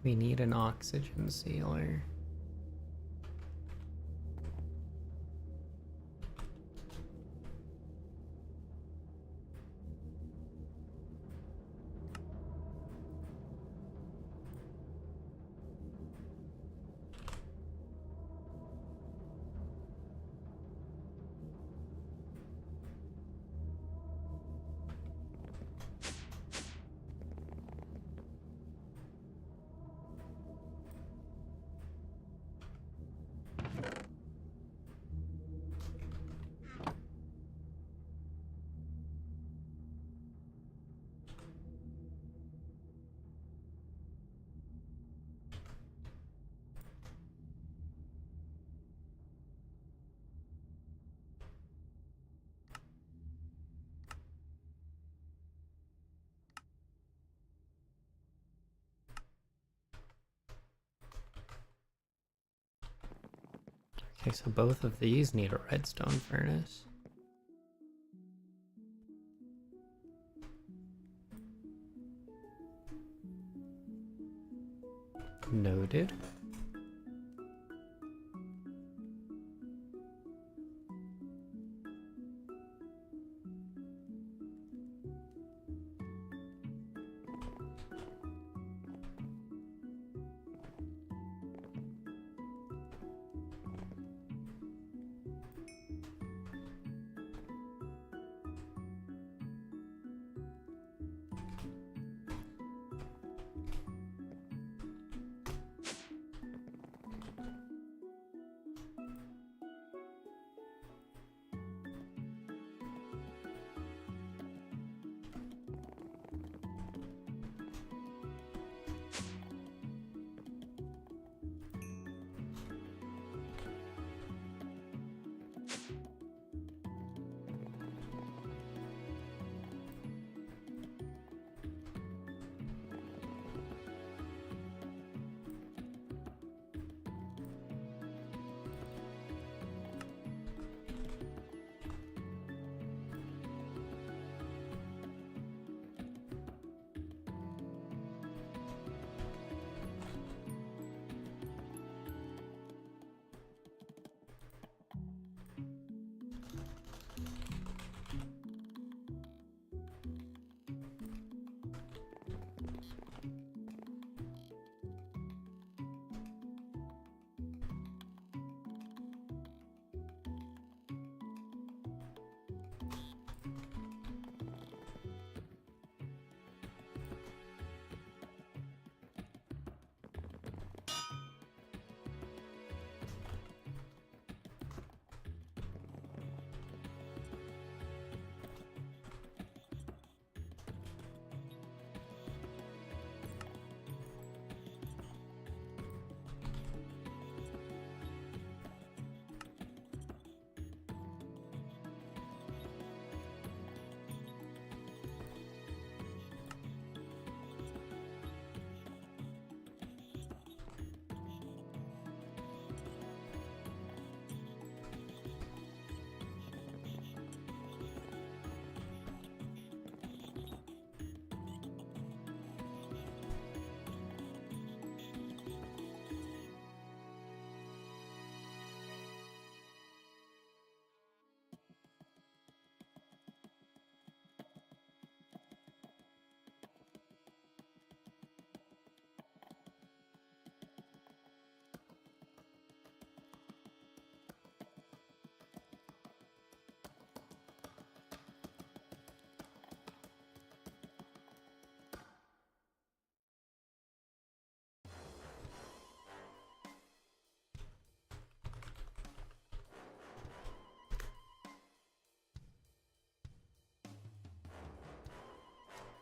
we need an oxygen sealer. Okay, so both of these need a redstone furnace. Noted.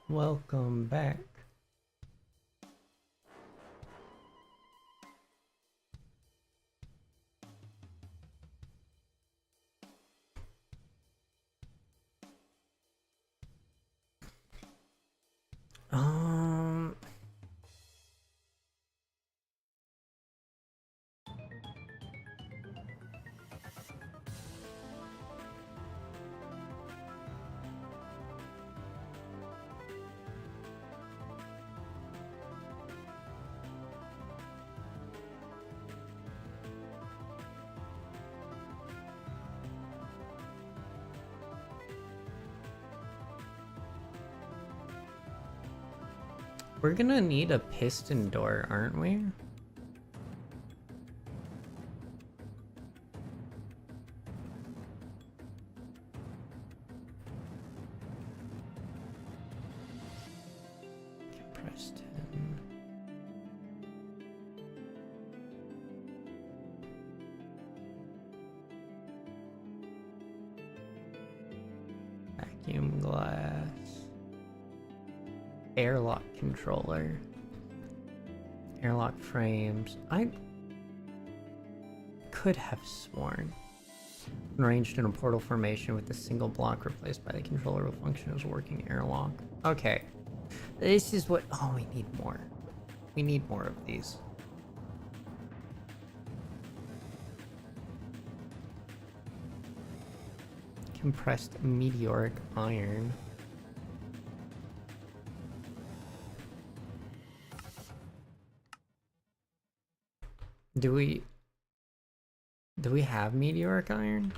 Welcome back. Um, we're gonna need a piston door, aren't we? Preston. Vacuum glass. Airlock controller. Airlock frames. I could have sworn. Arranged in a portal formation with a single block replaced by the controller will function as a working airlock. Okay. This is what... Oh, we need more. We need more of these. Compressed meteoric iron. Do we have meteoric iron?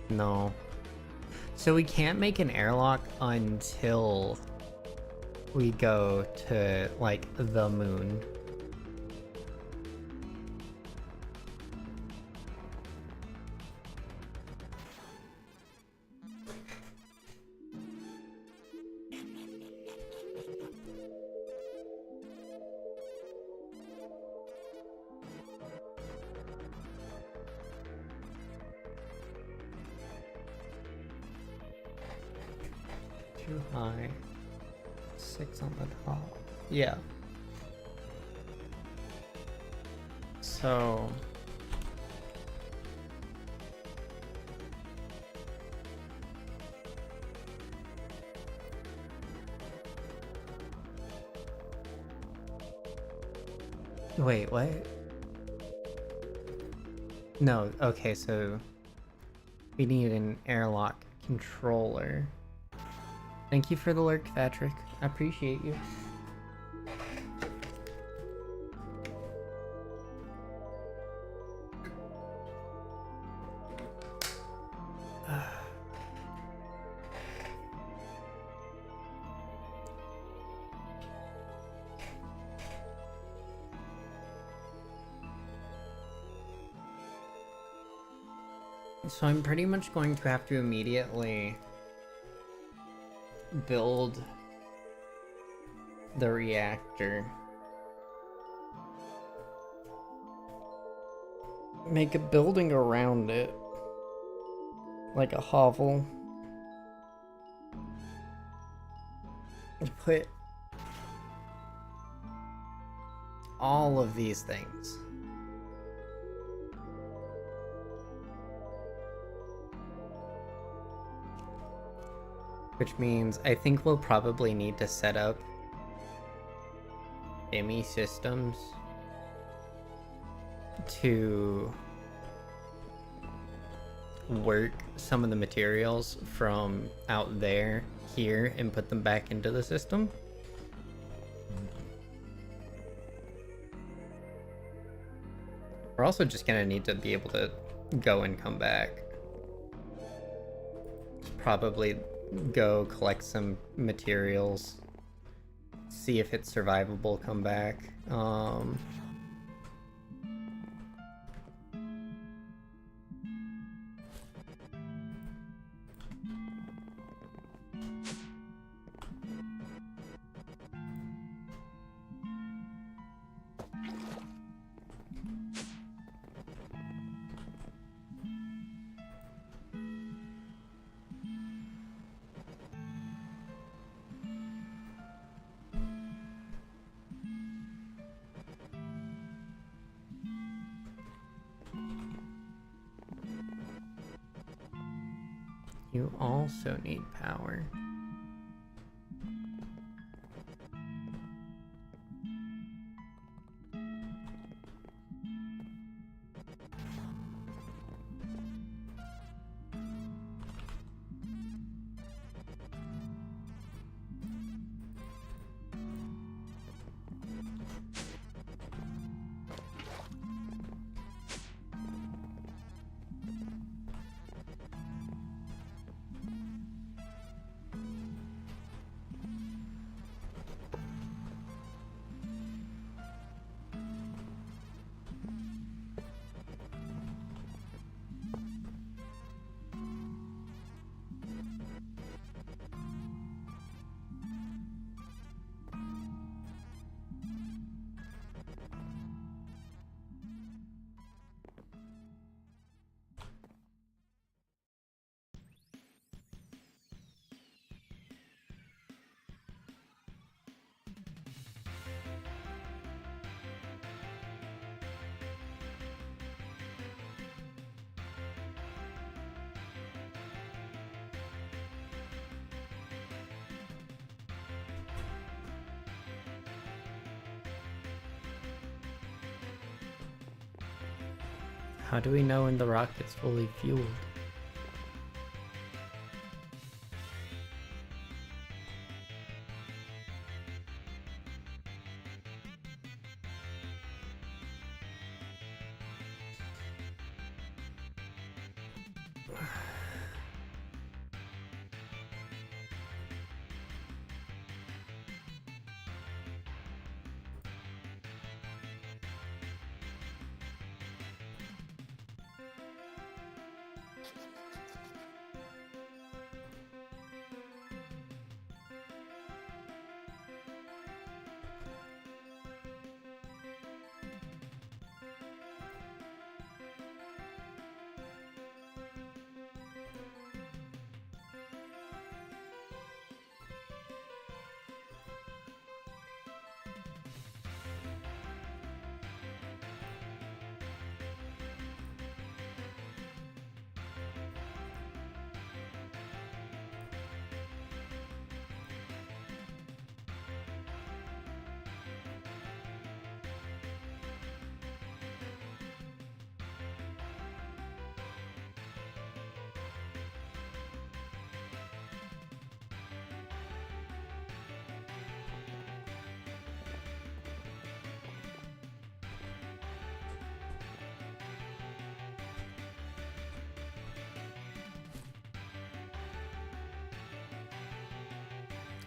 No. So we can't make an airlock until we go to, like, the moon. Too high. 6 on the top. Yeah. So... Wait, what? No, okay, so... We need an airlock controller. Thank you for the lurk, Patrick. I appreciate you. So I'm pretty much going to have to immediately build the reactor. Make a building around it. Like a hovel. Put all of these things. Which means I think we'll probably need to set up IMI systems to work some of the materials from out there here and put them back into the system. We're also just gonna need to be able to go and come back. probably go collect some materials, see if it's survivable, come back. You also need power. How do we know when the rocket's fully fueled?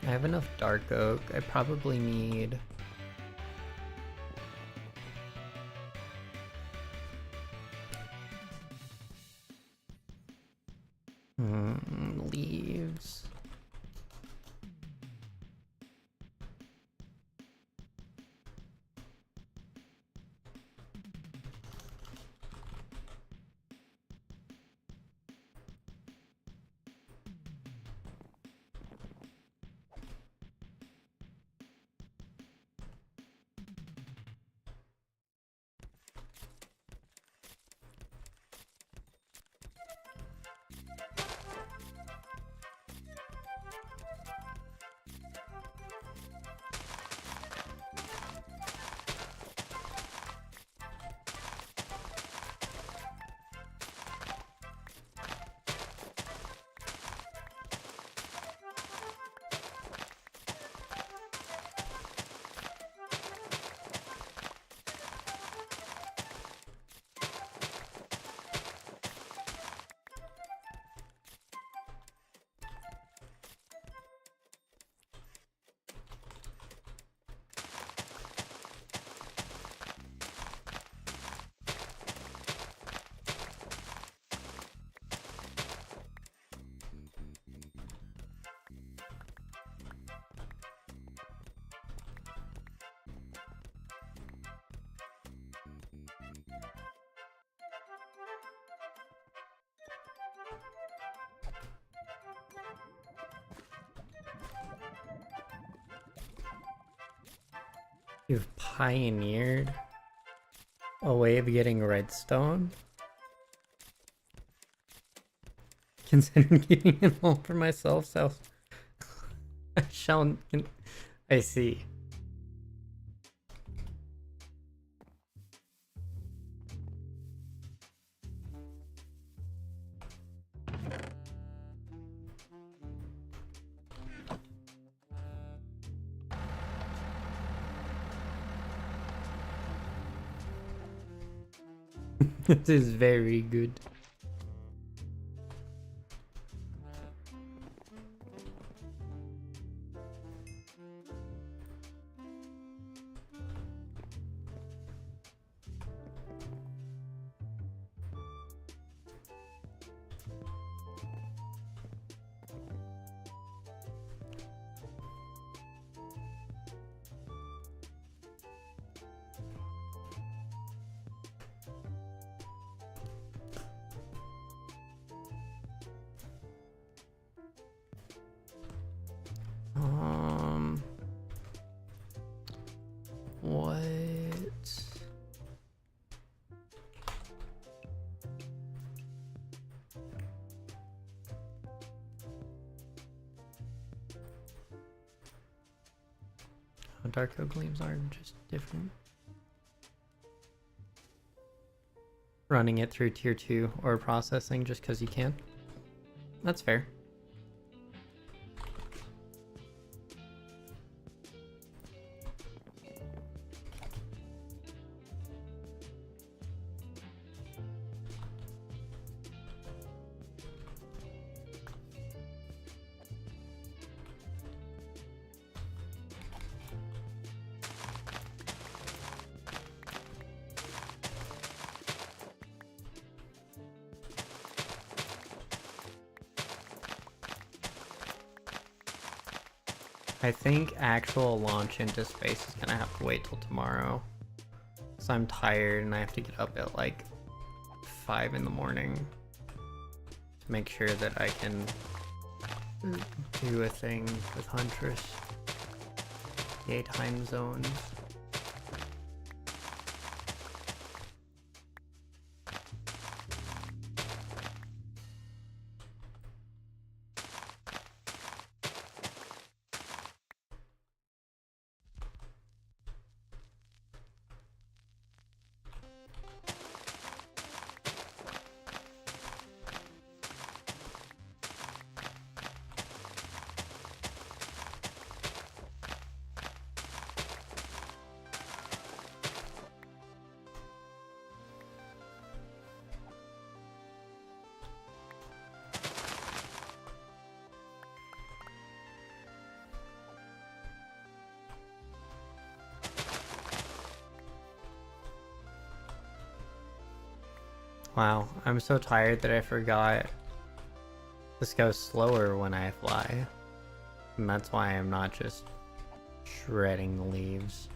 I have enough dark oak. I probably need... leaves. You've pioneered a way of getting redstone? Considering keeping it all for myself, so I shall. I see. This is very good. What? Oh, dark oak gleams are just different. Running it through tier 2 or processing just because you can. That's fair. I think actual launch into space is gonna have to wait till tomorrow. So I'm tired and I have to get up at like 5 in the morning to make sure that I can do a thing with Huntress. Yay, time zones. Wow, I'm so tired that I forgot this goes slower when I fly. And that's why I'm not just shredding the leaves.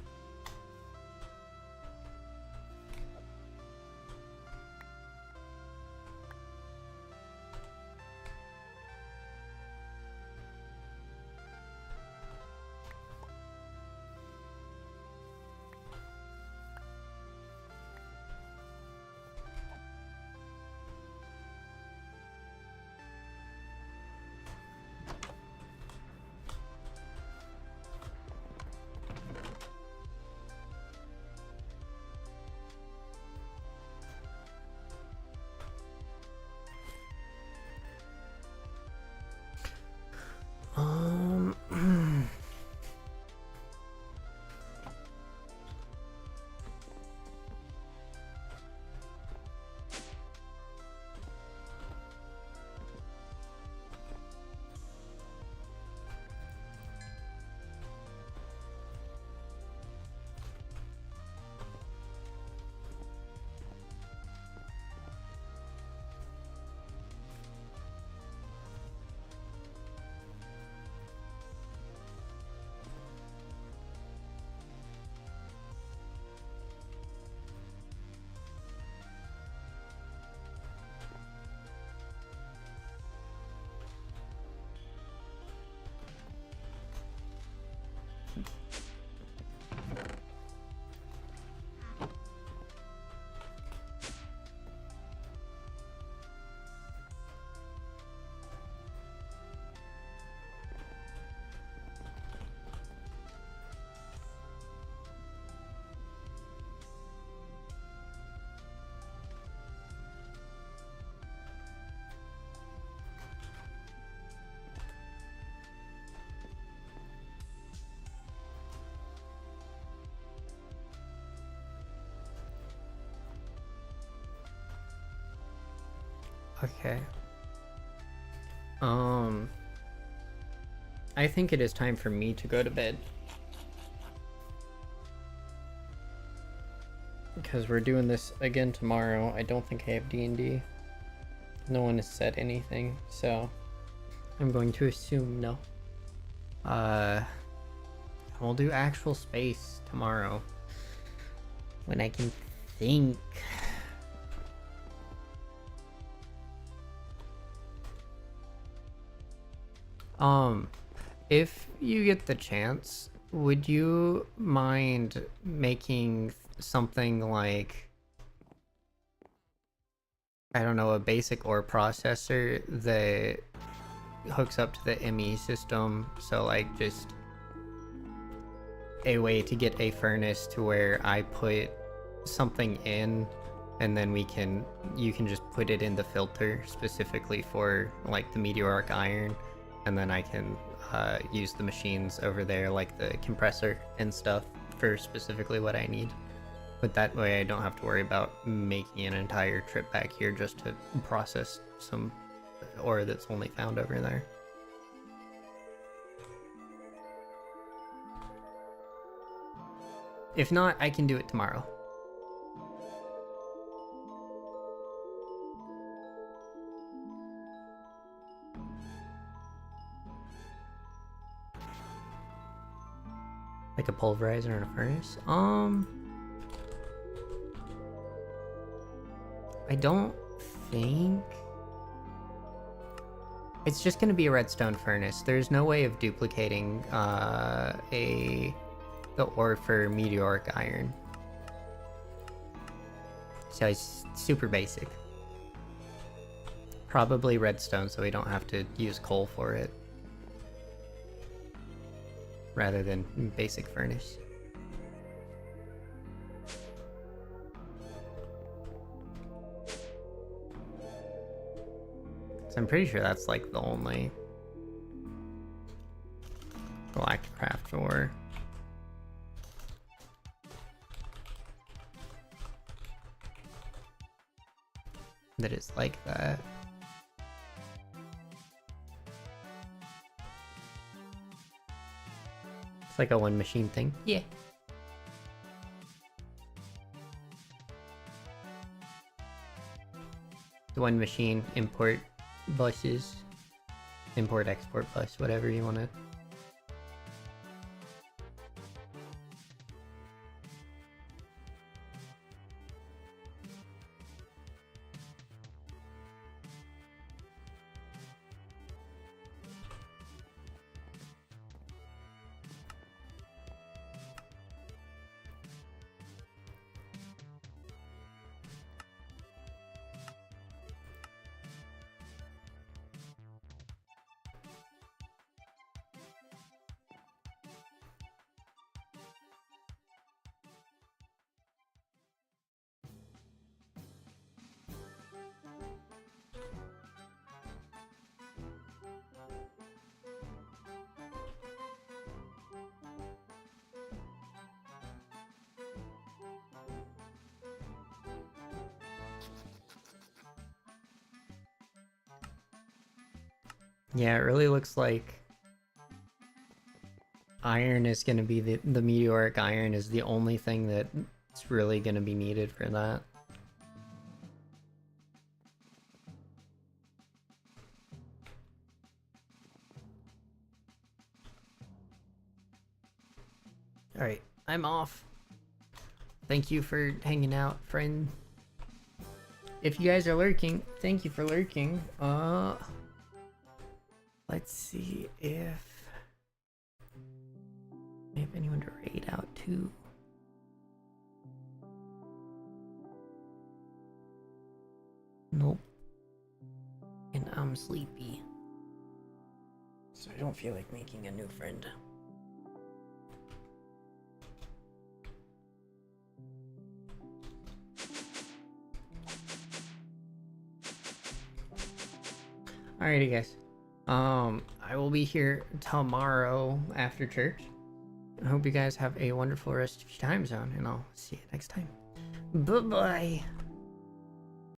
Okay. I think it is time for me to go to bed. Because we're doing this again tomorrow. I don't think I have D&D. No one has said anything, so I'm going to assume no. We'll do actual space tomorrow. When I can think. If you get the chance, would you mind making something like, I don't know, a basic ore processor that hooks up to the ME system? So like just a way to get a furnace to where I put something in and then you can just put it in the filter specifically for like the meteoric iron, and then I can use the machines over there like the compressor and stuff for specifically what I need. But that way I don't have to worry about making an entire trip back here just to process some ore that's only found over there. If not, I can do it tomorrow. Like a pulverizer and a furnace? I don't think... It's just gonna be a redstone furnace. There's no way of duplicating the ore for meteoric iron. So it's super basic. Probably redstone, so we don't have to use coal for it. Rather than basic furnace. So I'm pretty sure that's like the only Galacticraft ore. That is like that. It's like a one machine thing. Yeah. The one machine import buses. Import export bus, whatever you want to. Yeah, it really looks like iron is going to be the meteoric iron is the only thing that's really going to be needed for that. Alright, I'm off. Thank you for hanging out, friend. If you guys are lurking, thank you for lurking. Let's see if I have anyone to raid out to. Nope. And I'm sleepy, so I don't feel like making a new friend. Alrighty, guys. I will be here tomorrow after church. I hope you guys have a wonderful rest of your time zone, and I'll see you next time. Bye-bye.